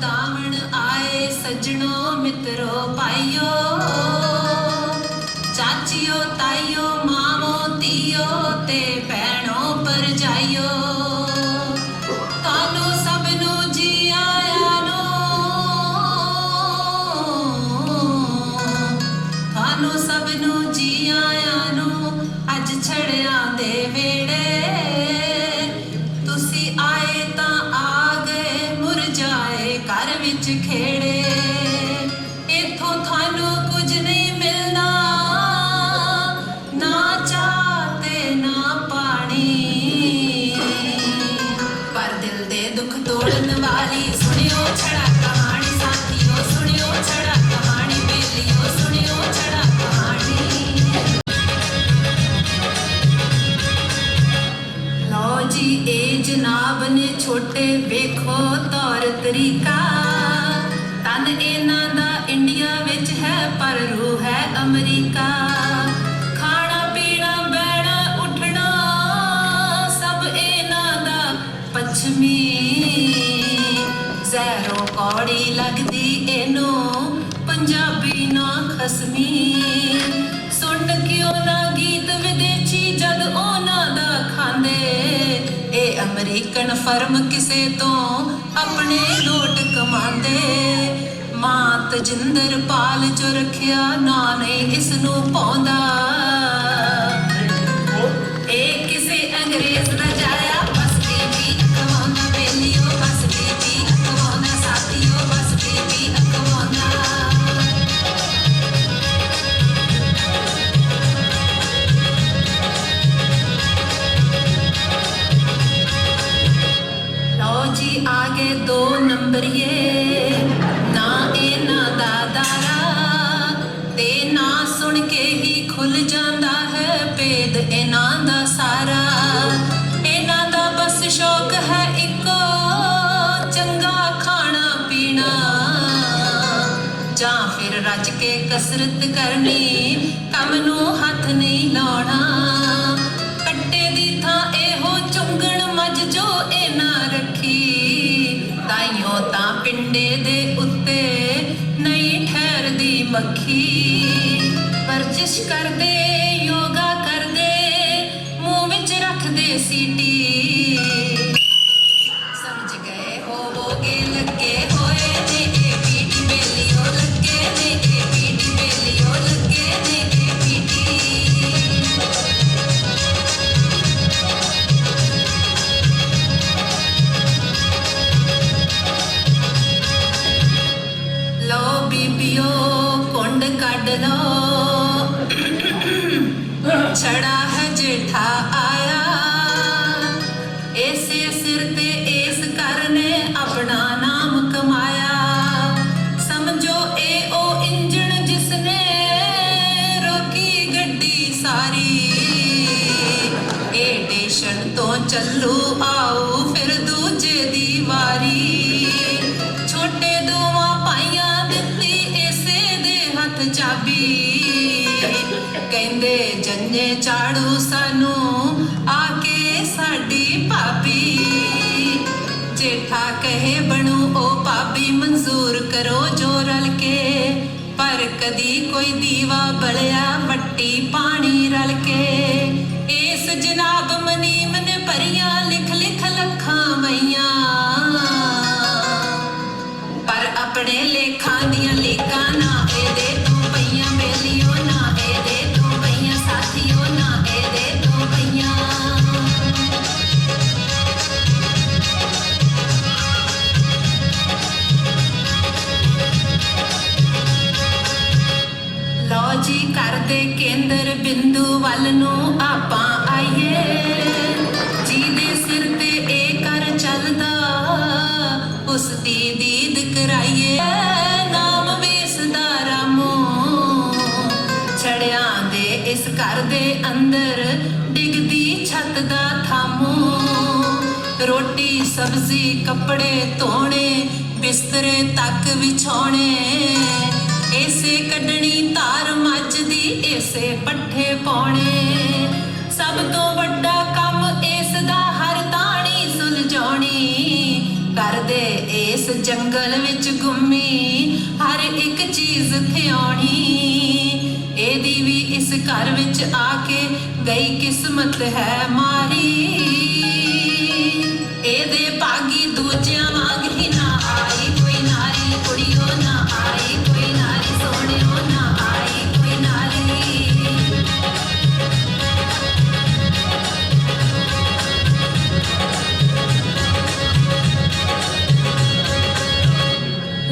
दामन आए सजनों मित्रों भाइयों, चाचियो ताइयो मामो तीयो ते भैणों भरजाइयो, तानू सबनू जी आया नो, तानू सबनू जी आया नो। अज छड़िया दे वेड़े तुसी आए तां आ गए, मुरझाए घर विच खेड़े। इथों थानू कुछ नहीं मिलना, ना चाह ते ना पानी, पर दिल दे दुख तोड़न वाली सुनियो छड़ा कहानी साथियों, सुनियो छड़ा कहानी बेलियो, सुनियो छड़ा कहानी। लो जी ए जनाब ने छोटे वेखो तौर तरीका, तन इन्हां दा इंडिया विच है पर रूह है अमरीका। खाना पीना बैठना उठना सब इन्हां दा पश्चिमी, जहरों कौड़ी लगदी इनू पंजाबी ना खसमी। सुन क्यों ना गीत विदेशी जद ओना दा खांदे, ए अमरीकन फर्म किसे तो अपने लोट कमांदे। मां तजिंदर पाल चो रखिया ना नहीं इसनू पाउंदा, ए किसे अंग्रेज दा जाया बस बीबी अखवाउंदा बेलियो, बस बीबी अखवाउंदा साथियों, बस बीबी अखवाउंदा। लो जी आगे दो नंबरिए, ना इन्हां दा दारा ते ना सुन के ही खुल जांदा है भेद इन्हां दा सारा। इन्हां दा बस शौक है इको चंगा खाना पीना, जां फिर रज के कसरत करनी कम नू हथ नहीं लाउणा। कट्टे दी थां एहो चुंगण मज जो इन्हां रखी, ताइयों तां पिंडे दे उत्ते नहीं ठहरदी मक्खी। वर्जिश करदे योगा करदे मुंह विच रखदे सीटी, समझ गए होवोगे लगे होए ने ए पीटी बेलियो, लगे ने ए पीटी बेलियो, लगे ने ए पीटी। लो बीबियो कुंड कड लो, छड़ा है जेठा आया, ऐसे सिर ते इस घर ने अपना नाम कमाया। समझो ए ओ इंजन जिसने रोकी गड्डी सारी, ए स्टेशन तो चलू आओ फिर दूजे दी वारी। छोटे दोवां पाइयां दित्ती इसे दे हथ चाबी, कहंदे जन्ने चाड़ू सानू आके साडी भाभी। जेठा कहे बनू ओ भाभी मंजूर करो जो रल के, पर कदी कोई दीवा बलिया मट्टी पानी रल के। इस जनाब मनीम ने भरियां लिख लिख लखां मईयां, पर अपने लेखां दियां लीकां ना एदे तो पईयां बेलियो, ना एदे तो पईयां साथियों, ना एदे तो पईयां। लो जी घर दे केंद्र बिंदु वल नू आपां आईए, जीदे सिर ते ए कर चलदा उस दी दीद कराइए। नाम वेसदा रामो छड़िया दे इस घर दे अंदर डिगदी छत दा थामो। रोटी सब्जी कपड़े धोने बिस्तरे तक विछाउणे, ऐसे कड्डनी धार मੱਝ दी ऐसे पट्ठे पाउणे। सब तो वड्डा काम इस दा हर ताणी सुलझाउणी, कर दे इस जंगल विच गुम्मी हर एक चीज थियाणी एदी भी इस घर विच आके गई किस्मत है मारी एदे भागी दूजियां वांग ही ना आई कोई नारी कुड़ियो ना आई कोई नारी सोहणियो ना आई कोई नारी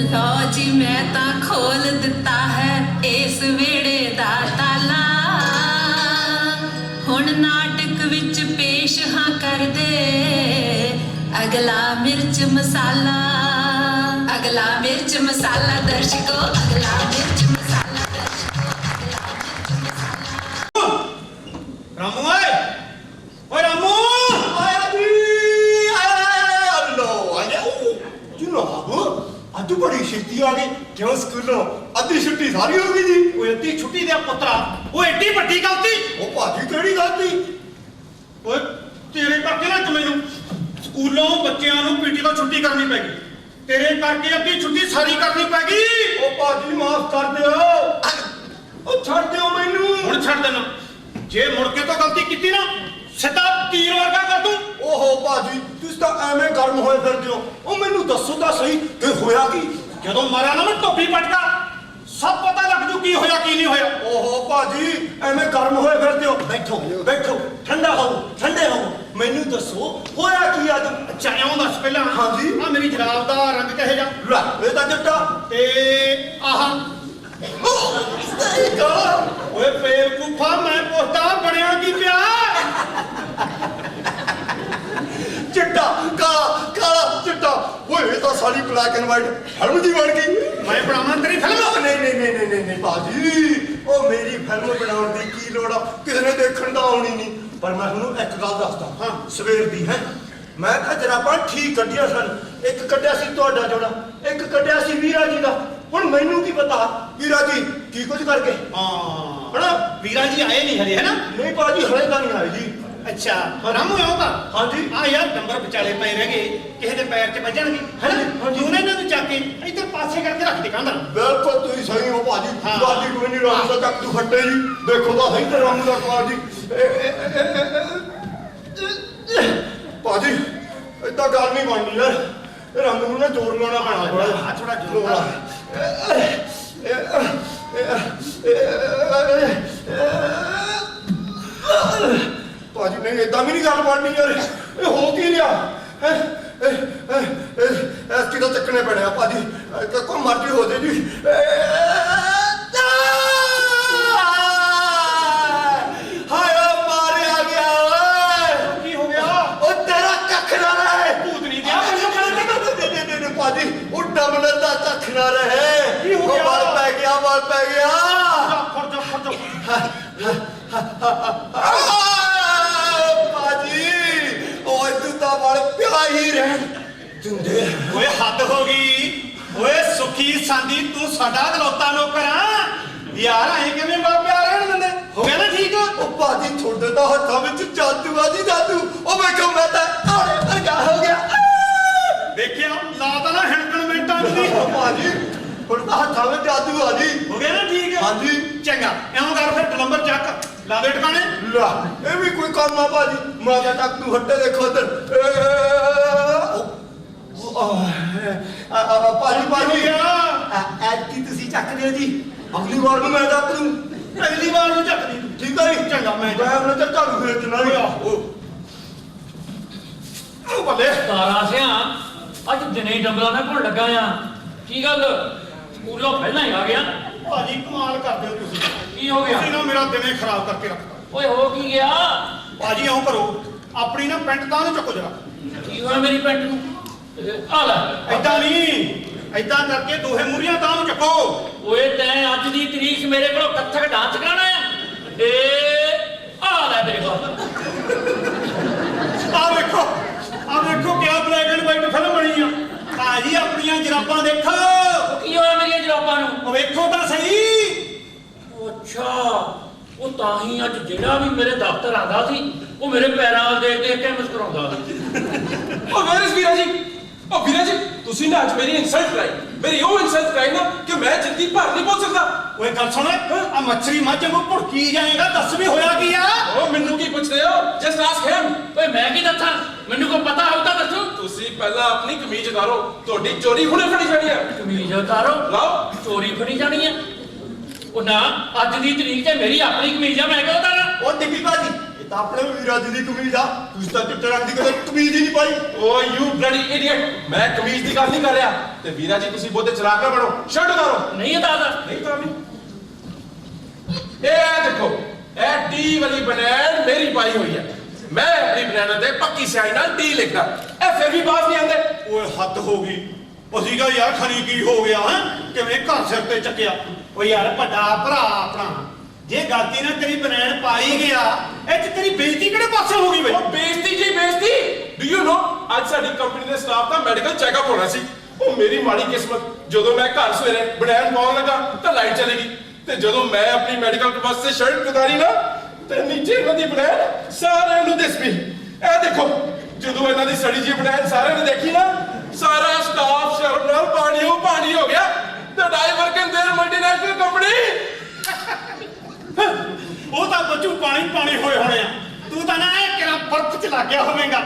लो जी मैं तां खोल दिता है इस वेड़े दा ताला हुण नाटक विच पेश हाँ कर दे अगला मिर्च मसाला दर्शकों अगला मिर्च मसाला दर्शकों अगला मिर्च मसाला रामू ओए रामू आया जी आया लो आया जनाब ਅੱਜ ਬੜੀ ਛੇਤੀ ਆ ਗਈ ਕਿਉਂ ਸਕੂਲੋਂ ਅੱਧੀ ਛੁੱਟੀ ਸਾਰੀ ਹੋ ਗਈ ਜੀ ਓਏ ਅੱਧੀ ਛੁੱਟੀ ਦੇ ਪੁੱਤਰਾ ਓਏ ਏਡੀ ਵੱਡੀ ਗਲਤੀ ਉਹ ਭਾਜੀ ਕਿਹੜੀ ਗਲਤੀ ਓਏ ਤੇਰੇ ਕਰਕੇ ਨਾ ਮੈਨੂੰ ਸਕੂਲੋਂ ਬੱਚਿਆਂ ਨੂੰ ਪੀਟੀ ਤੋਂ ਛੁੱਟੀ ਕਰਨੀ ਪੈ ਗਈ ਤੇਰੇ ਕਰਕੇ ਅੱਧੀ ਛੁੱਟੀ ਸਾਰੀ ਕਰਨੀ ਪੈ ਗਈ ਉਹ ਭਾਜੀ ਮਾਫ ਕਰ ਦਿਓ ਉਹ ਛੱਡ ਦਿਓ ਮੈਨੂੰ ਹੁਣ ਛੱਡ ਦੇਣਾ ਜੇ ਮੁੜ ਕੇ ਤੋਂ ਗਲਤੀ ਕੀਤੀ ਨਾ ਸਿੱਧਾ ਤੀਰ ਵਰਗਾ ਕਰ ਦੂੰ ਓਹੋ ਭਾਜੀ ਤੁਸੀਂ ਤਾਂ ਐਵੇਂ ਗਰਮ ਹੋਏ ਫਿਰਦੇ ਹੋ ਉਹ ਮੈਨੂੰ ਦੱਸੋ ਤਾਂ ਸਹੀ ਕਿ ਹੋਇਆ ਕੀ ਜਦੋਂ ਮਾਰਿਆ ਨਾ ਮੈਂ ਟੋਪੀ ਪਟਕਾ ਸਭ ਪਤਾ ਲੱਗ ਜੂ ਕੀ ਹੋਇਆ ਕੀ ਨਹੀਂ ਹੋਇਆ ਓਹੋ ਭਾਜੀ ਐਵੇਂ ਗਰਮ ਹੋਏ ਫਿਰਦੇ ਹੋ ਬੈਠੋ ਬੈਠੋ ਠੰਡਾ ਹੋ ਠੰਡੇ ਹੋ ਮੈਨੂੰ ਦੱਸੋ ਹੋਇਆ ਕੀ ਅੱਜ ਅੱਛਾ ਇਉਂ ਦੱਸ ਪਹਿਲਾਂ ਹਾਂਜੀ। ਆ ਮੇਰੀ ਜਰਾਬ ਦਾ ਰੰਗ ਕਿਹੋ ਜਿਹਾ ਲੈ ਇਹ ਤਾਂ ਜੱਟਾ ਤੇ ਆਹ ਓਏ ਬੇਵਕੂਫਾ ਮੈਂ ਪੁੱਛਦਾ ਬਣਿਆ ਕੀ ਪਿਆ ਚਿੱਟਾ ਕਾਲਾ ਕਾਲਾ ਚਿੱਟਾ ਓਏ ਇਹ ਤਾਂ ਸਾਰੀ ਬਲੈਕ ਐਂਡ ਵਾਈਟ ਫਿਲਮ ਦੀ ਬਣ ਗਈ ਮੈਂ ਬਣਾਵਾਂ ਤੇਰੀ ਫਿਲਮ ਨਹੀਂ ਬਾਜੀ ਉਹ ਮੇਰੀ ਫਿਲਮ ਬਣਾਉਣ ਦੀ ਕੀ ਲੋੜ ਆ ਕਿਸੇ ਨੇ ਦੇਖਣ ਦਾ ਆਉਣੀ ਨਹੀਂ ਪਰ ਮੈਂ ਤੁਹਾਨੂੰ ਇੱਕ ਗੱਲ ਦੱਸਦਾ ਹਾਂ। ਸਵੇਰ ਦੀ ਹੈ ਮੈਂ ਤਾਂ ਜਰਾਬਾਂ ਠੀਕ ਕੱਢੀਆਂ ਸਨ ਇੱਕ ਕੱਢਿਆ ਸੀ ਤੁਹਾਡਾ ਜੋੜਾ ਇੱਕ ਕੱਢਿਆ ਸੀ ਵੀਰਾ ਜੀ ਦਾ ਹੁਣ ਮੈਨੂੰ ਕੀ ਪਤਾ ਵੀਰਾ ਜੀ ਕੀ ਕੁਝ ਕਰਕੇ ਹਾਂ ਹਣਾ ਵੀਰਾ ਜੀ ਆਏ ਨਹੀਂ ਹਲੇ ਹੈ ਨਾ ਨਹੀਂ ਬਾਜੀ ਹਲੇ ਤਾਂ ਨਹੀਂ ਆਏ ਜੀ ਅੱਛਾ ਰਾਮੂ ਆਉਂਦਾ ਹਾਂਜੀ ਆ ਯਾਰ ਨੰਬਰ ਵਿਚਾਲੇ ਪਏ ਰਹਿ ਗਏ ਕਿਸੇ ਦੇ ਪੈਰ 'ਚ ਵੱਜਣਗੇ ਹੈ ਨਾ ਹਾਂਜੀ। ਤੂੰ ਇਹਨਾਂ ਨੂੰ ਚੱਕ ਕੇ ਇੱਧਰ ਪਾਸੇ ਕਰਕੇ ਰੱਖ ਦੇ ਕੰਧ ਬਿਲਕੁਲ ਤੁਸੀਂ ਸਹੀ ਹੋ ਭਾਜੀ ਹਾਂ। ਬਾਜੀ ਕੋਈ ਨਹੀਂ ਰਾਮ ਦਾ ਚੱਕ ਤੂੰ ਫੱਟੇ ਜੀ ਦੇਖੋ ਤਾਂ ਸਹੀ ਤੇ ਰਾਮ ਦਾ ਕੁਮਾਰ ਜੀ ਭਾਜੀ ਏਦਾਂ ਗੱਲ ਨਹੀਂ ਬਣਨੀ ਯਾਰ ਇਹ ਰੰਗ ਨੂੰ ਨਾ ਜੋੜ ਲਾਉਣਾ ਪੈਣਾ ਥੋੜਾ ਜ਼ੋਰ ਲਾ। ਭਾਜੀ ਨਹੀਂ ਏਦਾਂ ਵੀ ਨਹੀਂ ਗੱਲ ਬਣਨੀ ਯਾਰ ਇਹ ਹੋ ਕੀ ਰਿਹਾ ਐਸ ਕਿਦੋਂ ਚੱਕਣੇ ਪੈਣੇ ਆ ਭਾਜੀ ਕੋਈ ਮਰਜ਼ੀ ਹੋ ਜੇ ਜੀ ਹਾਏ ਮਾਰਿਆ ਗਿਆ ਓਏ ਕੀ ਹੋ ਗਿਆ ਉਹ ਤੇਰਾ ਕੱਖ ਨਾ ਰਹੇ ਭੂਤ ਨਹੀਂ ਗਿਆ ਮੈਨੂੰ ਨਹੀਂ ਭਾਜੀ ਉਹ ਡਬਲਰ ਦਾ ਕੱਖ ਨਾ ਰਹੇ ਕੀ ਹੋ ਗਿਆ? ਮਰ ਪੈ ਗਿਆ ਫੜ ਜਾ ਭਾਜੀ ਓਏ ਤੂੰ ਤਾਂ ਬੜ ਪਿਆ ਹੀ ਰਹਿਣ ਦਿੰਦੇ ਓਏ ਹੱਦ ਹੋ ਗਈ ਓਏ ਸੁਖੀ ਸਾਂਦੀ ਤੂੰ ਸਾਡਾ ਗਲੋਤਾ ਨੌਕਰ ਆ ਯਾਰ ਐ ਕਿਵੇਂ ਬੜ ਪਿਆ ਰਹਿਣ ਦਿੰਦੇ ਹੋ ਗਿਆ ਨਾ ਠੀਕ ਉਹ ਭਾਜੀ ਤੁਹਾਡੇ ਤਾਂ ਹੱਥਾਂ ਵਿੱਚ ਜਾਦੂ ਆ ਜੀ ਜਾਦੂ ਉਹ ਵੇਖੋ ਮੈਂ ਤਾਂ ਆੜੇ ਵਰਗਾ ਹੋ ਗਿਆ ਦੇਖਿਆ ਲਾਤਾ ਨਾ ਹਣਕਣ ਮਿੰਟਾਂ ਦੀ ਭਾਜੀ ਹੁਣ ਤਾਂ ਹੱਥਾਂ ਵਿੱਚ ਜਾਦੂ ਆ ਜੀ ਹੋ ਗਿਆ ਨਾ ਠੀਕ ਹਾਂਜੀ ਚੰਗਾ ਐਂ ਕਰ ਫਿਰ ਨੰਬਰ ਚੱਕ ਲਾ ਦੇ ਟਿਕਾਣੇ ਲਾ ਇਹ ਵੀ ਕੋਈ ਕੰਮ ਆ ਭਾਜੀ ਮਾਤਾ ਤੱਕ ਤੂੰ ਹੱਟੇ ਦੇਖੋ ਉਧਰ ਭਾਜੀ ਐਤਕੀ ਤੁਸੀਂ ਚੱਕਦੇ ਹੋ ਜੀ ਅਗਲੀ ਵਾਰ ਨੂੰ ਮੈਂ ਚੱਕ ਦੂੰ ਅਗਲੀ ਵਾਰ ਨੂੰ ਚੱਕਦੀ ਠੀਕ ਆ ਜੀ ਚੰਗਾ ਮੈਂ ਉਹਨਾਂ ਤੇ ਝਾੜੂ ਫੇਰ ਦਿੰਦਾ ਜੀ ਉਹ ਬੱਲੇ ਤਾਰਾ ਸਿਆ ਅੱਜ ਦਿਨੇ ਹੀ ਡੰਗਰਾਂ ਨਾਲ ਘੁਣ ਲੱਗਾ ਆ ਕੀ ਗੱਲ ਸਕੂਲੋਂ ਪਹਿਲਾਂ ਹੀ ਆ ਗਿਆ ਭਾਜੀ ਕਮਾਲ ਕਰਦੇ ਹੋ ਤੁਸੀਂ ਕੀ ਹੋ ਗਿਆ ਤੁਸੀਂ ਨਾ ਮੇਰਾ ਦਿਨੇ ਖਰਾਬ ਕਰਕੇ ਰੱਖਤਾ ਓਏ ਹੋ ਕੀ ਗਿਆ ਭਾਜੀ ਆਉਂ ਕਰੋ ਆਪਣੀ ਨਾ ਪੈਂਟ ਤਾਂ ਨੂੰ ਚੱਕੋ ਜਰਾ ਕੀ ਹੋਇਆ ਮੇਰੀ ਪੈਂਟ ਨੂੰ ਆ ਲੈ ਐਦਾਂ ਨਹੀਂ ਐਦਾਂ ਕਰਕੇ ਦੋਹੇ ਮੂਰੀਆਂ ਤਾਂ ਨੂੰ ਚੱਕੋ ਓਏ ਤੈਂ ਅੱਜ ਦੀ ਤਰੀਕ ਮੇਰੇ ਕੋਲੋਂ ਕੱਥਕ ਡਾਂਸ ਕਰਾਣਾ ਆ ਇਹ ਆ ਲੈ ਮੇਰੇ ਕੋਲ ਆ ਵੇਖੋ ਕਿਆ ਬਲੈਕ ਐਂਡ ਵਾਈਟ ਫਿਲਮ ਬਣੀ ਆ ਭਾਜੀ ਆਪਣੀਆਂ ਜਰਾਬਾਂ ਦੇਖੋ ਕੀ ਹੋਇਆ ਮੇਰੀਆਂ ਜਰਾਬਾਂ ਨੂੰ ਉਹ ਵੇਖੋ ਤਾਂ ਸਹੀ ਅੱਛਾ ਉਹ ਤਾਂ ਹੀ ਅੱਜ ਜਿਹੜਾ ਵੀ ਮੇਰੇ ਦਫ਼ਤਰ ਆਂਦਾ ਸੀ ਉਹ ਮੇਰੇ ਪੈਰਾਂ ਵੱਲ ਦੇਖ ਦੇਖ ਕੇ ਮੁਸਕਰਾਉਂਦਾ ਸੀ ਓ ਵੇਰ ਇਜ਼ ਵੀਰਾ ਜੀ ਓ ਉਹ ਵੀਰੇ ਜੀ ਤੁਸੀਂ ਨਾ ਅੱਜ ਮੇਰੀ ਇਨਸਲਟ ਕਰਾਈ, ਮੇਰੀ ਉਹ ਇਨਸਲਟ ਕਰਾਈ ਨਾ ਕਿ ਮੈਂ ਜ਼ਿੰਦਗੀ ਭਰ ਨਹੀਂ ਬੋਲ ਸਕਦਾ। ਓਏ ਗੱਲ ਸੁਣ, ਆ ਮੱਛਰੀ ਮੱਝ ਨੂੰ ਭੁੜਕੀ ਜਾਏਗਾ, ਦੱਸ ਵੀ ਹੋਇਆ ਕੀ ਆ? ਉਹ ਮੈਨੂੰ ਕੀ ਪੁੱਛਦੇ ਹੋ? ਜਸਟ ਆਸਕ ਹਿਮ। ਓਏ ਮੈਂ ਕੀ ਦੱਸਾਂ, ਮੈਨੂੰ ਕੋਈ ਪਤਾ ਹੋਊ ਤਾਂ ਦੱਸੋ। ਤੁਸੀਂ ਪਹਿਲਾਂ ਆਪਣੀ ਕਮੀਜ਼ ਉਤਾਰੋ, ਤੁਹਾਡੀ ਚੋਰੀ ਹੁਣੇ ਫੜੀ ਜਾਣੀ ਹੈ। ਕਮੀਜ਼ ਉਤਾਰੋ, ਲਾਓ। ਚੋਰੀ ਫੜੀ ਜਾਣੀ ਆ? ਉਹ ਨਾ, ਅੱਜ ਦੀ ਤਰੀਕ ਤੇ ਮੇਰੀ ਆਪਣੀ ਕਮੀਜ਼ ਆ, ਮੈਂ ਕਿਉਂ ਉਤਾਰਾਂ? ਉਹ ਟਿੱਪੀ ਭਾਜੀ ਇਹ ਤਾਂ ਆਪਣੇ ਵੀਰਾ ਜੀ ਦੀ ਕਮੀਜ਼ ਆ, ਤੁਸੀਂ ਤਾਂ ਚਿੱਟੇ ਰੰਗ ਦੀ ਕਦੇ ਕਮੀਜ਼ ਹੀ ਨਹੀਂ ਪਾਈ। ਓ ਯੂ ਬਲੱਡੀ ਇਡੀਅਟ, ਮੈਂ ਕਮੀਜ਼ ਦੀ ਗੱਲ ਨਹੀਂ ਕਰ ਰਿਹਾ। ਤੇ ਵੀਰਾ ਜੀ ਤੁਸੀਂ ਬਹੁਤੇ ਚਲਾਕ ਨਾ ਬਣੋ, ਸ਼ਰਟ ਉਤਾਰੋ। ਨਹੀਂ ਉਤਾਰਦਾ। ਨਹੀਂ ਉਤਾਰਨੀ। ਇਹ ਦੇਖੋ, ਇਹ ਟੀ ਵਾਲੀ ਬਨੈਣ ਮੇਰੀ ਪਾਈ ਹੋਈ ਹੈ। ਮੈਂ ਆਪਣੀ ਬਨੈਣ ਤੇ ਪੱਕੀ ਸਿਆਹੀ ਨਾਲ ਟੀ ਲਿਖਦਾ, ਇਹ ਫਿਰ ਵੀ ਬਾਜ਼ ਨਹੀਂ ਆਉਂਦੇ। ਓਏ ਹੱਦ ਹੋ ਗਈ। ਅਸੀਂ ਕਹਾਂ ਯਾਰ ਖਣੀ ਕੀ ਹੋ ਗਿਆ ਹੈ, ਕਿਵੇਂ ਘਰ ਸਿਰ ਤੇ ਚੱਕਿਆ? ਓ ਯਾਰ ਵੱਡਾ ਭਰਾ ਆਪਣਾ, ਜੇ ਗਲਤੀ ਨਾਲ ਤੇਰੀ ਬਨੈਣ ਪਾਈ ਗਿਆ, ਇਹ ਚ ਤੇਰੀ ਬੇਇੱਜ਼ਤੀ ਕਿਹੜੇ ਪਾਸੇ ਹੋ ਗਈ ਬਈ? ਉਹ ਬੇਇੱਜ਼ਤੀ ਜੀ ਬੇਇੱਜ਼ਤੀ। ਡੂ ਯੂ ਨੋ ਅੱਜ ਸਾਡੀ ਕੰਪਨੀ ਦੇ ਸਟਾਫ ਦਾ ਮੈਡੀਕਲ ਚੈੱਕਅਪ ਹੋਣਾ ਸੀ। ਉਹ ਮੇਰੀ ਮਾੜੀ ਕਿਸਮਤ, ਜਦੋਂ ਮੈਂ ਘਰ ਸਵੇਰੇ ਬਨੈਣ ਪਾਉਣ ਲੱਗਾ ਤਾਂ ਲਾਈਟ ਚਲੀ ਗਈ, ਤੇ ਜਦੋਂ ਮੈਂ ਆਪਣੀ ਮੈਡੀਕਲ ਬੱਸ ਤੇ ਸ਼ਰਟ ਉਤਾਰੀ ਨਾ ਤੇ ਨੀਚੇ ਇਹਨਾਂ ਦੀ ਬਨੈਣ ਸਾਰਿਆਂ ਨੂੰ ਦਿਸ ਪਈ। ਇਹ ਦੇਖੋ, ਜਦੋਂ ਇਹਨਾਂ ਦੀ ਸੜੀ ਜੀ ਬਨੈਣ ਸਾਰਿਆਂ ਨੇ ਦੇਖੀ ਨਾ, ਸਾਰਾ ਸਟਾਫ ਸ਼ਰਮ ਨਾਲ ਪਾਣੀ ਹੋ ਗਿਆ। ਤੇ ਡਰਾਈਵਰ ਕਹਿੰਦੇ ਮਲਟੀਨੈਸ਼ਨਲ ਕੰਪਨੀ। ਉਹ ਤਾਂ ਬੱਚੂ ਪਾਣੀ ਹੋਏ ਹੋਣੇ ਆ, ਤੂੰ ਤਾਂ ਨਾ ਇਹ ਕਿਹੜਾ ਬਰਫ਼ ਚ ਲੱਗ ਗਿਆ ਹੋਵੇਂਗਾ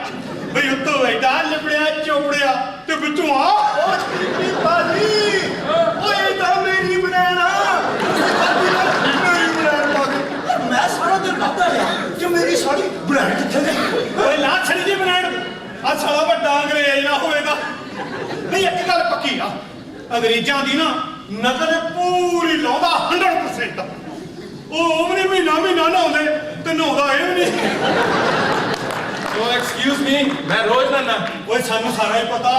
ਬਈ। ਉੱਤੋਂ ਐਡਾ ਲਿਬੜਿਆ ਚੋਪੜਿਆ ਤੇ ਵਿੱਚੋਂ ਆ ਉਹ ਟਿੱਪੀ ਭਾਜੀ ਓਏ ਇਹ ਤਾਂ ਮੇਰੀ ਬਨੈਣ ਆ। ਮੇਰੀ ਬਨੈਣ ਪਾ ਕੇ ਮੈਂ ਸਾਰਾ ਦਿਨ ਲੱਭਦਾ ਰਿਹਾ ਕਿ ਮੇਰੀ ਸਾੜੀ ਬਨੈਣ ਕਿੱਥੇ ਗਈ। ਓਏ ਲਾ ਛੜੀ ਜੀ ਬਨੈਣ, ਆ ਸਾਲਾ ਵੱਡਾ ਅੰਗਰੇਜ਼ ਨਾ ਹੋਵੇਗਾ। ਨਹੀਂ ਇੱਕ ਗੱਲ ਪੱਕੀ ਆ, ਅੰਗਰੇਜ਼ਾਂ ਦੀ ਨਾ ਨਜ਼ਰ ਪੂਰੀ ਲਾਉਂਦਾ 100%। ਉਹ ਵੀ ਮਹੀਨਾ ਨਹਾਉਂਦੇ ਤੇ ਨਹਾਉਂਦਾ ਇਹ ਵੀ ਨਹੀਂ। ਸੋ ਐਕਸਕਿਊਜ਼ ਮੀ, ਮੈਂ ਰੋਜ਼ ਨਹਾਨਾ। ਓਏ ਸਾਨੂੰ ਸਾਰਾ ਹੀ ਪਤਾ,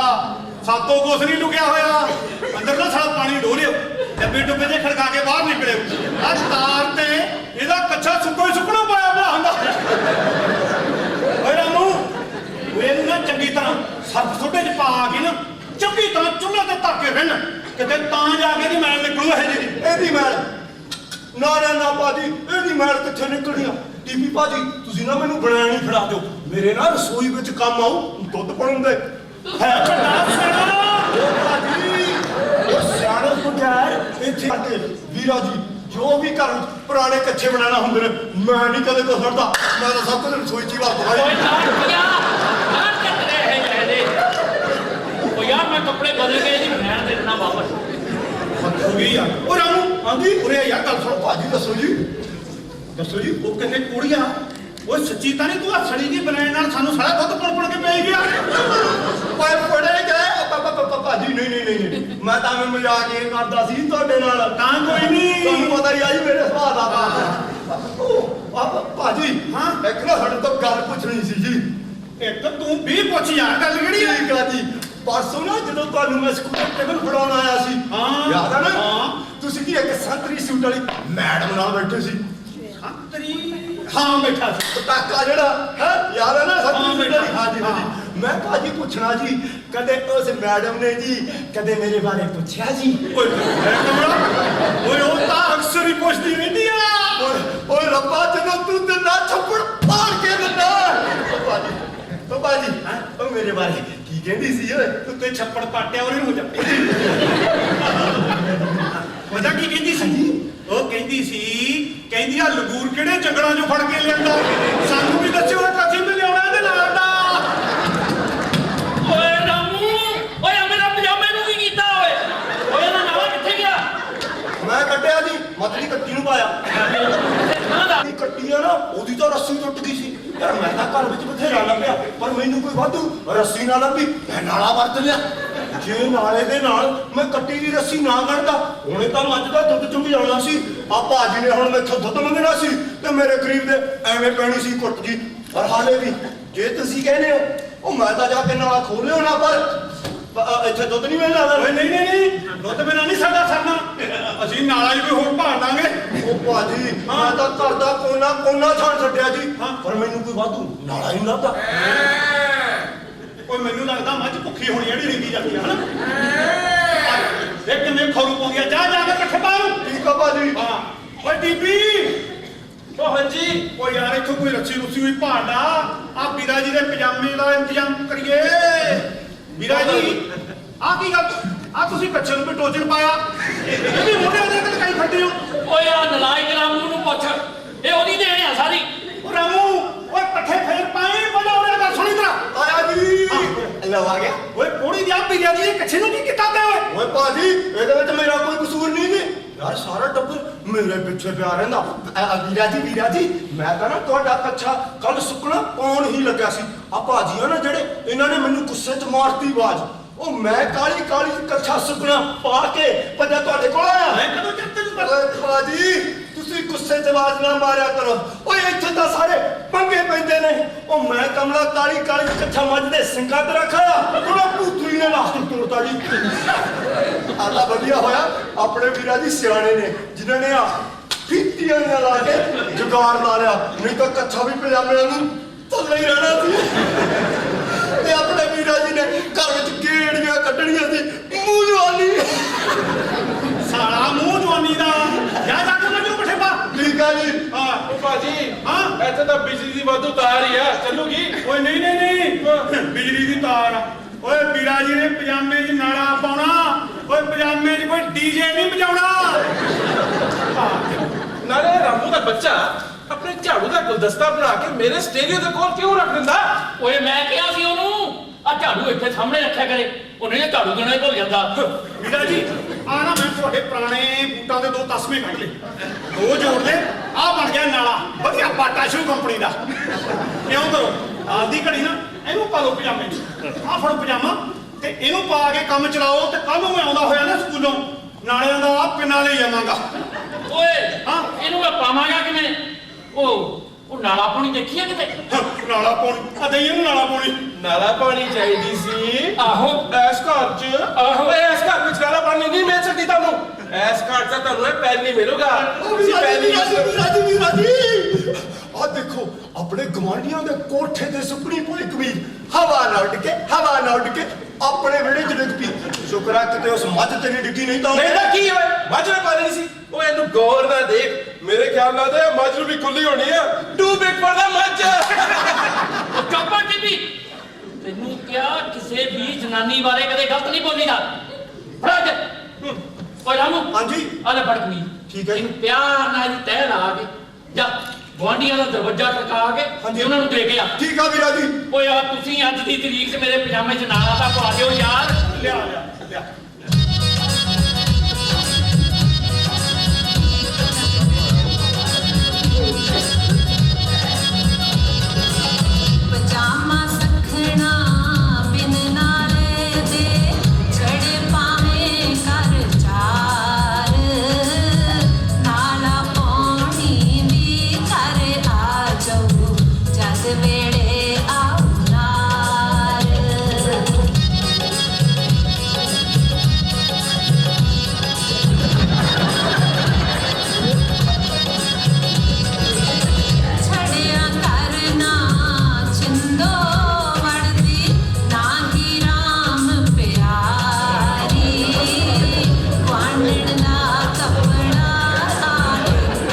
ਸਾਤੋਂ ਕੁਛ ਨਹੀਂ ਲੁਕਿਆ ਹੋਇਆ। ਅੰਦਰ ਨਾ ਸਾਲਾ ਪਾਣੀ ਡੋਲਿਓ, ਡੱਬੇ ਡੁੱਬੇ ਦੇ ਖੜਕਾ ਕੇ ਬਾਹਰ ਨਿਕਲਿਓ। ਆ ਤਾਰ ਤੇ ਇਹਦਾ ਕੱਛਾ ਸੁੱਕਣਾ ਪਾਇਆ ਪਿਆ ਹੁੰਦਾ। ਓਏ ਰਾਮੂ, ਇਹਨੂੰ ਨਾ ਚੰਗੀ ਤਰ੍ਹਾਂ ਸਰਫ ਸੋਡੇ ਚ ਪਾ ਕੇ ਨਾ ਚੰਗੀ ਤਰ੍ਹਾਂ ਚੁੱਲ੍ਹੇ ਤੇ ਧਰ ਕੇ ਰਹਿਣ, ਕਿਤੇ ਤਾਂ ਜਾ ਕੇ ਇਹਦੀ ਮੈਲ ਨਿਕਲੂ ਇਹ ਜਿਹੀ। ਇਹਦੀ ਮੈਲ ਨਾ ਭਾਜੀ, ਇਹਦੀ ਮੈਲ ਕਿੱਥੇ ਨਿਕਲਣੀ ਆ? ਟੀਪੀ ਭਾਜੀ ਤੁਸੀਂ ਨਾ ਮੈਨੂੰ ਬਨੈਣ ਹੀ ਫੜਾ ਦਿਓ, ਮੇਰੇ ਨਾਲ ਰਸੋਈ ਵਿੱਚ ਕੰਮ ਆਉ, ਦੁੱਧ ਪਾਉਣ ਦੇ। ਹੈ ਵੱਡਾ ਸਿਆਣਾ। ਉਹ ਭਾਜੀ ਉਹ ਸਿਆਣੇ ਬਗੈਰ ਇੱਥੇ ਆ ਕੇ ਵੀਰਾ ਜੀ ਜੋ ਵੀ ਘਰ ਪੁਰਾਣੇ ਕੱਚੇ ਬਣਾਣਾ ਹੁੰਦੇ ਨੇ, ਮੈਂ ਨਹੀਂ ਕਦੇ ਕੁਛ ਛੱਡਦਾ। ਮੈਂ ਤਾਂ ਸਭ ਕੁਝ ਰਸੋਈ 'ਚ ਹੀ ਵਰਤਦਾ ਓਏ ਜੀ। ਨਾ ਚੱਕ ਰਹੇ ਹੈ ਇਹਦੇ। ਓ ਯਾਰ ਮੈਂ ਕੱਪੜੇ ਬਦਲ ਕੇ ਇਹਦੀ ਬਨੈਣ ਦੇ ਦੇਣਾ ਵਾਪਸ। ਹੋ ਗਈ ਯਾਰ। ਓ ਰਾਮੂ ਹਾਂਜੀ ਉਰੇ ਆ ਯਾਰ, ਗੱਲ ਸੁਣੋ। ਭਾਜੀ ਦੱਸੋ ਜੀ। ਦੱਸੋ ਜੀ, ਉਹ ਕਹਿੰਦੇ ਕੁੜੀਆਂ, ਓਏ ਸੱਚੀ ਤਾਂ ਨਹੀਂ ਤੂੰ ਆ ਸੜੀ ਜੀ ਬਨੈਣ ਨਾਲ ਸਾਨੂੰ ਸਾਰਾ ਦੁੱਧ ਪੁਣ ਕੇ ਪਈ ਗਿਆ? ਓਏ ਫੜੇ ਗਏ ਭਾਜੀ। ਨਹੀਂ ਮੈਂ ਤਾਂ ਮਜ਼ਾਕ ਇਹ ਕਰਦਾ ਸੀ ਤੁਹਾਡੇ ਨਾਲ। ਤਾਂ ਕੋਈ ਨਹੀਂ। ਤੁਹਾਨੂੰ ਪਤਾ ਹੀ ਆ ਜੀ ਮੇਰੇ ਸੁਭਾਅ ਦਾ। ਉਹ ਭਾਜੀ ਹਾਂ? ਇੱਕ ਨਾ ਸਾਡੇ ਤੋਂ ਗੱਲ ਪੁੱਛਣੀ ਸੀ ਜੀ। ਇੱਕ ਤੂੰ ਵੀ ਪੁੱਛ ਯਾਰ, ਗੱਲ ਕਿਹੜੀ ਆ? ਠੀਕ ਆ ਜੀ। ਪਰਸੋਂ ਨਾ ਜਦੋਂ ਤੁਹਾਨੂੰ ਮੈਂ ਸਕੂਲ ਟੇਬਲ ਫੜਾਉਣ ਆਇਆ ਸੀ, ਹਾਂ। ਯਾਦ ਆ ਨਾ? ਹਾਂ। ਤੁਸੀਂ ਕੀ ਇੱਕ ਸੰਤਰੀ ਸੂਟ ਵਾਲੀ ਮੈਡਮ ਨਾਲ ਬੈਠੇ ਸੀ। ਸੰਤਰੀ? ਹਾਂ ਬੈਠਾ ਸੀ। ਪਟਾਕਾ ਜਿਹੜਾ ਹੈ ਯਾਦ ਆ ਨਾ ਹਾਂ, ਸੰਤਰੀ ਸੂਟ ਵਾਲੀ? ਬੈਠਾ। ਹਾਂਜੀ ਹਾਂ। ਮੈਂ ਭਾਜੀ ਪੁੱਛਣਾ ਜੀ, ਕਦੇ ਉਸ ਮੈਡਮ ਨੇ ਜੀ ਕਦੇ ਮੇਰੇ ਬਾਰੇ ਪੁੱਛਿਆ ਜੀ? ਓਏ ਮੈਂ ਕਮਰਾ, ਓਏ ਉਹ ਤਾਂ ਅਕਸਰ ਹੀ ਪੁੱਛਦੀ ਰਹਿੰਦੀ ਆ। ਓਏ ਰੱਬਾ ਜਦੋਂ ਤੂੰ ਦਿੰਦਾ ਛੱਪੜ ਪਾੜ ਕੇ ਦਿੰਦਾ। ਉਹ ਭਾਜੀ ਉਹ ਮੇਰੇ ਬਾਰੇ ਕੀ ਕਹਿੰਦੀ ਸੀ ਓਏ? ਉੱਤੇ ਛੱਪੜ ਪਾਟਿਆ ਉਹਨੇ ਹੋ ਜਾ। ਪਤਾ ਕੀ ਕਹਿੰਦੀ ਸੀ? ਉਹ ਕਹਿੰਦੀ ਆ ਲਗੂਰ ਕਿਹੜੇ ਜੰਗਲਾਂ 'ਚੋਂ ਫੜ ਕੇ ਲਿਆਂਦਾ, ਸਾਨੂੰ ਵੀ ਦੱਸਿਓ ਕਦੀ ਵੀ ਲਿਆਉਣਾ ਇਹਦੇ ਨਾਲ ਦਾ। ਓਏ ਰਾਮੂ, ਓਏ ਮੇਰਾ ਪਜਾਮੇ ਨੂੰ ਕੀ ਕੀਤਾ ਓਏ? ਓਏ ਇਹਦਾ ਨਾਵਾ ਕਿੱਥੇ ਗਿਆ? ਮੈਂ ਕੱਟਿਆ ਜੀ, ਮਤਲੀ ਕੱਟੀ ਨੂੰ ਪਾਇਆ। ਨਾ ਦਾ ਇਹ ਕੱਟੀ ਆ ਨਾ, ਉਹਦੀ ਤਾਂ ਰੱਸੀ ਟੁੱਟ ਗਈ ਸੀ ਯਾਰ। ਮੈਂ ਤਾਂ ਘਰ ਵਿੱਚ ਬਥੇਰਾ ਲੱਭਿਆ, ਪਰ ਮੈਨੂੰ ਕੋਈ ਵਾਧੂ ਰੱਸੀ ਨਾ ਲੱਭੀ। ਮੈਂ ਨਾਲਾ ਵਰਤ ਲਿਆ। ਜੇ ਨਾਲੇ ਦੇ ਨਾਲ ਮੈਂ ਕੱਟੀ ਦੀ ਰੱਸੀ ਨਾ ਕੱਢਦਾ, ਹੁਣੇ ਤਾਂ ਮੱਝ ਦਾ ਦੁੱਧ ਚੁੰਗ ਜਾਣਾ ਸੀ। ਆ ਭਾਜੀ ਨੇ ਹੁਣ ਮੈਥੋਂ ਦੁੱਧ ਮੰਗਣਾ ਸੀ ਤੇ ਮੇਰੇ ਗਰੀਬ ਦੇ ਐਵੇਂ ਪੈਣੀ ਸੀ ਕੁੱਟ ਜੀ। ਪਰ ਹਾਲੇ ਵੀ ਜੇ ਤੁਸੀਂ ਕਹਿੰਦੇ ਹੋ, ਉਹ ਮੈਂ ਤਾਂ ਜਾ ਕੇ ਨਾਲਾ ਖੋਲਿਓ ਨਾ, ਪਰ ਇੱਥੇ ਦੁੱਧ ਨਹੀਂ ਮਿਲਣਾ। ਓਏ ਨਹੀਂ, ਦੁੱਧ ਬਿਨਾਂ ਨਹੀਂ ਸਾਡਾ ਸਰਨਾ। ਅਸੀਂ ਨਾਲਾ 'ਚ ਕੋਈ ਹੋਰ ਭਾਲ ਦਾਂਗੇ। ਉਹ ਭਾਜੀ ਮੈਂ ਤਾਂ ਘਰ ਦਾ ਕੋਨਾ ਛਾਣ ਛੱਡਿਆ ਜੀ, ਪਰ ਮੈਨੂੰ ਕੋਈ ਵਾਧੂ ਨਾਲਾ ਹੀ ਨਹੀਂ ਲੱਭਦਾ। ਓਏ ਮੈਨੂੰ ਲੱਗਦਾ ਮੱਝ ਭੁੱਖੀ ਹੋਣੀ ਜਿਹੜੀ ਰਿੰਗੀ ਜਾਂਦੀ ਆ, ਹਨਾ? ਇਹ ਕਿੰਨੇ ਖਰੂ ਪਾਉਂਦੀ ਆ, ਜਾ ਕੇ ਪੱਠੇ ਪਾ ਨੂੰ। ਠੀਕ ਆ ਭਾਜੀ। ਹਾਂ। ਓਏ ਟੀਪੀ, ਉਹ ਹਾਂਜੀ। ਓ ਯਾਰ ਇੱਥੋਂ ਕੋਈ ਰੱਸੀ ਰੁੱਸੀ ਹੋਈ ਭਾਲਦਾ, ਆ ਵੀਰਾ ਜੀ ਦੇ ਪਜਾਮੇ ਦਾ ਇੰਤਜ਼ਾਮ ਕਰੀਏ। ਵੀਰਾ ਜੀ ਆ ਕੀ ਗੱਲ ਆ ਤੁਸੀਂ ਕੱਛੇ ਨੂੰ ਟੋਚਨ ਪਾਇਆ ਇਹਦੀ ਮੋਢੇ ਦੇ ਤੇ ਕਾਈ ਖੱਟੇ ਹੋ ਓਏ ਆ ਨਲਾਇਕ ਰਾਮੂ ਨੂੰ ਪੁੱਛ ਇਹ ਉਹਦੀ ਦੇਣ ਆ ਸਾਰੀ ਉਹ ਰਾਮੂ ਓਏ ਪੱਠੇ ਫੇਰ ਪਾਏ ਬਜਾਉਣਾ ਦਾ ਸੁਣੀ ਤਰਾ ਆਇਆ ਜੀ ਲਓ ਆ ਗਿਆ ਓਏ ਕੋੜੀ ਦੀ ਆ ਵੀਰਾ ਜੀ ਕੱਛੇ ਨੂੰ ਕੀ ਕੀਤਾ ਤੇ ਓਏ ਓਏ ਭਾਜੀ ਇਹਦੇ ਵਿੱਚ ਮੇਰਾ ਕੋਈ ਕਸੂਰ ਨਹੀਂ ਜੀ ਯਾਰ ਸਾਰਾ ਟੱਬਰ ਮੇਰੇ ਪਿੱਛੇ ਪਿਆ ਰਹਿੰਦਾ ਵੀਰਾ ਜੀ ਮੈਂ ਤਾਂ ਨਾ ਤੁਹਾਡਾ ਕੱਛਾ ਕੱਲ ਸੁੱਕਣਾ ਪਾਉਣ ਹੀ ਲੱਗਿਆ ਸੀ ਆ ਭਾਜੀ ਆ ਨਾ ਜਿਹੜੇ ਇਹਨਾਂ ਨੇ ਮੈਨੂੰ ਗੁੱਸੇ 'ਚ ਮਾਰਤੀ ਆਵਾਜ਼ ਉਹ ਮੈਂ ਕਾਲੀ ਕਾਲੀ ਕੱਛਾ ਸੁੱਕਣਾ ਪਾ ਕੇ ਭੱਜਾ ਤੁਹਾਡੇ ਕੋਲ ਆਇਆ ਮੈਂ ਕਦੋਂ ਚੱਤੇ ਨੂੰ ਓਏ ਭਾਜੀ ਤੁਸੀਂ ਗੁੱਸੇ 'ਚ ਆਵਾਜ਼ ਨਾ ਮਾਰਿਆ ਕਰੋ ਓਏ ਇੱਥੇ ਤਾਂ ਸਾਰੇ ਪੰਗੇ ਪੈਂਦੇ ਨੇ ਉਹ ਮੈਂ ਕਮਲਾ ਕਾਲੀ ਕਾਲੀ ਕੱਛਾ ਮੱਝ ਦੇ ਸਿੰਘਾਂ ਤੇ ਰੱਖਿਆ ਉਹਦਾ ਪੁੱਤਰੀ ਨੇ ਲਾਸਟਿਕ ਤੋੜਤਾ ਜੀ ਆਲਾ ਵਧੀਆ ਹੋਇਆ ਆਪਣੇ ਵੀਰਾ ਜੀ ਸਿਆਣੇ ਨੇ ਜਿਨ੍ਹਾਂ ਨੇ ਆ ਫਿੱਤੀਆਂ ਨਾਲ ਲਾ ਕੇ ਜੁਗਾੜ ਲਾ ਲਿਆ ਨਹੀਂ ਤਾਂ ਕੱਛਾ ਵੀ ਪਜਾਮੇ ਨੂੰ ਥੱਲੇ ਹੀ ਰਹਿਣਾ ਸੀ ਤੇ ਆਪਣੇ ਵੀਰਾ ਜੀ ਨੇ ਘਰ ਵਿੱਚ ਗੇੜੀਆਂ ਕੱਢਣੀਆਂ ਸੀ ਮੂੰਹ ਜਵਾਨੀ ਸਾਲਾ ਮੂੰਹ ਜਵਾਨੀ ਦਾ ਜਾ ਜਾ ਕੇ ਮੈਨੂੰ ਪੱਠੇ ਪਾ ਠੀਕ ਆ ਜੀ ਹਾਂ ਉਹ ਭਾਜੀ ਹਾਂ ਇੱਥੇ ਤਾਂ ਬਿਜਲੀ ਦੀ ਵਾਧੂ ਤਾਰ ਹੀ ਆ ਚੱਲੂਗੀ ਓਏ ਨਹੀਂ ਬਿਜਲੀ ਦੀ ਤਾਰ ਆ। ਓਏ ਵੀਰਾ ਜੀ ਨੇ ਪਜਾਮੇ 'ਚ ਨਾਲਾ ਪਾਉਣਾ ਓਏ ਪਜਾਮੇ 'ਚ ਕੋਈ ਡੀਜੇ ਨਹੀਂ ਵਜਾਉਣਾ ਨਾਲੇ ਰਾਮੂ ਦਾ ਬੱਚਾ ਆਪਣੇ ਝਾੜੂ ਦਾ ਗੁਲਦਸਤਾ ਬਣਾ ਕੇ ਮੇਰੇ ਸਟੇਡੀਓ ਦੇ ਕੋਲ ਕਿਉਂ ਰੱਖ ਦਿੰਦਾ ਓਏ ਮੈਂ ਕਿਹਾ ਸੀ ਉਹਨੂੰ ਆ ਝਾੜੂ ਇੱਥੇ ਸਾਹਮਣੇ ਰੱਖਿਆ ਕਰੇ ਉਹਨੇ ਇਹ ਝਾੜੂ ਦੇਣਾ ਹੀ ਭੁੱਲ ਜਾਂਦਾ ਵੀਰਾ ਜੀ ਆ ਨਾ ਮੈਂ ਤੁਹਾਡੇ ਪੁਰਾਣੇ ਬੂਟਾਂ ਦੇ 2 ਤਸਮੇ ਕੱਢ ਲਏ 2 ਜੋੜ ਲੈ ਆ ਬਣ ਗਿਆ ਨਾਲਾ ਵਧੀਆ ਬਾਟਾ ਸ਼ੂ ਕੰਪਨੀ ਦਾ ਕਿਉਂ ਕਰੋ ਆਪਦੀ ਘੜੀ ਨਾ ਇਹਨੂੰ ਪਾ ਲਓ ਪਜਾਮੇ 'ਚ ਆ ਫੜੋ ਪਜਾਮਾ ਤੇ ਇਹਨੂੰ ਪਾ ਕੇ ਕੰਮ ਚਲਾਓ ਤੇ ਕੱਲ ਨੂੰ ਮੈਂ ਆਉਂਦਾ ਹੋਇਆ ਨਾ ਸਕੂਲੋਂ ਨਾਲਿਆਂ ਦਾ ਪਿੰਨਾਂ ਲਈ ਜਾਵਾਂਗਾ ਓਏ ਹਾਂ। ਇਹਨੂੰ ਮੈਂ ਪਾਵਾਂਗਾ ਕਿਵੇਂ ਉਹ ਨਾਲਾ ਪਾਣੀ ਦੇਖੀਏ ਕਿਤੇ ਨਾਲਾ ਪਾਉਣੀ ਆ ਦਈ ਇਹਨੂੰ ਨਾਲਾ ਪਾਉਣੀ ਨਾਲਾ ਪਾਣੀ ਚਾਹੀਦੀ ਸੀ ਆਹੋ ਐਸ ਘਰ 'ਚ ਆਹੋ। ਐਸ ਘਰ ਵਿੱਚ ਨਾਲਾ ਪਾਣੀ ਨਹੀਂ ਮਿਲ ਸਕਦੀ ਤੁਹਾਨੂੰ ਐਸ ਘਰ 'ਚ ਤੁਹਾਨੂੰ ਇਹ ਪੈਨ ਨਹੀਂ ਮਿਲੂਗਾ ਤੁਸੀਂ ਪੈਨ ਨਹੀਂ ਵੀਰਾ ਜੀ ਆ ਦੇਖੋ ਆਪਣੇ ਗਵਾਂਢੀਆਂ ਦੇ ਕੋਠੇ ਤੇ ਸੁੱਕਣੀ ਪਈ ਕਮੀਜ਼ ਹਵਾ ਨਾਲ ਉੱਡ ਕੇ ਆਪਣੇ ਵਿਹੜੇ 'ਚ ਡਿੱਗ ਪਈ ਸ਼ੁਕਰ ਆ ਕਿਤੇ ਉਸ ਮੱਝ ਤੇ ਨਹੀਂ ਡਿੱਗੀ ਨਹੀਂ ਤਾਂ ਨਹੀਂ ਤਾਂ ਕੀ ਹੋਏ ਮੱਝ ਨੇ ਪਾਣੀ ਸੀ ਉਹ ਇਹਨੂੰ ਗੌਰ ਨਾਲ ਦੇਖ ਮੇਰੇ ਖਿਆਲ ਨਾਲ ਤੇ ਮੱਝ ਨੂੰ ਵੀ ਖੁੱਲੀ ਹੋਣੀ ਆ ਟੂ ਬਿਗ ਫॉर ਦਾ ਮੱਝ ਉਹ ਕੱਪਾ ਟਿੱਪੀ ਤੈਨੂੰ ਕਿਹਾ ਕਿਸੇ ਵੀ ਜਨਾਨੀ ਬਾਰੇ ਕਦੇ ਗਲਤ ਨਹੀਂ ਬੋਲੀਦਾ ਫੜਾ ਦੇ ਓਏ ਰਾਮੂ ਹਾਂਜੀ ਆ ਲੈ ਫੜ ਕਮੀਜ਼ ਠੀਕ ਹੈ ਜੀ। ਇਹਨੂੰ ਪਿਆਰ ਨਾਲ ਇਹਦੀ ਤਹਿ ਲਾ ਕੇ ਜਾ ਗੁਆਂਢੀਆਂ ਦਾ ਦਰਵਾਜ਼ਾ ਟਕਾ ਕੇ ਤੇ ਉਹਨਾਂ ਨੂੰ ਦੇ ਕੇ ਆ ਠੀਕ ਆ ਵੀਰਾ ਜੀ ਓਏ ਆ ਤੁਸੀਂ ਅੱਜ ਦੀ ਤਰੀਕ 'ਚ ਮੇਰੇ ਪਜਾਮੇ 'ਚ ਨਾਲਾ ਤਾਂ ਪਾ ਦਿਓ ਯਾਰ ਲਿਆ ਪਜਾਮਾ ਸਖਣਾ ਬਿਨ ਨਾਲੇ ਦੇ ਛੜੇ ਪਾਵੇਂ ਕਰ ਚਾਰ ਨਾਲਾ ਪਾਣੀ ਵੀ ਕਰ ਆ ਜਾਊ ਜਦ ਵੇੜੇ ਆਉਨਾਰ ਛੜਿਆ ਕਰਨਾ ਛਿੰਦੋ ਵੜਦੀ ਨਾਹੀ ਰਾਮ ਪਿਆਰੀ ਵਾਂਡਣ ਦਾ ਕੱਪੜਾ ਆੜ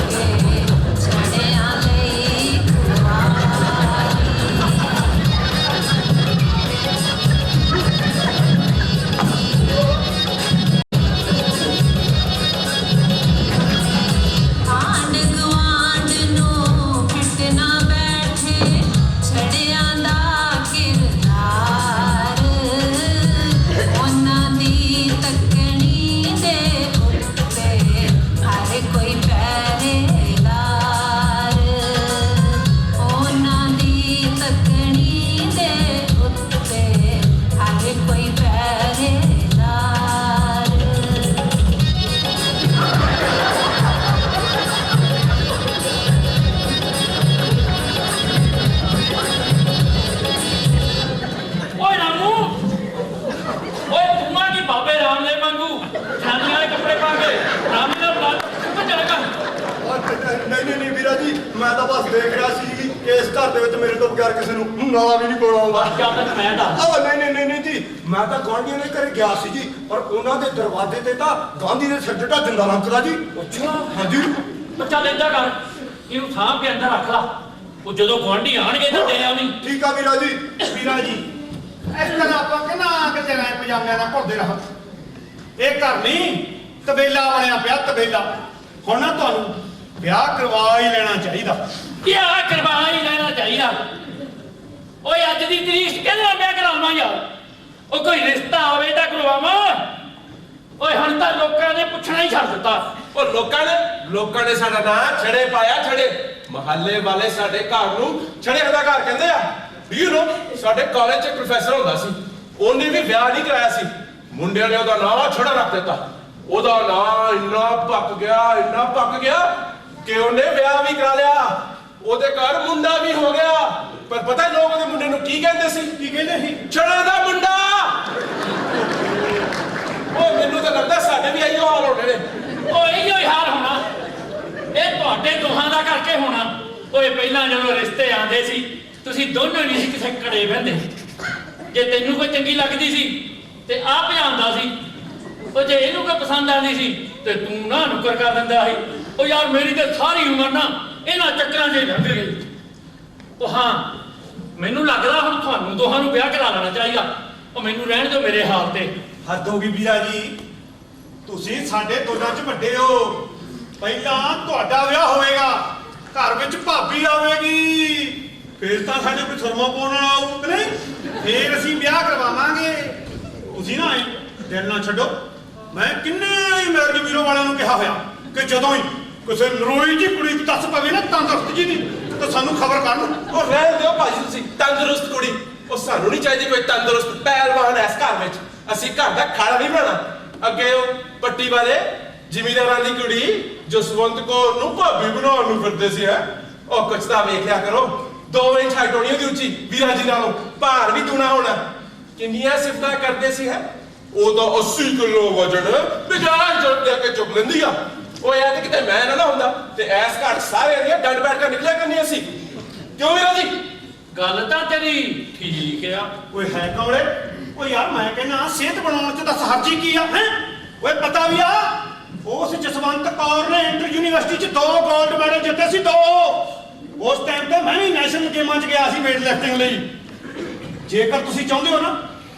ਕੇ ਛੜਿਆ ਲਈ ਕੁਵਾਰੀ ਆਂਢ ਗੁਆਂਢ ਨੂੰ ਫਿੱਟ ਨਾ ਬੈਠੇ ਛੜਿਆਂ ਦਾ ਕਿਰਦਾਰ ਉਹਨਾਂ ਦੀ ਤੱਕਣੀ ਦੇ ਉੱਤੇ ਹਰ ਕੋਈ ਪਹਿਰੇਦਾਰ ਉਹਨਾਂ ਦੀ ਤੱਕਣੀ ਦੇ ਉੱਤੇ ਹਰ ਕੋਈ ਪਹਿਰੇਦਾਰ ਓਏ ਰਾਮੂ ਓਏ ਤੂੰ ਆ ਕੀ ਬਾਬੇ ਰਾਮ ਨੇ ਵਾਂਗੂ ਜਨਾਨੀ ਵਾਲੇ ਕੱਪੜੇ ਪਾ ਕੇ ਰਾਮ ਨੇ ਬੁਲਾ ਤੂੰ ਚੱਲੇਗਾ ਨਹੀਂ ਵੀਰਾ ਜੀ ਮੈਂ ਤਾਂ ਬਸ ਦੇਖ ਰਿਹਾ ਸੀ ਕਿ ਇਸ ਘਰ ਦੇ ਵਿੱਚ ਮੇਰੇ ਤੋਂ ਬਗੈਰ ਕਿਸੇ ਨੂੰ ਨਾਲਾ ਵੀ ਨਹੀਂ ਪਾਉਣਾ ਆਉਂਦਾ ਜਦ ਤੱਕ ਮੈਂ ਦੱਸ ਨਹੀਂ ਜੀ ਮੈਂ ਤਾਂ ਗੁਆਂਢੀਆਂ ਦੇ ਘਰੇ ਗਿਆ ਸੀ ਜੀ ਪਰ ਉਹਨਾਂ ਦੇ ਦਰਵਾਜ਼ੇ ਤੇ ਤਾਂ ਗਾਂਧੀ ਦੇ ਛੱਡਟਾ ਜਿੰਦਾ ਲੰਕਦਾ ਜੀ ਅੱਛਾ ਹਾਂਜੀ ਉਹ ਚੱਲ ਏਦਾਂ ਕਰ ਇਹਨੂੰ ਸਾਂਭ ਕੇ ਅੰਦਰ ਰੱਖ ਲਾ ਉਹ ਜਦੋਂ ਗੁਆਂਢੀ ਆਣਗੇ ਤਾਂ ਦੇ ਆਵੀਂ ਠੀਕ ਆ ਵੀਰਾ ਜੀ ਵੀਰਾ ਜੀ ਇਸ ਤਰ੍ਹਾਂ ਆਪਾਂ ਕਿੰਨਾ ਕਿਤੇ ਰਹਿ ਪਜਾਮਿਆਂ ਨਾਲ ਘੁਲਦੇ ਰਹਾ। ਇਹ ਘਰ ਨਹੀਂ ਤਬੇਲਾ ਬਣਿਆ ਪਿਆ, ਤਬੇਲਾ। ਹੁਣ ਨਾ ਤੁਹਾਨੂੰ ਵਿਆਹ ਕਰਵਾ ਹੀ ਲੈਣਾ ਚਾਹੀਦਾ। ਵਿਆਹ ਕਰਵਾ ਹੀ ਲੈਣਾ ਚਾਹੀਦਾ। ਓਏ ਅੱਜ ਦੀ ਤਰੀਕ 'ਚ ਕਿਹਦੇ ਨਾਲ ਵਿਆਹ ਕਰਾਵਾਂ ਯਾਰ? ਉਹ ਕੋਈ ਰਿਸ਼ਤਾ ਹੋਵੇ ਤਾਂ ਕਰਵਾਵਾਂ। ਓਏ ਹੁਣ ਤਾਂ ਲੋਕਾਂ ਨੇ ਪੁੱਛਣਾ ਹੀ ਛੱਡ ਦਿੱਤਾ। ਉਹ ਲੋਕਾਂ ਨੇ ਸਾਡਾ ਨਾਂ ਛੜੇ ਪਾਇਆ, ਛੜੇ। ਮਹੱਲੇ ਵਾਲੇ ਸਾਡੇ ਘਰ ਨੂੰ ਛੜਿਆਂ ਦਾ ਘਰ ਕਹਿੰਦੇ ਆ। ਯੂ ਨੋ ਸਾਡੇ ਕਾਲਜ 'ਚ ਪ੍ਰੋਫੈਸਰ ਹੁੰਦਾ ਸੀ, ਉਹਨੇ ਵੀ ਵਿਆਹ ਨਹੀਂ ਕਰਾਇਆ ਸੀ। ਮੁੰਡਿਆਂ ਨੇ ਉਹਦਾ ਨਾਂ ਛੜਾ ਰੱਖ ਦਿੱਤਾ। ਉਹਦਾ ਨਾਂ ਇੰਨਾ ਪੱਕ ਗਿਆ ਕਿ ਉਹਨੇ ਵਿਆਹ ਵੀ ਕਰਾ ਲਿਆ। ਉਹਦੇ ਘਰ ਮੁੰਡਾ ਵੀ ਹੋ ਗਿਆ। ਪਰ ਪਤਾ ਲੋਕ ਉਹਦੇ ਮੁੰਡੇ ਨੂੰ ਕੀ ਕਹਿੰਦੇ ਸੀ? ਕੀ ਕਹਿੰਦੇ ਸੀ? ਛੜੇ ਦਾ ਮੁੰਡਾ। ਉਹ ਮੈਨੂੰ ਤਾਂ ਲੱਗਦਾ ਸਾਡੇ ਵੀ ਆਈਓ ਹਾਲ ਹੋਣੇ ਨੇ। ਓਏ ਇਹੋ ਹੀ ਹਾਲ ਹੋਣਾ। ਇਹ ਤੁਹਾਡੇ ਦੋਹਾਂ ਦਾ ਕਰਕੇ ਹੋਣਾ। ਓਏ ਪਹਿਲਾਂ ਜਦੋਂ ਰਿਸ਼ਤੇ ਆਉਂਦੇ ਸੀ ਤੁਸੀਂ ਦੋਨੋਂ ਨਹੀਂ ਸੀ ਕਿਸੇ ਘੜੇ ਬਹਿੰਦੇ। ਜੇ ਤੈਨੂੰ ਕੋਈ ਚੰਗੀ ਲੱਗਦੀ ਸੀ ਤੇ ਆਪ ਜਾਂਦਾ ਸੀ। ਉਹ ਜੇ ਇਹਨੂੰ ਕੋਈ ਪਸੰਦ ਆਉਂਦੀ ਸੀ ਤੇ ਤੂੰ ਨਾ ਨੁਕਰ ਕਰ ਦਿੰਦਾ ਸੀ। ਉਹ ਯਾਰ ਮੇਰੀ ਤੇ ਸਾਰੀ ਉਮਰ ਨਾ ਇਹਨਾਂ ਚੱਕਰਾਂ 'ਚ ਲੰਘ ਗਈ। ਉਹ ਹਾਂ ਮੈਨੂੰ ਲੱਗਦਾ ਹੁਣ ਤੁਹਾਨੂੰ ਦੋਹਾਂ ਨੂੰ ਵਿਆਹ ਕਰਾ ਲੈਣਾ ਚਾਹੀਦਾ। ਉਹ ਮੈਨੂੰ ਰਹਿਣ ਦਿਓ ਮੇਰੇ ਹਾਲ ਤੇ। ਹੱਦ ਹੋ ਗਈ ਵੀਰਾ ਜੀ, ਤੁਸੀਂ ਸਾਡੇ ਦੋਨਾਂ 'ਚ ਵੱਡੇ ਹੋ। ਪਹਿਲਾਂ ਤੁਹਾਡਾ ਵਿਆਹ ਹੋਵੇਗਾ, ਘਰ ਵਿੱਚ ਭਾਬੀ ਆਵੇਗੀ, ਫਿਰ ਤਾਂ ਸਾਡੇ ਕੋਈ ਸੁਰਮਾ ਪਾਉਣ ਵਾਲਾ ਆਊ ਕਿ ਨਹੀਂ? ਫਿਰ ਅਸੀਂ ਵਿਆਹ ਕਰਵਾਵਾਂਗੇ। ਤੁਸੀਂ ਨਾ ਦਿਲ ਨਾ ਛੱਡੋ। ਮੈਂ ਕਿੰਨੇ ਹੀ ਮੈਰਿਜ ਬਿਊਰੋ ਵਾਲਿਆਂ ਨੂੰ ਕਿਹਾ ਹੋਇਆ ਕਿ ਜਦੋਂ ਹੀ ਕਿਸੇ ਨਰੋਈ ਜੀ ਕੁੜੀ ਦੱਸ ਪਵੇ ਨਾ ਤੰਦਰੁਸਤ ਜੀ ਦੀ ਤਾਂ ਸਾਨੂੰ ਖਬਰ ਕਰਨ। ਉਹ ਰਹਿਣ ਦਿਓ ਭਾਜੀ, ਤੁਸੀਂ ਤੰਦਰੁਸਤ ਕੁੜੀ। ਉਹ ਸਾਨੂੰ ਨਹੀਂ ਚਾਹੀਦੀ ਕੋਈ ਤੰਦਰੁਸਤ ਪਹਿਲਵਾਨ ਇਸ ਘਰ ਵਿੱਚ। ਅਸੀਂ ਘਰ ਦਾ ਖਾਣਾ ਨਹੀਂ ਬਣਾਉਣਾ। ਅੱਗੇ ਉਹ ਪੱਟੀ ਵਾਲੇ ਜ਼ਿਮੀਂਦਾਰਾਂ ਦੀ ਕੁੜੀ ਜਸਵੰਤ ਕੌਰ ਨੂੰ ਭਾਬੀ ਬਣਾਉਣ ਨੂੰ ਫਿਰਦੇ ਸੀ। ਹੈ ਉਹ ਕੁਛ ਤਾਂ ਵੇਖ ਲਿਆ ਕਰੋ। 2 ਇੰਚ ਹਾਈਟ ਹੋਣੀ ਉਹਦੀ ਉੱਚੀ, ਵੀਰਾ ਜੀ ਨਾਲੋਂ ਭਾਰ ਵੀ ਦੂਣਾ ਹੋਣਾ। ਕਿੰਨੀਆਂ ਸਿਫਤਾਂ ਕਰਦੇ ਸੀ। ਹੈ ਉਹਦਾ 80 ਕਿਲੋ ਵਜਨ ਬਿਜਾਜ ਜੁੜ ਲੈ ਕੇ ਚੁੱਕ ਲੈਂਦੀ ਆ। ਉਹ ਇਹ ਤੇ ਕਿਤੇ ਮੈਂ ਨਾ ਹੁੰਦਾ ਤੇ ਐਸ ਘਰ ਸਾਰੇ ਦੀਆਂ ਡੰਡ ਬੈਠ ਕੇ ਨਿਕਲਿਆ ਕਰਨੀਆਂ ਸੀ। ਕਿਉਂ ਵੀਰਾ ਜੀ? ਗੱਲ ਤਾਂ ਤੇਰੀ ਠੀਕ ਆ। ਓਏ ਹੈ ਕੌੜੇ? ਓ ਯਾਰ ਮੈਂ ਕਹਿੰਦਾ ਸਿਹਤ ਬਣਾਉਣ 'ਚ ਦੱਸ ਹਰਜੀ ਕੀ ਆ? ਹੈ ਓਏ ਪਤਾ ਵੀ ਆ ਉਸ ਜਸਵੰਤ ਕੌਰ ਨੇ ਇੰਟਰ ਯੂਨੀਵਰਸਿਟੀ 'ਚ 2 ਗੋਲਡ ਮੈਡਲ ਜਿੱਤੇ ਸੀ। 2 ਉਸ ਟਾਈਮ ਤੇ ਮੈਂ ਵੀ ਨੈਸ਼ਨਲ ਗੇਮਾਂ 'ਚ ਗਿਆ ਸੀ ਵੇਟ ਲਿਫਟਿੰਗ ਲਈ। ਜੇਕਰ ਤੁਸੀਂ ਚਾਹੁੰਦੇ ਹੋ ਨਾ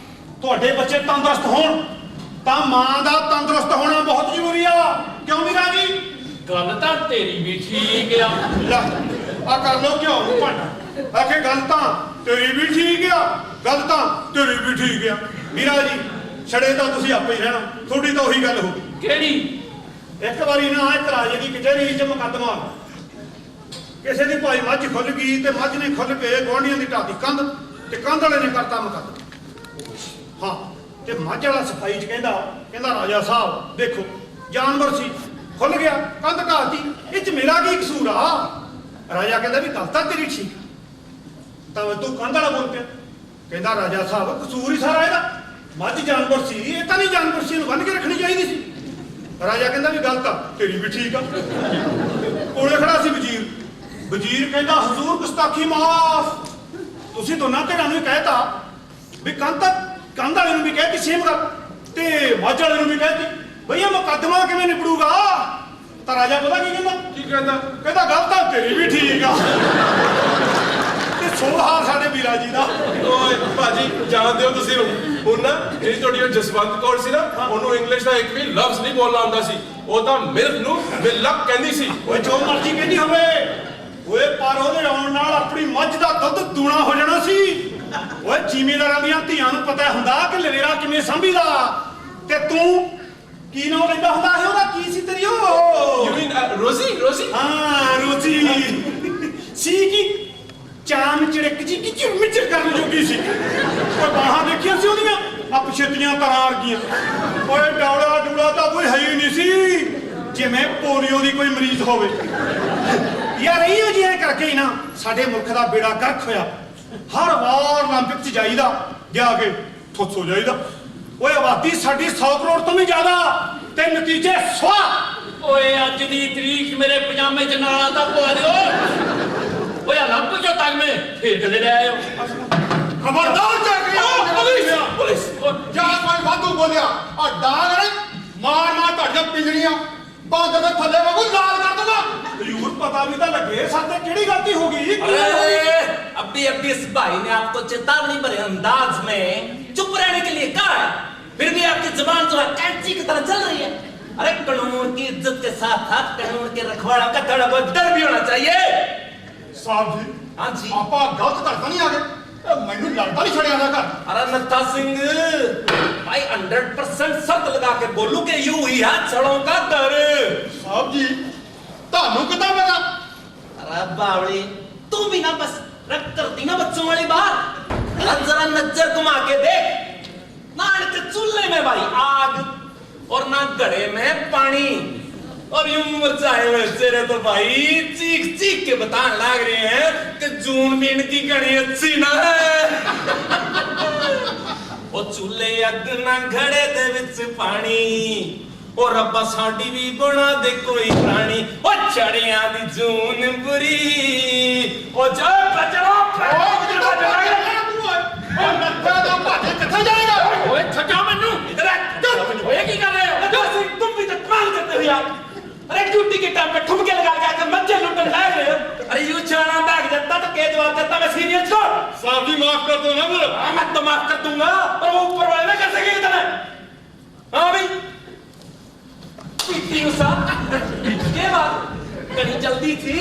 ਤੁਹਾਡੇ ਬੱਚੇ ਤੰਦਰੁਸਤ ਹੋਣ ਤਾਂ ਮਾਂ ਦਾ ਤੰਦਰੁਸਤ ਹੋਣਾ ਬਹੁਤ ਜ਼ਰੂਰੀ ਆ। ਕਿਉਂ ਵੀਰਾ ਜੀ? ਗੱਲ ਤਾਂ ਤੇਰੀ ਵੀ ਠੀਕ ਆ। ਲੈ ਆ ਕਰ ਲੋ ਕਿਉਂ ਨੂੰ ਭਾਂਡਾ ਆਖੇ ਗੱਲ ਤਾਂ ਤੇਰੀ ਵੀ ਠੀਕ ਆ, ਗੱਲ ਤਾਂ ਤੇਰੀ ਵੀ ਠੀਕ ਆ। ਵੀਰਾ ਜੀ ਛੜੇ ਤਾਂ ਤੁਸੀਂ ਆਪੇ ਹੀ ਰਹਿਣਾ। ਤੁਹਾਡੀ ਤਾਂ ਉਹੀ ਗੱਲ ਹੋ ਗਈ। ਕਿਹੜੀ? ਇੱਕ ਵਾਰੀ ਨਾ ਇੱਕ ਰਾਜੇ ਦੀ ਕਚਹਿਰੀ 'ਚ ਮੁਕੱਦਮਾ ਕਿਸੇ ਦੀ ਭਾਈ ਮੱਝ ਖੁੱਲ ਗਈ ਤੇ ਮੱਝ ਨੇ ਖੁੱਲ ਕੇ ਗੁਆਂਢੀਆਂ ਦੀ ਢਾਹ ਦੀ ਕੰਧ ਤੇ ਕੰਧ ਵਾਲੇ ਨੇ ਕਰਤਾ ਮੁਕੱਦਮਾ। ਹਾਂ ਤੇ ਮੱਝ ਵਾਲਾ ਸਫਾਈ 'ਚ ਕਹਿੰਦਾ ਰਾਜਾ ਸਾਹਿਬ ਦੇਖੋ ਜਾਨਵਰ ਸੀ ਖੁੱਲ ਗਿਆ ਕੰਧ ਢਾਹਤੀ, ਇਹ 'ਚ ਮੇਰਾ ਕੀ ਕਸੂਰ ਆ? ਰਾਜਾ ਕਹਿੰਦਾ ਵੀ ਗੱਲ ਤਾਂ ਤੇਰੀ ਠੀਕ ਤਾਂ ਤੂੰ ਕੰਧ ਵਾਲਾ ਬੋਲ ਪਿਆ। ਕਹਿੰਦਾ ਰਾਜਾ ਸਾਹਿਬ ਕਸੂਰ ਹੀ ਸਾਰਾ ਇਹਦਾ। ਮੱਝ ਜਾਨਵਰ ਸੀ, ਇਹ ਤਾਂ ਨਹੀਂ ਜਾਨਵਰ ਸੀ, ਇਹਨੂੰ ਬੰਨ੍ਹ ਕੇ ਰੱਖਣੀ ਚਾਹੀਦੀ ਸੀ। ਰਾਜਾ ਕਹਿੰਦਾ ਵੀ ਗੱਲ ਤਾਂ ਤੇਰੀ ਵੀ ਠੀਕ ਆ। ਕੋਲੇ ਖੜਾ ਸੀ ਵਜ਼ੀਰ ਕਹਿੰਦਾ ਹਜ਼ੂਰ ਗੁਸਤਾਖੀ ਮਾਫ। ਤੁਸੀਂ ਦੋਨਾਂ ਧਿਰਾਂ ਨੂੰ ਕਹਿਤਾ ਵੀ ਕੰਧ ਵਾਲੇ ਨੂੰ ਵੀ ਕਹਿਤੀ ਸੇਮ ਗੱਲ ਤੇ ਮੱਝ ਵਾਲੇ ਨੂੰ ਵੀ ਕਹਿਤੀ। ਬਈ ਇਹ ਮੁਕੱਦਮਾ ਕਿਵੇਂ ਨਿਬੜੂਗਾ? ਤਾਂ ਰਾਜਾ ਪਤਾ ਕੀ ਕਹਿੰਦਾ? ਕੀ ਕਹਿੰਦਾ? ਕਹਿੰਦਾ ਗੱਲ ਤਾਂ ਤੇਰੀ ਵੀ ਠੀਕ ਆ। ਤੇ ਸੋਹਾ ਸਾਡੇ ਵੀਰਾ ਜੀ ਦਾ। ਓਏ ਭਾਜੀ ਜਾਣਦੇ ਹੋ ਤੁਸੀਂ ਹੁਣ ਨਾ ਜਿਹੜੀ ਤੁਹਾਡੀ ਉਹ ਜਸਵੰਤ ਕੌਰ ਸੀ ਨਾ ਉਹਨੂੰ ਇੰਗਲਿਸ਼ ਦਾ ਇੱਕ ਵੀ ਲਫ਼ਜ਼ ਨਹੀਂ ਬੋਲਣਾ ਆਉਂਦਾ ਸੀ। ਉਹ ਤਾਂ ਮਿਲਕ ਨੂੰ ਮਿਲਕ ਕਹਿੰਦੀ ਸੀ। ਓਏ ਜੋ ਮਰਜ਼ੀ ਕਹਿੰਦੀ ਹੋਵੇ ਓਏ ਪਰ ਉਹਦੇ ਆਉਣ ਨਾਲ ਆਪਣੀ ਮੱਝ ਦਾ ਦੁੱਧ ਦੂਣਾ ਹੋ ਜਾਣਾ ਸੀ। ਓਏ ਜ਼ਿਮੀਂਦਾਰਾਂ ਦੀਆਂ ਧੀਆਂ ਨੂੰ ਪਤਾ ਹੁੰਦਾ ਕਿ ਲਵੇਰਾ ਕਿਵੇਂ ਸੰਭੀਦਾ। ਤੇ ਤੂੰ ਕੀ ਨਾਮ ਲੈਂਦਾ ਹੁੰਦਾ ਸੀ? ਉਹਦਾ ਕੀ ਸੀ ਤੇਰੀ? ਉਹ ਯੂ ਮੀਨ ਰੋਜ਼ੀ? ਹਾਂ ਰੋਜ਼ੀ ਸੀ ਕੀ ਚਾਮ ਚੜਕ ਜੀ ਕੀ ਝੁੰਮਚੜ ਕਰਨ ਜੋਗੀ ਸੀ। ਓਏ ਬਾਹਾਂ ਦੇਖੀਆਂ ਸੀ ਉਹਦੀਆਂ ਅਪਛੇਤੀਆਂ ਤਰਾਂ ਵਰਗੀਆਂ। ਓਏ ਡੌੜਾ ਡੂੜਾ ਤਾਂ ਕੋਈ ਹੈ ਹੀ ਨਹੀਂ ਸੀ, ਜਿਵੇਂ ਪੋਲੀਓ ਦੀ ਕੋਈ ਮਰੀਜ਼ ਹੋਵੇ। ਯਾਰ ਇਹੋ ਜਿਹਾ ਕਰਕੇ ਹੀ ਨਾ ਸਾਡੇ ਮੁਲਕ ਦਾ ਬੇੜਾ ਗਰਕ ਹੋਇਆ। ਹਰ ਵਾਰ 올림픽 'ਚ ਜਾਈਦਾ, ਜਾ ਕੇ ਠੁੱਸ ਹੋ ਜਾਈਦਾ। ਓਏ ਆਬਾਦੀ ਸਾਡੀ 100 ਕਰੋੜ ਤੋਂ ਵੀ ਜ਼ਿਆਦਾ ਤੇ ਨਤੀਜੇ ਸਵਾਹ। ਓਏ ਅੱਜ ਦੀ ਤਰੀਕ ਮੇਰੇ ਪਜਾਮੇ 'ਚ ਨਾਲਾਂ ਤਾਂ ਪਵਾ ਦਿਓ। ਓਏ ਲੱਭ ਜੋ ਤੱਕ ਮੈਂ ਫੇਰ ਕਦੇ ਲੈ ਆਇਓ। ਖਬਰਦਾਰ ਜਾ ਕੇ ਪੁਲਿਸ ਜਾਂ ਕੋਈ ਵਾਧੂ ਬੋਲਿਆ ਆ ਡਾਂਗ ਨੇ ਮਾਰ ਤੁਹਾਡੀਆਂ ਪਿੰਜੜੀਆਂ ਬਾਂਦਰ ਦੇ ਥੱਲੇ ਵਾਂਗੂ ਲਾਲ ਕਰ ਦੂੰਗਾ। ਹਜ਼ੂਰ ਪਤਾ ਵੀ ਤਾਂ ਲੱਗੇ ਸਾਡੇ ਕਿਹੜੀ ਗਲਤੀ ਹੋ ਗਈ? अरे अभी अभी इस भाई ने आपको चेतावनी भरे अंदाज में चुप रहने के लिए कहा है, फिर भी आपकी जुबान जो है कैंची की तरह चल रही है। अरे कानून की इज्जत के साथ साथ कानून के रखवाला का थोड़ा बहुत डर भी होना चाहिए। ਸਾਹਿਬ ਜੀ हाँ जी। ਆਪਾਂ ਗਲਤ ਧਰਤਾ ਨਹੀਂ ਆ ਗਏ, ਮੈਨੂੰ ਲੱਗਦਾ ਨਹੀਂ ਛੜਿਆ ਦਾ ਘਰ। अरे नत्था सिंह भाई 100% शर्त लगा के बोलूं कि यूं ही है छड़ों का डर। ਸਾਹਿਬ ਜੀ ਤੁਹਾਨੂੰ ਕਿੱਦਾਂ ਪਤਾ? अरे बावली तू भी ना बस रख करती ना बच्चों वाली बात। अरे जरा नजर घुमा के देख, ना इनके चूल्हे में भाई आग और ना घड़े में पानी, और यूं मचाए हुए चेहरे तो भाई चीख चीख के बताने लग रहे हैं कि जून भी इनकी घड़ी अच्छी ना है। वो चूल्हे अग ना घड़े दे विच पानी, और रब्बा साडी भी बना दे कोई प्राणी। ओ चढ़िया दी जून बुरी, ओ जा बचड़ो ਉਹ ਨੱਥਾ ਦਾ ਭਾਜੀ ਕਿੱਥੇ ਜਾਏਗਾ? ओए थका मन्नू इधर आ। ओए की कर रहे हो? अरे सिंह तुम भी तो कमाल करते हो यार। अरे ड्यूटी के टाइम पे ठुमके लगा के मज्जे लुटने लग रहे हो। अरे यूं छाना भाग जाता तो क्या जवाब देता? मैं सीरियस छोड़। ਸਾਹਿਬ ਜੀ ਮਾਫ ਕਰ ਦੋ ਨਾ ਫਿਰ। हाँ मैं तो माफ कर दूंगा, पर वो ऊपर वाले ना कर सकेंगे इतना। हाँ भाई पीती गुस्सा ये बात कहीं जल्दी थी,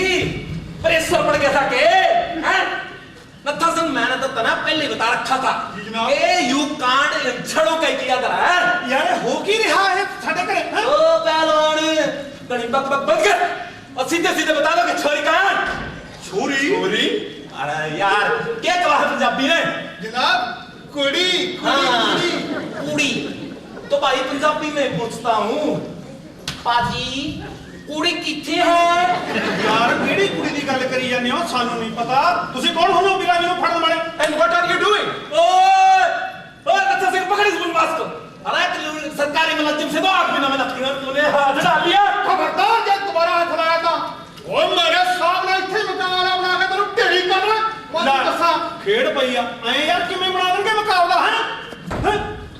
प्रेशर पड़ गया था के हैं? नत्था सिंह मैंने तो तना पहले ही बता रखा था जी जनाब। ए यू कांड छड़ों का किया करा है। ਯਾਰ ਹੋ ਕੀ ਰਿਹਾ ਹੈ ਸਾਡੇ ਘਰੇ? ਹੈਂ? ओ पहलवान बड़ी बक बक बंद कर और सीधे सीधे बता दो कि छोरी कहाँ है? ਛੋਰੀ छोरी? अरे यार क्या कहा है पंजाबी ने? ਜਨਾਬ ਕੁੜੀ ਕੁੜੀ कुड़ी तो भाई पंजाबी में पूछता हूँ, पाजी कुड़ी किथे है? ਯਾਰ ਕਿਹੜੀ ਕੁੜੀ ਦੀ ਗੱਲ ਕਰੀ ਜਾਂਦੇ ਹੋ? ਸਾਨੂੰ ਨਹੀਂ ਪਤਾ। ਤੁਸੀਂ ਕੌਣ ਹੋ ਵੀਰਾ ਜੀ ਨੂੰ ਫੜਨ ਵਾਲੇ? And what are you doing? ओए ओए अच्छा से पकड़ इस बदमाश को। अरे कानून सरकारी मुलाजिम से तो आंख भी ना मिलाती, तूने हाथ डाल लिया। ਖਬਰਦਾਰ ਜੇ ਦੁਬਾਰਾ ਹੱਥ ਲਾਇਆ ਤਾਂ ਉਹ ਮੇਰੇ ਸਾਹਮਣੇ ਇੱਥੇ ਮੁਕਾਬਲਾ ਬਣਾ ਕੇ ਤੈਨੂੰ ਢੇਰੀ ਕਰਨਾ। ਮੈਂ ਦੱਸਾਂ ਖੇਡ ਪਈ ਆ ਐ ਯਾਰ ਕਿਵੇਂ ਬਣਾ ਦੇਣਗੇ ਮੁਕਾਬਲਾ? ਹੈ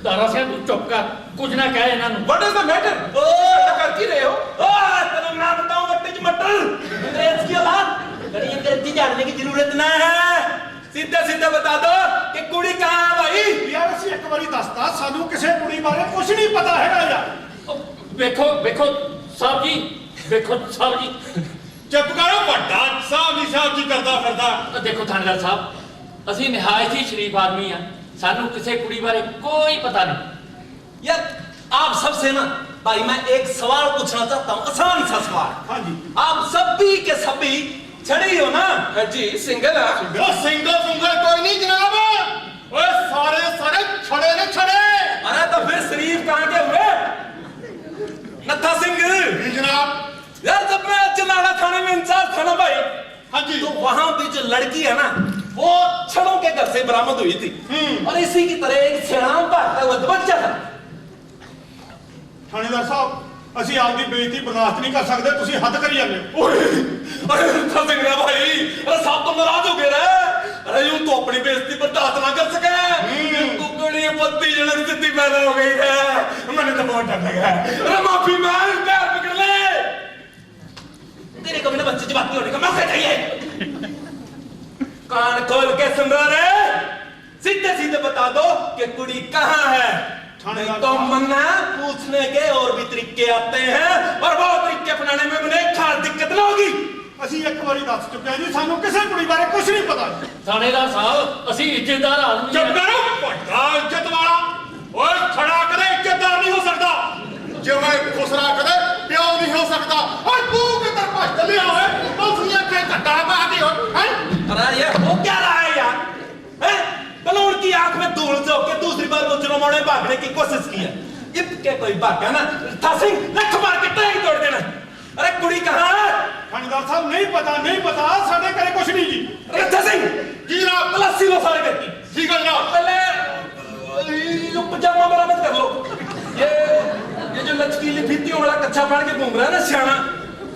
ਦਾਰਾ ਸਿੰਘ ਤੂੰ ਚੁੱਪ ਕਰ, ਕੁਝ ਨਾ ਕਹਿ ਇਹਨਾਂ ਨੂੰ। What is the matter? ओए कर की रहे हो? ओए तेरा नाम बताऊं वट्टे च मटर अंग्रेज की औलाद, कहीं अंग्रेजी जानने की जरूरत ना है। सीधे सीधे बता दो कि कुड़ी कहाँ है भाई? ਯਾਰ ਅਸੀਂ ਇੱਕ ਵਾਰੀ ਦੱਸਤਾ, ਸਾਨੂੰ ਕਿਸੇ ਕੁੜੀ ਬਾਰੇ ਕੁਝ ਨਹੀਂ ਪਤਾ ਹੈਗਾ ਯਾਰ। ਵੇਖੋ ਵੇਖੋ ਸਾਹਿਬ ਜੀ, ਵੇਖੋ ਸਾਹਿਬ ਜੀ, ਚੁੱਪ ਕਰੋ, ਵੱਡਾ ਸਾਹਿਬ ਜੀ ਕਰਦਾ ਫਿਰਦਾ। ਆਹ ਦੇਖੋ ਥਾਣੇਦਾਰ ਸਾਹਿਬ, ਅਸੀਂ ਨਿਹਾਇਤ ਹੀ ਸ਼ਰੀਫ ਆਦਮੀ ਆ, ਸਾਨੂੰ ਕਿਸੇ ਕੁੜੀ ਬਾਰੇ ਕੋਈ ਪਤਾ ਨਹੀਂ। यार आप सबसे ना भाई मैं एक सवाल पूछना चाहता हूँ, आसान सा सवाल। हाँ जी। आप सभी के सभी छड़े हो ना? हाँ जी, सिंगल है। ਉਹ ਸਿੰਗਲ ਸੁੰਗਲ ਕੋਈ ਨਹੀਂ ਜਨਾਬ। ਓਏ ਸਾਰੇ ਸਾਰੇ ਛੜੇ ਨੇ ਛੜੇ। अरे तो फिर शरीफ कहाँ के हुए? नत्था सिंह ਜੀ ਜਨਾब। यार जब मैं जनाला थाने में इंचार्ज था ना भाई, हाँ जी। तो वहां भी जो लड़की है ना वो छड़ों के घर से बरामद हुई थी, और इसी की तरह एक सियाम भागता हुआ बच्चा था। ਥਾਣੇਦਾਰ ਸਾਹਿਬ ਅਸੀਂ ਆਪਦੀ ਬੇਇੱਜ਼ਤੀ ਬਰਦਾਸ਼ਤ ਨਹੀਂ ਕਰ ਸਕਦੇ, ਤੁਸੀਂ ਹੱਦ ਕਰੀ ਜਾਂਦੇ ਹੋ। ओए अरे नत्था सिंह रे भाई, अरे साहब तो नाराज हो गए रे। अरे यूं तो अपनी बेइज्जती बर्दाश्त ना कर सके। कुकड़ी पत्ती जलन सिद्धि पैदा हो गई है, मैंने तो बहुत डर लगा। अरे माफी मांग, पैर पकड़ ले, तेरे को मेरे बच्चे की बात नहीं होने का मौका चाहिए। कान खोल के सुन रहे, सीधे सीधे बता दो कि कुड़ी कहाँ है। नहीं तो मना पूछने के और भी तरीके आते हैं, और वो तरीके अपनाने में मुझे खास दिक्कत ना होगी। ਅਸੀਂ ਇੱਕ ਵਾਰੀ ਦੱਸ ਚੁੱਕੇ ਹਾਂ ਜੀ, ਸਾਨੂੰ ਕਿਸੇ ਕੁੜੀ ਬਾਰੇ ਕੁਝ ਨਹੀਂ ਪਤਾ। ਥਾਣੇਦਾਰ ਸਾਹਿਬ ਅਸੀਂ ਇੱਜ਼ਤਦਾਰ ਆਦਮੀ ਚੁੱਪ ਆ। ਕਰੋ, ਵੱਡਾ ਇੱਜ਼ਤ ਵਾਲਾ। ਓਏ ਖੜਾ ਕਦੇ ਇੱਜ਼ਤਦਾਰ ਨਹੀਂ ਹੋ ਸਕਦਾ। ਜਿਵੇਂ ਖੁਸਰਾ ਕਦੇ ਪਿਓ ਨਹੀਂ ਹੋ ਸਕਦਾ। ਓਏ ਤੂੰ ਕਿੱਧਰ ਭੱਜ ਚੱਲਿਆ ਓਏ? ਮੌਸਮੀਆਂ ਕੇ ਘੱਟਾ ਪਾ ਦਿਓ ਹੈ। अरे ये हो क्या रहा है यार? हैं? कानून की आंख में धूल झोंक के दूसरी बार मुजरिमों ने भागने की कोशिश की है। इनके कोई भागा ना था सिंह, लठ मार के टांग तोड़ देना। अरे कुड़ी कहाँ है? ਥਾਣੇਦਾਰ ਸਾਹਿਬ ਨਹੀਂ ਪਤਾ, ਸਾਡੇ ਘਰੇ ਕੁਝ ਨਹੀਂ ਜੀ। अरे था सिंह ਜੀ ਜਨਾਬ। तलाशी लो सारे घर की। ਜੀ ਗੱਲ ਨਾ। पहले ये पजामा बरामद कर लो। ये जो लचकीली फीतियों वाला कच्छा पहन के घूम रहा है ना सियाना,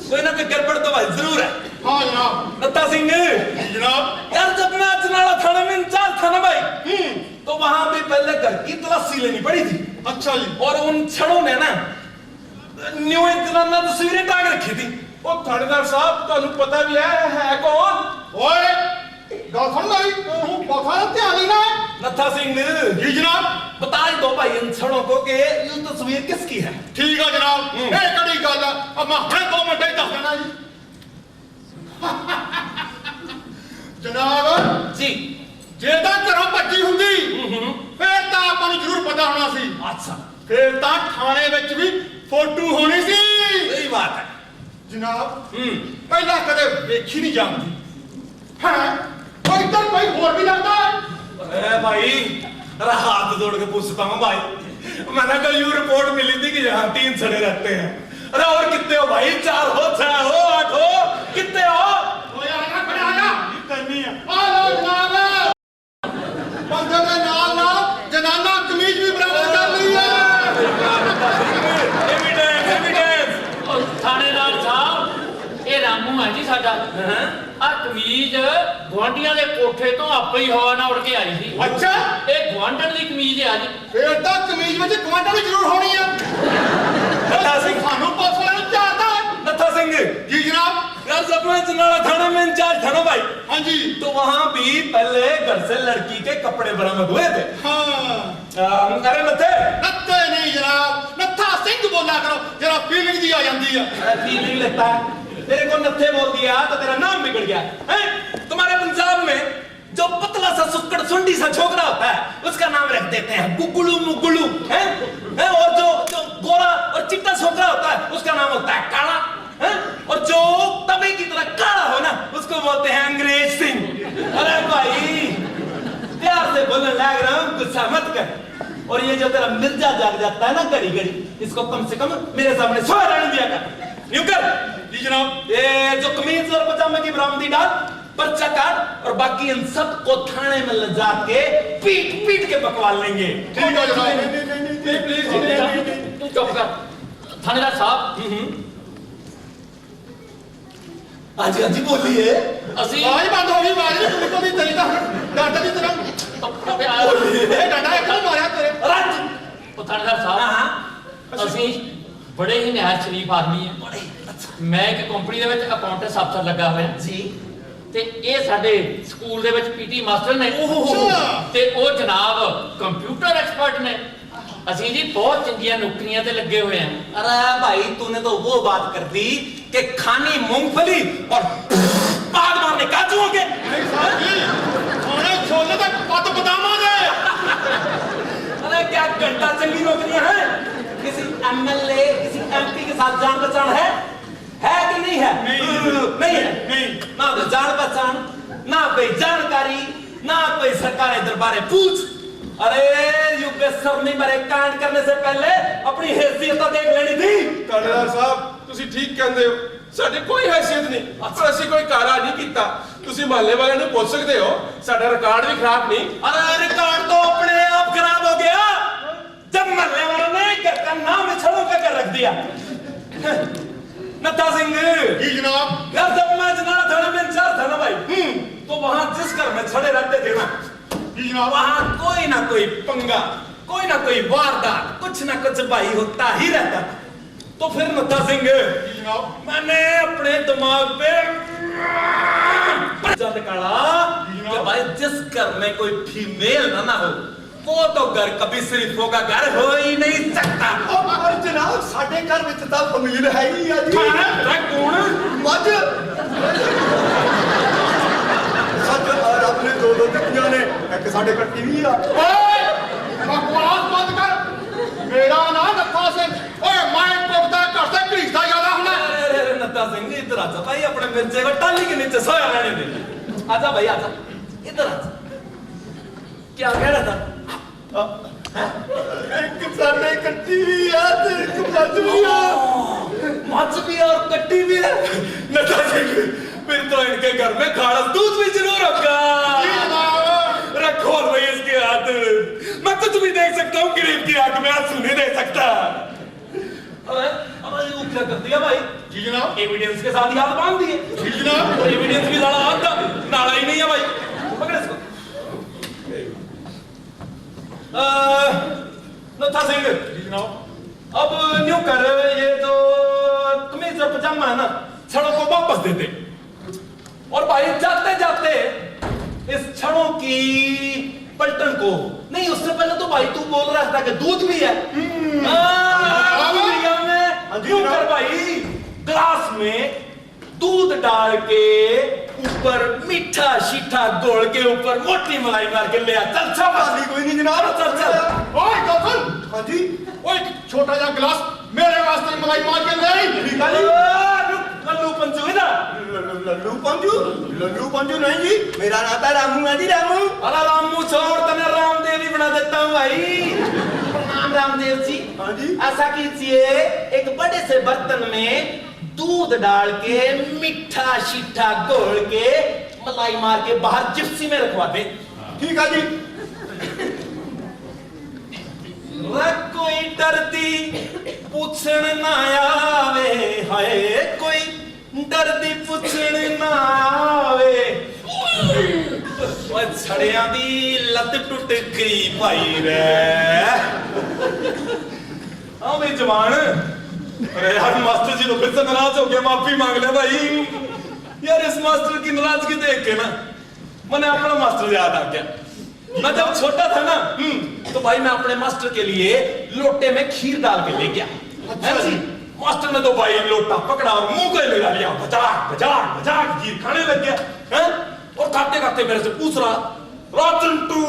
कोई ना कोई गड़बड़ तो भाई जरूर है। ਹਾਂ ਜਨਾਬ। नत्था सिंह ਜੀ ਜਨਾब। यार जब मैं अजनाला थाने में इंचार्ज था ना भाई, तो वहां भी पहले घर की तलाशी लेनी पड़ी थी। ਅੱਛਾ ਜੀ। और उन छड़ों ने ना न्यू जनाना तस्वीरें टांग रखी थी। ਉਹ ਥਾਣੇਦਾਰ ਸਾਹਿਬ ਤੁਹਾਨੂੰ ਪਤਾ ਵੀ ਹੈ ਕੌਣ? ਓਏ ਗੱਲ ਸੁਣ ਮੇਰੀ ਤੂੰ ਪਖਾ ਦਾ ਧਿਆਨ ਨਹੀਂ ਨਾ नत्था सिंह ਜੀ ਜਨਾਬ बता ही दो भाई इन छड़ों को कि ये तस्वीर किसकी है। ਠੀਕ ਆ ਜਨਾਬ ਇਹ ਕਿਹੜੀ ਗੱਲ ਆ ਮੈਂ ਹੁਣੇ 2 ਮਿੰਟਾਂ ਹੀ ਦੱਸ ਦੇਣਾ ਜੀ ਜਨਾਬ जी ਜੇ ਤਾਂ ਘਰੋਂ ਭੱਜੀ ਹੁੰਦੀ ਫੇਰ ਤਾਂ ਆਪਾਂ ਨੂੰ ਜ਼ਰੂਰ ਪਤਾ ਹੋਣਾ ਸੀ अच्छा ਫੇਰ ਤਾਂ ਥਾਣੇ ਵਿੱਚ ਵੀ ਫੋਟੋ ਹੋਣੀ ਸੀ सही बात है। ਜਨਾਬ ਪਹਿਲਾਂ ਕਦੇ ਵੇਖੀ ਨਹੀਂ ਜਾਂਦੀ ਹਾਂ ਕੋਈ ਤਾਂ ਕੋਈ ਹੋਰ ਵੀ ਲੱਗਦਾ ਹੈ अरे भाई अरे हाथ जोड़ के पूछता हूँ भाई, मैंने कल यूं रिपोर्ट मिली थी कि यहाँ 3 छड़े रहते हैं। अरे और कितने हो भाई? 4 हो, 6 हो, 8 हो, कितने हो? ਓਏ ਆਣਾ ਖੜਾ ਆਇਆ ਕੀ ਕਰਨੀ ਆ ਲੋ ਜਨਾਬ ਬੰਦੇ ਦੇ ਨਾਲ ਜਨਾਨਾ ਕਮੀਜ਼ ਵੀ ਬਰਾਬਰ ਕਰ ਲਈ ਹੈ एविडेंस एविडेंस। ਉਹ ਥਾਣੇਦਾਰ ਸਾਹਿਬ ਇਹ ਰਾਮੂ ਹੈ ਜੀ ਸਾਡਾ ਆ ਕਮੀਜ਼ ਗੁਆਂਢੀਆਂ ਦੇ ਕੋਠੇ ਤੋਂ ਆਪੇ ਹੀ ਹਵਾ ਨਾਲ ਉੱਡ ਕੇ ਆਈ ਸੀ। ਅੱਛਾ ਇਹ ਗੁਆਂਢਣ ਦੀ ਕਮੀਜ਼ ਹੈ ਜੀ। ਫੇਰ ਤਾਂ ਕਮੀਜ਼ ਵਿੱਚ ਗਵਾਂਢਾਂ ਵੀ ਜ਼ਰੂਰ ਹੋਣੀ ਆ नत्था सिंह, ਸਾਨੂੰ ਪੁਲਿਸ ਵਾਲਿਆਂ ਨੂੰ ਚਾਹਤਾ नत्था सिंह ਜੀ जनाब यार जब मैं जनाला थाने में इंचार्ज था ना भाई, ਹਾਂਜੀ तो वहां भी पहले घर से लड़की के कपड़े बरामद हुए थे। ਹਾਂ अरे नत्थे ਨੱਥੇ ਨਹੀਂ ਜਨਾਬ ਨੱਥਾ ਸਿੰਘ ਬੋਲਿਆ ਕਰੋ ਜਰਾ ਫੀਲਿੰਗ ਜੀ ਆ ਜਾਂਦੀ ਆ फीलिंग लगता है। तेरे को नत्थे बोल दिया तो तेरा नाम बिगड़ गया है। तुम्हारे पंजाब में जो पतला सा सुक्कड़ सुंडी सा छोकरा होता है उसका नाम रख देते हैं गुगुलू मुगुलू है? और जो गोरा और चिट्टा छोकरा होता है उसका नाम होता है काला है? और जो तवे की तरह काला हो ना उसको बोलते हैं अंग्रेज सिंह। अरे भाई प्यार से बोलने लग रहा हूँ, गुस्सा मत कर। और ये जो तेरा मिर्जा जाग जाता है ना घड़ी घड़ी, इसको कम से कम मेरे सामने सोया रहने दिया कर। यूं कर ਜੀ जनाब ये जो कमीज और पजामे की बरामदी डाल, पर्चा काट और बाकी इन सब को थाने में ले जाके पीट पीट के बकवाल लेंगे। ਠੀਕ ਆ ਜਨਾਬ ਨਹੀਂ ਪਲੀਜ਼ ਤੂੰ ਚੁੱਪ ਕਰ ਥਾਣੇਦਾਰ ਸਾਹਿਬ। हाँ जी हाँ जी बोलिए। ਅਸੀਂ ਆਵਾਜ਼ ਬੰਦ ਹੋ ਗਈ ਆਵਾਜ਼ ਨਹੀਂ ਤੁਮਕੋ ਦੀ ਤੇਰੀ ਤਾਂ ਡਾਂਟਾ ਦੀ ਤਰ੍ਹਾਂ ਇਹ ਡਾਂਡਾ ਇੱਕ ਨੂੰ ਮਾਰਿਆ ਤੇਰੇ राज ਉਹ ਥਾਣੇਦਾਰ ਸਾਹਿਬ ਅਸੀਂ ਬੜੇ ਹੀ ਨਿਹਾਇਤ ਸ਼ਰੀਫ ਆਦਮੀ ਹਾਂ। बड़े अच्छा ਮੈਂ ਇੱਕ ਕੰਪਨੀ ਦੇ ਵਿੱਚ ਅਕਾਊਂਟੈਂਟ ਅਫਸਰ ਲੱਗਾ ਹੋਇਆ जी ਤੇ ਇਹ ਸਾਡੇ ਸਕੂਲ ਦੇ ਵਿੱਚ ਪੀਟੀ ਮਾਸਟਰ ਨੇ ਅੱਛਾ। ਤੇ ਉਹ ਜਨਾਬ ਕੰਪਿਊਟਰ ਐਕਸਪਰਟ ਨੇ। ਅਸੀਂ ਜੀ ਬਹੁਤ ਚੰਗੀਆਂ ਨੌਕਰੀਆਂ ਤੇ ਲੱਗੇ ਹੋਏ ਹਾਂ। अरे भाई तूने तो वो बात कर दी कि खानी मूंगफली और बाद मारने काजू के। ਨਹੀਂ ਸਾਹਿਬ ਜੀ ਖਾਣੇ ਛੋਲੇ ਦਾ ਪੱਤ ਬਦਾਮਾਂ अरे क्या घंटा चंगी नौकरियां हैं? किसी एमएलए किसी एमपी के साथ जान पहचान है कि नहीं है? नहीं है। नहीं। ना कोई जान पहचान, ना कोई जानकारी, ना कोई सरकारी दरबारे पूछ। अरे यू बेसर नहीं मरे कांड करने से पहले अपनी हैसियत तो देख लेनी थी। ਥਾਣੇਦਾਰ ਸਾਹਿਬ ਤੁਸੀਂ ਠੀਕ ਕਹਿੰਦੇ ਹੋ, ਸਾਡੀ ਕੋਈ ਹੈਸੀਅਤ ਨਹੀਂ ਪਰ ਅਸੀਂ ਕੋਈ ਕਾਰਾ ਨਹੀਂ ਕੀਤਾ। ਤੁਸੀਂ ਮਹੱਲੇ ਵਾਲਿਆਂ ਨੂੰ ਪੁੱਛ ਸਕਦੇ ਹੋ, ਸਾਡਾ ਰਿਕਾਰਡ ਵੀ ਖਰਾਬ ਨਹੀਂ। अरे रिकॉर्ड तो अपने आप खराब हो गया जब मरने वालों ने घर का नाम छड़ों पे कर रख दिया। नत्था सिंह ਜੀ जनाब यार जब मैं जनाला थाने में इंचार्ज था ना भाई, तो वहां जिस घर में छड़े रहते थे ना ਜੀ जनाब वहां कोई ना कोई पंगा, कोई ना कोई वारदात, कुछ ना कुछ भाई होता ही रहता था। तो फिर नत्था सिंह जी जनाब मैंने अपने दिमाग पे पर्चा निकाला कि भाई जिस घर में कोई फीमेल ना हो वो तो घर कभी शरीफों का घर हो ही नहीं सकता। ਪਰ ਜਨਾਬ ਸਾਡੇ ਘਰ ਵਿੱਚ ਤਾਂ ਫਮੀਲ ਹੈ ਹੀ ਆ ਜੀ कौन? ਮੱਝ ਸੱਚ ਰੱਬ ਨੇ 2 ਦਿੱਤੀਆਂ ਨੇ ਇੱਕ ਸਾਡੇ ਕੱਟੀ ਵੀ ਆ ਓਏ ਬਕਵਾਸ ਬੰਦ ਕਰ ਮੇਰਾ ਨਾਂ ਨੱਥਾ ਸਿੰਘ ਓਏ ਮੈਂ ਪੁੱਛਦਾ ਘਰ ਤੇ ਘੜੀਸਦਾ ਜ਼ਿਆਦਾ ਹੁੰਦਾ अरे नत्था सिंह इधर आजा भाई, अपने मिर्चे को टाली के नीचे सोया रहने दे। आजा भाई आजा, इधर आजा। क्या कह रहा था? ਇੱਕ ਸਾਡੇ ਕੱਟੀ ਵੀ ਆ ਤੇ ਇੱਕ ਮੱਝ ਵੀ ਆ मच भी है और कट्टी भी है। नत्था सिंह फिर तो इनके घर में खारस दूध भी जरूर होगा। ਜੀ जनाब रखो भाई इसके हाथ, मैं कुछ भी देख सकता हूँ, गरीब की आंख में आंसू नहीं देख सकता। अरे वो क्या कर दिया भाई? जी जनाब एविडेंस के साथ याद बांध दिए। जी जनाब एविडेंस भी लड़ा हाथ था, नाला ही नहीं है भाई। पकड़ इसको। नत्था सिंह जी जनाब अब न्यू कर, ये जो टाइम है ना छड़ों को वापस दे दे। और भाई जाते जाते इस छड़ों की पलटन को, नहीं उससे पहले तो भाई तू बोल रहा था कि दूध भी है। क्यों कर भाई ग्लास में दूध डाल के ऊपर मीठा शीठा घोल के ऊपर मोटी मलाई मार के ले आ। चल शाबाश। कोई नहीं जनाब। चल चल। ओए गफल, हाँ जी। ओए छोटा सा गिलास मेरे वास्ते मलाई मार के ले आई। लल्लू पंजू इधर। लल्लू पंजू नहीं जी, मेरा नाता रामू है जी, रामू। अरे रामू छोड़, तने रामदेव ही बना देता हूँ भाई। प्रणाम रामदेव जी। हाँ जी। ऐसा कीजिए, एक बड़े से बर्तन में दूध डाल के मीठा शीठा घोल के मलाई मार के बाहर जिप्सी में रखवा दे। ठीक है जी। कोई डरती पूछण ना आवे, हाय कोई डरती पूछण ना आवे। ओए छड़ियां दी लत टुट गई भाई रे। हाँ भाई जवान। अरे यार मास्टर जी तो फिर से नाराज हो गया, माफी मांग ले भाई। यार इस मास्टर की नाराजगी देख के ना मैंने अपना मास्टर याद आ गया। मैं जब छोटा था ना तो भाई मैं अपने मास्टर के लिए लोटे में खीर डाल के ले गया। अच्छा जी। मास्टर ने तो भाई लोटा पकड़ा और मुंह को लगा लिया, बजाक बजाक बजाक खीर खाने लग गया हैं। और खाते खाते मेरे से पूछ रहा, राजंटू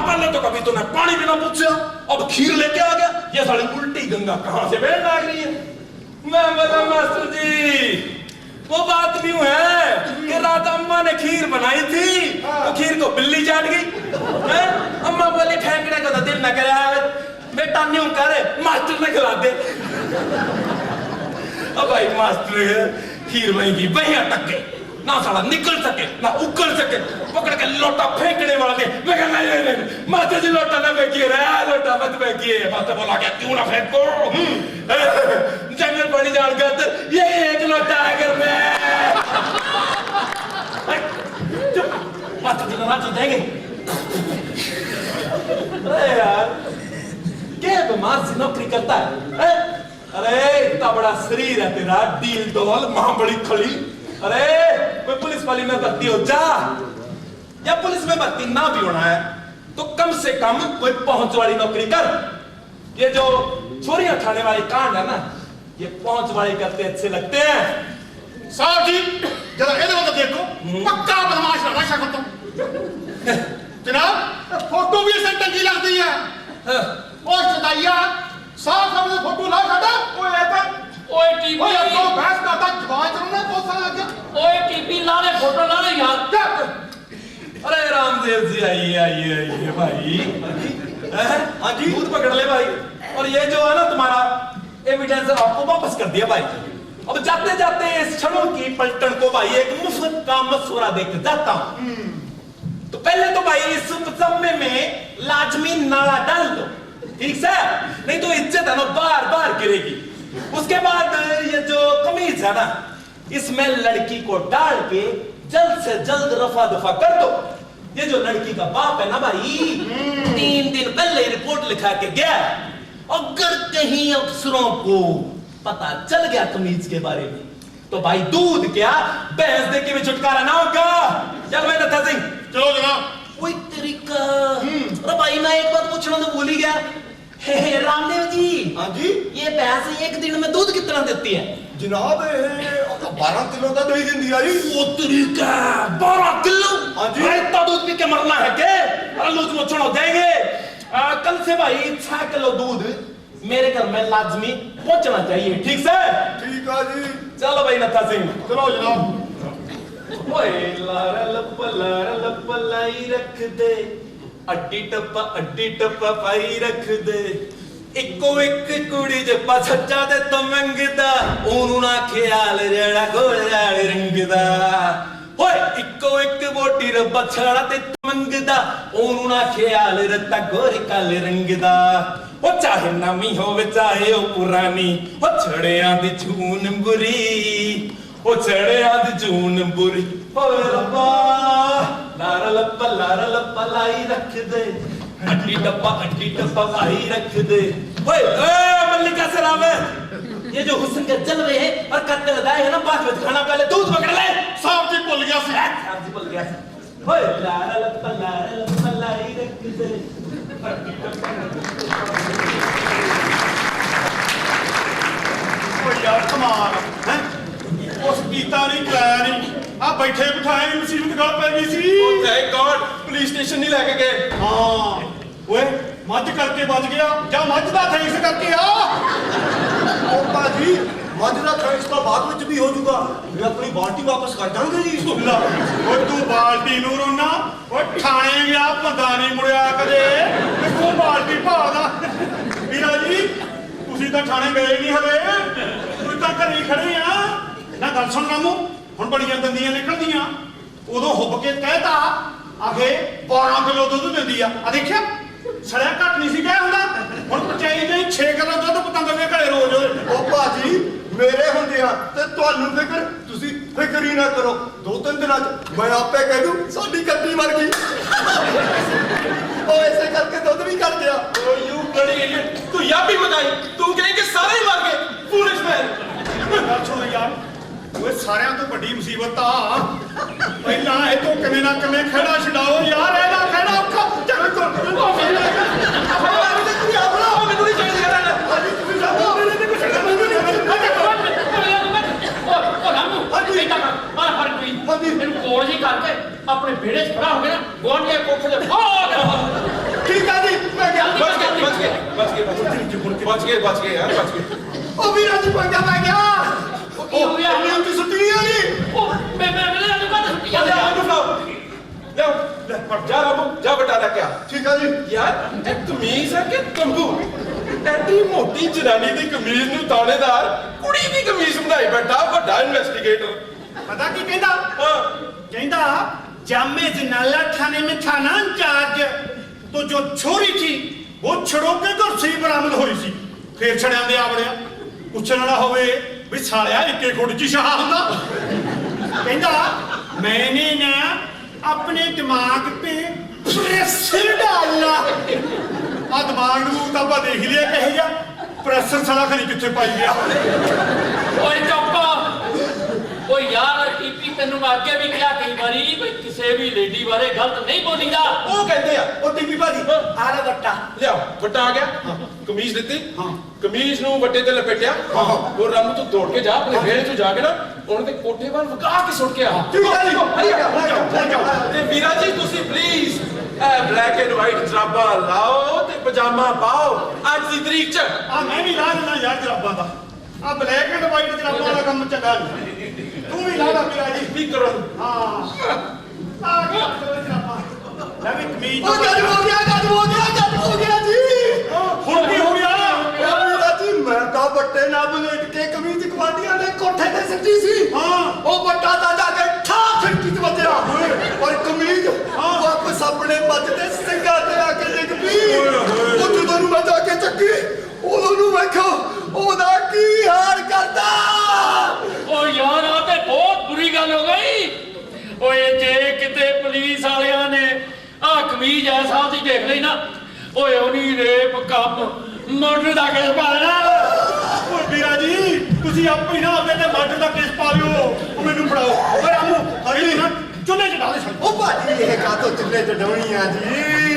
पहले तो कभी तूने पानी बिना पूछा, अब खीर लेके आ गया। ये साली उल्टी गंगा कहां से बहने लग रही है। मैं बोला मास्टर जी वो बात न्यू है कि रात अम्मा ने खीर बनाई थी, वो खीर को बिल्ली चाट गई हैं? अम्मा बोली फेंकने को तो दिल न करे, बेटा न्यू करे मास्टर ने खिला दे। अब भाई मास्टर खीर वहीं की वहीं अटक गए, ना साला निकल सके ना उकल सके। पकड़ के लोटा फेंकने वाला थे। मैं कहा नहीं मास्टर जी लोटा ना फेंकिए रे, लोटा मत फेंकिए। मास्टर बोला क्या क्यों ना फेंको, जंगल पड़ी जान गया तो ये एक लोटा है घर में। मास्टर जी नाराज हो जाएंगे। अरे यार क्या बीमार से नौकरी करता है? अरे इतना बड़ा शरीर है तेरा, डील डोल मां बड़ी खड़ी। अरे कोई पुलिस वाली में भर्ती हो जा, या पुलिस में भर्ती ना भी होना है तो कम से कम कोई पहुंच वाली नौकरी कर। ये जो चोरियां खाने वाले कांड है ना, ये पहुंच वाले करते अच्छे लगते हैं। साहब जी जरा इधर उधर देखो, पक्का बदमाश लगा शक्ल तो। जनाब फोटो भी इसे टंगी लगती है। और सदाइया साफ साफ फोटो ला काटा। ओए लेता ओए टीपी, ओए अब तो भैंस का था जवान चलना बहुत सारा आ गया। ओए टीपी ला ले फोटो ला ले यार। क्या अरे रामदेव जी आइए आइए आइए भाई। हाँ जी दूध पकड़ ले भाई। और ये जो है ना तुम्हारा एविडेंस आपको वापस कर दिया भाई। अब जाते जाते इस छड़ों की पलटन को भाई एक मुफ्त का मशवरा देकर जाता हूँ। तो पहले तो भाई इस उपजम्मे में लाजमी नाला डाल दो, ठीक से, नहीं तो इज्जत है ना बार बार गिरेगी। उसके बाद ये जो कमीज है ना, इसमें लड़की को डाल के जल्द से जल्द रफा दफा कर दो। ये जो लड़की का बाप है ना भाई, 3 दिन पहले रिपोर्ट लिखा के गया। अगर कहीं अफसरों को पता चल गया कमीज के बारे में तो भाई दूध क्या भैंस दे के भी छुटकारा ना होगा। चल भाई दत्ता सिंह चलो जनाब। कोई तरीका। अरे भाई मैं एक बात पूछना तो भूल ही गया। रामदेव जी, हाँ जी। ये भैंस एक दिन में दूध कितना देती है? जनाब 12 किलो का दही दिन दिया जी। वो तरीका 12 किलो। हाँ जी। अरे इतना दूध पी के मरना है क्या? अरे लूज मोचन हो जाएंगे। कल से भाई 6 किलो दूध मेरे घर में लाजमी पहुंचना चाहिए, ठीक से? ठीक है जी। चलो भाई नत्था सिंह। चलो जनाब। ओए लारा लप लाई रख दे, अड्डी टप्पा पाई रख दे। इको एक कुड़ी जे पछच्चा दे तो मंगदा, ओनू ना ख्याल जेड़ा गोल रंगदा। ओए इको एक बोटी रे बछड़ा ते मंगदा, ओनू ना ख्याल रता गोरे काले रंगदा। ओ चाहे नवी होवे चाहे ओ पुरानी, ओ छड़ियां दी जून बुरी, ओ छड़ियां दी जून बुरी। ओए रब्बा लारा लप्पा लाई रख दे, अड्डी टप्पा लाई रख दे। ओए ए मल्लिका सरावे, ये जो हुस्न के जलवे हैं और कत्ते लगाए हैं ना बाद में खाना पहले दूध पकड़ ले ਸਾਹਿਬ ਜੀ ਭੁੱਲ ਗਿਆ ਸੀ साहब जी बोल गया ओए लारा लप्पा लाई रख दे ਓ ਯਾਰ ਕਮਾਲ ਹੈ ਉਸ ਕੀਤਾ ਨਹੀਂ ਕਰਾਇਆ ਨਹੀਂ ਆ ਬੈਠੇ ਬਿਠਾਏ ਮੁਸੀਬਤ ਗੱਲ ਪੈ ਗਈ ਸੀ ਥੈਂਕ ਗॉड ਪੁਲਿਸ ਸਟੇਸ਼ਨ ਨਹੀਂ ਲੈ ਕੇ ਗਏ ਹਾਂ ਓਏ ਮੱਝ ਕਰਕੇ ਬਚ ਗਿਆ ਜਾਂ ਮੱਝ ਦਾ ਥੈਂਕਸ ਕਰਕੇ ਆ ਉਹ ਭਾਜੀ ਮੱਝ ਦਾ ਥੈਂਕਸ ਤਾਂ ਬਾਅਦ ਵਿੱਚ ਵੀ ਹੋ ਜਾਊਗਾ ਵੀ ਆਪਣੀ ਬਾਲਟੀ ਵਾਪਸ ਕਰ ਦਾਂਗੇ ਜੀ ਸੁੱਲਾ ਓਏ ਤੂੰ ਬਾਲਟੀ ਨੂੰ ਰੋਣਾ ਓਏ ਥਾਣੇ ਗਿਆ ਬੰਦਾ ਨਹੀਂ ਮੁੜਿਆ ਕਦੇ ਤੇ ਤੂੰ ਬਾਲਟੀ ਭਾਲਦਾ ਵੀਰਾ ਜੀ ਤੁਸੀਂ ਤਾਂ ਥਾਣੇ ਗਏ ਨਹੀਂ ਹਲੇ ਤੁਸੀਂ ਤਾਂ ਘਰੇ ਹੀ ਖੜੇ ਆ ਨਾ ਗੱਲ ਸੁਣ ਰਾਮੂ ਹੁਣ ਬੜੀਆਂ ਦੰਦੀਆਂ ਨਿਕਲਦੀਆਂ ਉਦੋਂ ਹੁੱਬ ਕੇ ਕਹਿਤਾ ਆਖੇ 12 ਕਿਲੋ ਦੁੱਧ ਦਿੰਦੀ ਆ ਦੇਖਿਆ ਸੜਿਆ ਘੱਟ ਨਹੀਂ ਸੀ ਕਿਹਾ ਹੁੰਦਾ ਹੁਣ ਪਚਾਈ ਦੇ 6 ਕਿਲੋ ਦੁੱਧ ਪਤੰਗ ਦੇ ਘਰੇ ਰੋਜ਼ ਉਹ ਭਾਜੀ ਮੇਰੇ ਹੁੰਦੇ ਆ ਤੇ ਤੁਹਾਨੂੰ ਫਿਕਰ ਤੁਸੀਂ ਫਿਕਰ ਹੀ ਨਾ ਕਰੋ 2-3 ਦਿਨਾਂ ਚ ਮੈਂ ਆਪੇ ਕਹਿ ਦੂੰ ਸਾਡੀ ਕੱਟੀ ਮਰ ਗਈ ਉਹ ਐਸੇ ਕਰਕੇ ਦੁੱਧ ਵੀ ਘਟ ਗਿਆ ਓ ਯੂ ਬਲਡੀ ਇਡੀਅਟ ਤੂੰ ਯਾਬੀ ਮਗਾਈ ਤੂੰ ਕਹੇ ਕਿ ਸਾਰੇ ਹੀ ਮਰ ਗਏ ਫੂਲਿਸ਼ ਮੈਨ ਗੱਲ ਸੁਣ ਯਾਰ ਓਏ ਸਾਰਿਆਂ ਤੋਂ ਵੱਡੀ ਮੁਸੀਬਤ ਆ ਪਹਿਲਾਂ ਇਹ ਤੋਂ ਕਿਵੇਂ ਨਾ ਕਿਵੇਂ ਖੜਾ ਛਡਾਓ ਯਾਰ ਇਹਦਾ ਖੜਾ ਔਖਾ ਚੱਲ ਤੁਰ ਮੈਨੂੰ ਨਹੀਂ ਚਾਹੀਦਾ ਯਾਰ ਹਾਂਜੀ ਤੁਸੀਂ ਜਾਓ ਮੇਰੇ ਤੇ ਕੁਛ ਮੈਨੂੰ ਨਹੀਂ ਇਹਨੂੰ ਕੋਲ ਜੀ ਕਰਕੇ ਆਪਣੇ ਵਿਹੜੇ 'ਚ ਖੜਾ ਹੋ ਗਿਆ ਨਾ ਗਵਾਂਢੀਆਂ ਕੋਠੇ ਦੇ ਠੀਕ ਆ ਜੀ ਮੈਂ ਗਿਆ ਬਚ ਗਏ ਯਾਰ ਬਚ ਗਏ ਉਹ ਵੀਰਾ ਜੀ ਪੰਗਾ ਪੈ ਗਿਆ ਕੀ ਹੋ ਗਿਆ? ਉਹ ਤੇ ਸੁੱਤੀ ਨਹੀਂ ਆਲੀ ਉਹ ਮੈਂ ਇਹਨੂੰ ਕਹਿੰਦਾ ਸੁੱਟੀ ਜਾਂਦੇ ਆ ਜਾ ਰਾਮੂ ਜਾ ਬਟਾ ਲੈ ਕੇ ਆ ਠੀਕ ਆ ਜੀ ਯਾਰ ਇਹ ਕਮੀਜ਼ ਹੈ ਕਿ ਤੰਬੂ ਐਡੀ ਮੋਟੀ ਜਨਾਨੀ ਦੀ ਕਮੀਜ਼ ਨੂੰ ਤਾਣੇਦਾਰ ਕੁੜੀ ਦੀ ਕਮੀਜ਼ ਬਣਾਈ ਬੈਠਾ ਵੱਡਾ ਇਨਵੈਸਟੀਗੇਟਰ पता की कहता ਹਾਂ कहता जामे जनाला थाने में था ना इंचार्ज तो जो छोरी थी वो छड़ो के घर से ही बरामद हुई सी फिर छड़िया दे आवड़िया पूछने वाला होवे भी सालिया इक्के गुड़ ची शाह हुंदा कहता मैंने ना अपने दिमाग पे प्रेशर डालना आ दिमाग नूं तां आपां देख लिया कहे जा प्रेशर साला खरी कित्थे पाई गया ਓਏ ਚੁੱਪ ਓ ਯਾਰ ਈਪੀ ਤੈਨੂੰ ਮੈਂ ਅੱਗੇ ਵੀ ਕਿਹਾ ਕਈ ਵਾਰੀ ਵੀ ਕਿਸੇ ਵੀ ਲੇਡੀ ਬਾਰੇ ਗਲਤ ਨਹੀਂ ਬੋਲੀਦਾ ਉਹ ਕਹਿੰਦੇ ਆ ਉਹ ਟੀਪੀ ਭਾਜੀ ਆ ਲੈ ਵੱਟਾ ਲਿਆਓ ਵੱਟਾ ਆ ਗਿਆ ਕਮੀਜ਼ ਦਿੱਤੀ ਕਮੀਜ਼ ਨੂੰ ਵੱਟੇ ਤੇ ਲਪੇਟਿਆ ਉਹ ਰਾਮੂ ਤੂੰ ਦੌੜ ਕੇ ਜਾ ਆਪਣੇ ਵਿਹੜੇ ਤੋਂ ਜਾ ਕੇ ਨਾ ਉਹਨਾਂ ਦੇ ਕੋਠੇ ਵੱਲ ਵਗਾ ਕੇ ਸੁੱਟ ਕੇ ਆ ਠੀਕ ਆ ਜੀ ਲੈ ਜਾਓ ਤੇ ਵੀਰਾ ਜੀ ਤੁਸੀਂ ਪਲੀਜ਼ ਇਹ ਬਲੈਕ ਐਂਡ ਵਾਈਟ ਜਰਾਬਾਂ ਲਾਓ ਤੇ ਪਜਾਮਾ ਪਾਓ ਅੱਜ ਦੀ ਤਰੀਕ 'ਚ ਆ ਮੈਂ ਵੀ ਲਾ ਦਿੰਦਾ ਯਾਰ ਜਰਾਬਾਂ ਦਾ ਆ ਬਲੈਕ ਐਂਡ ਵਾਈਟ ਜਰਾਬਾਂ ਵਾਲਾ ਕੰਮ ਚੰਗਾ ਨਹੀਂ ਤੂੰ ਵੀ ਲਾ ਲਾ ਮੇਰਾ ਜੀ ਵੀ ਕਰੋ ਹਾਂ ਆ ਗਿਆ ਜਰਾਬਾਂ ਲੈ ਵੀ ਕਮੀਜ਼ ਉਹ ਜੱਜ ਹੋ ਗਿਆ ਜੀ ਹੁਣ ਕੀ ਹੋ ਗਿਆ ਉਹ ਵੀਰਾ ਜੀ ਮੈਂ ਤਾਂ ਵੱਟੇ ਨਾਲ ਬਲੇਟ ਕੇ ਕਮੀਜ਼ ਗਵਾਂਡੀਆਂ ਦੇ ਕੋਠੇ ਤੇ ਸਿੱਟੀ ਸੀ ਹਾਂ ਉਹ ਵੱਟਾ ਤਾਂ ਜਾ ਕੇ ਠਾ ਖਿੜਕੀ 'ਚ ਵੱਜਿਆ ਔਰ ਕਮੀਜ਼ ਵਾਪਸ ਆਪਣੇ ਮੱਝ ਦੇ ਸਿੰਘਾਂ ਤੇ ਆ ਕੇ ਡਿੱਗ ਪਈ ਉਹ ਜਦੋਂ ਨੂੰ ਮੈਂ ਜਾ ਕੇ ਚੱਕੀ ਉਦੋਂ ਨੂੰ ਵੇਖੋ ਉਹਦਾ ਕੀ ਹਾਲ ਕਰਦਾ ਓ ਯਾਰ ਆ ਤੇ ਬਹੁਤ ਬੁਰੀ ਗੱਲ ਹੋ ਗਈ ਓਏ ਜੇ ਕਿਤੇ ਪੁਲਿਸ ਵਾਲਿਆਂ ਨੇ ਆ ਕਮੀਜ਼ ਐਸਾ ਦੀ ਦੇਖ ਲਈ ਨਾ ਓਏ ਉਹਨੀ ਰੇਪ ਕੰਮ ਮਰਡਰ ਦਾ ਕੇਸ ਪਾ ਲੈਣਾ ਓਏ ਵੀਰਾ ਜੀ ਤੁਸੀਂ ਆਪੇ ਹੀ ਨਾ ਆਪਦੇ ਤੇ ਮਰਡਰ ਦਾ ਕੇਸ ਪਾ ਲਿਓ ਉਹ ਮੈਨੂੰ ਫੜਾਓ ਓਏ ਰਾਮੂ ਹਰੀ ਨਾ ਚੁੱਲ੍ਹੇ 'ਚ ਡਾਲੇ ਛੱਡ ਉਹ ਭਾਜੀ ਇਹ ਕਾਤੋਂ ਚੁੱਲ੍ਹੇ ਤੇ ਡਾਉਣੀ ਆ ਜੀ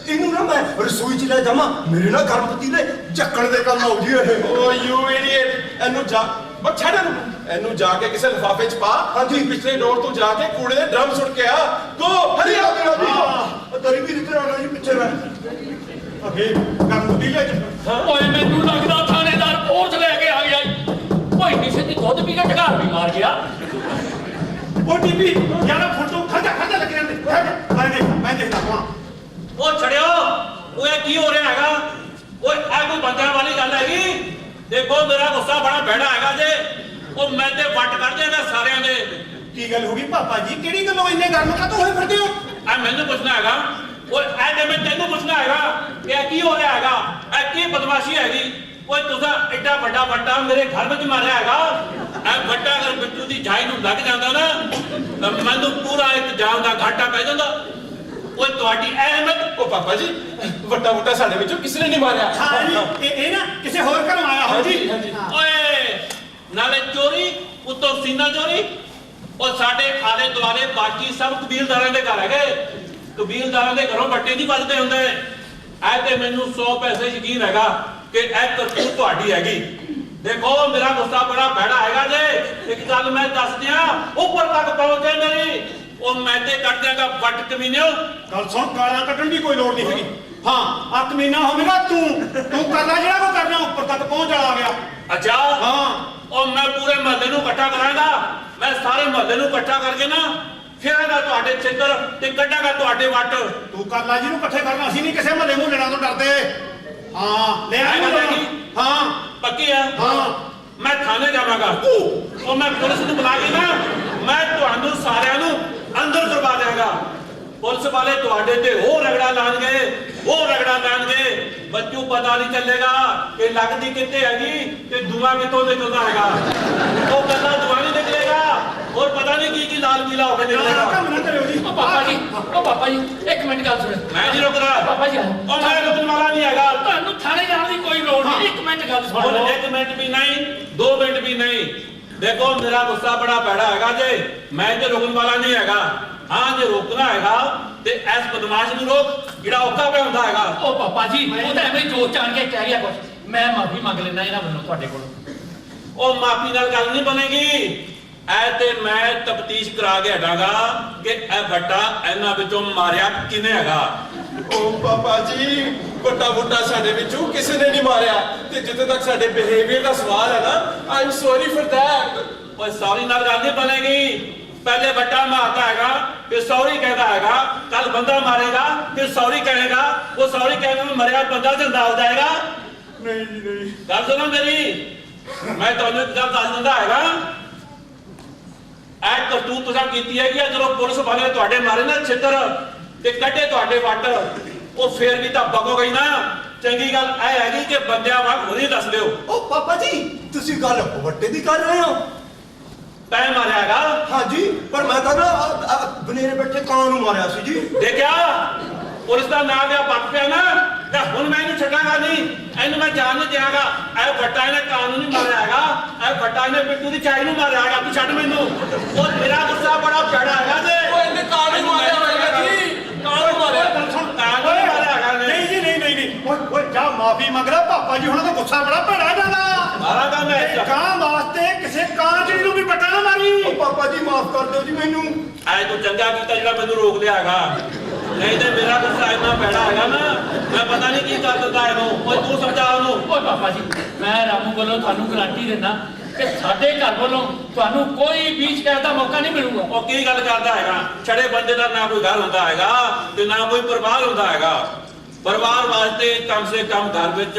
ਇਹਨੂੰ ਨਾ ਮੈਂ ਰਸੋਈ 'ਚ ਲੈ ਜਾਵਾਂ ਮੇਰੇ ਨਾਲ ਗਰਮ ਪਤੀਲੇ ਚੱਕਣ ਦੇ ਕੰਮ ਆਉ ਜੀ ਇਹ ਓ ਯੂ ਇਡੀਅਟ ਇਹਨੂੰ ਜਾ ਉਹ ਛੱਡ ਇਹਨੂੰ ਜਾ ਕੇ ਕਿਸੇ ਲਿਫਾਫੇ 'ਚ ਪਾ ਹਾਂਜੀ ਪਿਛਲੇ ਡੋਰ ਤੋਂ ਜਾ ਕੇ ਕੂੜੇ ਦੇ ਡਰਮ ਸੁੱਟ ਕੇ ਆ ਗੋ ਹਰੀ ਆ ਉਹ ਤਰੀ ਵੀ ਨਿਕਲ ਆਉਣਾ ਜੀ ਪਿੱਛੇ ਮੈਂ ਅਗੇ ਕੰਮ ਦੀ ਲੈ ਚ ਓਏ ਮੈਨੂੰ ਲੱਗਦਾ ਥਾਣੇਦਾਰ ਪਹੁੰਚ ਲੈ ਕੇ ਆ ਗਿਆ ਓਏ ਕਿਸੇ ਦੀ ਦੁੱਧ ਪੀ ਕੇ ਢਕਾਰ ਵੀ ਮਾਰ ਗਿਆ ਉਹ ਟੀਪੀ ਯਾਰ ਫੋਟੋ ਖੜਾ ਲੱਗ ਜਾਂਦੇ ਮੈਂ ਦੇਖਦਾ ਕੌਣ ਉਹ ਛੜਿਓ ਓਏ ਕੀ ਹੋ ਰਿਹਾ ਹੈਗਾ ਓਏ ਇਹ ਕੋਈ ਬੰਦਿਆਂ ਵਾਲੀ ਗੱਲ ਹੈਗੀ ਦੇਖੋ ਮੇਰਾ ਗੁੱਸਾ ਬੜਾ ਭੈੜਾ ਹੈਗਾ ਜੇ ਉਹ ਮੈਂ ਤੇ ਵੱਟ ਕੱਢ ਦੇਗਾ ਸਾਰਿਆਂ ਦੇ ਕੀ ਗੱਲ ਹੋ ਗਈ ਪਾਪਾ ਜੀ ਕਿਹੜੀ ਗੱਲੋਂ ਇੰਨੇ ਗਰਮ ਕਾਹਤੋਂ ਹੋਏ ਫਿਰਦੇ ਹੋ ਆ ਮੈਨੂੰ ਪੁੱਛਣਾ ਹੈਗਾ ਓਏ ਇਹ ਜੇ ਮੈਂ ਤੈਨੂੰ ਪੁੱਛਣਾ ਹੈਗਾ ਕਿ ਇਹ ਕੀ ਹੋ ਰਿਹਾ ਹੈਗਾ ਇਹ ਕੀ ਬਦਮਾਸ਼ੀ ਹੈਗੀ ਓਏ ਤੁਸੀਂ ਐਡਾ ਵੱਡਾ ਵੱਟਾ ਮੇਰੇ ਘਰ ਵਿੱਚ ਮਾਰਿਆ ਹੈਗਾ ਇਹ ਵੱਟਾ ਅਗਰ ਬਿੱਟੂ ਦੀ ਜਾਈ ਨੂੰ ਲੱਗ ਜਾਂਦਾ ਨਾ ਤਾਂ ਮੈਨੂੰ ਪੂਰਾ ਇੱਕ ਜਾਨ ਦਾ ਘਾਟਾ ਪੈ ਜਾਂਦਾ ਓਏ ਤੁਹਾਡੀ ਅਹਿਮਤ ਉਹ ਪਾਪਾ ਜੀ ਵੱਟਾ ਵੱਟਾ ਸਾਡੇ ਵਿੱਚੋਂ ਕਿਸੇ ਨੇ ਨਹੀਂ ਮਾਰਿਆ ਹਾਂ ਜੀ ਇਹ ਨਾ ਕਿਸੇ ਹੋਰ ਘਰੋਂ ਆਇਆ ਹਾਂਜੀ ਓਏ ਨਾਲੇ ਚੋਰੀ ਉੱਤੋਂ ਸੀਨਾ ਚੋਰੀ। ਉਹ ਸਾਡੇ ਆਲੇ ਦੁਆਲੇ ਬਾਕੀ ਸਭ ਕਬੀਲਦਾਰਾਂ ਦੇ ਘਰ ਹੈਗੇ। ਕਬੀਲਦਾਰਾਂ ਦੇ ਘਰੋਂ ਬੱਟੇ ਨਹੀਂ ਵੱਜਦੇ ਹੁੰਦੇ। ਐ ਤੇ ਮੈਨੂੰ 100 ਪੈਸੇ ਯਕੀਨ ਹੈਗਾ ਕਿ ਇਹ ਕਰਤੂਤ ਤੁਹਾਡੀ ਹੈਗੀ। ਦੇਖੋ ਮੇਰਾ ਗੁੱਸਾ ਬੜਾ ਭੈੜਾ ਹੈਗਾ ਜੇ। ਇੱਕ ਗੱਲ ਮੈਂ ਦੱਸ ਦਿਆਂ, ਉੱਪਰ ਤੱਕ ਪਹੁੰਚੇ ਮੇਰੀ, ਉਹ ਮੈਂ ਤੇ ਕੱਢ ਦਿਆਂਗਾ ਵੱਟ ਕਮੀਨਿਓ। ਗੱਲ ਸੁਣ, ਗਾਲਾਂ ਕੱਢਣ ਦੀ ਕੋਈ ਲੋੜ ਨਹੀਂ ਹੈਗੀ। ਹਾਂ, ਅੱਤ ਮਹੀਨਾ ਹੋਵੇਗਾ, ਤੂੰ ਕਰ ਲੈ ਜਿਹੜਾ ਕੋ ਕਰਨਾ। ਉੱਪਰ ਤੱਕ ਪਹੁੰਚ ਆ ਗਿਆ। ਅੱਛਾ ਹਾਂ, ਉਹ ਮੈਂ ਪੂਰੇ ਮਹੱਲੇ ਨੂੰ ਇਕੱਠਾ ਕਰਾਂਗਾ। ਮੈਂ ਸਾਰੇ ਮਹੱਲੇ ਨੂੰ ਇਕੱਠਾ ਕਰਕੇ ਨਾ ਫੇਰਾਂਗਾ ਤੁਹਾਡੇ ਛਿੱਤਰ ਤੇ ਕੱਢਾਂਗਾ ਤੁਹਾਡੇ ਵੱਟ। ਤੂੰ ਕਰ ਲੈ ਜਿਹਨੂੰ ਇਕੱਠੇ ਕਰਨਾ। ਅਸੀਂ ਨਹੀਂ ਕਿਸੇ ਮਹੱਲੇ ਮੁਹੱਲਿਆਂ ਤੋਂ ਡਰਦੇ। ਹਾਂ, ਲੈ ਆ ਹਾਂ ਪੱਕੀ ਆ? ਹਾਂ। ਮੈਂ ਥਾਣੇ ਜਾਵਾਂਗਾ। ਉਹ ਮੈਂ ਪੁਲਿਸ ਨੂੰ ਬੁਲਾ ਕੇ ਨਾ ਮੈਂ ਤੁਹਾਨੂੰ ਸਾਰਿਆਂ ਨੂੰ ਅੰਦਰ ਕਰਵਾ ਦਿਆਂਗਾ। ਪੁਲਿਸ ਵਾਲੇ ਤੁਹਾਡੇ ਤੇ ਉਹ ਰਗੜਾ ਲਾਣਗੇ, ਉਹ ਰਗੜਾ ਲਾਣਗੇ। ਬੱਚੂ ਪਤਾ ਨਹੀਂ ਚੱਲੇਗਾ ਕਿ ਲੱਗਦੀ ਕਿੱਥੇ ਹੈਗੀ ਤੇ ਧੂਆਂ ਕਿੱਥੋਂ ਨਿਕਲਦਾ ਹੈਗਾ। ਉਹ ਕੱਲਾ ਧੂਆਂ ਨਹੀਂ ਨਿਕਲੇਗਾ, ਹੋਰ ਪਤਾ ਨਹੀਂ ਕੀ ਕੀ ਲਾਲ ਪੀਲਾ ਹੋ ਕੇ ਨਿਕਲੇਗਾ। ਕੰਮ ਨਾ ਕਰਿਓ ਜੀ। ਉਹ ਪਾਪਾ ਜੀ ਇੱਕ ਮਿੰਟ ਗੱਲ ਸੁਣੋ। ਮੈਂ ਨਹੀਂ ਰੁਕਦਾ। ਪਾਪਾ ਜੀ ਉਹ ਮੈਂ ਰੁਕਣ ਵਾਲਾ ਨਹੀਂ ਹੈਗਾ। ਤੁਹਾਨੂੰ ਥਾਣੇ ਜਾਣ ਦੀ ਕੋਈ ਲੋੜ ਨਹੀਂ। ਇੱਕ ਮਿੰਟ ਗੱਲ ਸੁਣ ਹੁਣ ਲਓ। 1 ਮਿੰਟ ਵੀ ਨਹੀਂ, 2 ਮਿੰਟ ਵੀ ਨਹੀਂ। ਦੇਖੋ ਮੇਰਾ ਗੁੱਸਾ ਬੜਾ ਭੈੜਾ ਹੈਗਾ ਜੇ। ਮੈਂ ਤੇ ਰੁਕਣ ਵਾਲਾ ਨਹੀਂ ਹੈਗਾ। ਹਾਂ, ਜੇ ਰੋਕਣਾ ਹੈਗਾ ਤੇ ਇਸ ਬਦਮਾਸ਼ ਨੂੰ ਰੋਕ ਜਿਹੜਾ ਔਖਾ ਪਿਆ ਹੁੰਦਾ ਹੈਗਾ। ਉਹ ਪਾਪਾ ਜੀ ਉਹ ਤਾਂ ਐਵੇਂ ਜੋਤ ਜਾਣ ਕੇ ਕਹਿ ਗਿਆ ਕੁਛ। ਮੈਂ ਮਾਫੀ ਮੰਗ ਲੈਣਾ ਇਹਨਾਂ ਵੱਲੋਂ ਤੁਹਾਡੇ ਕੋਲੋਂ। ਉਹ ਮਾਫੀ ਨਾਲ ਗੱਲ ਨਹੀਂ ਬਣੇਗੀ। ਐ ਤੇ ਮੈਂ ਤਫਤੀਸ਼ ਕਰਾ ਕੇ ਹਟਾਂਗਾ ਕਿ ਇਹ ਬੱਟਾ ਇਹਨਾਂ ਵਿੱਚੋਂ ਮਾਰਿਆ ਕਿਨੇ ਹੈਗਾ। ਉਹ ਪਾਪਾ ਜੀ, ਵੱਡਾ ਬੁੱਟਾ ਸਾਡੇ ਵਿੱਚੋਂ ਕਿਸੇ ਨੇ ਨਹੀਂ ਮਾਰਿਆ। ਤੇ ਜਿੱਥੇ ਤੱਕ ਸਾਡੇ ਬਿਹੇਵੀਅਰ ਦਾ ਸਵਾਲ ਹੈ ਨਾ, I am sorry for that. ਓਏ ਸੌਰੀ ਨਾਲ ਗੱਲ ਨਹੀਂ ਬਣੇਗੀ। ਪਹਿਲੇ ਬੱਟਾ ਮਾਰਦਾ ਹੈਗਾ ਫਿਰ ਸੌਰੀ ਕਹਿੰਦਾ ਹੈਗਾ। ਕੱਲ ਬੰਦਾ ਮਾਰੇਗਾ ਫਿਰ ਸੌਰੀ ਕਹੇਗਾ। ਉਹ ਸੌਰੀ ਕਹਿਣ ਨੂੰ ਮਰਿਆ ਬੰਦਾ ਜਿੰਦਾ ਹੋ ਜਾਏਗਾ। ਨਹੀਂ ਜੀ ਨਹੀਂ। ਗੱਲ ਸੁਣੋ ਮੇਰੀ, ਮੈਂ ਤੁਹਾਨੂੰ ਇੱਕ ਗੱਲ ਦੱਸ ਦਿੰਦਾ ਹੈਗਾ। ਐ ਕਰਤੂਤ ਤੁਸੀਂ ਕੀਤੀ ਹੈਗੀ। ਜਦੋਂ ਪੁਲਿਸ ਵਾਲੇ ਤੁਹਾਡੇ ਮਾਰੇ ਨਾ ਛਿੱਤਰ ਤੇ ਕੱਢੇ ਤੁਹਾਡੇ ਵੱਟ, ਉਹ ਫੇਰ ਵੀ ਤਾਂ ਬਗੋਗੇ ਨਾ। ਚੰਗੀ ਗੱਲ ਇਹ ਹੈਗੀ ਕਿ ਬੰਦਿਆਂ ਵਾਂਗ ਹੁਣੇ ਦੱਸ ਦਿਓ। ਉਹ ਪਾਪਾ ਜੀ, ਤੁਸੀਂ ਗੱਲ ਵੱਟੇ ਦੀ ਕਰ ਰਹੇ ਹੋ। ਤੈਂ ਮਾਰਿਆ ਹੈਗਾ। ਹਾਂਜੀ, ਪਰ ਮੈਂ ਤਾਂ ਨਾ ਬਨੇਰੇ ਬੈਠੇ ਕਾਂ ਨੂੰ ਮਾਰਿਆ ਸੀ ਜੀ। ਦੇਖਿਆ ਪੁਲਿਸ ਦਾ ਨਾਂ ਲਿਆ ਪੱਕ ਪਿਆ ਨਾ। ਤੇ ਹੁਣ ਮੈਂ ਇਹਨੂੰ ਛੱਡਾਂਗਾ ਨਹੀਂ, ਇਹਨੂੰ ਮੈਂ ਜਾਣ ਨਹੀਂ ਦਿਆਂਗਾ। ਇਹ ਵੱਟਾ ਇਹਨੇ ਕਾਨੂੰਨ ਨਹੀਂ ਮਾਰਿਆ ਹੈਗਾ। ਇਹ ਵੱਟਾ ਇਹਨੇ ਪਿੱਟੂ ਦੀ ਚਾਈ ਨੂੰ ਮਾਰਿਆ ਹੈਗਾ। ਤੂੰ ਛੱਡ ਮੈਨੂੰ। ਉਹ ਮੇਰਾ ਗੁੱਸਾ ਬੜਾ ਭੈੜਾ ਹੈਗਾ ਜੇ। ਉਹ ਇਹਨੇ ਕਾਨੂੰਨ ਮਾਰਿਆ ਹੋਵੇਗਾ ਜੀ। ਕਾਨੂੰਨ ਮਾਰਿਆ। ਗੱਲ ਸੁਣ, ਕਾਨੂੰਨ ਨਹੀਂ ਮਾਰਿਆ ਹੈਗਾ ਇਹਨੇ। ਨਹੀਂ ਜੀ ਨਹੀਂ ਨਹੀਂ ਨਹੀਂ। ਓਏ ਜਾ ਮਾਫੀ ਮੰਗ ਲੈ। ਪਾਪਾ ਜੀ ਹੁਣ ਤਾਂ ਗੁੱਸਾ ਬੜਾ ਭੈੜਾ ਜਾਂਦਾ। ਮਾਰਾਂਗਾ ਮੈਂ। ਕਾਂ ਵਾਸਤੇ ਕਿਸੇ ਕਾਂ ਚੀਜ਼ ਨੂੰ ਵੀ ਬੱਟਾ ਨਾ ਮਾਰੀ। ਉਹ ਪਾਪਾ ਜੀ ਮਾਫ ਕਰ ਦਿਓ ਜੀ ਮੈਨੂੰ। ਐ ਤੂੰ ਚੰਗਾ ਕੀਤਾ ਜਿਹੜਾ ਮੈਨੂੰ ਰੋਕ ਲਿਆ ਹੈਗਾ। ਨਹੀਂ ਤੇ ਮੇਰਾ ਗੁੱਸਾ ਇੰਨਾ ਭੈੜਾ ਹੈਗਾ ਨਾ, ਮੈਂ ਪਤਾ ਨਹੀਂ ਕੀ ਕਰ ਦਿੰਦਾ ਇਹਨੂੰ। ਓਏ ਤੂੰ ਸਮਝਾ ਉਹਨੂੰ। ਓਏ ਪਾਪਾ ਜੀ ਮੈਂ ਰਾਮੂ ਵੱਲੋਂ ਤੁਹਾਨੂੰ ਗਾਰੰਟੀ ਦਿੰਦਾ ਕਿ ਸਾਡੇ ਘਰ ਵੱਲੋਂ ਤੁਹਾਨੂੰ ਕੋਈ ਵੀ ਸ਼ਿਕਾਇਤ ਦਾ ਮੌਕਾ ਨਹੀਂ ਮਿਲੂਗਾ। ਉਹ ਕੀ ਗੱਲ ਕਰਦਾ ਹੈਗਾ? ਛੜੇ ਬੰਦੇ ਦਾ ਨਾ ਕੋਈ ਘਰ ਹੁੰਦਾ ਹੈਗਾ ਤੇ ਨਾ ਕੋਈ ਪਰਿਵਾਰ ਹੁੰਦਾ ਹੈਗਾ। ਪਰਿਵਾਰ ਵਾਸਤੇ ਕਮ ਸੇ ਕਮ ਘਰ ਵਿੱਚ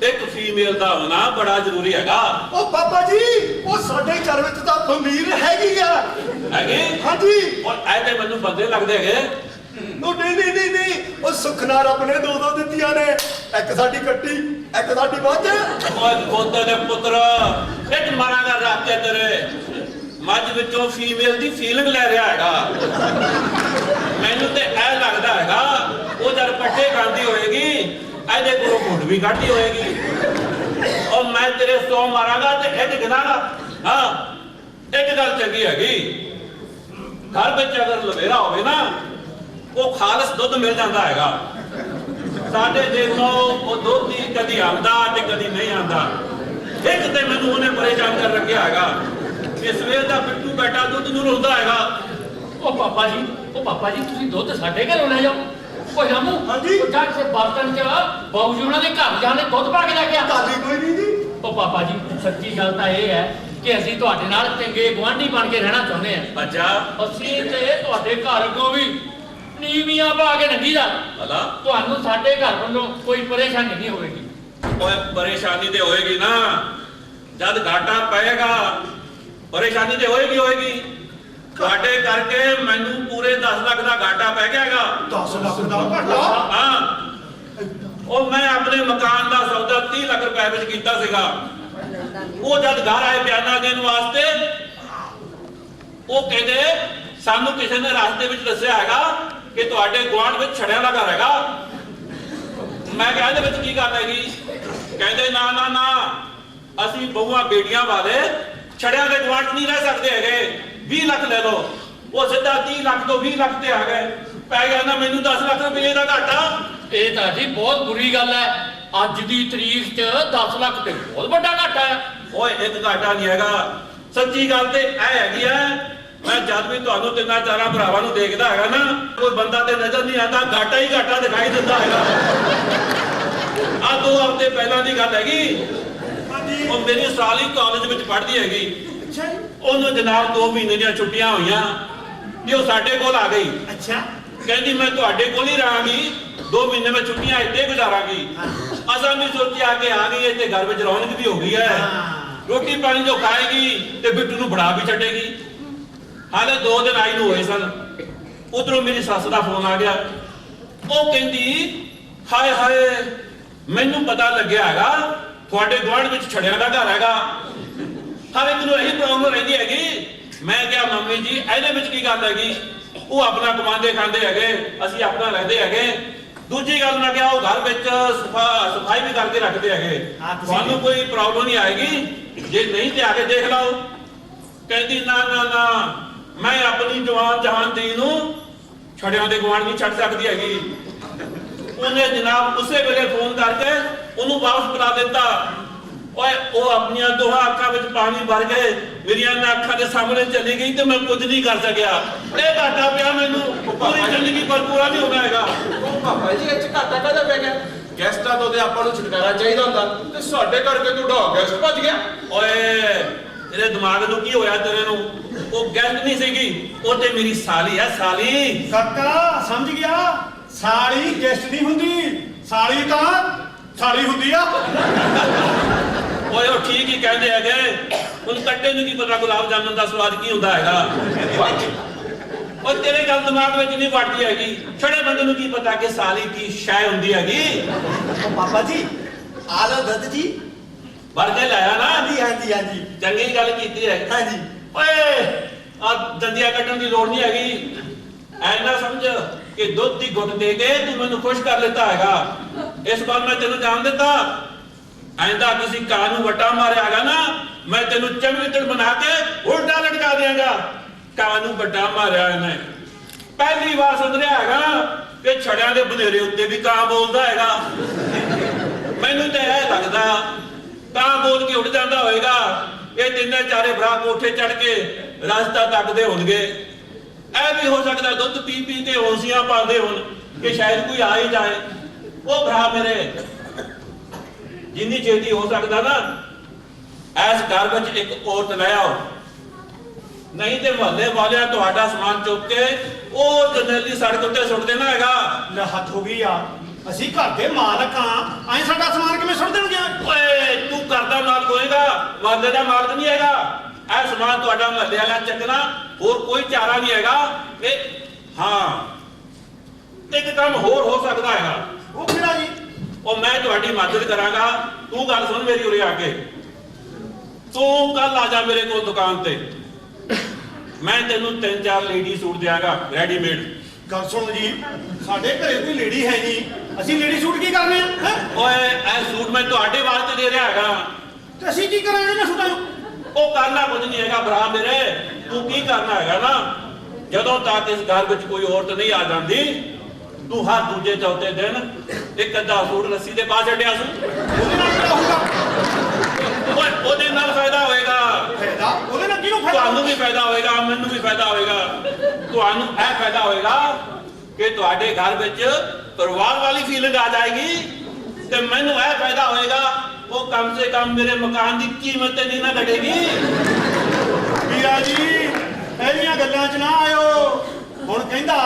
ਇੱਕ ਫੀਮੇਲ ਦਾ ਹੋਣਾ ਬੜਾ ਜ਼ਰੂਰੀ ਹੈਗਾ। ਉਹ ਪਾਪਾ ਜੀ, ਉਹ ਸਾਡੇ ਘਰ ਵਿੱਚ ਤਾਂ ਫਮੀਰ ਹੈਗੀ ਆ। ਹੈਗੇ? ਹਾਂਜੀ। ਔਰ ਐ ਤੇ ਮੈਨੂੰ ਬੰਦੇ ਲੱਗਦੇ ਹੈਗੇ। ਉਹ ਨਹੀਂ, ਉਹ ਸੁੱਖ ਨਾਲ ਰੱਬ ਨੇ 2 ਦਿੱਤੀਆਂ ਨੇ। ਇੱਕ ਸਾਡੀ ਕੱਟੀ, ਇੱਕ ਸਾਡੀ ਮੱਝ। ਓਏ ਖੋਤੇ ਦੇ ਪੁੱਤਰ, ਇੱਕ ਮਾਰਾਂਗਾ ਰੱਖ ਕੇ ਤੇਰੇ ਮੱਝ ਵਿੱਚੋਂ ਫੀਮੇਲ ਦੀ ਫੀਲਿੰਗ ਲੈ ਰਿਹਾ ਹੈਗਾ। ਮੈਨੂੰ ਤੇ ਇਹ ਲੱਗਦਾ ਹੈਗਾ ਉਹ ਜਦ ਪੱਟੇ ਖਾਂਦੀ ਹੋਏਗੀ ਇਹਦੇ ਕੋਲੋਂ ਘੁੱਟ ਵੀ ਕੱਢਦੀ ਹੋਏਗੀ। ਉਹ ਮੈਂ ਤੇਰੇ 100 ਮਾਰਾਂਗਾ ਤੇ ਇੱਕ ਗਿਣਾਂਗਾ। ਹਾਂ, ਇੱਕ ਗੱਲ ਚੰਗੀ ਹੈਗੀ, ਘਰ ਵਿੱਚ ਅਗਰ ਲਵੇਰਾ ਹੋਵੇ ਨਾ ਉਹ ਖਾਲਸ ਦੁੱਧ ਮਿਲ ਜਾਂਦਾ ਹੈਗਾ। ਸਾਡੇ ਦੇਖੋ ਉਹ ਦੁੱਧ ਹੀ ਕਦੀ ਆਉਂਦਾ ਤੇ ਕਦੀ ਨਹੀਂ ਆਉਂਦਾ। ਇੱਕ ਤੇ ਮੈਨੂੰ ਉਹਨੇ ਪਰੇਸ਼ਾਨ ਕਰ ਰੱਖਿਆ ਹੈਗਾ ਕਿ ਸਵੇਰ ਦਾ ਪਿੱਟੂ ਬੈਠਾ ਦੁੱਧ ਨੂੰ ਰੋਂਦਾ ਹੈਗਾ। ਉਹ ਪਾਪਾ ਜੀ ਤੁਸੀਂ ਦੁੱਧ ਸਾਡੇ ਘਰੋਂ ਲੈ ਜਾਓ। ਓਏ ਰਾਮੂ ਹਾਂਜੀ। ਉਹ ਜਾ ਕੇ ਬਰਤਨ ਚ ਬਾਊ ਜੀ ਉਹਨਾਂ ਦੇ ਘਰ ਜਾਣੇ ਦੁੱਧ ਪਾ ਕੇ ਲੈ ਕੇ ਆ। ਕਾਲੀ ਕੋਈ ਨਹੀਂ ਜੀ। ਉਹ ਪਾਪਾ ਜੀ ਸੱਚੀ ਗੱਲ ਤਾਂ ਇਹ ਹੈ ਕਿ ਅਸੀਂ ਤੁਹਾਡੇ ਨਾਲ ਚੰਗੇ ਗੁਆਂਢੀ ਬਣ ਕੇ ਰਹਿਣਾ ਚਾਹੁੰਦੇ ਹਾਂ। ਅੱਛਾ, ਅਸੀਂ ਤੇ ਤੁਹਾਡੇ ਘਰ ਅੱਗੋਂ ਵੀ ਨੀਵੀਆਂ ਪਾ ਕੇ ਨੰਗੀ ਦਾ ਹਲਾ ਤੁਹਾਨੂੰ ਸਾਡੇ ਘਰ ਵੱਲੋਂ ਕੋਈ ਪਰੇਸ਼ਾਨੀ ਨਹੀਂ ਹੋਵੇਗੀ। ਓਏ ਪਰੇਸ਼ਾਨੀ ਤੇ ਹੋਏਗੀ ਨਾ, ਜਦ ਘਾਟਾ ਪਏਗਾ ਪਰੇਸ਼ਾਨੀ ਤੇ ਹੋਏਗੀ। ਤੁਹਾਡੇ ਕਰਕੇ ਮੈਨੂੰ ਪੂਰੇ 10 ਲੱਖ ਦਾ ਘਾਟਾ ਪੈ ਗਿਆ ਹੈਗਾ। 10 ਲੱਖ ਦਾ ਘਾਟਾ। ਹਾਂ, ਉਹ ਮੈਂ ਆਪਣੇ ਮਕਾਨ ਦਾ ਸੌਦਾ 30 ਲੱਖ ਰੁਪਏ ਵਿੱਚ ਕੀਤਾ ਸੀਗਾ। ਉਹ ਜਦ ਘਰ ਆਏ ਬਿਆਨਾ ਦੇਣ ਵਾਸਤੇ ਉਹ ਕਹਿੰਦੇ ਸਾਨੂੰ ਕਿਸੇ ਨੇ ਰਸਤੇ ਵਿੱਚ ਦੱਸਿਆ ਹੈਗਾ ਕਿ ਤੁਹਾਡੇ ਗੁਆਂਢ ਵਿੱਚ ਛੜਿਆਂ ਦਾ ਘਰ ਹੈਗਾ। ਮੈਂ ਕਿਹਾ ਇਹਦੇ ਵਿੱਚ ਕੀ ਗੱਲ ਹੈਗੀ? ਕਹਿੰਦੇ ਨਾ ਅਸੀਂ ਬਹੂਆਂ ਬੇੜੀਆਂ ਵਾਲੇ ਛੜਿਆਂ ਦੇ ਗਵਾਂਢ ਨਹੀਂ ਰਹਿ ਸਕਦੇ ਹੈਗੇ। 20 ਲੱਖ ਲੈ ਲਓ, ਉਹ ਸਿੱਧਾ 30 ਲੱਖ ਤੋਂ 20 ਲੱਖ ਤੇ ਆ ਗਏ। ਪੈ ਗਿਆ ਨਾ ਮੈਨੂੰ 10 ਲੱਖ ਰੁਪਏ ਦਾ ਘਾਟਾ। ਇਹ ਤਾਂ ਜੀ ਬਹੁਤ ਬੁਰੀ ਗੱਲ ਹੈ। ਅੱਜ ਦੀ ਤਰੀਕ 'ਚ 10 ਲੱਖ ਤੇ ਬਹੁਤ ਵੱਡਾ ਘਾਟਾ ਹੈ। ਓਏ ਇੱਕ ਘਾਟਾ ਨਹੀਂ ਹੈਗਾ, ਸੱਚੀ ਗੱਲ ਤੇ ਇਹ ਹੈਗੀ ਹੈ। ਮੈਂ ਜਦ ਵੀ ਤੁਹਾਨੂੰ ਤਿੰਨਾਂ ਚਾਰਾਂ ਭਰਾਵਾਂ ਨੂੰ ਦੇਖਦਾ ਹੈਗਾ ਨਾ, ਕੋਈ ਬੰਦਾ ਤੇ ਨਜ਼ਰ ਨਹੀਂ ਆਉਂਦਾ, ਘਾਟਾ ਹੀ ਘਾਟਾ ਦਿਖਾਈ ਦਿੰਦਾ ਹੈਗਾ। ਆ 2 ਹਫ਼ਤੇ ਪਹਿਲਾਂ ਦੀ ਗੱਲ ਹੈਗੀ, ਉਹ ਮੇਰੀ ਸਾਲੀ ਕਾਲਜ ਵਿੱਚ ਪੜ੍ਹਦੀ ਹੈਗੀ। ਅੱਛਾ ਜੀ। ਉਹਨੂੰ ਜਨਾਬ 2 ਮਹੀਨੇ ਦੀਆਂ ਛੁੱਟੀਆਂ ਹੋਈਆਂ ਤੇ ਉਹ ਸਾਡੇ ਕੋਲ ਆ ਗਈ। ਅੱਛਾ। ਕਹਿੰਦੀ ਮੈਂ ਤੁਹਾਡੇ ਕੋਲ ਹੀ ਰਹਾਂਗੀ, 2 ਮਹੀਨੇ ਮੈਂ ਛੁੱਟੀਆਂ ਇੱਥੇ ਗੁਜ਼ਾਰਾਂਗੀ। ਅਸਾਂ ਵੀ ਸੋਚਿਆ ਕਿ ਆ ਗਈ ਤੇ ਘਰ ਵਿੱਚ ਰੌਣਕ ਵੀ ਹੋ ਗਈ ਹੈ, ਰੋਟੀ ਪਾਣੀ ਜੋ ਖਾਏਗੀ ਤੇ ਬਿੱਟੂ ਨੂੰ ਬਣਾ ਵੀ ਛੱਡੇਗੀ। ਹਾਲੇ 2 ਦਿਨ ਆਈ ਨੂੰ ਹੋਏ ਸਨ, ਉਧਰੋਂ ਮੇਰੀ ਸੱਸ ਦਾ ਫੋਨ ਆ ਗਿਆ। ਉਹ ਕਹਿੰਦੀ ਹਾਏ ਹਾਏ ਮੈਨੂੰ ਪਤਾ ਲੱਗਿਆ ਹੈਗਾ ਤੁਹਾਡੇ ਗੁਆਂਢ ਵਿੱਚ ਛੜਿਆਂ ਦਾ ਘਰ ਹੈਗਾ। ਹਰ ਇੱਕ ਨੂੰ ਇਹੀ ਪ੍ਰੋਬਲਮ ਰਹਿੰਦੀ ਹੈਗੀ। ਮੈਂ ਕਿਹਾ ਮੰਮੀ ਜੀ ਇਹਦੇ ਵਿੱਚ ਕੀ ਗੱਲ ਹੈਗੀ? ਉਹ ਆਪਣਾ ਕਮਾਉਂਦੇ ਖਾਂਦੇ ਹੈਗੇ, ਅਸੀਂ ਆਪਣਾ ਰਹਿੰਦੇ ਹੈਗੇ। ਦੂਜੀ ਗੱਲ ਮੈਂ ਕਿਹਾ ਉਹ ਘਰ ਵਿੱਚ ਸਫਾਈ ਵੀ ਕਰਕੇ ਰੱਖਦੇ ਹੈਗੇ, ਤੁਹਾਨੂੰ ਕੋਈ ਪ੍ਰੋਬਲਮ ਨਹੀਂ ਆਏਗੀ। ਜੇ ਨਹੀਂ ਤੇ ਆ ਕੇ ਦੇਖ ਲਓ। ਕਹਿੰਦੀ ਨਾ ਨਾ ਨਾ ਮੈਂ ਆਪਣੀ ਜਵਾਨ ਜਹਾਨ ਦੀ ਨੂੰ ਛੜਿਆਂ ਦੇ ਗੁਆਂਢ ਨਹੀਂ ਛੱਡ ਸਕਦੀ ਹੈਗੀ। ਉਹਨੇ ਜਨਾਬ ਉਸੇ ਵੇਲੇ ਫੋਨ ਕਰਕੇ ਉਹਨੂੰ ਵਾਪਸ ਬੁਲਾ ਦਿੱਤਾ। ਓਏ ਉਹ ਆਪਣੀਆਂ ਦੋਹਾਂ ਅੱਖਾਂ ਵਿੱਚ ਪਾਣੀ ਭਰ ਗਏ, ਮੇਰੀਆਂ ਅੱਖਾਂ ਦੇ ਸਾਹਮਣੇ ਚਲੀ ਗਈ ਤੇ ਮੈਂ ਕੁਝ ਨਹੀਂ ਕਰ ਸਕਿਆ। ਇਹ ਘਾਟਾ ਪਿਆ ਮੈਨੂੰ, ਪੂਰੀ ਜ਼ਿੰਦਗੀ ਪਰ ਪੂਰਾ ਨਹੀਂ ਹੋਣਾ ਹੈਗਾ। ਉਹ ਪਾਪਾ ਜੀ ਇਹ 'ਚ ਘਾਟਾ ਕਾਹਦਾ ਪੈ ਗਿਆ? ਗੈਸਟਾਂ ਤੋਂ ਤੇ ਆਪਾਂ ਨੂੰ ਛੁਟਕਾਰਾ ਚਾਹੀਦਾ ਹੁੰਦਾ, ਤੇ ਸਾਡੇ ਕਰਕੇ ਤੁਹਾਡਾ ਗੈਸਟ ਭੱਜ ਗਿਆ। ਓਏ ਤੇਰੇ ਦਿਮਾਗ ਨੂੰ ਕੀ ਹੋਇਆ ਤੇਰੇ ਨੂੰ? ਉਹ ਗੈਸਟ ਨਹੀਂ ਸੀਗੀ, ਉਹ ਤੇ ਮੇਰੀ ਸਾਲੀ ਹੈ, ਸਾਲੀ। ਕਾਕਾ ਸਮਝ ਗਿਆ, ਸਾਲੀ ਗੈਸਟ ਨਹੀਂ ਹੁੰਦੀ, ਸਾਲੀ ਤਾਂ ਸਾਲੀ ਹੁੰਦੀ ਆ। ਓਏ ਉਹ ਠੀਕ ਹੀ ਕਹਿੰਦੇ ਹੈਗੇ, ਹੁਣ ਕੱਟੇ ਨੂੰ ਕੀ ਪਤਾ ਗੁਲਾਬ ਜਾਮਨ ਦਾ ਸਵਾਦ ਕੀ ਹੁੰਦਾ ਹੈਗਾ। ਉਹ ਤੇਰੇ ਗੱਲ ਦਿਮਾਗ ਵਿੱਚ ਨਹੀਂ ਵੜਦੀ ਹੈਗੀ। ਛੜੇ ਬੰਦੇ ਨੂੰ ਕੀ ਪਤਾ ਕਿ ਸਾਲੀ ਕੀ ਸ਼ੈ ਹੁੰਦੀ ਹੈਗੀ। ਪਾਪਾ ਜੀ ਆ ਲਓ ਦੁੱਧ ਜੀ। ਭਰ ਕੇ ਲਾਇਆ ਨਾ? ਹਾਂਜੀ ਹਾਂਜੀ ਹਾਂਜੀ ਚੰਗੀ ਗੱਲ ਕੀਤੀ ਹੈ। ਹਾਂਜੀ। ਓਏ ਆ ਦੰਦੀਆਂ ਕੱਢਣ ਦੀ ਲੋੜ ਨਹੀਂ ਹੈਗੀ। ਐਨਾ ਸਮਝ ਕਿ ਦੁੱਧ ਦੀ ਗੁੱਟ ਦੇ ਕੇ ਤੂੰ ਮੈਨੂੰ ਖੁਸ਼ ਕਰ ਲਿੱਤਾ ਹੈਗਾ। ਇਸ ਵਾਰ ਮੈਂ ਤੈਨੂੰ ਜਾਣ ਦਿੱਤਾ। ਐਂਦਾ ਕਿਸੇ ਕਾਂ ਨੂੰ ਵੱਟਾ ਮਾਰਿਆ ਹੈਗਾ ਨਾ, ਮੈਂ ਤੈਨੂੰ ਚਮੜੀਤੜ ਬਣਾ ਕੇ ਉਲਟਾ ਲਟਕਾ ਦਿਆਂਗਾ। ਕਾਂ ਨੂੰ ਵੱਟਾ ਮਾਰਿਆ ਇਹਨੇ, ਪਹਿਲੀ ਵਾਰ ਸੁਧਰਿਆ ਹੈਗਾ ਕਿ ਛੜਿਆਂ ਦੇ ਬਨੇਰੇ ਉੱਤੇ ਵੀ ਕਾਂ ਬੋਲਦਾ ਹੈਗਾ। ਮੈਨੂੰ ਤਾਂ ਇਹ ਲੱਗਦਾ ਕਾਂ ਬੋਲ ਕੇ ਉੱਡ ਜਾਂਦਾ ਹੋਏਗਾ। ਇਹ ਤਿੰਨੇ ਚਾਰੇ ਭਰਾ ਕੋਠੇ ਚੜ ਕੇ ਰਸਤਾ ਤੱਕਦੇ ਹੋਣਗੇ। ਇਹ ਵੀ ਹੋ ਸਕਦਾ ਦੁੱਧ ਪੀ ਪੀ ਕੇ ਹੋਸੀਆਂ ਪਾਉਂਦੇ ਹੋਣ ਕਿ ਸ਼ਾਇਦ ਕੋਈ ਆ ਹੀ ਜਾਏ। ਉਹ ਭਰਾ ਮੇਰੇ, ਜਿੰਨੀ ਛੇਤੀ ਹੋ ਸਕਦਾ ਨਾ ਐਸ ਘਰ ਵਿੱਚ ਇੱਕ ਔਰਤ ਲੈ ਆਓ, ਨਹੀਂ ਤੇ ਮੁਹੱਲੇ ਵਾਲਿਆਂ ਤੁਹਾਡਾ ਸਮਾਨ ਚੁੱਕ ਕੇ ਉਹ ਜਨਰਲੀ ਸੜਕ ਉੱਤੇ ਸੁੱਟ ਦੇਣਾ ਹੈਗਾ। ਲੈ ਹੱਥ ਹੋ ਗਈ ਆ, ਅਸੀਂ ਘਰ ਦੇ ਮਾਲਕ ਆ, ਐਂ ਸਾਡਾ ਸਮਾਨ ਕਿਵੇਂ ਸੁੱਟ ਦੇਣਗੇ? ਓਏ ਤੂੰ ਘਰ ਦਾ ਮਾਲਕ ਹੋਏਗਾ, ਮੁਹੱਲੇ ਦਾ ਮਾਲਕ ਨਹੀਂ ਹੈਗਾ। ਇਹ ਸਮਾਨ ਤੁਹਾਡਾ ਮੁਹੱਲੇ ਵਾਲਾ ਚੱਕਣਾ, ਹੋਰ ਕੋਈ ਚਾਰਾ ਨਹੀਂ ਹੈਗਾ। ਇਹ ਹਾਂ ਇੱਕ ਕੰਮ ਹੋਰ ਹੋ ਸਕਦਾ ਹੈਗਾ। ਉਹ ਕਿਹੜਾ ਜੀ? ਉਹ ਮੈਂ ਤੁਹਾਡੀ ਮਦਦ ਕਰਾਂਗਾ। ਤੂੰ ਗੱਲ ਸੁਣ ਮੇਰੀ ਉਰੇ ਆ ਕੇ। ਤੂੰ ਕੱਲ ਆ ਜਾ ਮੇਰੇ ਕੋਲ ਦੁਕਾਨ ਤੇ, ਮੈਂ ਤੈਨੂੰ 3-4 ਲੇਡੀ ਸੂਟ ਦਿਆਂਗਾ ਰੈਡੀਮੇਡ। ਗੱਲ ਸੁਣ ਜੀ, ਸਾਡੇ ਘਰੇ ਕੋਈ ਲੇਡੀ ਹੈ ਨਹੀਂ, ਅਸੀਂ ਲੇਡੀ ਸੂਟ ਕੀ ਕਰਨੇ ਆ? ਹੈਂ? ਓਏ ਇਹ ਸੂਟ ਮੈਂ ਤੁਹਾਡੇ ਵਾਸਤੇ ਦੇ ਰਿਹਾ ਹੈਗਾ। ਤੇ ਅਸੀਂ ਕੀ ਕਰਾਂਗੇ ਇਹਨਾਂ ਸੂਟਾਂ ਨੂੰ? ਉਹ ਕਰਨਾ ਕੁਝ ਨਹੀਂ ਹੈਗਾ ਭਰਾ ਮੇਰੇ। ਤੂੰ ਕੀ ਕਰਨਾ ਹੈਗਾ ਨਾ, ਜਦੋਂ ਤੱਕ ਇਸ ਘਰ ਵਿੱਚ ਕੋਈ ਔਰਤ ਨਹੀਂ ਆ ਜਾਂਦੀ, ਤੂੰ ਹਰ ਦੂਜੇ ਚੌਥੇ ਦਿਨ ਇੱਕ ਅੱਧਾ ਸੂਟ ਰੱਸੀ ਦੇ ਪਾ ਛੱਡਿਆ ਸੀ। ਉਹਦੇ ਨਾਲ ਕੀ ਹੋਊਗਾ? ਓਏ ਉਹਦੇ ਨਾਲ ਫਾਇਦਾ ਹੋਏਗਾ। ਫਾਇਦਾ? ਉਹਦੇ ਨਾਲ ਕਿਹਨੂੰ ਫਾਇਦਾ? ਤੁਹਾਨੂੰ ਵੀ ਫਾਇਦਾ ਹੋਏਗਾ, ਮੈਨੂੰ ਵੀ ਫਾਇਦਾ ਹੋਏਗਾ। ਤੁਹਾਨੂੰ ਇਹ ਫਾਇਦਾ ਹੋਏਗਾ ਕਿ ਤੁਹਾਡੇ ਘਰ ਵਿੱਚ ਪਰਿਵਾਰ ਵਾਲੀ ਫੀਲਿੰਗ ਆ ਜਾਏਗੀ, ਤੇ ਮੈਨੂੰ ਇਹ ਫਾਇਦਾ ਹੋਏਗਾ ਉਹ ਕਮ ਸੇ ਕਮ ਮੇਰੇ ਮਕਾਨ ਦੀ ਕੀਮਤ ਤੇ ਨਹੀਂ ਨਾ ਘਟੇਗੀ। ਵੀਰਾ ਜੀ ਇਹਦੀਆਂ ਗੱਲਾਂ 'ਚ ਨਾ ਆਇਓ। ਹੁਣ ਕਹਿੰਦਾ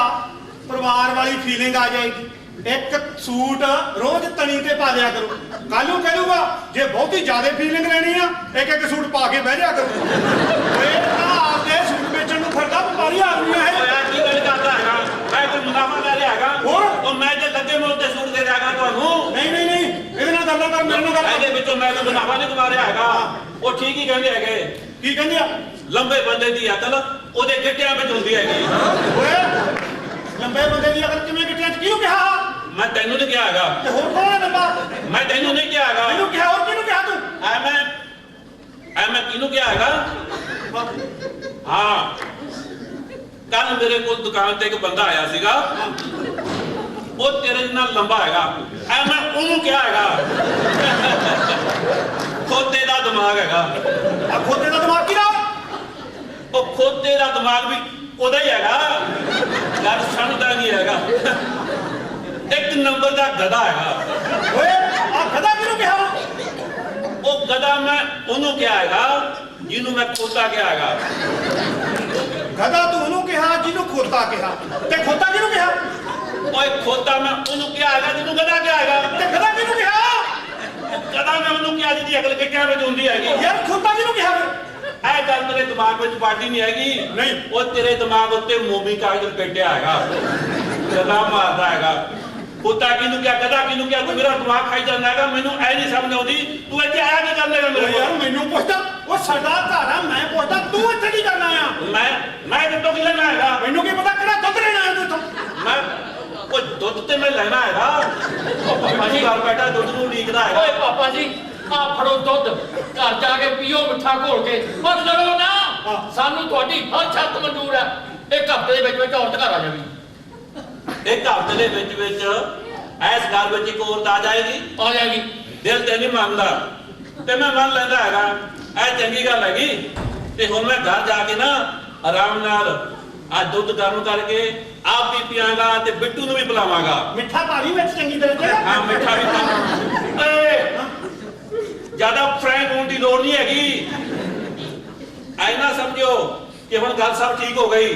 ਪਰਿਵਾਰ ਵਾਲੀ ਫੀਲਿੰਗ ਆ ਜਾਏਗੀ, ਇੱਕ ਸੂਟ ਰੋਜ਼ ਤਣੀ ਤੇ ਪਾ ਦਿਆ ਕਰੋ। ਕੱਲ ਨੂੰ ਕਹੂਗਾ ਜੇ ਬਹੁਤੀ ਜ਼ਿਆਦਾ ਫੀਲਿੰਗ ਲੈਣੀ ਆ, ਇੱਕ ਸੂਟ ਪਾ ਕੇ ਬਹਿ ਜਾ ਕਰੋ। ਓਏ ਤਾਂ ਆਪਦੇ ਸੂਟ ਵੇਚਣ ਨੂੰ ਫਿਰਦਾ ਵਪਾਰੀ ਆਦਮੀ ਆ ਇਹ। ਓਏ ਕੀ ਗੱਲ ਕਰਦਾ ਹੈਗਾ? ਮੈਂ ਕੋਈ ਮੁਨਾਫਾ ਲੈ ਰਿਹਾ ਹੈਗਾ? ਹੋਰ? ਉਹ ਮੈਂ ਤੇ ਲੱਗੇ ਮੁੱਲ ਤੇ ਸੂਟ ਦੇ ਦਿਆਂਗਾ ਤੁਹਾਨੂੰ। ਨਹੀਂ ਨਹੀਂ ਨਹੀਂ, ਇਹਦੇ ਨਾਲ ਗੱਲ ਕਰ, ਮੇਰੇ ਨਾਲ ਗੱਲ ਇਹਦੇ ਕਰ। ਵਿੱਚੋਂ ਮੈਂ ਕੋਈ ਮੁਨਾਫਾ ਨਹੀਂ ਕਮਾ ਰਿਹਾ ਹੈਗਾ। ਉਹ ਠੀਕ ਹੀ ਕਹਿੰਦੇ ਹੈਗੇ, ਕੀ ਕਹਿੰਦੇ ਆ? ਲੰਬੇ ਬੰਦੇ ਦੀ ਅਕਲ ਉਹਦੇ ਗਿੱਟਿਆਂ ਵਿੱਚ ਹੁੰਦੀ ਹੈਗੀ। ਓਏ ਲੰਬੇ ਬੰਦੇ ਦੀ ਅਕਲ ਕਿਵੇਂ ਗਿੱਟਿਆਂ 'ਚ ਕਿਹਨੂੰ ਕਿਹਾ? ਮੈਂ ਤੈਨੂੰ ਨਹੀਂ ਕਿਹਾ ਹੈਗਾ। ਤੇ ਹੋਰ ਕੌਣ ਹੈ ਲੰਬਾ? ਮੈਂ ਤੈਨੂੰ ਨਹੀਂ ਕਿਹਾ ਹੈਗਾ। ਮੈਨੂੰ ਕਿਹਾ, ਹੋਰ ਕਿਹਨੂੰ ਕਿਹਾ ਤੂੰ? ਮੈਂ ਹਾਂ ਕੱਲ ਮੇਰੇ ਕੋਲ ਦੁਕਾਨ ਤੇ ਇੱਕ ਬੰਦਾ ਆਇਆ ਸੀਗਾ ਉਹ ਤੇਰੇ ਜਿੰਨਾ ਲੰਬਾ ਹੈਗਾ ਐ ਮੈਂ ਉਹਨੂੰ ਕਿਹਾ ਹੈਗਾ ਖੋਤੇ ਦਾ ਦਿਮਾਗ ਹੈਗਾ ਆ ਖੋਤੇ ਦਾ ਦਿਮਾਗ ਕੀ ਦਾ ਉਹ ਖੋਤੇ ਦਾ ਦਿਮਾਗ ਵੀ ਉਹਦਾ ਹੀ ਹੈਗਾ ਗੱਲ ਸਮਝਦਾ ਨਹੀਂ ਹੈਗਾ ਇੱਕ ਨੰਬਰ ਦਾ ਗਧਾ ਹੈਗਾ ਓਏ ਆ ਗਧਾ ਕਿਹਨੂੰ ਕਿਹਾ ਉਹ ਗਧਾ ਮੈਂ ਉਹਨੂੰ ਕਿਹਾ ਹੈਗਾ ਜਿਹਨੂੰ ਮੈਂ ਖੋਤਾ ਕਿਹਾ ਹੈਗਾ ਗਧਾ ਤੂੰ ਉਹਨੂੰ ਕਿਹਾ ਜਿਹਨੂੰ ਖੋਤਾ ਕਿਹਾ ਤੇ ਖੋਤਾ ਕਿਹਨੂੰ ਕਿਹਾ ਓਏ ਖੋਤਾ ਮੈਂ ਉਹਨੂੰ ਕਿਹਾ ਹੈਗਾ ਜਿਹਨੂੰ ਗਧਾ ਕਿਹਾ ਹੈਗਾ ਤੇ ਗਧਾ ਕਿਹਨੂੰ ਕਿਹਾ ਗਧਾ ਮੈਂ ਉਹਨੂੰ ਕਿਹਾ ਜਿਹਦੀ ਅਕਲ ਕਿੱਟਿਆਂ ਵਿੱਚ ਹੁੰਦੀ ਹੈਗੀ ਯਾਰ ਖੋਤਾ ਕਿਹਨੂੰ ਕਿਹਾ ਫਿਰ? ਇਹ ਗੱਲ ਤੇਰੇ ਦਿਮਾਗ ਵਿੱਚ ਪਾਟੀ ਨਹੀਂ ਹੈਗੀ ਨਹੀਂ। ਉਹ ਤੇਰੇ ਦਿਮਾਗ ਉੱਤੇ ਮੋਮੀ ਕਾਗਜ਼ ਲਪੇਟਿਆ ਹੈਗਾ ਗੱਲਾਂ ਮਾਰਦਾ ਹੈਗਾ ਖੋਤਾ ਕਿਹਨੂੰ ਕਿਹਾ ਗਧਾ ਕਿਹਨੂੰ ਕਿਹਾ ਤੂੰ ਮੇਰਾ ਦਿਮਾਗ ਖਾਈ ਜਾਂਦਾ ਹੈਗਾ ਮੈਨੂੰ ਇਹ ਨਹੀਂ ਸਮਝ ਆਉਂਦੀ ਤੂੰ ਇੱਥੇ ਆਇਆ ਕੀ ਕਰਨੇ ਮੇਰੇ ਓਏ ਯਾਰ ਮੈਨੂੰ ਪੁੱਛਦਾ ਉਹ ਸਾਡਾ ਘਰ ਆ ਮੈਂ ਪੁੱਛਦਾ ਤੂੰ ਇੱਥੇ ਕੀ ਕਰਨਾ ਆ ਮੈਂ ਕਿੱਥੋਂ ਕੀ ਲੈਣਾ ਹੈਗਾ ਮੈਨੂੰ ਕੀ ਪਤਾ ਕਿਹੜਾ ਦੁੱਧ ਲੈਣਾ ਆ ਤੂੰ ਇੱਥੋਂ ਮੈਂ ਉਹ ਦੁੱਧ ਤੇ ਮੈਂ ਲੈਣਾ ਹੈਗਾ ਉਹ ਪਾਪਾ ਜੀ ਘਰ ਬੈਠਾ ਦੁੱਧ ਨੂੰ ਉਡੀਕਦਾ ਹੈਗਾ ਓਏ ਪਾਪਾ ਜੀ ਆ ਫੜੋ ਦੁੱਧ ਘਰ ਜਾ ਕੇ ਪੀਓ ਮਿੱਠਾ ਘੋਲ ਕੇ ਪਰ ਲੜੋ ਨਾ ਸਾਨੂੰ ਤੁਹਾਡੀ ਹਰ ਸ਼ਰਤ ਮਨਜ਼ੂਰ ਹੈ ਇੱਕ ਹਫ਼ਤੇ ਦੇ ਵਿੱਚ ਔਰਤ ਘਰ ਆ ਜਾਵੇਗੀ ਇੱਕ ਹਫ਼ਤੇ ਦੇ ਵਿੱਚ ਐਸ ਘਰ ਵਿੱਚ ਇੱਕ ਔਰਤ ਆ ਜਾਏਗੀ ਆ ਜਾਏਗੀ ਦਿਲ ਤੇ ਨਹੀਂ ਮੰਨਦਾ ਤੇ ਮੈਂ ਮੰਨ ਲੈਂਦਾ ਹੈਗਾ ਇਹ ਚੰਗੀ ਗੱਲ ਹੈਗੀ ਤੇ ਹੁਣ ਮੈਂ ਘਰ ਜਾ ਕੇ ਨਾ ਆਰਾਮ ਨਾਲ ਆ ਦੁੱਧ ਗਰਮ ਕਰਕੇ ਆਪ ਵੀ ਪੀਵਾਂਗਾ ਤੇ ਬਿੱਟੂ ਨੂੰ ਵੀ ਪਿਲਾਵਾਂਗਾ ਮਿੱਠਾ ਪਾਣੀ ਵਿੱਚ ਚੰਗੀ ਤਰ੍ਹਾਂ ਤੇ ਹਾਂ ਮਿੱਠਾ ਵੀ ਪਾ ਜਿਆਦਾ ਫਰੈਂਕ ਹੋਣ ਦੀ ਲੋੜ ਨਹੀਂ ਹੈਗੀ ਐ ਨਾ ਸਮਝੋ ਕਿ ਹੁਣ ਗੱਲ ਸਭ ਠੀਕ ਹੋ ਗਈ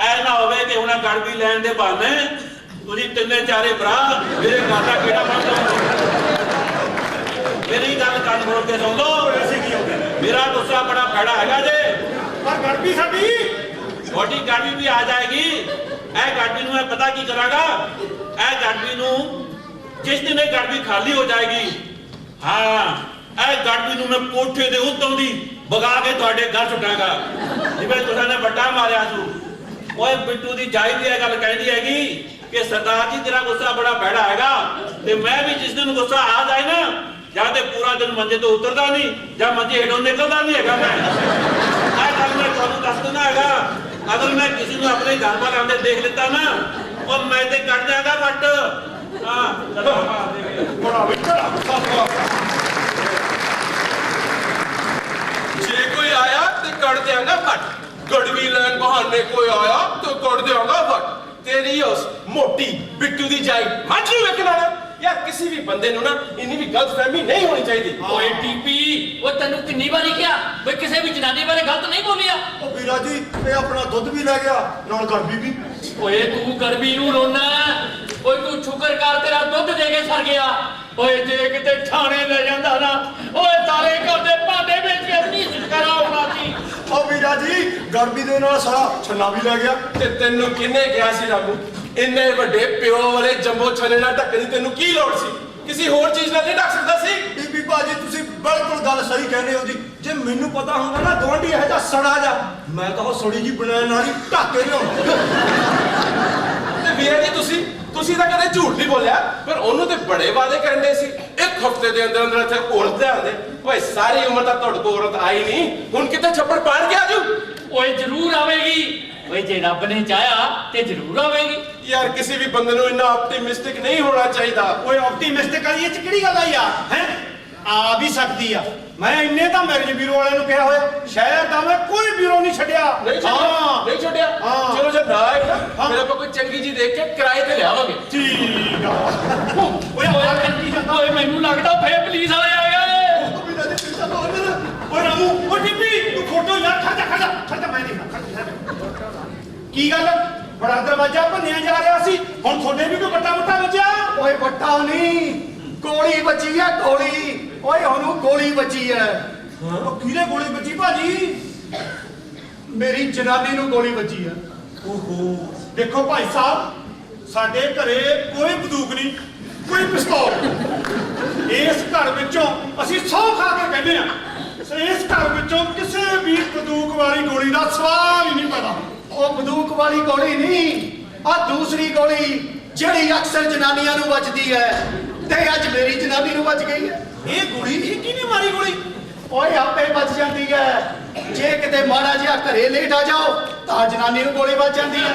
ਐ ਨਾ ਹੋਵੇ ਕਿ ਹੁਣ ਗੜ ਵੀ ਲੈਣ ਦੇ ਬਹਾਨੇ ਤੁਸੀਂ ਤਿੰਨੇ ਚਾਰੇ ਭਰਾ ਮੇਰੇ ਘਰ ਦਾ ਕਿਹੜਾ ਬੰਦ ਮੇਰੀ ਗੱਲ ਕੰਨ ਖੋਲ ਕੇ ਸੁਣ ਲਓ ਐਸੇ ਕੀ ਹੋ ਗਿਆ ਮੇਰਾ ਗੁੱਸਾ ਬੜਾ ਭੈੜਾ ਹੈਗਾ ਜੇ ਪਰ ਗੜਬੀ ਸਾਡੀ ਤੁਹਾਡੀ ਗਾੜੀ ਵੀ ਆ ਜਾਏਗੀ ਇਹ ਗਾੜੀ ਨੂੰ ਮੈਂ ਪਤਾ ਕੀ ਕਰਾਂਗਾ ਇਹ ਗਾੜੀ ਨੂੰ ਜਿਸ ਦਿਨ ਇਹ ਗਾੜੀ ਖਾਲੀ ਹੋ ਜਾਏਗੀ ਹਾਂ ਇਹ ਗਾੜੀ ਨੂੰ ਮੈਂ ਕੋਠੇ ਦੇ ਉੱਤੋਂ ਦੀ ਭਗਾ ਕੇ ਤੁਹਾਡੇ ਘਰ ਸੁੱਟਾਂਗਾ ਜਿਵੇਂ ਤੁਸੀਂ ਨੇ ਵੱਡਾ ਮਾਰਿਆ ਸੀ ਓਏ ਬਿੱਟੂ ਦੀ ਜਾਈ ਦੀ ਇਹ ਗੱਲ ਕਹਿੰਦੀ ਹੈਗੀ ਕਿ ਸਰਦਾਰ ਜੀ ਤੇਰਾ ਗੁੱਸਾ ਬੜਾ ਭੈੜਾ ਹੈਗਾ ਤੇ ਮੈਂ ਵੀ ਜਿਸ ਦਿਨ ਗੁੱਸਾ ਆ ਜਾਏ ਨਾ ਜਾਂ ਤੇ ਪੂਰਾ ਦਿਨ ਮੰਜੇ ਤੋਂ ਉਤਰਦਾ ਨਹੀਂ ਜਾਂ ਮੰਜੇ ਹੇਠੋਂ ਨਿਕਲਦਾ ਨਹੀਂ ਹੈਗਾ ਮੈਂ ਇਹ ਗੱਲ ਮੈਂ ਤੁਹਾਨੂੰ ਦੱਸ ਦਿੰਦਾ ਹੈਗਾ ਅਗਰ ਮੈਂ ਕਿਸੇ ਨੂੰ ਆਪਣੇ ਘਰ ਵਾਲ ਆਉਂਦੇ ਦੇਖ ਲਿੱਤਾ ਨਾ ਉਹ ਮੈਂ ਤੇ ਕੱਢ ਜਾਗਾ ਵੱਟ ਹਾਂ ਚਲੋ ਬੜਾ ਵਿਚਾਰਾ ਜੇ ਕੋਈ ਆਇਆ ਤੇ ਕੱਢ ਦਿਆਂਗਾ ਫਟ ਗੜਵੀ ਲੈਣ ਬਹਾਨੇ ਕੋਈ ਆਇਆ ਤੇ ਕੱਢ ਦਿਆਂਗਾ ਫਟ ਤੇਰੀ ਉਸ ਮੋਟੀ ਬਿੱਟੂ ਦੀ ਜਾਈ ਮੱਝ ਨੂੰ ਵੇਖਣ ਵਾਲਾ ਯਾਰ ਕਿਸੇ ਵੀ ਬੰਦੇ ਨੂੰ ਨਾ ਇੰਨੀ ਵੀ ਗਲਤਫਹਿਮੀ ਨਹੀਂ ਹੋਣੀ ਚਾਹੀਦੀ ਓਏ ਟੀਪੀ ਉਹ ਤੈਨੂੰ ਕਿੰਨੀ ਵਾਰੀ ਕਿਹਾ ਵੀ ਕਿਸੇ ਵੀ ਜਨਾਨੀ ਬਾਰੇ ਗਲਤ ਨਹੀਂ ਬੋਲਿਆ ਉਹ ਵੀਰਾ ਜੀ ਇਹ ਆਪਣਾ ਦੁੱਧ ਵੀ ਲੈ ਗਿਆ ਨਾਲ ਗੜਬੀ ਵੀ ਓਏ ਤੂੰ ਗਰਬੀ ਨੂੰ ਰੋਣਾ ਓਏ ਤੂੰ ਸ਼ੁਕਰ ਕਰ ਤੇਰਾ ਦੁੱਧ ਦੇ ਕੇ ਸਰ ਗਿਆ ਓਏ ਜੇ ਕਿਤੇ ਥਾਣੇ ਲੈ ਜਾਂਦਾ ਨਾ ਓਏ ਸਾਰੇ ਘਰ ਦੇ ਭਾਂਡੇ ਵਿੱਚ ਇੰਨੀ ਕਰਾਉਣਾ ਸੀ ਉਹ ਵੀਰਾ ਜੀ ਗੜਬੀ ਦੇ ਨਾਲ ਸਾਰਾ ਛੰਨਾ ਵੀ ਲੈ ਗਿਆ ਤੇ ਤੈਨੂੰ ਕਿਹਨੇ ਕਿਹਾ ਸੀ ਰਾਮੂ ਇੰਨੇ ਵੱਡੇ ਪਿਓ ਵਾਲੇ ਜੰਬੋ ਛੱਲੇ ਨਾਲ ਢੱਕਣ ਦੀ ਤੈਨੂੰ ਕੀ ਲੋੜ ਸੀ ਕਿਸੇ ਹੋਰ ਚੀਜ਼ ਨਾਲ ਨਹੀਂ ਢੱਕ ਸਕਦਾ ਸੀ ਬੀਬੀ ਭਾਜੀ ਤੁਸੀਂ ਬਿਲਕੁਲ ਗੱਲ ਸਹੀ ਕਹਿੰਦੇ ਹੋ ਜੀ ਜੇ ਮੈਨੂੰ ਪਤਾ ਹੁੰਦਾ ਨਾ ਗਵਾਂਢੀ ਇਹ ਜਿਹਾ ਸੜਾ ਜਾ ਮੈਂ ਤਾਂ ਉਹ ਸੜੀ ਜੀ ਬਣਾਉਣ ਨਾਲ ਹੀ ਢੱਕ ਕੇ ਲਿਆਉਂਦਾ ਤੇ ਵੀਰੇ ਜੀ ਤੁਸੀਂ ਤਾਂ ਕਦੇ ਝੂਠ ਨਹੀਂ ਬੋਲਿਆ ਪਰ ਉਹਨੂੰ ਤੇ ਬੜੇ ਵਾਅਦੇ ਕਰਦੇ ਸੀ ਇੱਕ ਹਫ਼ਤੇ ਦੇ ਅੰਦਰ ਅੰਦਰ ਇੱਥੇ ਔਰਤ ਦੇ ਆਂਦੇ ਓਏ ਸਾਰੀ ਉਮਰ ਤਾਂ ਤੁਹਾਡੇ ਕੋਲ ਔਰਤ ਆਈ ਨਹੀਂ ਹੁਣ ਕਿਤੇ ਛੱਪੜ ਪਾੜ ਕੇ ਆਜੂ ਓਏ ਜ਼ਰੂਰ ਆਵੇਗੀ ਓਏ ਜੇ ਰੱਬ ਨੇ ਚਾਹਿਆ ਤੇ ਜ਼ਰੂਰ ਆਵੇਗੀ ਯਾਰ ਕਿਸੇ ਵੀ ਬੰਦੇ ਨੂੰ ਇੰਨਾ ਆਪਟੀਮਿਸਟਿਕ ਨਹੀਂ ਹੋਣਾ ਚਾਹੀਦਾ ਓਏ ਆਪਟੀਮਿਸਟਿਕ ਵਾਲੀ ਇਹ ਚ ਕਿਹੜੀ ਗੱਲ ਆ ਯਾਰ ਹੈ ਆ ਵੀ ਸਕਦੀ ਆ ਮੈਂ ਇੰਨੇ ਤਾਂ ਮੈਰਿਜ ਬਿਊਰੋ ਵਾਲਿਆਂ ਨੂੰ ਕਿਹਾ ਹੋਇਆ ਸ਼ਹਿਰ ਦਾ ਮੈਂ ਕੋਈ ਬਿਊਰੋ ਨਹੀਂ ਛੱਡਿਆ ਨਹੀਂ ਛੱਡਿਆ ਹਾਂ। ਚਲੋ ਜੇ ਨਾ ਆਏ ਨਾ ਹਾਂ। ਫਿਰ ਆਪਾਂ ਕੋਈ ਚੰਗੀ ਜੀ ਦੇਖ ਕੇ ਕਿਰਾਏ ਤੇ ਲਿਆਵਾਂਗੇ ਠੀਕ ਆ ਓਏ ਆ ਕੀ ਜਾਂਦਾ ਓਏ ਮੈਨੂੰ ਲੱਗਦਾ ਫੇਰ ਪੁਲਿਸ ਵਾਲੇ ਆ ਗਏ ਵੀਰਾ ਜੀ ਪਿੱਛਾ ਤੋਂ ਓਏ ਰਾਮੂ ਓ ਟਿੱਪੀ ਤੂੰ ਫੋਟੋ ਯਾਰ ਖੜ ਜਾ ਮੈਂ ਦੇਖਦਾ ਖੜ ਜਾ ਕੀ ਗੱਲ ਬੜਾ ਦਰਵਾਜ਼ਾ ਭੰਨਿਆ ਜਾ ਰਿਹਾ ਸੀ ਹੁਣ ਤੁਹਾਡੇ ਵੀ ਕੋਈ ਵੱਟਾ ਵੱਜਿਆ ਓਏ ਵੱਟਾ ਨਹੀਂ ਗੋਲੀ ਵੱਜੀ ਆ ਗੋਲੀ ਓਏ ਉਹਨੂੰ ਗੋਲੀ ਵੱਜੀ ਐ ਉਹ ਕਿਹਦੇ ਗੋਲੀ ਵੱਜੀ ਭਾਜੀ ਮੇਰੀ ਜਨਾਨੀ ਨੂੰ ਗੋਲੀ ਵੱਜੀ ਐ ਓਹੋ ਦੇਖੋ ਭਾਈ ਸਾਹਿਬ ਸਾਡੇ ਘਰੇ ਕੋਈ ਬੰਦੂਕ ਨਹੀਂ ਕੋਈ ਪਿਸਤੌਲ ਇਸ ਘਰ ਵਿੱਚੋਂ ਅਸੀਂ ਸੌ ਖਾ ਕੇ ਕਹਿੰਦੇ ਆ ਇਸ ਘਰ ਵਿੱਚੋਂ ਕਿਸੇ ਵੀ ਬੰਦੂਕ ਵਾਲੀ ਗੋਲੀ ਦਾ ਸਵਾਲ ਹੀ ਨਹੀਂ ਪੈਦਾ ਉਹ ਬੰਦੂਕ ਵਾਲੀ ਗੋਲੀ ਨਹੀਂ ਆ ਦੂਸਰੀ ਗੋਲੀ ਜਿਹੜੀ ਅਕਸਰ ਜਨਾਨੀਆਂ ਨੂੰ ਵੱਜਦੀ ਐ ਤੇ ਅੱਜ ਮੇਰੀ ਜਨਾਨੀ ਨੂੰ ਵੱਜ ਗਈ ਐ ਇਹ ਗੋਲੀ ਇਹ ਕਿਹਨੇ ਮਾਰੀ ਗੋਲੀ ਓਏ ਆਪੇ ਵੱਜ ਜਾਂਦੀ ਹੈ। ਜੇ ਕਿਤੇ ਮਾੜਾ ਜਿਹਾ ਘਰੇ ਲੇਟ ਆ ਜਾਓ ਤਾਂ ਜਨਾਨੀ ਨੂੰ ਗੋਲੀ ਵੱਜ ਜਾਂਦੀ ਹੈ।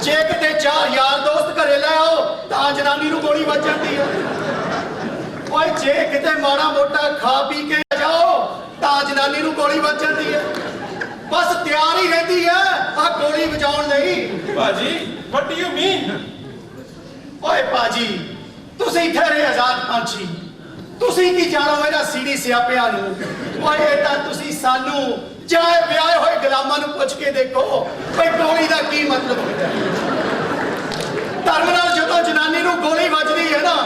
ਜੇ ਕਿਤੇ 4 ਯਾਰ ਦੋਸਤ ਘਰੇ ਲੈ ਆਓ ਤਾਂ ਜਨਾਨੀ ਨੂੰ ਗੋਲੀ ਵੱਜ ਜਾਂਦੀ ਹੈ। ਓਏ ਜੇ ਕਿਤੇ ਮਾੜਾ ਮੋਟਾ ਖਾ ਪੀ ਕੇ ਜਾਓ ਤਾਂ ਜਨਾਨੀ ਨੂੰ ਗੋਲੀ ਵੱਜ ਜਾਂਦੀ ਹੈ। ਬਸ ਤਿਆਰ ਹੀ ਰਹਿੰਦੀ ਹੈ ਆ ਗੋਲੀ ਵਜਾਉਣ ਲਈ। ਭਾਜੀ what do you mean? ਓਏ ਬਾਜੀ, ਤੁਸੀਂ ਠਹਿਰੇ ਆਜ਼ਾਦ ਪੰਛੀ, ਤੁਸੀਂ ਕੀ ਜਾਣੋ ਇਹਨਾਂ ਸੀੜੀ ਸਿਆਪਿਆਂ ਨੂੰ। ਓਏ ਇਹ ਤਾਂ ਤੁਸੀਂ ਸਾਨੂੰ ਚਾਹੇ ਵਿਆਹੇ ਹੋਏ ਗੁਲਾਮਾਂ ਨੂੰ ਪੁੱਛ ਕੇ ਦੇਖੋ ਬਈ ਗੋਲੀ ਦਾ ਕੀ ਮਤਲਬ ਹੁੰਦਾ ਹੈ। ਧਰਮ ਨਾਲ ਜਦੋਂ ਜਨਾਨੀ ਨੂੰ ਗੋਲੀ ਵੱਜਦੀ ਹੈ ਨਾ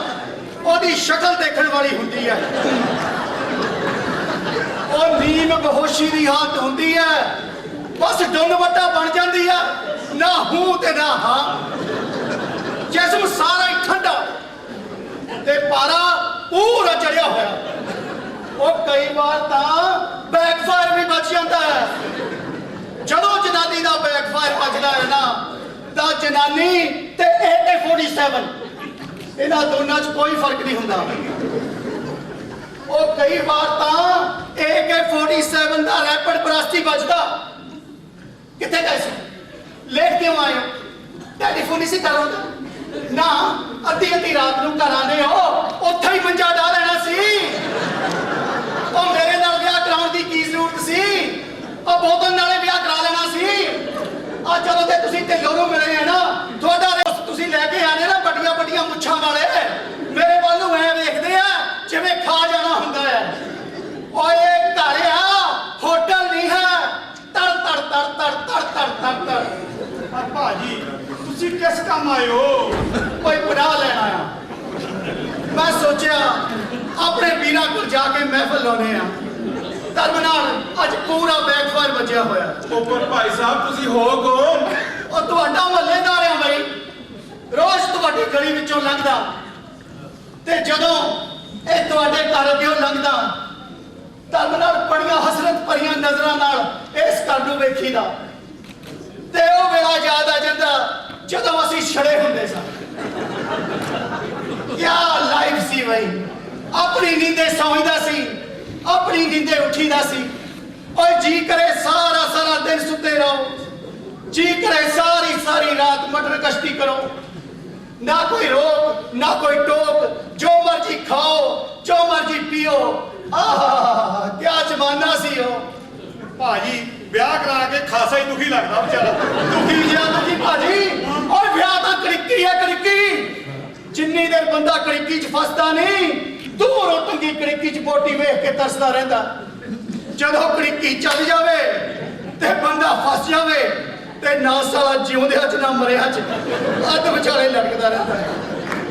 ਉਹਦੀ ਸ਼ਕਲ ਦੇਖਣ ਵਾਲੀ ਹੁੰਦੀ ਹੈ। ਉਹ ਨੀਮ ਬੇਹੋਸ਼ੀ ਦੀ ਹਾਲਤ ਹੁੰਦੀ ਹੈ। ਬਸ ਡੁੰਨ ਵੱਟਾ ਬਣ ਜਾਂਦੀ ਹੈ, ਨਾ ਹੂੰ ਤੇ ਨਾ ਹਾਂ। ਜਿਸਮ ਸਾਰਾ ਹੀ ਠੰਡਾ ਤੇ ਪਾਰਾ ਪੂਰਾ ਚੜਿਆ ਹੋਇਆ। ਉਹ ਕਈ ਵਾਰ ਤਾਂ ਬੈਕਫਾਇਰ ਵੀ ਵੱਜ ਜਾਂਦਾ ਹੈ। ਜਦੋਂ ਜਨਾਨੀ ਦਾ ਬੈਕਫਾਇਰ ਵੱਜਦਾ ਹੈ ਨਾ ਤਾਂ ਜਨਾਨੀ ਤੇ AK-47 ਇਹਨਾਂ ਦੋਨਾਂ 'ਚ ਕੋਈ ਫਰਕ ਨਹੀਂ ਹੁੰਦਾ। ਉਹ ਕਈ ਵਾਰ ਤਾਂ AK-47 ਦਾ ਰੈਪਿਡ ਬਰਾਸਟੀ ਵੱਜਦਾ। ਕਿੱਥੇ ਗਏ ਸੀ? ਲੇਟ ਕਿਉਂ ਆਏ ਹੋ? ਟੈਲੀਫੋਨ ਨਹੀਂ ਸੀ ਕਰੋਗੇ ਨਾ? ਅੱਧੀ ਰਾਤ ਨੂੰ ਘਰ ਆਉਂਦੇ ਹੋ ਉੱਥੇ ਹੀ ਮੰਜਾ ਡਾ ਲੈਣਾ ਸੀ। ਉਹ ਮੇਰੇ ਨਾਲ ਵਿਆਹ ਕਰਾਉਣ ਦੀ ਕੀ ਜ਼ਰੂਰਤ ਸੀ? ਉਹ ਬੋਤਲ ਨਾਲੇ ਵਿਆਹ ਕਰਾ ਲੈਣਾ ਸੀ। ਆ ਜਦੋਂ ਤੇ ਤੁਸੀਂ ਢਿੱਲੋਂ ਨੂੰ ਮਿਲੇ ਆ ਨਾ ਤੁਹਾਡਾ ਦੋਸਤ ਤੁਸੀਂ ਲੈ ਕੇ ਆਨੇ ਨਾ ਵੱਡੀਆਂ ਵੱਡੀਆਂ ਮੁੱਛਾਂ ਵਾਲੇ ਮੇਰੇ ਵੱਲ ਨੂੰ ਐ ਵੇਖਦੇ ਆ ਜਿਵੇਂ ਖਾ ਜਾਣਾ ਹੁੰਦਾ ਹੈ। ਓਏ ਘਰ ਆ, ਹੋਟਲ ਨਹੀਂ ਹੈ। ਤੜ ਤੜ ਤੜ ਤੜ ਤੜ ਤੜ ਤੜ ਤੜ। ਆ ਭਾਜੀ ਤੁਸੀਂ ਕਿਸ ਕੰਮ ਆਏ ਹੋ? ਕੋਈ ਪਨਾਹ ਲੈਣ ਆਇਆ। ਮੈਂ ਸੋਚਿਆ ਆਪਣੇ ਵੀਰਾਂ ਕੋਲ ਜਾ ਕੇ ਮਹਿਫਲ ਲਾਉਣੇ ਆ। ਧਰਮ ਨਾਲ ਅੱਜ ਪੂਰਾ ਬੈਕਫਾਇਰ ਵੱਜਿਆ ਹੋਇਆ। ਉੱਪਰ ਭਾਈ ਸਾਹਿਬ ਤੁਸੀਂ ਹੋ ਕੌਣ? ਉਹ ਤੁਹਾਡਾ ਮਹੱਲੇਦਾਰ ਆ ਬਈ। ਰੋਜ਼ ਤੁਹਾਡੀ ਗਲੀ ਵਿੱਚੋਂ ਲੰਘਦਾ ਤੇ ਜਦੋਂ ਇਹ ਤੁਹਾਡੇ ਘਰ ਅੱਗਿਓਂ ਲੰਘਦਾ ਧਰਮ ਨਾਲ ਬੜੀਆਂ ਹਸਰਤ ਭਰੀਆਂ ਨਜ਼ਰਾਂ ਨਾਲ ਇਸ ਘਰ ਨੂੰ ਵੇਖੀਦਾ ਤੇ ਉਹ ਵੇਲਾ ਯਾਦ ਆ ਜਾਂਦਾ ਜਦੋਂ ਅਸੀਂ ਛੜੇ ਹੁੰਦੇ ਸਾਂ। ਕਿਆ ਲਾਈਫ ਸੀ ਬਈ। ਆਪਣੀ ਨੀਂਦੇ ਸੌਂਦਾ ਸੀ, ਆਪਣੀ ਨੀਂਦੇ ਉੱਠੀਦਾ ਸੀ। ਓਏ ਜੀ ਕਰੇ ਸਾਰਾ ਸਾਰਾ ਦਿਨ ਸੁੱਤੇ ਰਹੋ, ਜੀ ਕਰੇ ਸਾਰੀ ਸਾਰੀ ਰਾਤ ਮਟਰ ਕਸ਼ਤੀ ਕਰੋ। ਨਾ ਕੋਈ ਰੋਕ ਨਾ ਕੋਈ ਟੋਕ, ਜੋ ਮਰਜੀ ਖਾਓ ਜੋ ਮਰਜੀ ਪੀਓ। ਆਹ ਕਿਆ ਜ਼ਮਾਨਾ ਸੀ ਉਹ। ਭਾਜੀ ਵਿਆਹ ਕਰਾ ਕੇ ਖਾਸਾ ਹੀ ਦੁਖੀ ਲੱਗਦਾ ਵਿਚਾਰਾ। ਦੁਖੀ ਜਿਹਾ ਦੁਖੀ ਭਾਜੀ। ਓਏ ਵਿਆਹ ਤਾਂ ਕੜਿੱਕੀ ਹੈ ਕੜਿੱਕੀ। ਜਿੰਨੀ ਦੇਰ ਬੰਦਾ ਕੜਿੱਕੀ 'ਚ ਫਸਦਾ ਨਹੀਂ ਦੂਰੋਂ ਟੰਗੀ ਕੜਿੱਕੀ 'ਚ ਬੋਟੀ ਵੇਖ ਕੇ ਤਰਸਦਾ ਰਹਿੰਦਾ। ਜਦੋਂ ਕੜਿੱਕੀ ਚੱਲ ਜਾਵੇ ਤੇ ਬੰਦਾ ਫਸ ਜਾਵੇ ਤੇ ਨਾ ਸਾਲਾ ਜਿਉਂਦਿਆਂ 'ਚ ਨਾ ਮਰਿਆਂ 'ਚ ਅੱਧ ਵਿਚਾਲੇ ਲਟਕਦਾ ਰਹਿੰਦਾ ਹੈ।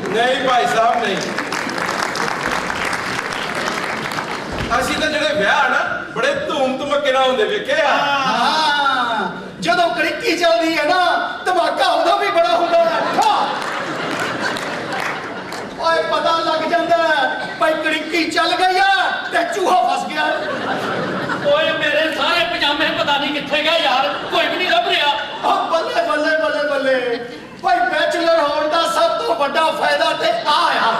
ਨਹੀਂ ਭਾਈ ਸਾਹਿਬ ਨਹੀਂ। ਅਸੀਂ ਤਾਂ ਜਿਹੜੇ ਵਿਆਹ ਨਾ ਬੜੇ ਧੂਮ ਧਮਕੇ ਨਾਲ ਹੁੰਦੇ ਵੇਖੇ ਆ। ਹਾਂ ਜਦੋਂ ਕੜਿੱਕੀ ਚੱਲਦੀ ਹੈ ਨਾ ਧਮਾਕਾ ਉਹਦਾ ਵੀ ਬੜਾ ਹੁੰਦਾ ਹੈ। ਓਏ ਪਤਾ ਲੱਗ ਜਾਂਦਾ ਭਾਈ ਕੜਿੱਕੀ ਚੱਲ ਗਈ ਆ ਤੇ ਚੂਹਾ ਫਸ ਗਿਆ। ਓਏ ਮੇਰੇ ਸਾਰੇ ਪਜਾਮੇ ਪਤਾ ਨਹੀਂ ਕਿੱਥੇ ਗਏ ਯਾਰ, ਕੋਈ ਵੀ ਨਹੀਂ ਲੱਭ ਰਿਹਾ। ਓ ਬੱਲੇ ਬੱਲੇ ਬੱਲੇ ਬੱਲੇ। ਭਾਈ ਬੈਚਲਰ ਹੋਣ ਦਾ ਸਭ ਤੋਂ ਵੱਡਾ ਫਾਇਦਾ ਤੇ ਆ ਆ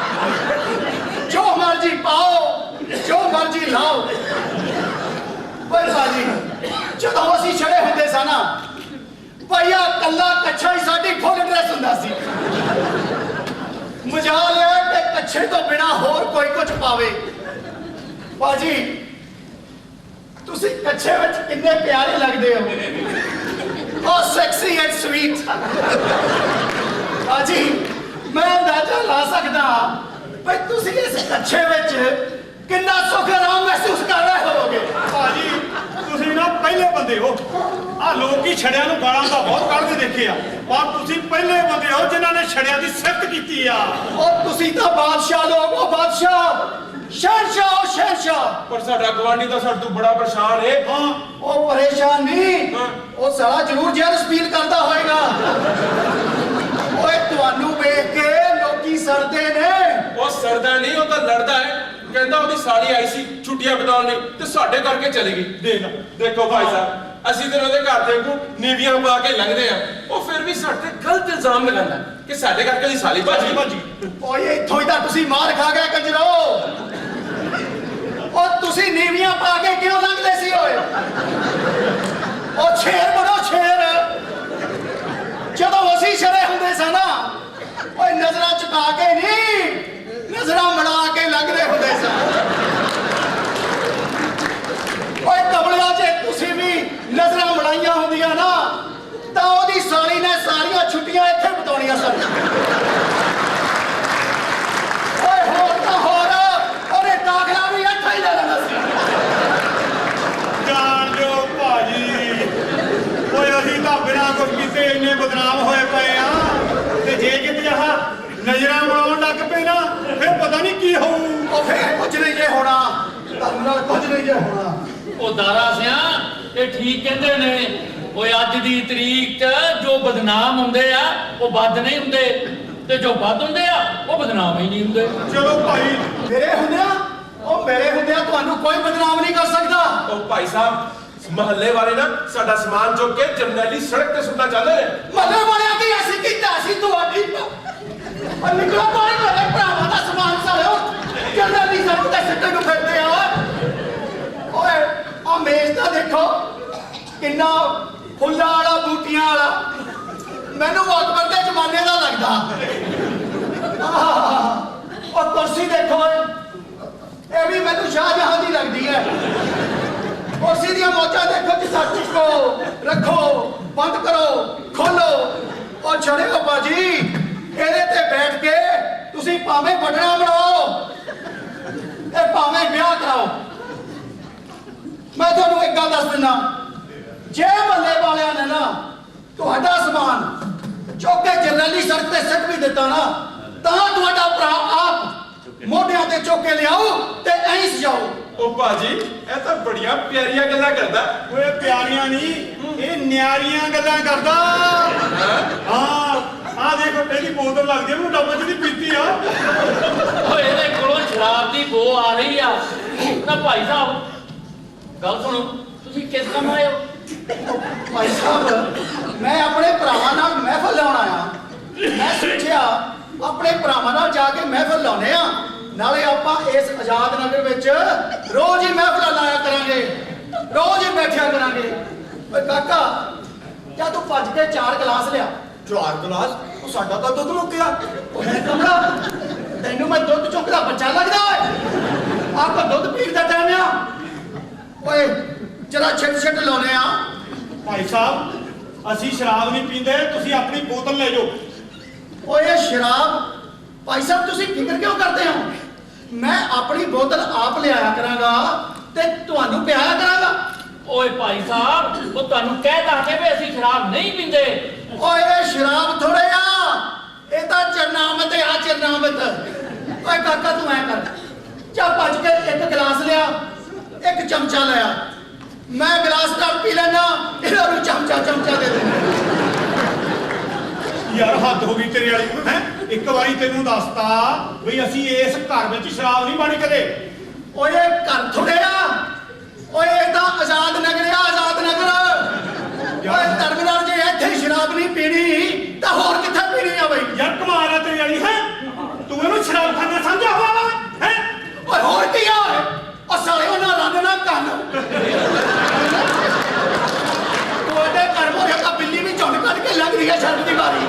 ਜੋ ਮਰਜੀ ਪਾਓ ਜੋ ਮਰਜੀ ਲਾਓ। ਓਏ ਬਾਜੀ ਜਦੋਂ ਅਸੀਂ ਛੜੇ ਹੁੰਦੇ ਸਾਂ ਨਾ ਭਈਆ ਕੱਲਾ ਕੱਛਾ ਹੀ ਸਾਡੀ ਫੁੱਲ ਡਰੈਸ ਹੁੰਦਾ ਸੀ। ਮਜਾਲ ਹੈ ਕਿ ਕੱਛੇ ਤੋਂ ਬਿਨਾ ਹੋਰ ਕੋਈ ਕੁਝ ਪਾਵੇ। ਬਾਜੀ ਤੁਸੀਂ ਕੱਛੇ ਵਿੱਚ ਕਿੰਨੇ ਪਿਆਰੇ ਲੱਗਦੇ ਹੋ। ਉਹ ਸੈਕਸੀ ਐਂਡ ਸਵੀਟ। ਬਾਜੀ ਮੈਂ ਅੰਦਾਜ਼ਾ ਲਾ ਸਕਦਾ ਪਰ ਤੁਸੀਂ ਇਸ ਕੱਛੇ ਵਿੱਚ ਕਿੰਨਾ ਸੁੱਖ ਆਰਾਮ ਮਹਿਸੂਸ ਕਰ ਰਹੇ ਹੋਵੋਗੇ। ਭਾਜੀ ਤੁਸੀਂ ਨਾ ਪਹਿਲੇ ਬੰਦੇ ਹੋ। ਆ ਲੋਕੀ ਛੜਿਆਂ ਨੂੰ ਗਾਲਾਂ ਦਾ ਬਹੁਤ ਕੱਢਦੇ ਦੇਖੇ ਆ, ਪਰ ਤੁਸੀਂ ਪਹਿਲੇ ਬੰਦੇ ਹੋ ਜਿਨ੍ਹਾਂ ਨੇ ਛੜਿਆਂ ਦੀ ਸਿਫਤ ਕੀਤੀ ਆ। ਉਹ ਤੁਸੀਂ ਤਾਂ ਬਾਦਸ਼ਾਹ ਲੋਕ ਹੋ, ਬਾਦਸ਼ਾਹ ਸ਼ਹਿਨशाह ਹੋ ਸ਼ਹਿਨशाह। ਪਰ ਸਾਡਾ ਗਵਾਂਢੀ ਤਾਂ ਸਾਡੇ ਤੋਂ ਬੜਾ ਪਰੇਸ਼ਾਨ ਹੈ। ਹਾਂ ਉਹ ਪਰੇਸ਼ਾਨ ਨਹੀਂ, ਉਹ ਸਾਲਾ ਜ਼ਰੂਰ ਜੈਲਸ ਫੀਲ ਕਰਦਾ ਹੋਏਗਾ। ਓਏ ਤੁਹਾਨੂੰ ਵੇਖ ਕੇ ਲੋਕੀ ਸੜਦੇ ਨੇ। ਉਹ ਸਰਦਾ ਨਹੀਂ, ਉਹ ਤਾਂ ਲੜਦਾ ਹੈ। ਕਹਿੰਦਾ ਉਹਦੀ ਸਾਲੀ ਆਈ ਸੀ ਛੁੱਟੀਆਂ ਬਿਤਾਉਣ ਲਈ ਤੇ ਸਾਡੇ ਕਰਕੇ ਚਲੀ ਗਈ। ਦੇਖੋ ਭਾਈ ਸਾਹਿਬ ਅਸੀਂ ਤੇ ਉਹਦੇ ਘਰ ਦੇ ਕੋਲ ਨੀਵੀਆਂ ਪਾ ਕੇ ਲੰਘਦੇ ਆ, ਉਹ ਫਿਰ ਵੀ ਸਾਡੇ ਤੇ ਗਲਤ ਇਲਜ਼ਾਮ ਲਗਾਉਂਦਾ ਕਿ ਸਾਡੇ ਕਰਕੇ ਉਹਦੀ ਸਾਲੀ ਭਾਜੀ। ਓਏ ਇੱਥੋਂ ਹੀ ਤਾਂ ਤੁਸੀਂ ਮਾਰ ਖਾ ਗਏ ਕੰਜਰੋ। ਉਹ ਤੁਸੀਂ ਨੀਵੀਆਂ ਪਾ ਕੇ ਕਿਉਂ ਲੰਘਦੇ ਸੀ ਓਏ ਉਹ ਸ਼ੇਰ ਬਣੋ ਸ਼ੇਰ ਜਦੋਂ ਅਸੀਂ ਸ਼ਰੇ ਹੁੰਦੇ ਸਾਂ ਨਾ ਓਏ ਨਜ਼ਰਾਂ ਝੁਕਾ ਕੇ ਨਹੀਂ ਨਜ਼ਰਾਂ ਮੜਾ ਕੇ ਲੰਘਦੇ ਹੁੰਦੇ ਸਾਂ ਓਏ ਕਮਲਿਆ ਜੇ ਤੁਸੀਂ ਵੀ ਨਜ਼ਰਾਂ ਮੜਾਈਆਂ ਹੁੰਦੀਆਂ ਨਾ ਤਾਂ ਉਹਦੀ ਸਾਲੀ ਨੇ ਸਾਰੀਆਂ ਛੁੱਟੀਆਂ ਇੱਥੇ ਬਿਤਾਉਣੀਆਂ ਸਨ ਓਏ ਹੋਰ ਤਾਂ ਹੋਰ ਉਹਨੇ ਦਾਖਲਾ ਵੀ ਇੱਥੇ ਹੀ ਲੈ ਲੈਣਾ ਸੀ ਜਾਣ ਦਿਓ ਭਾਜੀ ਓਏ ਅਸੀਂ ਤਾਂ ਬਿਨਾਂ ਕੁਝ ਕੀਤੇ ਇੰਨੇ ਬਦਨਾਮ ਹੋਏ ਪਏ ਆ ਤੇ ਜੇ ਕਿਤੇ ਆਹ ਨਜ਼ਰਾਂ ਬਣਾਉਣ ਲੱਗ ਪਏ ਨਾ ਫਿਰ ਪਤਾ ਨਹੀਂ ਕੀ ਹੋਊ ਉਹ ਫੇਰ ਕੁਝ ਨਹੀਂ ਜੇ ਹੋਣਾ ਤੁਹਾਨੂੰ ਨਾਲ ਕੁਝ ਨਹੀਂ ਜੇ ਹੋਣਾ ਉਹ ਦਾਰਾ ਸਿਆ ਇਹ ਠੀਕ ਕਹਿੰਦੇ ਨੇ ਓਏ ਅੱਜ ਦੀ ਤਰੀਕ 'ਚ ਜੋ ਬਦਨਾਮ ਹੁੰਦੇ ਆ ਉਹ ਬਦ ਨਹੀਂ ਹੁੰਦੇ ਤੇ ਜੋ ਬਦ ਹੁੰਦੇ ਆ ਉਹ ਬਦਨਾਮ ਹੀ ਨਹੀਂ ਹੁੰਦੇ ਚਲੋ ਭਾਈ ਮੇਰੇ ਹੁੰਦਿਆਂ ਉਹ ਮੇਰੇ ਹੁੰਦਿਆਂ ਤੁਹਾਨੂੰ ਕੋਈ ਬਦਨਾਮ ਨਹੀਂ ਕਰ ਸਕਦਾ ਉਹ ਭਾਈ ਸਾਹਿਬ ਮਹੱਲੇ ਵਾਲੇ ਨਾ ਸਾਡਾ ਸਮਾਨ ਚੁੱਕ ਕੇ ਜਰਨੈਲੀ ਸੜਕ ਤੇ ਸੁੱਟਣਾ ਚਾਹੁੰਦੇ ਨੇ ਮੱਲੇ ਵਾਲਿਆਂ ਕੀ ਅਸੀਂ ਕੀਤਾ ਸੀ ਤੁਹਾਡੀ ਔਰ ਨਿਕਲੋ ਕੋਈ ਮੇਰੇ ਭਰਾਵਾਂ ਦਾ ਸਮਾਨ ਸਾਲਿਓ ਕਿੰਨਾ ਦੀ ਸੜਕ ਤੇ ਸਿੱਟੇ ਨੂੰ ਫਿਰਦੇ ਆ ਓਏ ਆ ਮੇਜ਼ ਤਾਂ ਦੇਖੋ ਕਿੰਨਾ ਫੁੱਲਾਂ ਵਾਲਾ ਬੂਟੀਆਂ ਵਾਲਾ ਮੈਨੂੰ ਅਕਬਰ ਦੇ ਜ਼ਮਾਨੇ ਦਾ ਲੱਗਦਾ ਔਰ ਕੁਰਸੀ ਦੇਖੋ ਇਹ ਵੀ ਮੈਨੂੰ ਸ਼ਾਹਜਹਾਨ ਦੀ ਲੱਗਦੀ ਹੈ ਕੁਰਸੀ ਦੀਆਂ ਮੋਚਾਂ ਦੇਖੋ ਜਿਸਾ ਚੁੱਕੋ ਰੱਖੋ ਬੰਦ ਕਰੋ ਖੋਲੋ ਉਹ ਛੜਿਓ ਬਾਜੀ ਇਹਦੇ ਤੇ ਬੈਠ ਕੇ ਤੁਸੀਂ ਭਾਵੇਂ ਬਟਨਾ ਬਣਾਓ ਤੇ ਭਾਵੇਂ ਵਿਆਹ ਕਰਾਓ ਮੈਂ ਤੁਹਾਨੂੰ ਇੱਕ ਗੱਲ ਦੱਸ ਦਿੰਦਾ ਜੇ ਮਹੱਲੇ ਵਾਲਿਆਂ ਨੇ ਨਾ ਤੁਹਾਡਾ ਸਮਾਨ ਚੁੱਕ ਕੇ ਜਰਨੈਲੀ ਸੜਕ ਤੇ ਸਿੱਟ ਵੀ ਦਿੱਤਾ ਨਾ ਤਾਂ ਤੁਹਾਡਾ ਭਰਾ ਆਪ ਮੋਢਿਆਂ ਤੇ ਚੁੱਕ ਕੇ ਲਿਆਓ ਤੇ ਐਂ ਸਜਾਓ ਉਹ ਭਾਜੀ ਇਹ ਤਾਂ ਬੜੀਆਂ ਪਿਆਰੀਆਂ ਗੱਲਾਂ ਕਰਦਾ ਓਏ ਪਿਆਰੀਆਂ ਨਹੀਂ ਇਹ ਨਿਆਰੀਆਂ ਗੱਲਾਂ ਕਰਦਾ ਹਾਂ ਆ ਦੇਖੋ ਇਹਦੀ ਬੋਤਲ ਲੱਗਦੀ ਉਹਨੂੰ ਡੱਬੇ 'ਚ ਦੀ ਪੀਤੀ ਆ ਓਏ ਇਹਦੇ ਕੋਲੋਂ ਸ਼ਰਾਬ ਦੀ ਬੋ ਆ ਰਹੀ ਆ ਤਾਂ ਭਾਈ ਸਾਹਿਬ ਗੱਲ ਸੁਣੋ ਤੁਸੀਂ ਕਿਸ ਕੰਮ ਆਏ ਹੋ ਭਾਈ ਸਾਹਿਬ ਮੈਂ ਆਪਣੇ ਭਰਾਵਾਂ ਨਾਲ ਮਹਿਫਲ ਲਾਉਣ ਆਇਆ ਮੈਂ ਸੋਚਿਆ ਆਪਣੇ ਭਰਾਵਾਂ ਨਾਲ ਜਾ ਕੇ ਮਹਿਫਲ ਲਾਉਨੇ ਆ ਨਾਲੇ ਆਪਾਂ ਇਸ ਆਜ਼ਾਦ ਨਗਰ ਵਿੱਚ ਰੋਜ਼ ਹੀ ਮਹਿਫਲਾਂ ਲਾਇਆ ਕਰਾਂਗੇ ਰੋਜ਼ ਹੀ ਬੈਠਿਆ ਕਰਾਂਗੇ ਓਏ ਕਾਕਾ ਜਾਂ ਤੂੰ ਭੱਜ ਕੇ 4 ਗਲਾਸ ਲਿਆ 4 ਗਲਾਸ ਉਹ ਸਾਡਾ ਤਾਂ ਦੁੱਧ ਮੁੱਕ ਗਿਆ ਉਹ ਹੈ ਕਮਲਾ ਤੈਨੂੰ ਮੈਂ ਦੁੱਧ ਚੁੱਕਦਾ ਬੱਚਾ ਲੱਗਦਾ ਓਏ ਆਪਾਂ ਦੁੱਧ ਪੀਣ ਦਾ ਟਾਈਮ ਆ ਓਏ ਜਰਾ ਛਿੱਟ ਲਾਉਨੇ ਆ ਭਾਈ ਸਾਹਿਬ ਅਸੀਂ ਸ਼ਰਾਬ ਨਹੀਂ ਪੀਂਦੇ ਤੁਸੀਂ ਆਪਣੀ ਬੋਤਲ ਲੈ ਜਾਓ ਓਏ ਸ਼ਰਾਬ ਭਾਈ ਸਾਹਿਬ ਤੁਸੀਂ ਫਿਕਰ ਕਿਉਂ ਕਰਦੇ ਹੋ ਮੈਂ ਆਪਣੀ ਬੋਤਲ ਆਪ ਲਿਆਇਆ ਕਰਾਂਗਾ ਤੇ ਤੁਹਾਨੂੰ ਪਿਆਇਆ ਕਰਾਂਗਾ ਓਏ ਭਾਈ ਸਾਹਿਬ ਉਹ ਤੁਹਾਨੂੰ ਕਹਿਤਾ ਕਿ ਵੀ ਅਸੀਂ ਸ਼ਰਾਬ ਨਹੀਂ ਪੀਂਦੇ ਓਏ ਇਹ ਸ਼ਰਾਬ ਥੋੜੇ ਆ ਇਹ ਤਾਂ ਚਰਨਾਮਤ ਆ ਚਰਨਾਮਤ ਓਏ ਕਾਕਾ ਤੂੰ ਐ ਕਰ ਜਾ ਭੱਜ ਕੇ 1 ਗਲਾਸ ਲਿਆ 1 ਚਮਚਾ ਲਿਆ ਮੈਂ ਗਲਾਸ ਨਾਲ ਪੀ ਲੈਣਾ ਇਹਨਾਂ ਨੂੰ ਚਮਚਾ ਦੇ ਦੇ ਯਾਰ ਹੱਦ ਹੋ ਗਈ ਤੇਰੇ ਵਾਲੀ ਹੈ ਇੱਕ ਵਾਰੀ ਤੈਨੂੰ ਦੱਸਤਾ ਵੀ ਅਸੀਂ ਇਸ ਘਰ ਵਿੱਚ ਸ਼ਰਾਬ ਨਹੀਂ ਪਾਣੀ ਕਦੇ ਓਏ ਘਰ ਥੋੜੇ ਆ ਓਏ ਇਹ ਤਾਂ ਆਜ਼ਾਦ ਨਗਰ ਆ ਆਜ਼ਾਦ ਨਗਰ ਓਏ ਟਰਮੀਨਲ ਜੇ ਇੱਥੇ ਸ਼ਰਾਬ ਨਹੀਂ ਪੀਣੀ ਤਾਂ ਹੋਰ ਕਿੱਥੇ ਪੀਣੀ ਆ ਬਈ ਯਾਰ ਕਮਾਲ ਆ ਤੇਰੀ ਵਾਲੀ ਹੈ ਤੂੰ ਇਹਨੂੰ ਸ਼ਰਾਬ ਖਾਨਾ ਸਮਝਿਆ ਹੋਇਆ ਵਾ ਹੈ ਓਏ ਹੋਰ ਕੀ ਆ ਉਹ ਸਾਲੇ ਉਹਨਾਂ ਰੰਨ ਨਾ ਕੰਨ ਤੁਹਾਡੇ ਘਰ ਮੋਰੇ ਤਾਂ ਬਿੱਲੀ ਵੀ ਝੁੰਡ ਕੱਢ ਕੇ ਲੱਗ ਰਹੀ ਹੈ ਸ਼ਰਮ ਦੀ ਵਾਰੀ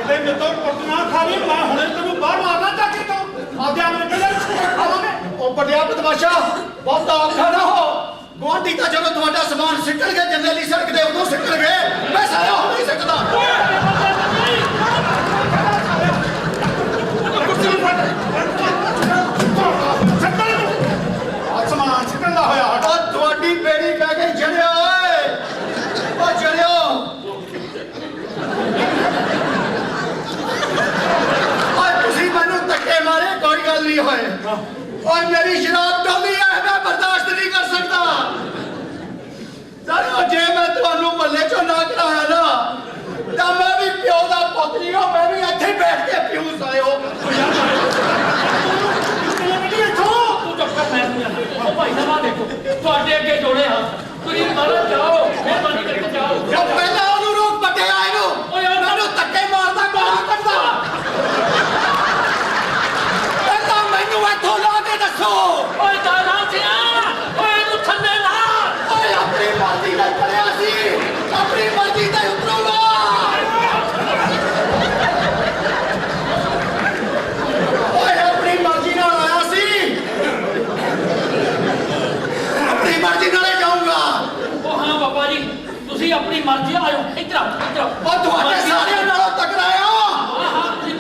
ਤੇ ਮੇਤੋਂ ਕੁੱਟਣਾ ਖਾ ਲਈ ਮੈਂ ਹੁਣੇ ਤੈਨੂੰ ਬਾਹਰ ਮਾਰਨਾ ਚੱਕ ਕੇ ਤੂੰ ਆਪਦੇ ਆਪ ਨਿਕਲ ਜਾ ਖਾਵਾਂਗੇ ਉਹ ਵੱਡਿਆ ਬਦਮਾਸ਼ਾ ਬਹੁਤ ਔਖਾ ਨਾ ਹੋ ਗੁਆਂਢੀ ਤਾਂ ਜਦੋਂ ਤੁਹਾਡਾ ਸਮਾਨ ਸਿੱਟਣਗੇ ਜਰਨੈਲੀ ਸੜਕ ਤੇ ਉਦੋਂ ਸਿੱਟਣਗੇ ਮੈਂ ਸਾਰਾ ਹੋ ਨਹੀਂ ਸਕਦਾ ਸਮਾਨ ਸਿੱਟਣ ਦਾ ਹੋਇਆ ਉਹ ਤੁਹਾਡੀ ਬੇੜੀ ਪੈ ਗਈ ਜੜਿਓ ਓਏ ਉਹ ਜੜਿਓ ਓਏ ਤੁਸੀਂ ਮੈਨੂੰ ਧੱਕੇ ਮਾਰੇ ਕੋਈ ਗੱਲ ਨਹੀਂ ਹੋਏ ਓਏ ਮੇਰੀ ਸ਼ਰਾਬ ਡੋਲੀ ਹੈ ਮੈਂ ਬਰਦਾਸ਼ਤ ਨਹੀਂ ਕਰ ਸਕਦਾ ਸਾਲਿਓ ਜੇ ਮੈਂ ਤੁਹਾਨੂੰ ਮੱਲੇ ਚੋਂ ਨਾ ਕਰਾਇਆ ਨਾ ਤਾਂ ਮੈਂ ਵੀ ਪਿਓ ਦਾ ਪੁੱਤ ਨਹੀਂ ਹਾਂ ਮੈਂ ਵੀ ਇੱਥੇ ਬੈਠ ਕੇ ਪੀਊ ਸਾਲਿਓ ਤੂੰ ਚੁੱਪ ਕਰ ਮੈਂ ਉਹ ਭਾਈ ਸਾਹਿਬ ਆ ਦੇਖੋ ਤੁਹਾਡੇ ਅੱਗੇ ਜੋੜੇ ਹੱਥ ਤੁਸੀਂ ਬਾਹਰ ਜਾਓ ਮਿਹਰਬਾਨੀ ਕਰਕੇ ਜਾਓ ਜੋ ਪਹਿਲਾਂ ਉਹਨੂੰ ਰੋਕ ਪਟਿਆ ਇਹਨੂੰ ਮੈਨੂੰ ਧੱਕੇ ਮਾਰਦਾ ਗਾਲਾਂ ਕੱਢਦਾ ਪਹਿਲਾਂ ਮੈਨੂੰ ਇੱਥੋਂ ਲਾ ਕੇ ਦੱਸੋ ਓਏ ਦਾਰਾ ਉਹ ਤੁਹਾਡੇ ਸਾਰਿਆਂ ਨਾਲੋਂ ਤਕੜਾਇਆ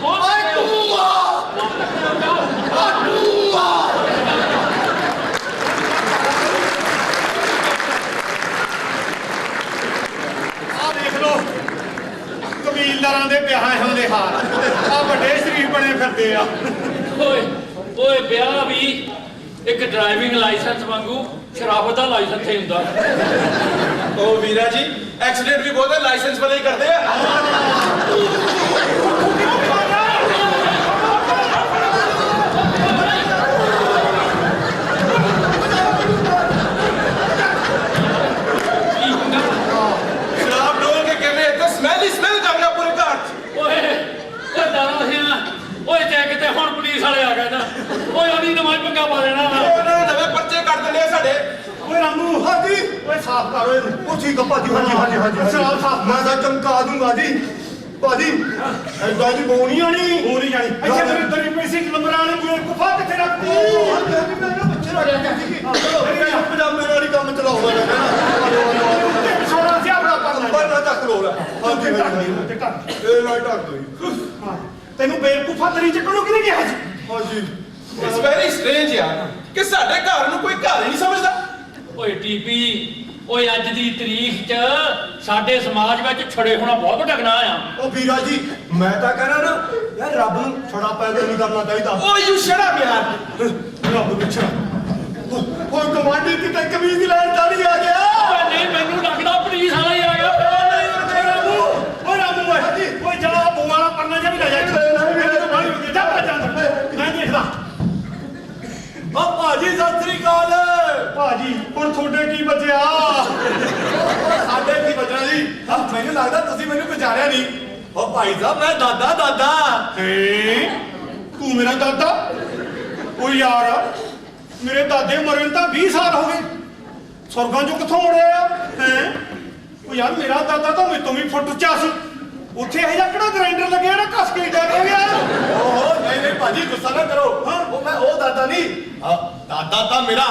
ਓਏ ਤੂੰ ਆ ਆਹ ਦੇਖ ਲੋ ਕਬੀਲਦਾਰਾਂ ਦੇ ਵਿਆਹਾਂ ਹੁੰਦੇ ਹਾਲ ਆ ਵੱਡੇ ਸ਼ਰੀਫ ਬਣੇ ਫਿਰਦੇ ਆ ਓਏ ਵਿਆਹ ਵੀ ਇੱਕ ਡਰਾਈਵਿੰਗ ਲਾਇਸੈਂਸ ਵਾਂਗੂ ਸ਼ਰਾਬਤ ਦਾ ਲਾਇਸੈਂਸ ਹੀ ਹੁੰਦਾ। ਉਹ ਵੀਰਾ ਜੀ ਐਕਸੀਡੈਂਟ ਵੀ ਬਹੁਤ ਲਾਇਸੈਂਸ ਵਾਲੇ ਹੀ ਕਰਦੇ ਆ। ਸ਼ਰਾਬ ਡੋਲ ਕੇ ਕਿਵੇਂ ਤਾਂ ਸਮੈਲ ਹੀ ਸਮੈਲ ਕਰ ਗਿਆ ਪੂਰੇ ਘਰ 'ਚ। ਓਏ ਡਰਾ ਸਿਆ ਓਏ ਜੇ ਕਿਤੇ ਹੁਣ ਪੁਲਿਸ ਵਾਲੇ ਆ ਗਏ ਨਾ ਓਏ ਉਹਦੀ ਨਵਾਂ ਪੰਗਾ ਪਾ ਦੇਣਾ ਵਾ। ਉਹਨਾਂ ਨੇ ਨਵੇਂ ਪਰਚੇ ਕੱਢ ਦਿੰਦੇ ਆ ਸਾਡੇ। ਓਏ ਰਾਮੂ ਹਾਂਜੀ ਓਏ ਸਾਫ਼ ਕਰ ਓਏ ਉਹ ਠੀਕ ਆ ਭਾਜੀ ਹਾਂਜੀ ਸ਼ਰਾਬ ਸਾਫ਼ ਮੈਂ ਤਾਂ ਚਮਕਾ ਦੂੰਗਾ ਜੀ ਭਾਜੀ ਐਦਾਂ ਦੀ ਬੋਣੀ ਆਣੀ ਹੋ ਨਹੀਂ ਜਾਣੀ ਇੱਥੇ ਤੇਰੀ ਤੇਰੀ ਪੈਸੇ ਨੰਬਰਾਂ ਵਾਲੀ ਕੋਈ ਗੁਫਾ ਕਿੱਥੇ ਰੱਖਦੀ ਮੈਂ ਨਾ ਬੱਚੇ ਰੱਖਿਆ ਸੀ ਚਲੋ ਪਜਾਮੇ ਨਾਲ ਹੀ ਕੰਮ ਚਲਾਉਂਦਾ ਮੈਂ ਸੋਨਾ ਸੀ ਆਪਣਾ ਪਰਨਾ ਪਰ ਚੱਕ ਲੋ ਲੈ ਹਾਂਜੀ ਇਹ ਨਾ ਢੱਕ ਦੋ ਜੀ ਤੈਨੂੰ ਬੇਵਕੂਫਾ ਤੇਰੀ ਚੱਕਣੋਂ ਕਿਹਨੇ ਕਿਹਾ ਸੀ ਹਾਂਜੀ ਇਟਸ ਵੈਰੀ ਸਟ੍ਰੇਂਜ ਯਾਰ ਕਿ ਸਾਡੇ ਘਰ ਨੂੰ ਕੋਈ ਘਰ ਹੀ ਨਹੀਂ ਸਮਝਦਾ। ਓਏ ਟੀਪੀ ਓਏ ਅੱਜ ਦੀ ਤਰੀਕ 'ਚ ਸਾਡੇ ਸਮਾਜ ਵਿੱਚ ਛੜੇ ਹੋਣਾ ਬਹੁਤ ਵੱਡਾ ਗੁਨਾਹ ਆ। ਉਹ ਵੀਰਾ ਜੀ ਮੈਂ ਤਾਂ ਕਹਿਣਾ ਨਾ ਯਾਰ ਰੱਬ ਨੂੰ ਛੜਾ ਪੈਦਾ ਨਹੀਂ ਕਰਨਾ ਚਾਹੀਦਾ ਓ ਯੂ ਸ਼ਟ ਅਪ ਯਾਰ। ਰੱਬ ਨੂੰ ਛੜਾ ਉਹ ਕਮਾਂਡੀ ਕਿਤੇ ਕਮੀਜ਼ ਦੀ ਲਾਈਨ ਤਾੜੀ ਆ ਗਿਆ ਓਏ ਨਹੀਂ ਮੈਨੂੰ ਲੱਗਦਾ ਪੁਲਿਸ ਵਾਲਾ ਹੀ ਆ ਗਿਆ। ਓਏ ਰਾਮੂ ਓਏ ਜਾ ਬੂਆ ਵਾਲਾ ਪਰਨਾ ਜਿਹਾ ਵੀ ਲੈ ਜਾ ਮੇਰੇ ਤੋਂ ਬਾਹਰ ਹੋ ਗਿਆ ਜਾ ਭੱਜ ਜਾ ਮੈਂ ਦੇਖਦਾ ਆ ਭਾਜੀ ਸਤਿ ਸ੍ਰੀ ਅਕਾਲ ਭਾਜੀ ਹੁਣ ਤੁਹਾਡੇ ਕੀ ਬਚਿਆ ਸਾਡੇ ਕੀ ਬਚਣਾ ਜੀ ਮੈਨੂੰ ਲੱਗਦਾ ਤੁਸੀਂ ਮੈਨੂੰ ਪਛਾਣਿਆ ਨਹੀਂ ਉਹ ਭਾਈ ਸਾਹਿਬ ਮੈਂ ਦਾਦਾ ਹੈਂ? ਤੂੰ ਮੇਰਾ ਦਾਦਾ ਓ ਯਾਰ ਮੇਰੇ ਦਾਦੇ ਮਰੇ ਨੂੰ ਤਾਂ 20 ਸਾਲ ਹੋ ਗਏ ਸੁਰਗਾਂ ਚੋਂ ਕਿੱਥੋਂ ਮੁੜਿਆ ਹੈ ਓ ਯਾਰ ਮੇਰਾ ਦਾਦਾ ਤਾਂ ਮੇਰੇ ਤੋਂ ਵੀ ਫੁੱਟ ਉੱਚਾ ਸੀ ਉੱਥੇ ਇਹ ਜਿਹਾ ਕਿਹੜਾ ਗ੍ਰਾਈਂਡਰ ਲੱਗਿਆ ਨਾ ਕੱਸ ਕੇ ਡਰ ਹੋ ਗਿਆ ਓਹੋ ਨਹੀਂ ਭਾਜੀ ਗੁੱਸਾ ਨਾ ਕਰੋ ਉਹ ਮੈਂ ਉਹ ਦਾਦਾ ਨਹੀਂ ਦਾਦਾ ਤਾਂ ਮੇਰਾ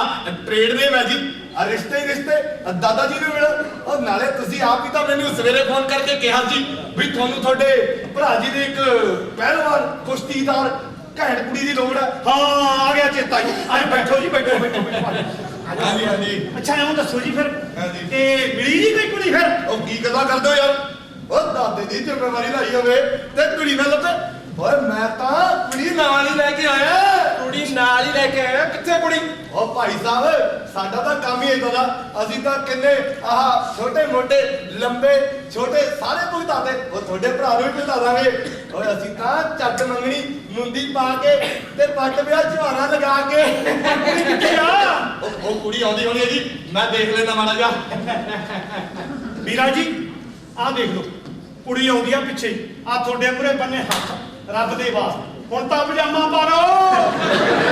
ਟ੍ਰੇਡ ਨੇਮ ਹੈ ਜੀ ਰਿਸ਼ਤੇ ਹੀ ਰਿਸ਼ਤੇ ਦਾਦਾ ਜੀ ਨੂੰ ਮਿਲੋ ਉਹ ਨਾਲੇ ਤੁਸੀਂ ਆਪ ਹੀ ਤਾਂ ਮੈਨੂੰ ਸਵੇਰੇ ਫੋਨ ਕਰਕੇ ਕਿਹਾ ਸੀ ਵੀ ਤੁਹਾਨੂੰ ਤੁਹਾਡੇ ਭਰਾ ਜੀ ਦੇ ਇੱਕ ਪਹਿਲਵਾਨ ਕੁਸ਼ਤੀਦਾਰ ਘੈਂਟ ਕੁੜੀ ਦੀ ਲੋੜ ਹੈ ਹਾਂ ਆ ਗਿਆ ਚੇਤਾ ਜੀ ਅੱਜ ਬੈਠੋ ਜੀ ਬੈਠੋ ਹਾਂਜੀ ਅੱਛਾ ਐਂ ਦੱਸੋ ਜੀ ਫਿਰ ਹਾਂਜੀ। ਤੇ ਮਿਲੀ ਜੀ ਕੋਈ ਕੁੜੀ ਫਿਰ ਉਹ ਕੀ ਗੱਲਾਂ ਕਰਦੇ ਹੋ ਯਾਰ ਉਹ ਦਾਦੇ ਦੀ ਜ਼ਿੰਮੇਵਾਰੀ ਲਈ ਹੋਵੇ ਤੇ ਕੁੜੀ ਨਾਲ ਲੱਭੇ ਓਏ ਮੈਂ ਤਾਂ ਕੁੜੀ ਨਾਲ ਹੀ ਲੈ ਕੇ ਆਇਆ ਕੁੜੀ ਨਾਲ ਹੀ ਲੈ ਕੇ ਆਇਆ। ਕਿੱਥੇ ਕੁੜੀ? ਉਹ ਭਾਈ ਸਾਹਿਬ ਸਾਡਾ ਤਾਂ ਕੰਮ ਹੀ ਇਦਾਂ ਦਾ ਅਸੀਂ ਤਾਂ ਕਿੰਨੇ ਆਹ ਛੋਟੇ ਮੋਟੇ ਲੰਬੇ ਛੋਟੇ ਸਾਰੇ ਭੁਗਤਾਦੇ ਉਹ ਤੁਹਾਡੇ ਭਰਾ ਨੂੰ ਵੀ ਭੁਗਤਾ ਦਾਂਗੇ ਓਏ ਅਸੀਂ ਤਾਂ ਚੱਕ ਮੰਗਣੀ ਮੁੰਦੀ ਪਾ ਕੇ ਤੇ ਪੱਟ ਵਿਆਹ ਝਵਾਰਾ ਲਗਾ ਕੇ ਕੁੜੀ ਕਿੱਥੇ ਆ ਉਹ ਕੁੜੀ ਆਉਂਦੀ ਹੋਣੀ ਹੈ ਜੀ ਮੈਂ ਦੇਖ ਲੈਣਾ ਮਾੜਾ ਜਿਹਾ ਵੀਰਾ ਜੀ ਆਹ ਦੇਖ ਲਓ ਕੁੜੀ ਆਉਂਦੀ ਆ ਪਿੱਛੇ ਆ ਤੁਹਾਡੇ ਮੂਹਰੇ ਬੰਨੇ ਹੱਥ ਰੱਬ ਦੇ ਵਾਸਤੇ ਹੁਣ ਤਾਂ ਪਜਾਮਾ ਪਾ ਲਓ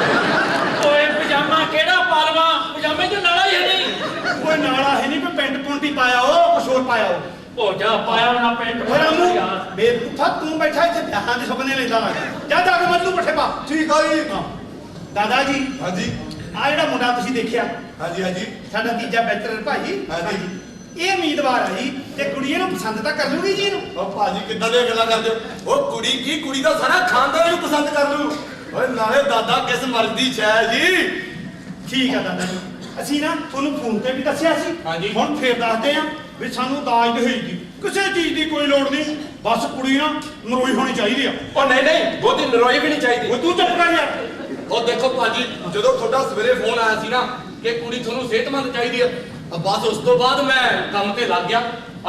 ਓਏ ਪਜਾਮਾ ਕਿਹੜਾ ਪਾ ਲਵਾਂ ਪਜਾਮੇ 'ਚ ਨਾਲਾ ਹੀ ਹੈ ਨਹੀਂ। ਕੋਈ ਨਾਲਾ ਹੈ ਨਹੀਂ ਕੋਈ ਪੈਂਟ ਪੁੰਟੀ ਪਾਇਆ ਉਹ ਕੁਛ ਹੋਰ ਪਾਇਆ ਉਹ ਓ ਜਾ ਪਾਇਆ ਨਾ ਪੈਂਟ ਓਏ ਰਾਮੂ ਯਾਰ। ਬੇਵਕੂਫਾ ਤੂੰ ਬੈਠਾ ਇੱਥੇ ਵਿਆਹਾਂ ਦੇ ਸੁਪਨੇ ਲੈਂਦਾ ਲੱਗ ਜਾ ਜਾ ਕੇ ਮੱਲੂ ਪੱਠੇ ਪਾ ਠੀਕ ਆ ਜੀ ਹਾਂ। ਦਾਦਾ ਜੀ ਹਾਂਜੀ ਆ ਜਿਹੜਾ ਮੁੰਡਾ ਤੁਸੀਂ ਦੇਖਿਆ ਹਾਂਜੀ ਸਾਡਾ ਤੀਜਾ ਬੈਚਲਰ ਭਾਈ ਹਾਂਜੀ। ਇਹ ਉਮੀਦਵਾਰ ਆ ਜੀ ਤੇ ਕੁੜੀ ਇਹਨੂੰ ਪਸੰਦ ਤਾਂ ਕਰ ਲੂਗੀ ਜੀ ਇਹਨੂੰ ਉਹ ਭਾਜੀ ਕਿੱਦਾਂ ਦੀਆਂ ਗੱਲਾਂ ਕਰਦੇ ਹੋ ਉਹ ਕੁੜੀ ਕੀ ਕੁੜੀ ਦਾ ਸਾਰਾ ਖਾਨਦਾਨ ਨੂੰ ਪਸੰਦ ਕਰ ਲੂ ਓਏ ਨਾਲੇ ਦਾਦਾ ਕਿਸ ਮਰਦ ਦੀ ਛੈ ਜੀ ਠੀਕ ਆ ਦਾਦਾ ਜੀ ਅਸੀਂ ਨਾ ਤੁਹਾਨੂੰ ਫੋਨ ਤੇ ਵੀ ਦੱਸਿਆ ਸੀ ਹਾਂਜੀ। ਹੁਣ ਫੇਰ ਦੱਸਦੇ ਆ ਵੀ ਸਾਨੂੰ ਦਾਜ ਦਹੇਜ ਦੀ ਕਿਸੇ ਚੀਜ਼ ਦੀ ਕੋਈ ਲੋੜ ਨਹੀਂ ਬਸ ਕੁੜੀ ਨਾ ਨਰੋਈ ਹੋਣੀ ਚਾਹੀਦੀ ਆ ਉਹ ਨਹੀਂ ਬਹੁਤੀ ਨਰੋਈ ਵੀ ਨਹੀਂ ਚਾਹੀਦੀ। ਉਹ ਤੂੰ ਚੁੱਪ ਕਰ ਯਾਰ ਉਹ ਦੇਖੋ ਭਾਜੀ ਜਦੋਂ ਤੁਹਾਡਾ ਸਵੇਰੇ ਫੋਨ ਆਇਆ ਸੀ ਨਾ ਕਿ ਕੁੜੀ ਤੁਹਾਨੂੰ ਸਿਹਤਮੰਦ ਚਾਹੀਦੀ ਆ ਬਸ ਉਸ ਤੋਂ ਬਾਅਦ ਮੈਂ ਕੰਮ ਤੇ ਲੱਗ ਗਿਆ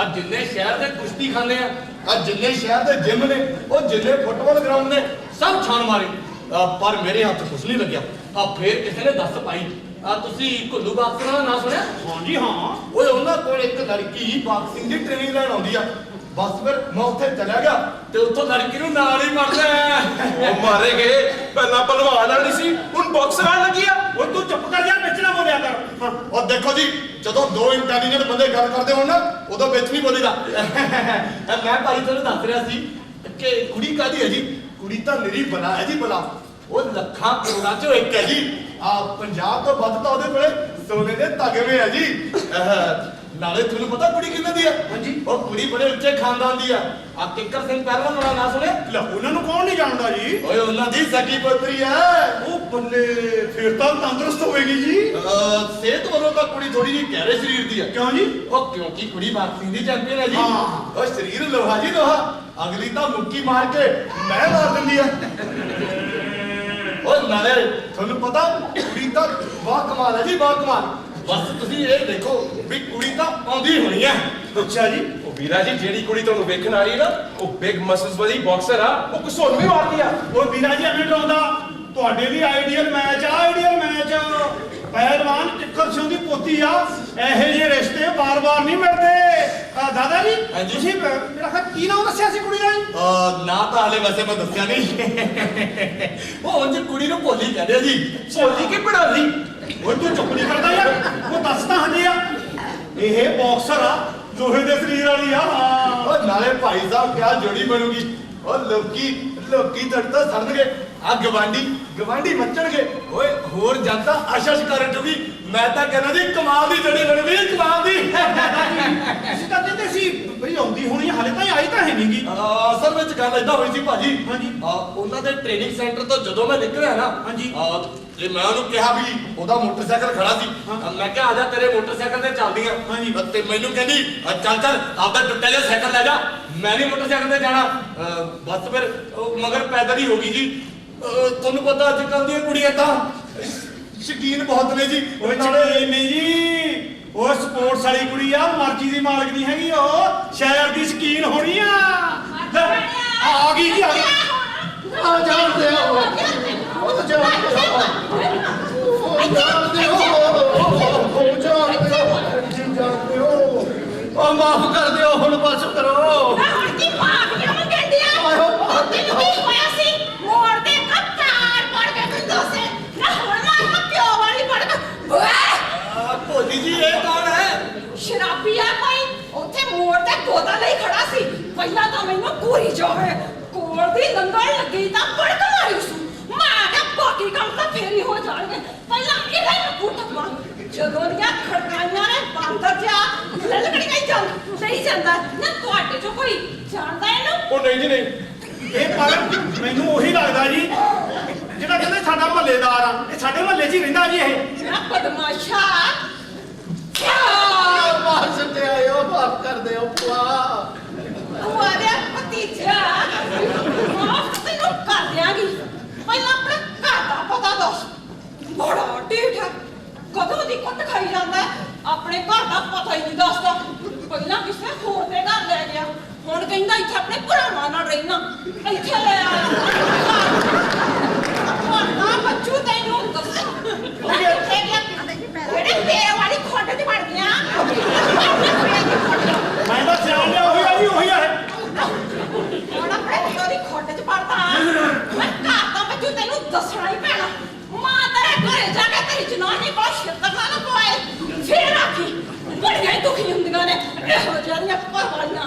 ਅੱਜ ਜਿੰਨੇ ਸ਼ਹਿਰ ਦੇ ਕੁਸ਼ਤੀਖਾਨੇ ਆ ਅੱਜ ਜਿੰਨੇ ਸ਼ਹਿਰ ਦੇ ਜਿਮ ਨੇ ਉਹ ਜਿੰਨੇ ਫੁੱਟਬਾਲ ਗਰਾਊਂਡ ਨੇ ਸਭ ਛਾਣ ਮਾਰੇ ਪਰ ਮੇਰੇ ਹੱਥ ਕੁਛ ਨਹੀਂ ਲੱਗਿਆ ਫੇਰ ਕਿਸੇ ਨੇ ਦੱਸ ਪਾਈ ਤੁਸੀਂ ਘੁੱਲੂ ਬਾਕਸਰ ਦਾ ਨਾਂ ਸੁਣਿਆ ਹਾਂਜੀ ਹਾਂ ਓਏ ਉਹਨਾਂ ਕੋਲ ਇੱਕ ਲੜਕੀ ਬਾਕਸਿੰਗ ਦੀ ਟ੍ਰੇਨਿੰਗ ਲੈਣ ਆਉਂਦੀ ਆ ਬਸ ਫਿਰ ਮੈਂ ਉੱਥੇ ਚਲਿਆ ਗਿਆ ਤੇ ਉੱਥੋਂ ਲੜਕੀ ਨੂੰ ਨਾਲ ਹੀ ਮਾਰ ਲਿਆ ਉਹ ਮਾਰੇ ਗਏ ਪਹਿਲਾਂ ਪਹਿਲਵਾਨ ਵਾਲੀ ਸੀ ਹੁਣ ਬਾਕਸਰ ਆਣ ਲੱਗੀ ਆ। ਉਹ ਤੂੰ ਚੁੱਪ ਕਰ ਯਾਰ ਵਿੱਚ ਨਾ ਬੋਲਿਆ ਕਰ ਹਾਂ ਔਰ ਦੇਖੋ ਜੀ ਜਦੋਂ ਦੋ ਇੰਟੈਲੀਜੈਂਟ ਬੰਦੇ ਗੱਲ ਕਰਦੇ ਹੋਣ ਨਾ ਉਦੋਂ ਵਿੱਚ ਨਹੀਂ ਬੋਲੀਦਾ ਮੈਂ ਭਾਈ ਤੁਹਾਨੂੰ ਦੱਸ ਰਿਹਾ ਸੀ ਕਿ ਕੁੜੀ ਕਾਦੀ ਹੈ ਜੀ ਕੁੜੀ ਤਾਂ ਮੇਰੀ ਬਲਾ ਹੈ ਜੀ ਬਲਾ ਉਹ ਲੱਖਾਂ ਕਰੋੜਾਂ ਚੋਂ ਇੱਕ ਹੈ ਜੀ ਪੰਜਾਬ ਤੋਂ ਵੱਧ ਤਾਂ ਉਹਦੇ ਕੋਲੇ ਸੋਨੇ ਦੇ ਤਗਮੇ ਹੈ ਜੀ ਨਾਲੇ ਤੁਹਾਨੂੰ ਪਤਾ ਕੁੜੀ ਕਿੰਨੇ ਦੀ ਆ? ਹਾਂਜੀ। ਉਹ ਕੁੜੀ ਬੜੇ ਉੱਚੇ ਖਾਨਦਾਨ ਦੀ ਆ। ਆ ਕਿੱਕਰ ਸਿੰਘ ਪਹਿਲਵਾਨ ਦਾ ਨਾਂ ਸੁਣਿਆ? ਲੈ ਉਹਨਾਂ ਨੂੰ ਕੌਣ ਨਹੀਂ ਜਾਣਦਾ ਜੀ? ਓਏ ਉਹਨਾਂ ਦੀ ਸਕੀ ਪੁੱਤਰੀ ਆ। ਉਹ ਬੱਲੇ, ਫਿਰ ਤਾਂ ਤੰਦਰੁਸਤ ਹੋਵੇਗੀ ਜੀ। ਸਿਹਤ ਵੱਲੋਂ ਤਾਂ ਕੁੜੀ ਥੋੜੀ ਜਿਹੀ ਗਹਿਰੇ ਸਰੀਰ ਦੀ ਆ। ਕਿਉਂ ਜੀ? ਉਹ ਕਿਉਂਕਿ ਕੁੜੀ ਬਾਕਸਿੰਗ ਦੀ ਚੈਂਪੀਅਨ ਹੈ ਜੀ। ਹਾਂ। ਉਹ ਸਰੀਰ ਲੋਹਾ ਜੀ ਲੋਹਾ। ਅਗਲੀ ਤਾਂ ਮੁੱਕੀ ਮਾਰ ਕੇ ਮੈਂ ਮਾਰ ਦਿੰਦੀ ਆ। ਉਹ ਨਾਲੇ ਤੁਹਾਨੂੰ ਪਤਾ ਕੁੜੀ ਤਾਂ ਬਹੁਤ ਕਮਾਲ ਹੈ ਜੀ, ਬਹੁਤ ਕਮਾਲ। ਬਸ ਤੁਸੀਂ ਇਹ ਦੇਖੋ ਵੀ ਕੁੜੀ ਤਾਂ ਆਉਂਦੀ ਹੋਣੀ ਆ। ਅੱਛਾ ਜੀ। ਉਹ ਵੀਰਾ ਜੀ ਜਿਹੜੀ ਕੁੜੀ ਤੁਹਾਨੂੰ ਵੇਖਣ ਆ ਰਹੀ ਹੈ ਨਾ, ਉਹ ਬਿਗ ਮਸਲਸ ਵਾਲੀ ਬਾਕਸਰ ਆ। ਉਹ ਕੁਛ ਹੋਰ ਵੀ ਮਾਰਦੀ ਆ। ਉਹ ਵੀਰਾ ਜੀ ਐਵੇਂ ਡਰਾਉਂਦਾ, ਤੁਹਾਡੇ ਲਈ ਆਈਡੀਅਲ ਮੈਚ ਆ, ਆਈਡੀਅਲ ਮੈਚ। ਪਹਿਲਵਾਨ ਕਿੱਕਰ ਸਿੰਘ ਦੀ ਪੋਤੀ ਆ। ਇਹੋ ਜਿਹੇ ਰਿਸ਼ਤੇ ਬਾਰ-ਬਾਰ ਨਹੀਂ ਮਿਲਦੇ। ਦਾਦਾ ਜੀ ਹਾਂਜੀ। ਤੁਸੀਂ ਮੇਰਾ ਖਿਆਲ ਕੀ ਨਾਮ ਦੱਸਿਆ ਸੀ ਕੁੜੀ ਦਾ ਜੀ? ਨਾ ਤਾਂ ਹਾਲੇ ਵੈਸੇ ਮੈਂ ਦੱਸਿਆ ਨਹੀਂ। ਉਹ ਉਂਝ ਕੁੜੀ ਨੂੰ ਭੋਲੀ ਕਹਿੰਦੇ ਆ ਜੀ। ਭੋਲੀ ਕੀ ਬਣਾ ਲਈ? ਓਏ ਤੂੰ ਚੁੱਪ ਨਹੀਂ ਕਰਦਾ ਯਾਰ, ਉਹ ਦੱਸ ਤਾਂ ਹਜੇ ਆ। ਇਹ ਬਾਕਸਰ ਆ, ਲੋਹੇ ਦੇ ਸਰੀਰ ਵਾਲੀ ਆ। ਹਾਂ। ਉਹ ਨਾਲੇ ਭਾਈ ਸਾਹਿਬ ਕਿਆ ਜੋੜੀ ਬਣੂਗੀ। ਉਹ ਲੋਕੀ ਤੜਤਾ ਸੜਨਗੇ। ਆ ਗਵਾਂਢੀ ਮੱਚਣਗੇ। ਓਏ ਹੋਰ ਜਨਤਾ ਆਸ਼ਾ ਕਰਨ ਜੂਗੀ। ਮੈਂ ਤਾਂ ਕਹਿੰਦਾ ਜੀ ਕਮਾਲ ਦੀ ਜੋੜੀ ਬਣੂਗੀ, ਕਮਾਲ ਦੀ। ਤੁਸੀਂ ਤਾਂ ਕਹਿੰਦੇ ਸੀ ਬਈ ਆਉਂਦੀ ਹੋਣੀ, ਹਾਲੇ ਤਾਂ ਆਈ ਤਾਂ ਹੈ ਨਹੀਂਗੀ। ਅਸਲ ਵਿੱਚ ਗੱਲ ਏਦਾਂ ਹੋਈ ਸੀ ਭਾਜੀ। ਹਾਂਜੀ। ਉਹਨਾਂ ਦੇ ਟ੍ਰੇਨਿੰਗ ਸੈਂਟਰ ਤੋਂ ਜਦੋਂ ਮੈਂ ਨਿਕਲਿਆ ਨਾ, ਹਾਂਜੀ। ਤੇ ਮੈਂ ਉਹਨੂੰ ਕਿਹਾ ਵੀ ਉਹਦਾ ਮੋਟਰਸਾਈਕਲ ਖੜਾ ਸੀ। ਮੈਂ ਕਿਹਾ ਆ ਜਾ ਤੇਰੇ ਮੋਟਰਸਾਈਕਲ ਤੇ ਚੱਲਦੀ ਆ। ਹਾਂਜੀ। ਤੇ ਮੈਨੂੰ ਕਹਿੰਦੀ ਚੱਲ ਆਪਦਾ ਟੁੱਟਿਆ ਜਿਹਾ ਸਾਈਕਲ ਲੈ ਜਾ। ਮੈਂ ਨਹੀਂ ਮੋਟਰਸਾਈਕਲ ਤੇ ਜਾਣਾ। ਬਸ ਫਿਰ ਮਗਰ ਪੈਦਲ ਹੀ ਹੋ ਗਈ ਜੀ। ਤੁਹਾਨੂੰ ਪਤਾ ਅੱਜ ਕੱਲ ਦੀਆਂ ਕੁੜੀਆਂ ਤਾਂ ਸ਼ਕੀਨ ਬਹੁਤ ਨੇ ਜੀ। ਓਏ ਚਲੇ ਨਹੀਂ ਜੀ, ਉਹ ਸਪੋਰਟਸ ਵਾਲੀ ਕੁੜੀ ਆ, ਮਰਜ਼ੀ ਦੀ ਮਾਲਕ ਨਹੀਂ ਹੈਗੀ। ਉਹ ਸ਼ਹਿਰ ਦੀ ਸ਼ਕੀਨ ਹੋਣੀ ਆ। ਆ ਗਈ ਜੀ, ਆ ਗਈ। ਆ ਜਾਣਦੇ ਹੋ, ਉਹ ਜਾਣਦੇ ਹੋ, ਉਹ ਜਾਣਦੇ ਹੋ। ਉਹ ਮਾਫ ਕਰ ਦਿਓ, ਹੁਣ ਬਸ ਕਰੋ। ਕੀ ਮਾਫ ਕਿਉਂ ਕਹਿੰਦੀ ਆ? ਆਇਓ ਮਾਫ ਤੈਨੂੰ ਕੀ ਹੋਇਆ ਸੀ? ਮੋੜ ਦੇ ਕੱਪਾੜ ਪੜ ਕੇ ਤੂੰ ਦੱਸੇ ਨਾ ਹੁਣ ਮਾਰ ਪਿਓ ਵਾਲੀ ਪੜ ਕੇ। ਭੋਲੀ ਜੀ ਇਹ ਕੌਣ ਹੈ? ਸ਼ਰਾਬੀ ਆ ਕੋਈ? ਉੱਥੇ ਮੋੜ ਤੇ ਗੋਦਾ ਲਈ ਖੜਾ ਸੀ। ਪਹਿਲਾਂ ਤਾਂ ਮੈਨੂੰ ਪੂਰੀ ਜਾਵੇ ਕੋਲ ਦੀ ਲੰਗੜ ਲੱਗੀ ਤਾਂ ਪੜਕ ਮਾਰੀ ਸੂ। ਮਾਂ ਦਾ ਬਾਕੀ ਕੰਮ ਤਾਂ ਫੇਰ ਹੀ ਹੋ ਜਾਣਗੇ। ਪਹਿਲਾਂ ਇਹਦਾ ਹੀ ਪੁੱਠ ਮਾਰ। ਜਦੋਂ ਦੀਆਂ ਖੜਕਾਈਆਂ ਨੇ ਬਾਂਦਰ ਜਾ ਲਲਕੜੀਆਂ ਸਹੀ ਜਾਂਦਾ ਨਾ। ਤੁਹਾਡੇ ਚੋਂ ਕੋਈ ਜਾਣਦਾ ਇਹਨੂੰ? ਉਹ ਨਹੀਂ ਜੀ ਨਹੀਂ। ਇਹ ਪਰ ਮੈਨੂੰ ਉਹੀ ਲੱਗਦਾ ਜੀ ਜਿਹੜਾ ਕਹਿੰਦੇ ਸਾਡਾ ਮਹੱਲੇਦਾਰ ਆ। ਇਹ ਸਾਡੇ ਮਹੱਲੇ 'ਚ ਹੀ ਰਹਿੰਦਾ ਜੀ ਇਹ। ਨਾ ਬਦਮਾਸ਼ਾ। ਮਾਰ ਸੱਟੇ ਆਇਓ, ਮਾਫ ਕਰ ਦਿਓ ਭੂਆ। ਭੂਆ ਦੇ ਭਤੀਜਾ ਮਾਫ ਤੈਨੂੰ ਕਰ ਦਿਆਂਗੀ। ਪਹਿਲਾਂ ਆਪਣੇ ਘਰ ਦਾ ਪਤਾ ਦੱਸ। ਬੜਾ ਢੀਠ ਹੈ, ਕਦੋਂ ਦੀ ਕੁੱਟ ਖਾਈ ਜਾਂਦਾ ਹੈ। ਆਪਣੇ ਘਰ ਦਾ ਪਤਾ ਹੀ ਨਹੀਂ ਦੱਸਦਾ। ਪਹਿਲਾਂ ਕਿਸੇ ਹੋਰ ਦੇ ਘਰ ਲੈ ਗਿਆ, ਹੁਣ ਕਹਿੰਦਾ ਇੱਥੇ ਆਪਣੇ ਭਰਾਵਾਂ ਨਾਲ ਰਹਿਣਾ। ਇੱਥੇ ਲੈ ਆਇਆ ਨਾ ਬੱਚੂ ਤੈਨੂੰ ਦੱਸਾਂ। ਜਿਹੜੇ ਤੇਰੇ ਵਾਲੀ ਖੁੱਡ ਚ ਵੜ ਗਿਆ। ਮੈਂ ਤਾਂ ਸਿਆਣ ਲਿਆ, ਉਹੀ ਆ ਜੀ, ਉਹੀ ਆ ਇਹ। ਹੁਣ ਆਪਣੇ ਪਿਓ ਦੀ ਖੁੱਡ ਚ ਵੜਦਾ। ਮੈਂ ਘਰ ਦਾ ਬੱਚੂ ਤੈਨੂੰ ਦੱਸਣਾ ਹੀ ਪੈਣਾ। ਮਾਂ ਤੇਰੇ ਘਰੇ ਜਾ ਕੇ ਤੇਰੀ ਜਨਾਨੀ ਕੋਲ ਛਿੱਤਰ ਨਾ ਪਵਾਏ। ਫੇਰ ਆਖੀ ਬੜੀਆਂ ਹੀ ਦੁਖੀ ਹੁੰਦੀਆਂ ਨੇ ਇਹੋ ਜਿਹੀਆਂ ਪਰਵਾਈਆਂ।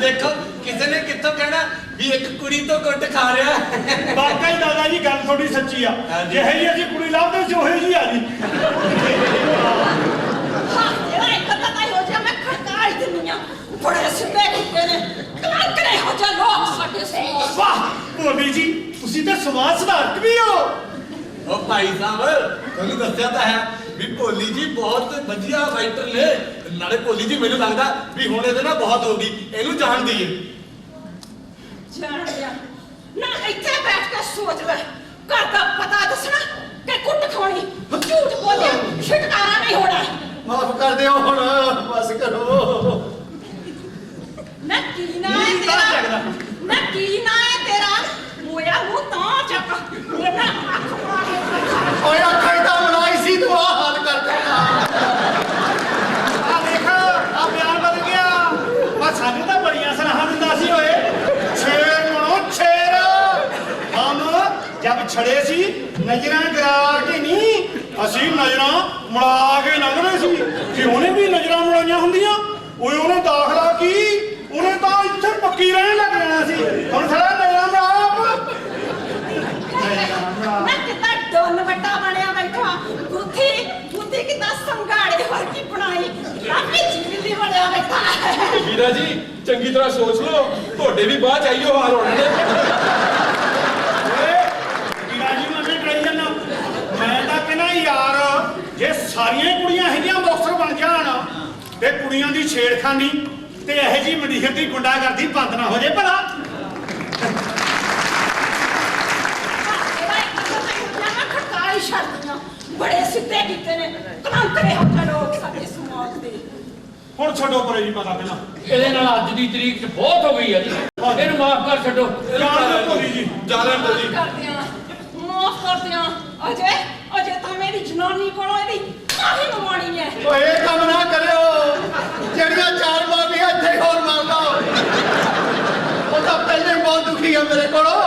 ਦੇਖੋ ਕਿਸੇ ਨੇ ਕਿੱਥੋਂ ਕਹਿਣਾ ਵੀ ਇੱਕ ਕੁੜੀ ਤੋਂ ਗੁੱਟ ਖਾ ਰਿਹਾ। ਵਾਕਈ ਦਾਦਾ ਜੀ ਗੱਲ ਤੁਹਾਡੀ ਸੱਚੀ ਆ। ਜਿਹੇ ਜੀ ਅਸੀਂ ਕੁੜੀ ਲੱਭਦੇ ਸੀ ਉਹੀ ਜੀ ਆ ਜੀ। ਹਾਂ ਤੇਰਾ ਇੱਕ ਤਾਂ ਇਹੋ ਜਿਹਾ ਮੈਂ ਖੜਕਾ ਹੀ ਦਿੰਦੀ ਆ। ਬੜੇ ਸਿੱਧੇ ਕੁੱਤੇ ਨੇ। ਕਲੰਕਰੇ ਹੋ ਜਾ ਲੋਕ ਸਾਡੇ ਸਮਾਜ। ਵਾਹ ਭੋਲੀ ਜੀ, ਤੁਸੀਂ ਤਾਂ ਸਮਾਜ ਸੁਧਾਰਕ ਵੀ ਹੋ। ਉਹ ਭਾਈ ਸਾਹਿਬ ਤੁਹਾਨੂੰ ਦੱਸਿਆ ਤਾਂ ਹੈ ਵੀ ਭੋਲੀ ਜੀ ਬਹੁਤ ਵਧੀਆ ਫਾਈਟਰ ਨੇ। ਨਾਲੇ ਭੋਲੀ ਜੀ ਮੈਨੂੰ ਲੱਗਦਾ ਵੀ ਹੁਣ ਇਹਦੇ ਨਾਲ ਬਹੁਤ ਹੋ ਗਈ। ਇਹਨੂੰ ਜਾਣ ਦਈਏ। ਜਾਣ ਲਿਆ ਨਾ। ਇੱਥੇ ਬੈਠ ਕੇ ਸੋਚ ਲੈ। ਘਰ ਦਾ ਪਤਾ ਦੱਸਣਾ ਕਿ ਕੁੱਟ ਖਾਣੀ। ਝੂਠ ਬੋਲਿਆ ਛਿਟਕਾਰਾ ਨਹੀਂ ਹੋਣਾ। ਮਾਫ ਕਰ ਦਿਓ, ਹੁਣ ਬਸ ਕਰੋ। ਨਾ ਕੀ ਨਾ ਹੈ ਤੇਰਾ? ਨਾ ਕੀ ਨਾ ਹੈ ਤੇਰਾ? ਮੋਇਆ ਮੂੰਹ ਤਾਂ ਚੱਕ। ਮੇਰੇ ਨਾਲ ਅੱਖ ਮਾਰ। ਓਏ ਅੱਖਾਂ ਹੀ ਤਾਂ ਬਣਾਈ ਸੀ, ਤੂੰ ਆਹ ਹਾਲ ਕਰ ਦੇਣਾ। ਆ ਦੇਖ, ਆ ਬਿਆਨ ਬਦਲ ਗਿਆ। ਬਸ ਸਾਨੂੰ ਤਾਂ ਬੜੀਆਂ ਸਲਾਹਾਂ ਦਿੰਦਾ ਸੀ। ਓਏ ਸ਼ੇਰ ਬਣੋ ਸ਼ੇਰ। ਹਮ ਜਦ ਛੜੇ ਸੀ ਨਜ਼ਰਾਂ ਗਰਾ ਕੇ ਨਹੀਂ, ਅਸੀਂ ਨਜ਼ਰਾਂ ਮੁੜਾ ਕੇ ਲੰਘਦੇ ਸੀ। ਕਿ ਉਹਨੇ ਵੀ ਨਜ਼ਰਾਂ ਮੁੜਾਈਆਂ ਹੁੰਦੀਆਂ। ਓਏ ਉਹਨੇ ਦਾਖਲਾ ਕੀ, ਉਹਨੇ ਤਾਂ ਇੱਥੇ ਪੱਕੀ ਰਹਿਣ ਲੱਗ ਜਾਣਾ ਸੀ। ਹੁਣ ਸਾਡਾ ਨਜ਼ਰਾਂ ਮੈਂ ਕਿੱਦਾਂ ਡੋਨ ਵੱਟਾ ਬਣਿਆ ਬੈਠਾ। ਬੁੱਧੀ ਕਿੱਦਾਂ ਸੰਘਾੜੇ ਵਰਗੀ ਬਣਾਈ। ਵੀਰਾ ਜੀ ਚੰਗੀ ਤਰ੍ਹਾਂ ਸੋਚ ਲਓ, ਤੁਹਾਡੇ ਵੀ ਬਾਅਦ ਚ ਆਈਓ ਹਾਰ ਹੋਣੇ ਨੇ। ਵੀਰਾ ਜੀ ਮੈਂ ਟਰਾਈ ਕਰਨਾ, ਮੈਂ ਤਾਂ ਕਹਿੰਦਾ ਯਾਰ ਜੇ ਸਾਰੀਆਂ ਕੁੜੀਆਂ ਹੈਗੀਆਂ ਬਾਕਸਰ ਬਣ ਜਾਣ ਤੇ ਕੁੜੀਆਂ ਦੀ ਛੇੜਖਾਨੀ ਤੇ ਇਹੋ ਜੀ ਮੰਡੀਰ ਦੀ ਗੁੰਡਾਗਰਦੀ ਬੰਦ ਨਾ ਹੋ ਜੇ ਭਲਾ। ਖੜਕਾਈ ਛੱਡਦੀਆਂ ਬੜੇ ਸਿੱਧੇ ਕੀਤੇ ਨੇ ਕਲੰਕਰੇ ਹੱਥ ਲੋਕ ਸਾਡੇ ਸਮਾਜ ਦੇ। ਹੁਣ ਛੱਡੋ ਪਰੇ ਜੀ ਪਤਾ ਪਹਿਲਾਂ ਇਹਦੇ ਨਾਲ ਅੱਜ ਦੀ ਤਰੀਕ 'ਚ ਬਹੁਤ ਹੋ ਗਈ ਹੈ ਜੀ, ਇਹਨੂੰ ਮਾਫ ਕਰ ਛੱਡੋ। ਜਾਣ ਦਿਓ ਭੋਲੀ ਜੀ, ਜਾਣ ਦਿਓ ਜੀ। ਮਾਫ ਕਰ ਦਿਆਂ ਅਜੇ ਅਜੇ ਤਾਂ ਮੇਰੀ ਜਨਾਨੀ ਕੋਲੋਂ ਇਹਦੀ ਮਾਹੀ ਮਵਾਣੀ ਹੈ। ਓਏ ਇਹ ਕੰਮ ਨਾ ਕਰਿਓ, ਜਿਹੜੀਆਂ ਚਾਰ ਮਾਰਨੀਆਂ ਇੱਥੇ ਹੀ ਹੋਰ ਮਾਰ ਲਓ। ਉਹ ਤਾਂ ਪਹਿਲਾਂ ਹੀ ਬਹੁਤ ਦੁਖੀ ਆ ਮੇਰੇ ਕੋਲੋਂ।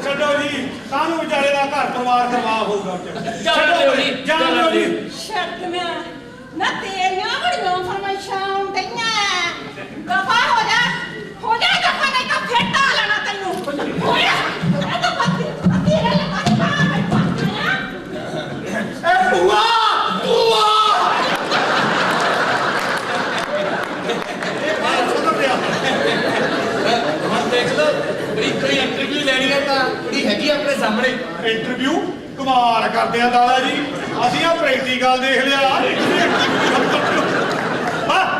ਛੱਡੋ ਜੀ, ਕਾਹਨੂੰ ਵਿਚਾਰੇ ਦਾ ਘਰ ਪਰਿਵਾਰ ਖਰਾਬ ਹੋਊਗਾ। ਜਾਣ ਦਿਓ ਜੀ, ਜਾਣ ਦਿਓ ਜੀ। ਸ਼ਰਤ ਮੈਂ ਨਾ ਤੇਰੀਆਂ ਬੜੀਆਂ ਫਰਮਾਇਸ਼ਾਂ ਦਈਆਂ ਦਫਾ ਹੋ ਜਾ ਦਫਾ ਨਹੀਂ ਤਾਂ ਫੇਟਾ ਲੈਣਾ ਤੈਨੂੰ ਹੋ ਜਾ ਇਹ ਤਾਂ ਪੱਤੀ ਤੇਰੇ ਲਈ ਪਾਣੀ ਪਾਣਾ ਇਹ ਭੂਆ ਭੂਆ ਹੁਣ ਦੇਖ ਲਓ ਕੋਈ ਇੰਟਰਵਿਊ ਲੈਣੀ ਹੈ ਤਾਂ ਕੁੜੀ ਹੈਗੀ ਆਪਣੇ ਸਾਹਮਣੇ। ਇੰਟਰਵਿਊ ਕਮਾਲ ਕਰਦੇ ਆ ਦਾਦਾ ਜੀ, ਅਸੀਂ ਆ ਪ੍ਰੈਕਟੀਕਲ ਦੇਖ ਲਿਆ।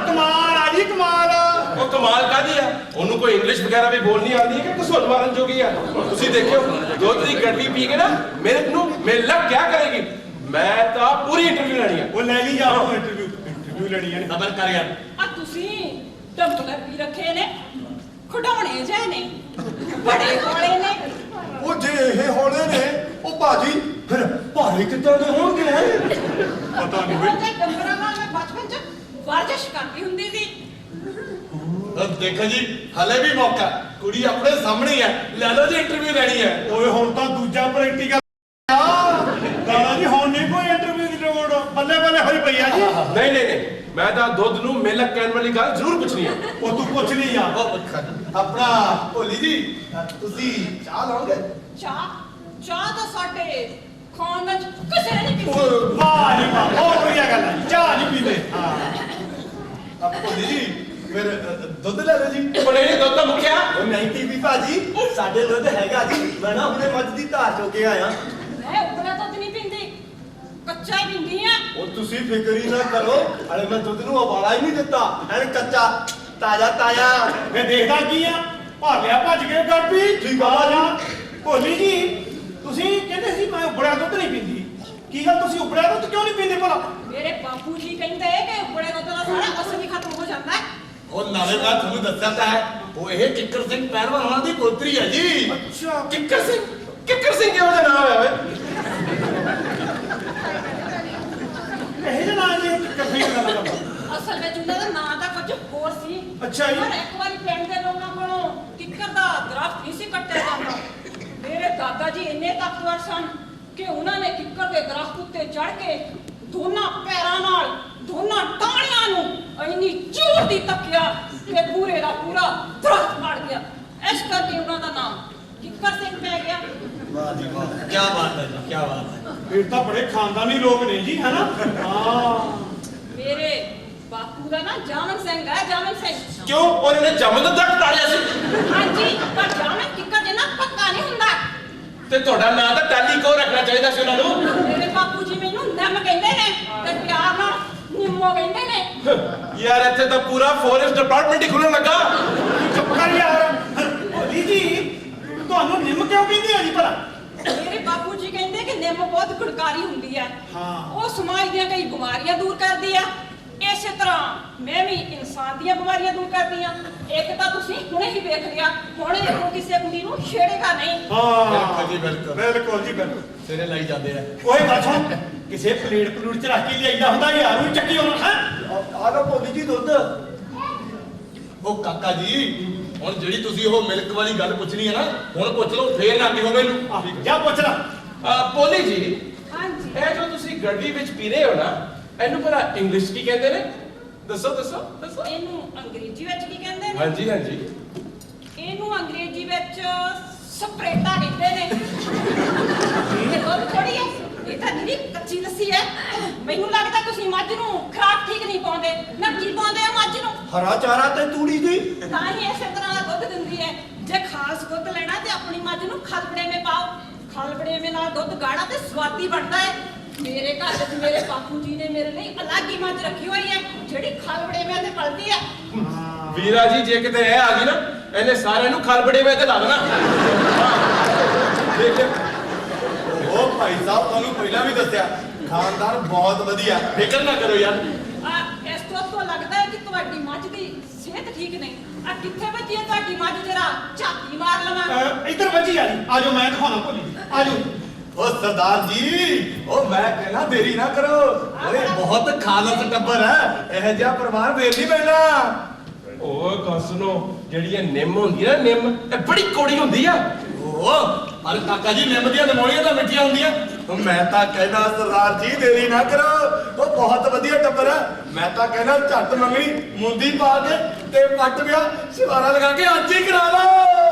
ਕਮਾਲ ਆ ਜੀ ਕਮਾਲ। ਉਹ ਕਮਾਲ ਕਾਦੀ ਆ, ਉਹਨੂੰ ਕੋਈ ਇੰਗਲਿਸ਼ ਵਗੈਰਾ ਵੀ ਬੋਲਣੀ ਆਉਂਦੀ ਹੈ ਕਿ ਘਸੁੱਟ ਮਾਰਨ ਜੋਗੀ ਆ। ਹੁਣ ਤੁਸੀਂ ਦੇਖਿਓ ਦੁੱਧ ਦੀ ਗੱਡੀ ਪੀ ਕੇ ਨਾ ਮੇਰੇ ਨੂੰ ਮੇਰੇ ਲੱਗ ਕਿਆ ਕਰੇਗੀ। ਮੈਂ ਤਾਂ ਪੂਰੀ ਇੰਟਰਵਿਊ ਲੈਣੀ ਆ। ਉਹ ਲੈ ਲਈ ਜਾ ਇੰਟਰਵਿਊ ਲੈਣੀ ਹੈ। ਖਬਰ ਕਰ ਯਾਰ। ਆ ਤੁਸੀਂ ਡੰਬਲਰ ਵੀ ਰੱਖੇ ਨੇ ਖਡਾਉਣੇ ਜਿਹੇ ਨੇ ਬੜੇ ਕੋਲੇ ਨੇ। ਉਹ ਜੇ ਇਹ ਹੌਲੇ ਨੇ ਉਹ ਭਾਜੀ ਫਿਰ ਭਾਰੇ ਕਿੱਦਾਂ ਦੇ ਹੋਣਗੇ? ਪਤਾ ਨਹੀਂ ਬਈ। ਉਹਦੇ ਡੰਬਰਾਂ ਨਾਲ ਮੈਂ ਬਚਪਨ ਚ ਵਰਜਿਸ਼ ਕਰਦੀ ਹੁੰਦੀ ਸੀ। ਦੇਖੋ ਜੀ ਹਲੇ ਵੀ ਮੌਕਾ, ਕੁੜੀ ਆਪਣੇ ਸਾਹਮਣੇ ਹੈ, ਲੈ ਲਓ ਜੀ ਇੰਟਰਵਿਊ ਲੈਣੀ ਹੈ। ਓਏ ਹੁਣ ਤਾਂ ਦੂਜਾ ਪ੍ਰੈਕਟੀਕਲ ਦਾਦਾ ਜੀ, ਹੁਣ ਨਹੀਂ ਕੋਈ ਇੰਟਰਵਿਊ ਦੀ ਲੋੜ, ਬੱਲੇ ਬੱਲੇ ਹੋਈ ਪਈ ਆ ਜੀ। ਨਹੀਂ ਨਹੀਂ ਨਹੀਂ, ਮੈਂ ਤਾਂ ਦੁੱਧ ਨੂੰ ਮਿਲਕ ਕਹਿਣ ਵਾਲੀ ਗੱਲ ਜ਼ਰੂਰ ਪੁੱਛਣੀ ਆ। ਉਹ ਤੂੰ ਪੁੱਛ ਲਈ ਆ। ਆਪਣਾ ਭੋਲੀ ਜੀ ਤੁਸੀਂ ਚਾਹ ਲਾਓਗੇ? ਚਾਹ ਤਾਂ ਸਾਡੇ ਖਾਨਦਾਨ ਚ ਕਿਸੇ ਨੇ ਨਹੀਂ ਪੀਤੀ। ਵਾਹ ਜੀ ਵਾਹ, ਬਹੁਤ ਵਧੀਆ ਗੱਲ ਹੈ। ਚਾਹ ਨਹੀਂ ਪੀਂਦੇ। ਭੋਲੀ ਜੀ ਫਿਰ ਦੁੱਧ ਲੈ ਲਓ ਜੀ। ਉਹ ਨਹੀਂ ਦੁੱਧ ਤਾਂ ਮੁੱਕਿਆ। ਉਹ ਨਹੀਂ ਟੀਵੀ ਭਾਜੀ, ਸਾਡੇ ਦੁੱਧ ਹੈਗਾ ਜੀ। ਮੈਂ ਨਾ ਹੁਣੇ ਮੱਝ ਦੀ ਧਾਰ ਚੋ ਕੇ ਆਇਆ। ਮੈਂ ਉਬਲਾ ਦੁੱਧ ਨਹੀਂ ਪੀਂਦੀ, ਕੱਚਾ ਹੀ ਪੀਂਦੀ ਆ। ਉਹ ਤੁਸੀਂ ਫਿਕਰ ਹੀ ਨਾ ਕਰੋ, ਹਲੇ ਮੈਂ ਦੁੱਧ ਨੂੰ ਉਬਾਲਾ ਹੀ ਨਹੀਂ ਦਿੱਤਾ, ਐਨ ਕੱਚਾ ਤਾਜ਼ਾ ਤਾਜ਼ਾ। ਮੈਂ ਦੇਖਦਾ ਕੀ ਆ, ਭਾਗਿਆ ਭੱਜ ਕੇ ਗੱਡੀ। ਠੀਕ ਆ ਜਾ ਭੋਲੀ ਜੀ, ਤੁਸੀਂ ਕਹਿੰਦੇ ਸੀ ਮੈਂ ਉਬਲਿਆ ਦੁੱਧ ਨਹੀਂ ਪੀਂਦੀ। ਕੀ ਗੱਲ, ਤੁਸੀਂ ਉਬਲਿਆ ਦੁੱਧ ਕਿਉਂ ਨਹੀਂ ਪੀਂਦੇ ਭਲਾ? ਮੇਰੇ ਬਾਪੂ ਜੀ ਕਹਿੰਦੇ ਕਿ ਉਬਲੇ ਦੁੱਧ ਦਾ ਸਾਰਾ ਅਸਰ ਹੀ ਖਤਮ ਹੋ ਜਾਂਦਾ ਹੈ। ਉਹ ਨਾਲੇ ਮੈਂ ਤੁਹਾਨੂੰ ਦੱਸਿਆ ਤਾਂ ਹੈ, ਉਹ ਇਹ ਕਿੱਕਰ ਸਿੰਘ ਪਹਿਲਵਾਨ ਹੋਣਾ ਦੀ ਪੋਤਰੀ ਹੈ ਜੀ। ਅੱਛਾ, ਕਿੱਕਰ ਸਿੰਘ ਕਿਹੋ ਜਿਹਾ ਨਾਮ ਹੈ ਓਏ? ਇਹ ਜਿਹੜਾ ਨਾਂ ਜੀ ਕਿੱਥੇ ਗੱਲ ਕਰਦਾ? ਅਸਲ ਵਿੱਚ ਉਹਨਾਂ ਦਾ ਨਾਂ ਤਾਂ ਕੁਝ ਹੋਰ ਸੀ। ਅੱਛਾ ਜੀ। ਪਰ ਇੱਕ ਵਾਰੀ ਪਿੰਡ ਦੇ ਲੋਕਾਂ ਕੋਲੋਂ ਕਿੱਕਰ ਦਾ ਦਰਖਤ ਨਹੀਂ ਸੀ ਕੱਟਿਆ ਜਾਂਦਾ। ਮੇਰੇ ਦਾਦਾ ਜੀ ਇੰਨੇ ਤਾਕਤਵਰ ਸਨ ਕਿ ਉਹਨਾਂ ਨੇ ਕਿੱਕਰ ਦੇ ਦਰਖਤ ਉੱਤੇ ਚੜ੍ਹ ਕੇ ਦੋਨਾਂ ਪੈਰਾਂ ਨਾਲ ਦੋਨਾਂ ਟਾਹਣੀਆਂ ਨੂੰ ਇੰਨੀ ਜ਼ੋਰ ਦੀ ਤੱਕਿਆ ਕਿ ਪੂਰੇ ਦਾ ਪੂਰਾ ਦਰਖਤ ਪੜ ਗਿਆ। ਇਸ ਕਰਕੇ ਉਹਨਾਂ ਦਾ ਨਾਮ ਕਿੱਕਰ ਸਿੰਘ ਪੈ ਗਿਆ। ਵਾਹ ਜੀ ਵਾਹ, ਕੀ ਬਾਤ ਹੈ ਜੀ, ਕੀ ਬਾਤ ਹੈ। ਇਹ ਤਾਂ ਬੜੇ ਖਾਨਦਾਨੀ ਲੋਕ ਨੇ ਜੀ, ਹੈਨਾ? ਹਾਂ। ਮੇਰੇ ਬਾਪੂ ਦਾ ਨਾਂ ਜਾਮਨ ਸਿੰਘ ਹੈ, ਜਾਮਨ ਸਿੰਘ। ਕਿਉਂ ਉਹਨਾਂ ਨੇ ਜਮਨ ਦਾ ਦਰਖਤ ਤਾੜਿਆ ਸੀ? ਹਾਂਜੀ, ਪਰ ਜਾਮਨ ਕਿੱਕਰ ਜਿੰਨਾ ਪੱਕਾ ਨਹੀਂ ਹੁੰਦਾ। ਤੇ ਤੁਹਾਡਾ ਨਾਂ ਤਾਂ ਟਾਲੀ ਕੋ ਰੱਖਣਾ ਚਾਹੀਦਾ ਸੀ ਉਹਨਾਂ ਨੂੰ। ਮੇਰੇ ਬਾਪੂ ਜੀ ਮੈਨੂੰ ਨਿੰਮ ਕਹਿੰਦੇ ਨੇ ਤੇ ਪਿਆਰ ਨਾਲ ਨਿੰਮੋ ਕਹਿੰਦੇ ਨੇ। ਯਾਰ ਇੱਥੇ ਤਾਂ ਪੂਰਾ ਫੋਰੈਸਟ ਡਿਪਾਰਟਮੈਂਟ ਹੀ ਖੁੱਲਣ ਲੱਗਾ। ਚੁੱਪ ਕਰ ਯਾਰ। ਭੋਲੀ ਜੀ, ਤੁਹਾਨੂੰ ਨਿੰਮ ਕਿਉਂ ਕਹਿੰਦੇ ਆ ਜੀ ਭਲਾ? ਮੇਰੇ ਬਾਪੂ ਜੀ ਕਹਿੰਦੇ ਕਿ ਨਿੰਮ ਬਹੁਤ ਗੁਣਕਾਰੀ ਹੁੰਦੀ ਹੈ। ਹਾਂ। ਉਹ ਸਮਾਜ ਦੀਆਂ ਕਈ ਬਿਮਾਰੀਆਂ ਦੂਰ ਕਰਦੀ ਆ। ਇਸੇ ਤਰ੍ਹਾਂ ਮੈਂ ਵੀ ਇਨਸਾਨ ਦੀਆਂ ਬਿਮਾਰੀਆਂ ਦੂਰ ਕਰਦੀ ਆ। ਇੱਕ ਤਾਂ ਤੁਸੀਂ ਹੁਣੇ ਹੀ ਵੇਖ ਲਿਆ, ਹੁਣ ਇਹ ਕਿਸੇ ਕੁੜੀ ਨੂੰ ਛੇੜੇਗਾ ਨਹੀਂ। ਹਾਂ ਬਿਲਕੁਲ ਜੀ, ਬਿਲਕੁਲ। ਬਿਲਕੁਲ ਜੀ ਬਿਲਕੁਲ। ਸਿਰੇ ਲਾਈ ਜਾਂਦੇ ਆ। ਓਏ ਗੱਲ ਸੁਣ, ਕਿਸੇ ਪਲੇਟ ਚ ਰੱਖ ਕੇ ਲਿਆਈਦਾ ਹੁੰਦਾ ਯਾਰ, ਉਹ ਚੱਕੀ ਆਉਣਾ ਹੈ। ਆ ਲਓ ਭੋਲੀ ਜੀ ਦੁੱਧ। ਉਹ ਕਾਕਾ ਜੀ ਹੁਣ ਜਿਹੜੀ ਤੁਸੀਂ ਉਹ ਮਿਲਕ ਵਾਲੀ ਗੱਲ ਪੁੱਛਣੀ ਹੈ ਨਾ, ਹੁਣ ਪੁੱਛ ਲਓ, ਫੇਰ ਨਾ ਕਿਹੋ ਮੈਨੂੰ। ਜਾ ਪੁੱਛ ਲੈ। ਪੋਲੀ ਜੀ, ਹਾਂਜੀ, ਇਹ ਜੋ ਤੁਸੀਂ ਗੱਡੀ ਵਿੱਚ ਪੀ ਰਹੇ ਹੋ ਨਾ, ਇਹਨੂੰ ਭਲਾ ਇੰਗਲਿਸ਼ ਕੀ ਕਹਿੰਦੇ ਨੇ? ਦੱਸੋ ਦੱਸੋ ਦੱਸੋ। ਇਹਨੂੰ ਅੰਗਰੇਜ਼ੀ ਵਿੱਚ ਕੀ ਕਹਿੰਦੇ ਨੇ? ਹਾਂਜੀ ਹਾਂਜੀ। ਇਹਨੂੰ ਅੰਗਰੇਜ਼ੀ ਵਿੱਚ ਸਪਰੇਟਾ ਕਹਿੰਦੇ ਨੇ। ਇਹ ਦੁੱਧ ਥੋੜੀ ਹੈ, ਇਹ ਤਾਂ ਜਿਹੜੀ ਕੱਚੀ ਲੱਸੀ ਹੈ। ਮੈਨੂੰ ਲੱਗਦਾ ਤੁਸੀਂ ਮੱਝ ਨੂੰ ਖਰਾਕ ਠੀਕ ਨਹੀਂ ਪਾਉਂਦੇ। ਨਾ ਕੀ ਪਾਉਂਦੇ ਆ ਮੱਝ ਨੂੰ? ਹਰਾ ਚਾਰਾ ਤੇ ਤੂੜੀ ਦੀ ਤਾਂ ਹੀ ਇਸੇ ਤਰ੍ਹਾਂ ਦਾ ਦੁੱਧ ਦਿੰਦੀ ਹੈ। ਜੇ ਖਾਸ ਦੁੱਧ ਲੈਣਾ ਤੇ ਆਪਣੀ ਮੱਝ ਨੂੰ ਖਲਬੜੇਵੇਂ ਪਾਓ। ਖਲਬੜੇਵੇਂ ਨਾਲ ਦੁੱਧ ਗਾੜਾ ਤੇ ਸਵਾਦੀ ਬਣਦਾ ਹੈ। ਮੇਰੇ ਘਰ ਵਿੱਚ ਮੇਰੇ ਬਾਪੂ ਜੀ ਨੇ ਮੇਰੇ ਲਈ ਅਲੱਗ ਹੀ ਮੱਝ ਰੱਖੀ ਹੋਈ ਹੈ ਜਿਹੜੀ ਖਲਬੜੇਵੇਂ ਤੇ ਪਲਦੀ ਹੈ। ਵੀਰਾ ਜੀ ਜੇ ਕਿਤੇ ਇਹ ਆ ਗਈ ਨਾ ਇਹਨੇ ਸਾਰਿਆਂ ਨੂੰ ਖਲਬੜੇ ਵੇ ਤੇ ਲਾ ਦੇਣਾ। ਦੇਖ ਉਹ ਭਾਈ ਸਾਹਿਬ ਤੁਹਾਨੂੰ ਪਹਿਲਾਂ ਵੀ ਦੱਸਿਆ ਖਾਨਦਾਨ ਬਹੁਤ ਵਧੀਆ। ਫਿਕਰ ਨਾ ਕਰੋ ਯਾਰ। ਇਸ ਤੋਂ ਲੱਗਦਾ ਹੈ ਕਿ ਤੁਹਾਡੀ ਮੱਝ ਦੀ ਸਿਹਤ ਠੀਕ ਨਹੀਂ। ਆ ਕਿੱਥੇ ਵੱਜੀ ਹੈ ਤੁਹਾਡੀ ਮੱਝ? ਜਰਾ ਝਾਤੀ ਮਾਰ ਲਵਾਂ। ਇੱਧਰ ਵੱਜੀ ਆ ਆਜੋ ਮੈਂ ਦਿਖਾਉਣਾ ਭੋਲੀ ਆਜੋ। ਉਹ ਸਰਦਾਰ ਜੀ ਉਹ ਮੈਂ ਕਹਿਣਾ ਦੇਰੀ ਨਾ ਕਰੋ। ਓਏ ਬਹੁਤ ਖਾਲਸ ਟੱਬਰ ਹੈ, ਇਹ ਜਿਹਾ ਪਰਿਵਾਰ ਫੇਰ ਨਹੀਂ ਮਿਲਣਾ। ਓਏ ਗੱਲ ਸੁਣੋ, ਜਿਹੜੀ ਇਹ ਨਿੰਮ ਹੁੰਦੀ ਹੈ ਨਾ ਨਿੰਮ, ਇਹ ਬੜੀ ਕੌੜੀ ਹੁੰਦੀ ਆ। ਅਰੇ ਕਾਕਾ ਜੀ ਨਿੰਮ ਦੀਆਂ ਨਮੋਲੀਆਂ ਤਾਂ ਮਿੱਠੀਆਂ ਹੁੰਦੀਆਂ। ਮੈਂ ਤਾਂ ਕਹਿਣਾ ਸਰਦਾਰ ਜੀ ਦੇਰੀ ਨਾ ਕਰੋ। ਉਹ ਬਹੁਤ ਵਧੀਆ ਟੱਬਰ ਹੈ। ਮੈਂ ਤਾਂ ਕਹਿਣਾ ਝੱਟ ਮੰਗਣੀ ਮੁੰਦੀ ਪਾ ਕੇ ਤੇ ਪੱਟ ਵਿਆਹ ਸਿਵਾਰਾ ਲਗਾ ਕੇ ਅੱਜ ਹੀ ਕਰਾ ਲਓ।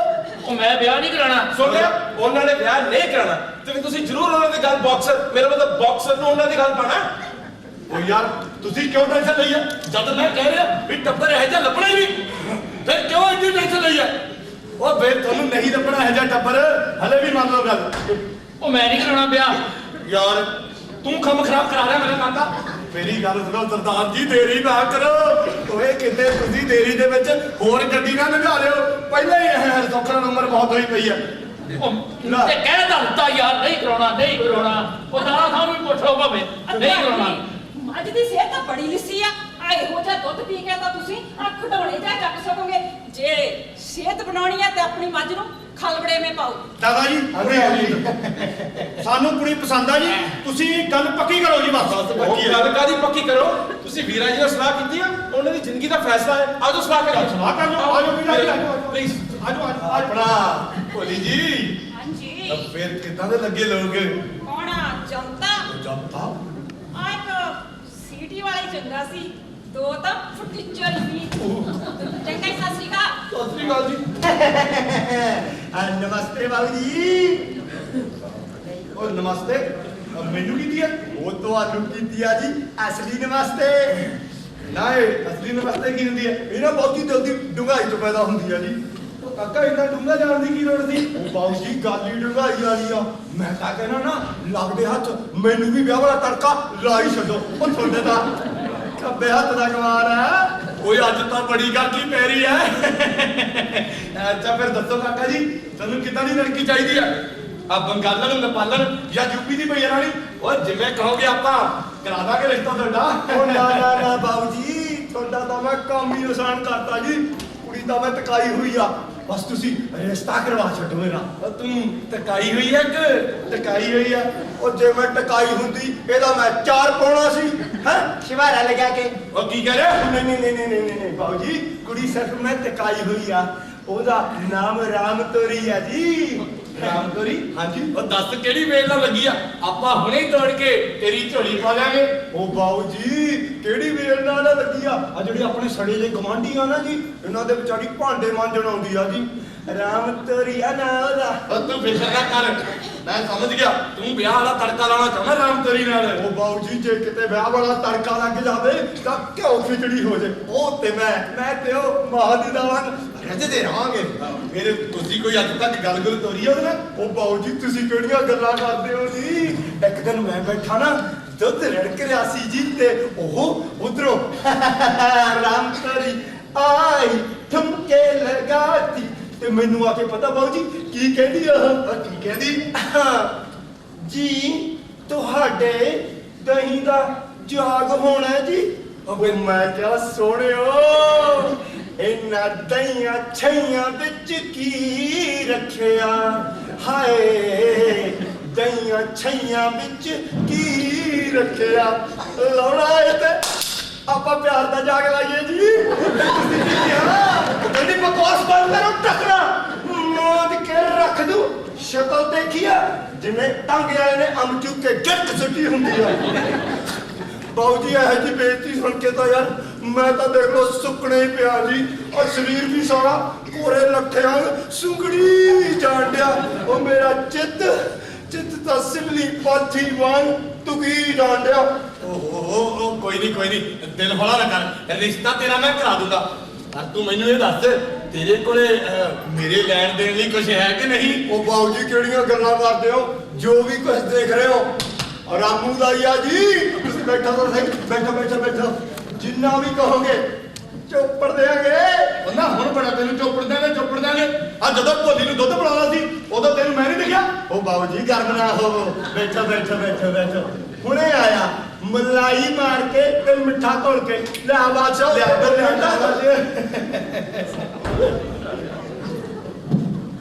ਉਹ ਮੈਂ ਵਿਆਹ ਨਹੀਂ ਕਰਾਣਾ। ਸੁਣ ਲਿਆ, ਉਹਨਾਂ ਨੇ ਵਿਆਹ ਨਹੀਂ ਕਰਾਣਾ ਤੇ ਤੁਸੀਂ ਜ਼ਰੂਰ ਉਹਨਾਂ ਦੀ ਗੱਲ ਬਾਕਸਰ, ਮੇਰਾ ਮਤਲਬ ਬਾਕਸਰ ਨੂੰ ਉਹਨਾਂ ਦੀ ਗੱਲ ਪਾਣਾ। ਉਹ ਯਾਰ ਤੁਸੀਂ ਕਿਉਂ ਟੈਨਸ਼ਨ ਲਈ ਹੈ? ਜਦ ਮੈਂ ਕਹਿ ਰਿਹਾ ਵੀ ਟੱਬਰ ਇਹ ਜਿਹਾ ਲੱਭਣਾ ਹੀ ਨਹੀਂ, ਫਿਰ ਕਿਉਂ ਇੰਨੀ ਟੈਨਸ਼ਨ ਲਈ ਹੈ? ਉਹ ਫੇਰ ਤੁਹਾਨੂੰ ਨਹੀਂ ਲੱਭਣਾ ਇਹ ਜਿਹਾ ਟੱਬਰ। ਹਲੇ ਵੀ ਮੰਨ ਲਓ ਗੱਲ। ਉਹ ਮੈਂ ਨਹੀਂ ਕਰਾਉਣਾ ਵਿਆਹ। ਯਾਰ ਤੂੰ ਕੰਮ ਖਰਾਬ ਕਰਾ ਰਿਹਾ ਮੇਰੇ ਕਾਕਾ। ਮੇਰੀ ਗੱਲ ਸੁਣੋ ਸਰਦਾਰ ਜੀ ਦੇਰੀ ਨਾ ਕਰੋ। ਓਏ ਕਿਤੇ ਤੁਸੀਂ ਦੇਰੀ ਦੇ ਵਿੱਚ ਹੋਰ ਗੱਡੀ ਨਾ ਲੰਘਾ ਲਿਓ। ਪਹਿਲਾਂ ਹੀ ਇਹ ਸੌਖਾ ਨੰਬਰ ਬਹੁਤ ਹੋਈ ਪਈ ਹੈ। ਉਹ ਤੇ ਕਹਿ ਦਿੱਤਾ ਯਾਰ ਨਹੀਂ ਕਰਾਉਣਾ ਨਹੀਂ ਕਰਾਉਣਾ। ਉਹ ਦਾਰਾ ਸਾਹਿਬ ਨੂੰ ਪੁੱਛ ਲਓ ਭਾਵੇਂ ਨਹੀਂ ਕਰਾਉਣਾ। ਮੱਝ ਦੀ ਸਿਹਤ ਤਾਂ ਬੜੀ ਲਿੱਸੀ ਆ। ਇਹੋ ਜਿਹਾ ਦੁੱਧ ਪੀ ਕੇ ਤਾਂ ਤੁਸੀਂ ਖਡੌਣੇ ਜਾ ਚੱਕ ਸਕੋਗੇ। ਜੇ ਸਿਹਤ ਬਣਾਉਣੀ ਹੈ ਤੇ ਆਪਣੀ ਮੱਝ ਨੂੰ ਖਲਬੜੇਵੇਂ ਪਾਓ। ਦਾਦਾ ਜੀ ਕੁੜੀ ਆਓ ਜੀ। ਸਾਨੂੰ ਕੁੜੀ ਪਸੰਦ ਆ ਜੀ। ਤੁਸੀਂ ਗੱਲ ਪੱਕੀ ਕਰੋ ਜੀ ਬਸ। ਉਹ ਗੱਲ ਕਾਦੀ ਪੱਕੀ ਕਰੋ? ਤੁਸੀਂ ਵੀਰਾ ਜੀ ਨਾਲ ਸਲਾਹ ਕੀਤੀ ਆ, ਉਹਨਾਂ ਦੀ ਜ਼ਿੰਦਗੀ ਦਾ ਫੈਸਲਾ ਹੈ। ਆਜੋ ਸਲਾਹ ਕਰੀਏ। ਸਲਾਹ ਕਰ ਲਓ। ਆਜੋ ਵੀਰਾ ਜੀ ਆਜੋ ਪਲੀਜ਼ ਆਜੋ ਆਜੋ। ਆਪਣਾ ਭੋਲੀ ਜੀ ਹਾਂਜੀ ਫੇਰ ਕਿੱਦਾਂ ਦੇ ਲੱਗੇ ਲੋਕ? ਕੌਣ ਆ? ਜਨਤਾ ਜਨਤਾ ਆ ਇੱਕ ਸੀਟੀ ਵਾਲੀ ਚੰਗਾ ਸੀ, ਦੋ ਤਾਂ ਫਟਿਚਰ ਸੀ। ਚੰਗਾ ਹੀ ਸਤਿ ਸ਼੍ਰੀ ਅਕਾਲ। ਸਤਿ ਸ੍ਰੀ ਅਕਾਲ ਜੀ। ਨਮਸਤੇ ਬਾਬੂ ਜੀ। ਉਹ ਨਮਸਤੇ ਮੈਨੂੰ ਕੀਤੀ ਹੈ? ਉਹ ਤੁਹਾਨੂੰ ਕੀਤੀ ਆ ਜੀ ਅਸਲੀ ਨਮਸਤੇ। ਨਾ ਇਹ ਅਸਲੀ ਨਮਸਤੇ ਕੀ ਹੁੰਦੀ ਹੈ? ਇਹ ਨਾ ਬਹੁਤੀ ਜਲਦੀ ਡੂੰਘਾਈ ਤੋਂ ਪੈਦਾ ਹੁੰਦੀ ਆ ਜੀ। ਉਹ ਕਾਕਾ ਇੰਨਾ ਡੂੰਘਾ ਜਾਣ ਦੀ ਕੀ ਲੋੜ ਸੀ? ਉਹ ਬਾਬੂ ਜੀ ਗੱਲ ਹੀ ਡੂੰਘਾਈ ਵਾਲੀ ਆ। ਮੈਂ ਤਾਂ ਕਹਿਣਾ ਨਾ ਲੱਗਦੇ ਹੱਥ ਮੈਨੂੰ ਵੀ ਵਿਆਹ ਵਾਲਾ ਤੜਕਾ ਲਾਈ ਛੱਡੋ। ਉਹ ਤੁਹਾਡੇ ਤਾਂ ਖੱਬੇ ਹੱਥ ਦਾ ਕਮਾਲ ਹੈ। ਓਏ ਅੱਜ ਤਾਂ ਬੜੀ ਗਾਕੀ ਪੈ ਰਹੀ ਹੈ। ਅੱਛਾ ਫਿਰ ਦੱਸੋ ਕਾਕਾ ਜੀ ਤੁਹਾਨੂੰ ਕਿੱਦਾਂ ਦੀ ਲੜਕੀ ਚਾਹੀਦੀ ਆ? ਆ ਬੰਗਾਲਨ ਨੇਪਾਲਨ ਜਾਂ ਯੂਪੀ ਦੀ ਭਈਆ ਰਾਣੀ? ਓ ਜਿਵੇਂ ਕਹੋਗੇ ਆਪਾਂ ਕਰਾ ਦਾਂਗੇ ਰਿਸ਼ਤਾ ਤੁਹਾਡਾ। ਓ ਨਾ ਬਾਬੂ ਜੀ ਤੁਹਾਡਾ ਤਾਂ ਮੈਂ ਕੰਮ ਹੀ ਆਸਾਨ ਕਰਤਾ ਜੀ। ਕੁੜੀ ਤਾਂ ਮੈਂ ਟਕਾਈ ਹੋਈ ਆ, ਬਸ ਤੁਸੀਂ ਰਿਸ਼ਤਾ ਕਰਵਾ ਛੱਡੋ ਮੇਰਾ। ਤੂੰ ਟਕਾਈ ਹੋਈ ਆ ਕਿ ਟਕਾਈ ਹੋਈ ਆ? ਉਹ ਜੇ ਮੈਂ ਟਕਾਈ ਹੁੰਦੀ ਇਹਦਾ ਮੈਂ 4 ਪਾਉਣਾ ਸੀ। ਹੈ ਸ਼ਿਵਾਰਾ ਲਗਾ ਕੇ। ਉਹ ਕੀ ਕਹਿ ਰਿਹਾ? ਨਹੀਂ ਬਾਬੂ ਜੀ ਕੁੜੀ ਸਿਰਫ ਮੈਂ ਟਕਾਈ ਹੋਈ ਆ। ਉਹਦਾ ਨਾਮ ਰਾਮ ਤੋਰੀ ਆ ਜੀ। ਰਾਮ ਤੋਰੀ? ਹਾਂਜੀ। ਉਹ ਦੱਸ ਕਿਹੜੀ ਵੇਲ ਨਾਲ ਲੱਗੀ ਆ? ਆਪਾਂ ਹੁਣੇ ਹੀ ਤੋੜ ਕੇ ਤੇਰੀ ਝੋਲੀ ਪਾ ਲਾਂਗੇ। ਉਹ ਬਾਬੂ ਜੀ ਕਿਹੜੀ ਵੇਲ ਨਾਲ ਲੱਗੀ ਆ? ਆ ਜਿਹੜੇ ਆਪਣੇ ਸੜੇ ਦੇ ਗਵਾਂਢੀ ਆ ਨਾ ਜੀ, ਇਹਨਾਂ ਦੇ ਵਿਚਾਰੀ ਭਾਂਡੇ ਮਾਂਜਣ ਆਉਂਦੀ ਆ ਜੀ। ਰਾਮ ਤੋਰੀ ਆ ਨਾ ਉਹਦਾ। ਤੂੰ ਫਿਕਰ ਨਾ ਕਰ, ਮੈਂ ਸਮਝ ਗਿਆ ਤੂੰ ਵਿਆਹ ਵਾਲਾ ਤੜਕਾ ਲਾਉਣਾ ਚਾਹੁੰਦਾ ਰਾਮ ਤੋਰੀ ਨਾਲ। ਉਹ ਬਾਬੂ ਜੀ ਜੇ ਕਿਤੇ ਵਿਆਹ ਵਾਲਾ ਤੜਕਾ ਲੱਗ ਜਾਵੇ ਤਾਂ ਘਿਓ ਖਿਚੜੀ ਹੋ ਜੇ। ਉਹ ਤੇ ਮੈਂ ਤੇ ਉਹ ਮਾਂ ਦੀ ਦਾਲਾਂ ਰਜਦੇ ਰਹਾਂਗੇ। ਫਿਰ ਤੁਸੀਂ ਕੋਈ ਅੱਜ ਤੱਕ ਗੱਲ ਤੋਰੀ ਉਹਦੇ ਨਾਲ? ਉਹ ਬਾਬੂ ਜੀ ਤੁਸੀਂ ਕਿਹੜੀਆਂ ਗੱਲਾਂ ਕਰਦੇ ਹੋ ਜੀ? ਇੱਕ ਦਿਨ ਮੈਂ ਬੈਠਾ ਨਾ ਦੁੱਧ ਰੜਕ ਰਿਹਾ ਸੀ ਜੀ ਤੇ ਉਹ ਉਧਰੋਂ ਰਾਮ ਤੋਰੀ ਆਈ ਠੁਮਕੇ ਲਗਾਤੀ ਤੇ ਮੈਨੂੰ ਆ ਕੇ ਪਤਾ ਬਾਬੂ ਜੀ ਕੀ ਕਹਿੰਦੀ ਆ? ਕੀ ਕਹਿੰਦੀ ਜੀ ਤੁਹਾਡੇ ਦਹੀਂ ਦਾ ਜਾਗ ਹੋਣਾ ਜੀ। ਓਏ ਮੈਂ ਕਿਹਾ ਸੋਹਣਿਓ ਇਹਨਾਂ ਦਹੀਆਂ ਛਈਆਂ ਵਿੱਚ ਕੀ ਰੱਖਿਆ? ਹਾਏ ਦਹੀਆਂ ਛਈਆਂ ਵਿੱਚ ਕੀ ਰੱਖਿਆ? ਲਾਉਣਾ ਹੈ ਤੇ ਆਪਾਂ ਪਿਆਰ ਦਾ ਜਾਗ ਲਾਈਏ ਜੀ। ਤੁਸੀਂ ਕੀ ਕਿਹਾ? ਕਹਿੰਦੀ ਬਕਵਾਸ ਬੰਦ ਕਰੋ ਟਕਰਾ ਮੋਦ ਕੇ ਰੱਖ ਦੂ। ਸ਼ਕਲ ਦੇਖੀਆ ਜਿਵੇਂ ਟੰਗ ਆਏ ਨੇ ਅੰਬ ਚੁੱਕ ਕੇ ਜੱਟ ਸੁੱਟੀ ਹੁੰਦੀ ਆ। ਬਾਊ ਜੀ ਇਹ ਜੀ ਬੇਇੱਜ਼ਤੀ ਸੁਣ ਕੇ ਤਾਂ ਯਾਰ ਮੈਂ ਤਾਂ ਦੇਖ ਲੋ ਸੁੱਕਣੇ ਹੀ ਪਿਆ ਜੀ। ਔਰ ਸਰੀਰ ਵੀ ਸਾਰਾ ਕੋਰੇ ਲੱਠਿਆਂ ਸੁੰਗੜੀ ਜਾਣ ਡਿਆ। ਉਹ ਮੇਰਾ ਚਿੱਤ ਤਾਂ ਸਿਮਲੀ ਪਾਥੀ ਵਾਂਗ ਤੂੰ ਕੀ ਜਾਣ ਡਿਆ? ਓਹੋ ਕੋਈ ਨਹੀਂ ਦਿਲ ਹੌਲਾ ਨਾ ਕਰ, ਰਿਸ਼ਤਾ ਤੇਰਾ ਮੈਂ ਕਰਾ ਦੂੰਗਾ। ਪਰ ਤੂੰ ਮੈਨੂੰ ਇਹ ਦੱਸ, ਤੇਰੇ ਕੋਲੇ ਮੇਰੇ ਲੈਣ ਦੇਣ ਲਈ ਕੁਝ ਹੈ ਕਿ ਨਹੀਂ? ਉਹ ਬਾਊ ਜੀ ਕਿਹੜੀਆਂ ਗੱਲਾਂ ਕਰਦੇ ਹੋ? ਜੋ ਵੀ ਕੁਝ ਦੇਖ ਰਹੇ ਹੋ ਰਾਮੂ ਦਾ ਹੀ ਆ ਜੀ। ਤੁਸੀਂ ਬੈਠੋ ਤਾਂ ਸਹੀ, ਬੈਠੋ। ਜਿੰਨਾ ਵੀ ਕਹੋਗੇ ਚੋਪੜ ਦੇਾਂਗੇ। ਉਹਨਾਂ ਹੁਣ ਬੜਾ ਤੈਨੂੰ ਚੋਪੜ ਦਾਂਗੇ। ਆ ਜਦੋਂ ਭੋਲੀ ਨੂੰ ਦੁੱਧ ਪਿਲਾਉਣਾ ਸੀ ਉਦੋਂ ਤੈਨੂੰ ਮੈਂ ਨਹੀਂ ਦਿਖਿਆ? ਉਹ ਬਾਊ ਜੀ ਗਰਮ ਨਾ ਹੋਵੋ, ਬੈਠੋ। ਹੁਣੇ ਆਇਆ ਮਲਾਈ ਮਾਰ ਕੇ ਤੇ ਮਿੱਠਾ ਘੋਲ ਕੇ ਲਿਆ ਬਾਦਸ਼ਾਹ ਲਿਆ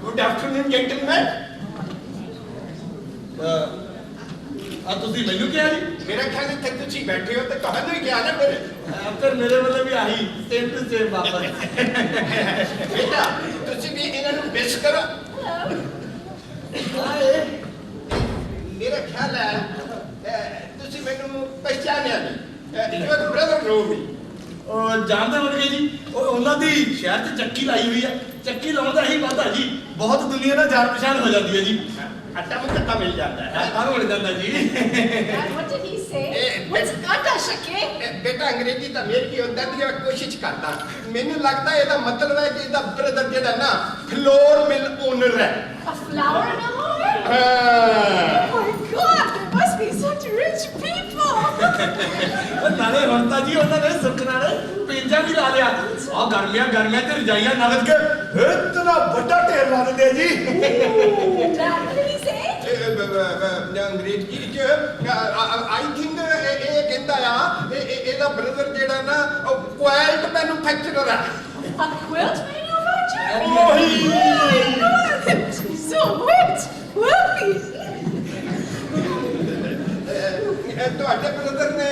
ਗੁੱਡ ਆਫਟਰਨੂਨ ਜੈਂਟਲਮੈਨ। ਆ ਤੁਸੀਂ ਮੈਨੂੰ ਕਿਹਾ ਜੀ? ਮੇਰਾ ਖਿਆਲ ਇੱਥੇ ਤੁਸੀਂ ਬੈਠੇ ਹੋ ਤੇ ਤੁਹਾਨੂੰ ਹੀ ਕਿਹਾ ਨਾ ਫਿਰ ਮੇਰੇ ਵੱਲੋਂ ਵੀ ਆਹੀ ਸੇਮ ਟੂ ਸੇਮ ਵਾਪਸ। ਬੇਟਾ ਤੁਸੀਂ ਵੀ ਇਹਨਾਂ ਨੂੰ ਵਿਸ਼ ਕਰੋ। ਮੇਰਾ ਖਿਆਲ ਹੈ ਤੁਸੀਂ ਮੈਨੂੰ ਪਹਿਚਾਨਿਆ ਨਹੀਂ। ਯੂਅਰ ਬ੍ਰਦਰ ਨੋ ਮੀ। ਉਹ ਜਾਣਦੇ ਹੋਣਗੇ ਜੀ, ਉਹ ਉਹਨਾਂ ਦੀ ਸ਼ਹਿਰ 'ਚ ਚੱਕੀ ਲਾਈ ਹੋਈ ਆ। ਚੱਕੀ ਲਾਉਣ ਦਾ ਹੀ ਵਾਧਾ ਜੀ, ਬਹੁਤ ਦੁਨੀਆ ਨਾਲ ਜਾਣ ਪਛਾਣ ਹੋ ਜਾਂਦੀ ਹੈ ਜੀ। ਆਟਾ ਮੁੱਕਾ ਮਿਲ ਜਾਂਦਾ ਹੈ। ਆਹ ਮਿਲ ਜਾਂਦਾ ਜੀ। What did he say? What's ਆਟਾ ਸ਼ਕੇ? ਬੇਟਾ ਅੰਗਰੇਜ਼ੀ ਤਾਂ ਮੇਰੀ ਵੀ ਹੁੰਦਾ ਦੀ ਕੋਸ਼ਿਸ਼ ਕਰਦਾ। ਮੈਨੂੰ ਲੱਗਦਾ ਇਹਦਾ ਮਤਲਬ ਹੈ ਕਿ ਇਹਦਾ ਬ੍ਰਦਰ ਜਿਹੜਾ ਨਾ ਫਲੋਰ ਮਿਲ ਓਨਰ ਹੈ। A flower mill owner? ਹਾਂ। Oh my God, there must be such rich people. ਨਾਲੇ ਹੁਣ ਤਾਂ ਜੀ ਉਹਨਾਂ ਨੇ ਸੁੱਖ ਨਾਲ ਪੇਂਜਾ ਵੀ ਲਾ ਲਿਆ। ਆ ਗਰਮੀਆਂ ਤੇ ਰਜਾਈਆਂ ਨਗਦ ਕੇ ਇਤਨਾ ਵੱਡਾ ਢੇਰ ਲਾ ਦਿੰਦੇ ਆ ਜੀ। Dad, what did he say? ਅੰਗਰੇਜ਼ੀ ਚ ਆਈ ਥਿੰਕ ਇਹ ਕਹਿੰਦਾ ਆ ਇਹਦਾ ਬ੍ਰਦਰ ਜਿਹੜਾ ਨਾ ਉਹ ਕੁਆਲਟ ਮੈਨੂਫੈਕਚਰਰ ਆ। A quilt manufacturer? Oh, my God, she's so rich, wealthy. ਤੁਹਾਡੇ ਬ੍ਰਦਰ ਨੇ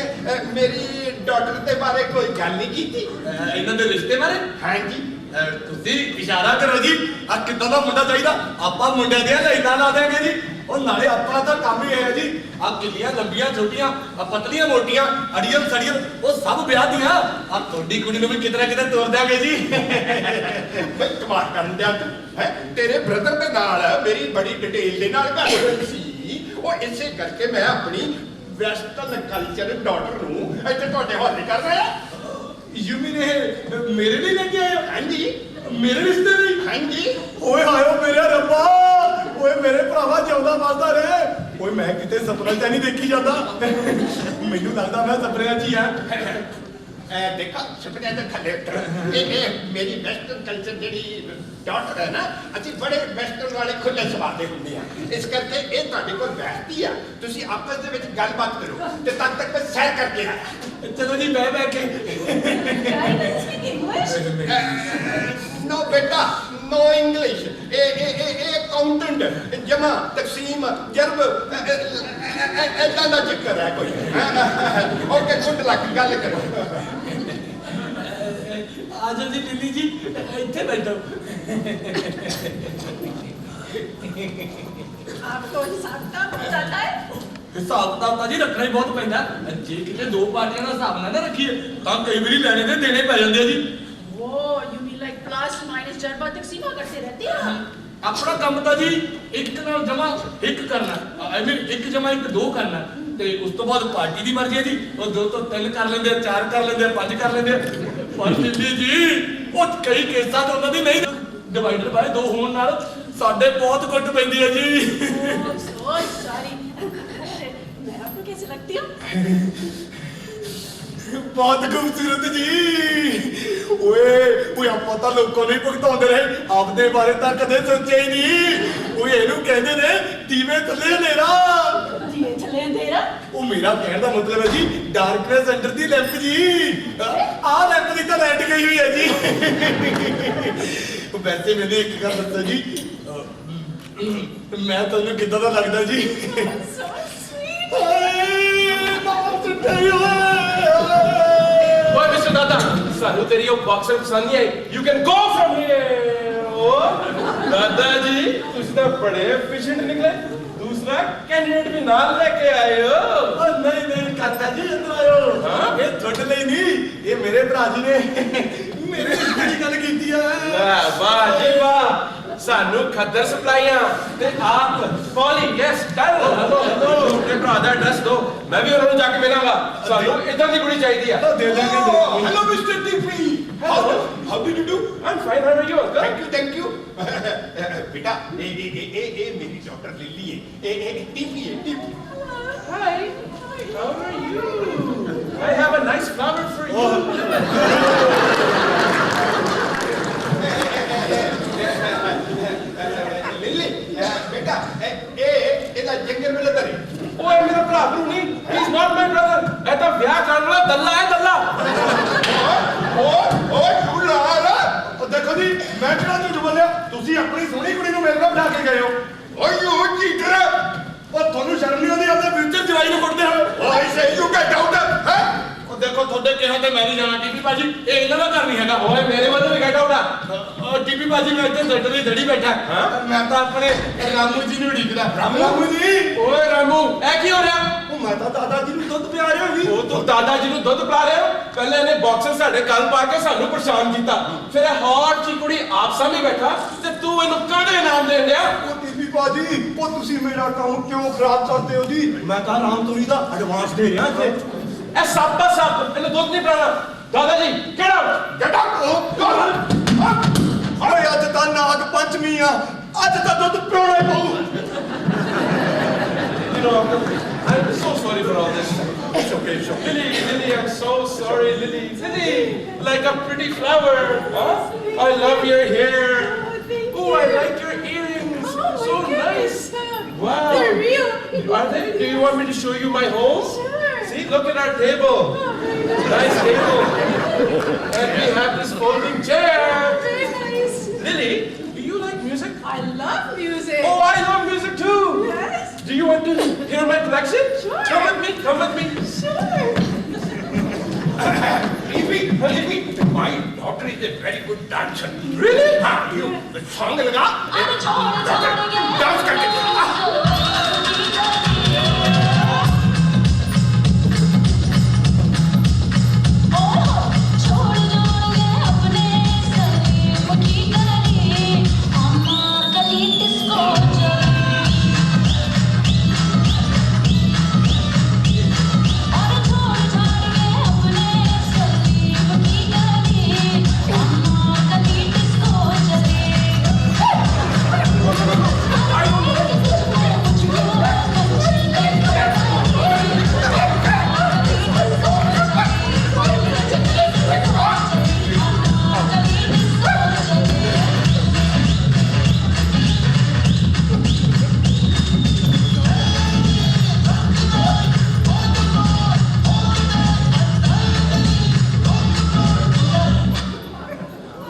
ਮੇਰੀ ਡਾਟਰ ਦੇ ਬਾਰੇ ਕੋਈ ਗੱਲ ਨਹੀਂ ਕੀਤੀ? ਇਹਨਾਂ ਦੇ ਰਿਸ਼ਤੇ ਬਾਰੇ? ਹਾਂਜੀ। ਤੁਸੀਂ ਇਸ਼ਾਰਾ ਕਰੋ ਜੀ, ਆ ਕਿੱਦਾਂ ਦਾ ਮੁੰਡਾ ਚਾਹੀਦਾ? ਆਪਾਂ ਮੁੰਡਿਆਂ ਦੀਆਂ ਲਾਈਨਾਂ ਲਾ ਦੇਾਂਗੇ ਜੀ। ਉਹ ਨਾਲੇ ਆਪਣਾ ਤਾਂ ਕੰਮ ਹੀ ਹੈ ਜੀ, ਆ ਕਿੱਲੀਆਂ ਲੰਬੀਆਂ ਛੋਟੀਆਂ, ਆ ਪਤਲੀਆਂ ਮੋਟੀਆਂ, ਅੜੀਆਂ ਸੜੀਆਂ, ਉਹ ਸਭ ਵਿਆਹ ਦੀਆਂ। ਆ ਤੁਹਾਡੀ ਕੁੜੀ ਨੂੰ ਵੀ ਕਿਤੇ ਨਾ ਕਿਤੇ ਤੋਰ ਦਿਆਂਗੇ ਜੀ। ਮੈਂ ਕਮਾਲ ਕਰਨ ਦਿਆ ਤੂੰ ਹੈ। ਤੇਰੇ ਬ੍ਰਦਰ ਦੇ ਨਾਲ ਮੇਰੀ ਬੜੀ ਡਿਟੇਲ ਦੇ ਨਾਲ ਗੱਲ ਹੋਈ ਸੀ। ਉਹ ਇਸੇ ਕਰਕੇ ਮੈਂ ਆਪਣੀ ਵੈਸਟਰਨ ਕਲਚਰ ਡਾਟਰ ਨੂੰ ਇੱਥੇ ਤੁਹਾਡੇ ਹਵਾਲੇ ਕਰ ਰਿਹਾ। ਯੂ ਮੀਨ ਇਹ ਮੇਰੇ ਲਈ ਲੈ ਕੇ ਆਏ ਹੋ? ਹਾਂਜੀ ਮੇਰੇ ਰਿਸ਼ਤੇ ਲਈ? ਹਾਂਜੀ। ਓਏ ਹਾਇਓ ਮੇਰੇ ਰੱਬਾ, ਓਏ ਮੇਰੇ ਭਰਾਵਾ ਜਿਉਂਦਾ ਵੱਸਦਾ ਰਹੇ। ਓਏ ਮੈਂ ਕਿਤੇ ਸੁਪਨਾ ਚ ਨਹੀਂ ਦੇਖੀ ਜਾਂਦਾ। ਮੈਨੂੰ ਲੱਗਦਾ ਮੈਂ ਸੁਪਨਿਆਂ 'ਚ ਹੀ ਆ। ਦੇਖਾ ਸੁਪਨਿਆਂ ਦੇ ਥੱਲੇ ਉਤਰ। ਇਹ ਮੇਰੀ ਵੈਸਟਰਨ ਕਲਚਰ ਜਿਹੜੀ ਡਾਟਰ ਹੈ ਨਾ, ਅਸੀਂ ਬੜੇ ਵੈਸਟਰਨ ਵਾਲੇ ਖੁੱਲੇ ਸੁਭਾਅ ਦੇ ਹੁੰਦੇ ਆ। ਇਸ ਕਰਕੇ ਇਹ ਤੁਹਾਡੇ ਕੋਲ ਬੈਠਦੀ ਆ। ਤੁਸੀਂ ਆਪਸ ਦੇ ਵਿੱਚ ਗੱਲਬਾਤ ਕਰੋ ਤੇ ਤਦ ਤੱਕ ਮੈਂ ਸੈਰ ਕਰਕੇ ਆਇਆ। ਚਲੋ ਜੀ ਬਹਿ ਕੇ। Dad, doesn't speak English? ਨੋ ਬੇਟਾ, ਨੋ ਇੰਗਲਿਸ਼। ਇਹ ਅਕਾਊਂਟੈਂਟ ਜਮਾ ਤਕਸੀਮ ਜਰਬ ਐਦਾਂ ਦਾ ਚੱਕਰ ਹੈ ਕੋਈ। ਓਕੇ ਗੁੱਡ ਲੱਕ, ਗੱਲ ਕਰੋ। ਆਜੋ ਜੀ ਦਿੱਲੀ ਜੀ, ਇੱਥੇ ਬੈਠੋ। आपको हिसाब किताब बताता है? ਹਿਸਾਬ ਕਿਤਾਬ ਤਾਂ ਜੀ ਰੱਖਣਾ ਹੀ ਬਹੁਤ ਪੈਂਦਾ। ਜੇ ਕਿਤੇ ਦੋ ਪਾਰਟੀਆਂ ਦਾ ਹਿਸਾਬ ਨਾ ਰੱਖੀਏ ਤਾਂ ਕਈ ਵਾਰੀ ਲੈਣੇ ਤੇ ਦੇਣੇ ਪੈ ਜਾਂਦੇ ਆ ਜੀ। वो you mean like plus minus Jarba तकसीमा करते रहते हैं? ਆਪਣਾ ਕੰਮ ਤਾਂ ਜੀ ਇੱਕ ਨਾਲ ਜਮਾ ਇੱਕ ਕਰਨਾ, ਆਈ ਮੀਨ ਇੱਕ ਜਮਾ ਇੱਕ ਦੋ ਕਰਨਾ, ਤੇ ਉਸ ਤੋਂ ਬਾਅਦ ਪਾਰਟੀ ਦੀ ਮਰਜ਼ੀ ਹੈ ਜੀ। ਉਹ 2 ਤੋਂ 3 ਕਰ ਲੈਂਦੇ ਆ, 4 ਕਰ ਲੈਂਦੇ ਆ, 5 ਕਰ ਲੈਂਦੇ ਆ। ਪਰ ਦਿੱਲੀ ਜੀ ਉਹ ਕਈ ਕੇਸਾਂ ਤੋਂ ਉਹਨਾਂ ਦੀ ਨਹੀਂ ਡਿਵਾਈਡਰ ਬਾਏ 2 ਹੋਣ ਨਾਲ ਸਾਡੇ ਬਹੁਤ ਕੁੱਟ ਪੈਂਦੀ ਹੈ ਜੀ। Oh, so sorry. मैं आपको कैसे लगती हूँ? ਬਹੁਤ ਖੂਬਸੂਰਤ ਜੀ। ਓਏ ਆਪਾਂ ਤਾਂ ਲੋਕਾਂ ਨੂੰ ਹੀ ਭੁਗਤਾਉਂਦੇ ਰਹੇ, ਆਪਦੇ ਬਾਰੇ ਤਾਂ ਕਦੇ ਸੋਚਿਆ ਹੀ ਨਹੀਂ। ਓਏ ਇਹਨੂੰ ਕਹਿੰਦੇ ਨੇ ਦੀਵੇ ਥੱਲੇ ਹਨੇਰਾ। दिए थले अंधेरा? ਉਹ ਮੇਰਾ ਕਹਿਣ ਦਾ ਮਤਲਬ ਹੈ ਜੀ ਡਾਰਕਨੈਸ ਅੰਡਰ ਦੀ ਲੈਂਪ ਜੀ। ਆਹ ਲੈਂਪ ਦੀ ਤਾਂ ਲਾਈਟ ਗਈ ਹੋਈ ਹੈ ਜੀ। ਵੈਸੇ ਮੈਨੂੰ ਇੱਕ ਗੱਲ ਦੱਸੋ ਜੀ, ਮੈਂ ਤੁਹਾਨੂੰ ਕਿੱਦਾਂ ਦਾ ਲੱਗਦਾ ਜੀ? So sweet. ਓਏ ਮਿਸਟਰ ਦਾਦਾ, ਸਾਨੂੰ ਤੇਰੀ ਉਹ ਬਾਕਸਰ ਪਸੰਦ ਨਹੀਂ ਆਈ। You can go from here. ਓ ਦਾਦਾ ਜੀ, ਤੁਸੀਂ ਤਾਂ ਬੜੇ ਐਫੀਸ਼ੀਐਂਟ ਨਿਕਲੇ। ਦੂਸਰਾ ਕੈਂਡੀਡੇਟ ਵੀ ਨਾਲ ਲੈ ਕੇ ਆਏ ਹੋ। ਨਹੀਂ ਕਾਕਾ ਜੀ, ਅੰਦਰ ਆਇਓ। ਹਾਂ? ਇਹ ਤੁਹਾਡੇ ਲਈ ਨਹੀਂ, ਇਹ ਮੇਰੇ ਭਰਾ ਜੀ ਨੇ ਮੇਰੇ ਰਿਸ਼ਤੇ ਦੀ ਗੱਲ ਕੀਤੀ ਆ। ਵਾਹ ਜੀ ਵਾਹ, ਸਾਨੂੰ ਖੱਦਰ ਸਪਲਾਈਆਂ ਤੇ ਆਪ ਪੋਲੀ ਗੈਸ ਕਰ। ਆਪਣੇ ਭਰਾ ਦਾ ਐਡਰੈਸ ਦਿਓ ਮੈਂ ਵੀ ਉਹਨਾਂ ਨੂੰ ਜਾ ਕੇ ਮਿਲਾਂਗਾ ਸਾਨੂੰ ਇਦਾਂ ਦੀ ਕੁੜੀ ਚਾਹੀਦੀ ਆ ਦੇ ਦਾਂਗੇ hello mister TP how do you do I'm fine how are you uncle thank you बेटा ये मेरी डॉटर लिली है ये टीपी है TP Hi. How are you? I have a nice flower for you. Lily बेटा ये ना जंगल में लगा रही Oh, I'm your brother, नहीं? He's not my brother. ਇਹ ਤਾਂ ਵਿਆਹ ਕਰਨ ਵਾਲਾ ਦੱਲਾ ਹੈ ਦੱਲਾ। ਓਏ ਤੂੰ ਲਾ ਉਹ ਦੇਖੋ ਜੀ ਮੈਂ ਕਿਹੜਾ ਝੂਠ ਬੋਲਿਆ ਤੁਸੀਂ ਆਪਣੀ ਸੋਹਣੀ ਕੁੜੀ ਨੂੰ ਮੇਰੇ ਨਾਲ ਬਿਠਾ ਕੇ ਗਏ ਹੋ ਓਏ ਉਹ ਚੀਟਰ ਉਹ ਤੁਹਾਨੂੰ ਸ਼ਰਮ ਨਹੀਂ ਆਉਂਦੀ ਆਪਣੇ ਫਿਊਚਰ ਜਵਾਈ ਨੂੰ ਕੁੱਟਦੇ ਹੋਏ ਆਈ ਸੇ ਯੂ ਗੈਟ ਆਊਟ ਹੈ ਉਹ ਦੇਖੋ ਤੁਹਾਡੇ ਕਿਹਾ ਤੇ ਮੈਂ ਨਹੀਂ ਜਾਣਾ ਟੀਪੀ ਭਾਜੀ ਇਹ ਇਹਨਾਂ ਦਾ ਘਰ ਨਹੀਂ ਹੈਗਾ ਓਏ ਮੇਰੇ ਵੱਲੋਂ ਵੀ ਗੈਟ ਆਊਟ ਆ। ਉਹ ਟੀਪੀ ਭਾਜੀ ਮੈਂ ਇੱਥੇ ਸੈਂਟਰ ਦੀ ਧੜੀ ਬੈਠਾ ਮੈਂ ਤਾਂ ਆਪਣੇ ਰਾਮੂ ਜੀ ਨੂੰ ਢੀਕਦਾ ਰਾਮੂ ਜੀ ਓਏ ਰਾਮੂ ਇਹ ਕੀ ਹੋ ਰਿਹਾ? ਉਹ ਮੈਂ ਤਾਂ ਦਾਦਾ ਜੀ ਨੂੰ ਦੁੱਧ ਪਿਆ ਰਿਹਾ ਸੀ ਉਹ ਤੂੰ ਦਾਦਾ ਜੀ ਨੂੰ ਦੁੱਧ ਪਿਲਾ ਰਿਹਾ ਪਹਿਲੇ ਇਹਨੇ ਬਾਕਸਰ ਸਾਡੇ ਗੱਲ ਪਾ ਕੇ ਸਾਨੂੰ ਪਰੇਸ਼ਾਨ ਕੀਤਾ ਫਿਰ ਇਹ ਹੌਟ ਜੀ ਕੁੜੀ ਆਪ ਸਾਹਮਣੇ ਬੈਠਾ ਤੇ ਤੂੰ ਇਹਨੂੰ ਕਾਹਦੇ ਨਾਮ ਦੇ ਰਿਹਾ? ਉਹ ਟੀਪੀ ਬਾਜੀ ਉਹ ਤੁਸੀਂ ਮੇਰਾ ਕੰਮ ਕਿਉਂ ਖਰਾਬ ਕਰਦੇ ਹੋ ਜੀ ਮੈਂ ਤਾਂ ਰਾਮ ਤੋਰੀ ਦਾ ਐਡਵਾਂਸ ਦੇ ਰਿਹਾ ਇੱਥੇ ਇਹ ਸੱਪ ਆ ਸੱਪ ਇਹਨੂੰ ਦੁੱਧ ਨਹੀਂ ਪਿਲਾਣਾ ਦਾਦਾ ਜੀ ਕਿਹੜਾ ਗੈਟ ਆਊਟ ਓਏ ਅੱਜ ਤਾਂ ਨਾਗ ਪੰਚਮੀ ਆ ਅੱਜ ਤਾਂ ਦੁੱਧ ਪਿਉਣਾ ਹੀ ਪਊ You know, I'm so sorry for all this. It's okay, it's okay. Lily, I'm so sorry, Lily, like a pretty flower. Huh? I love your hair. Oh, I like your earrings. So nice. Wow. They're real. Are they? Do you want me to show you my home? Sure. See, look at our table. Nice table. And we have this folding chair. Very nice. Lily, do you like music? I love music. Oh, I love music too. Yes. Do you want to hear my collection? Sure. Come with me, come with me. Sure. Leave my daughter is a very good dancer Really? हाँ you song लगा dance करके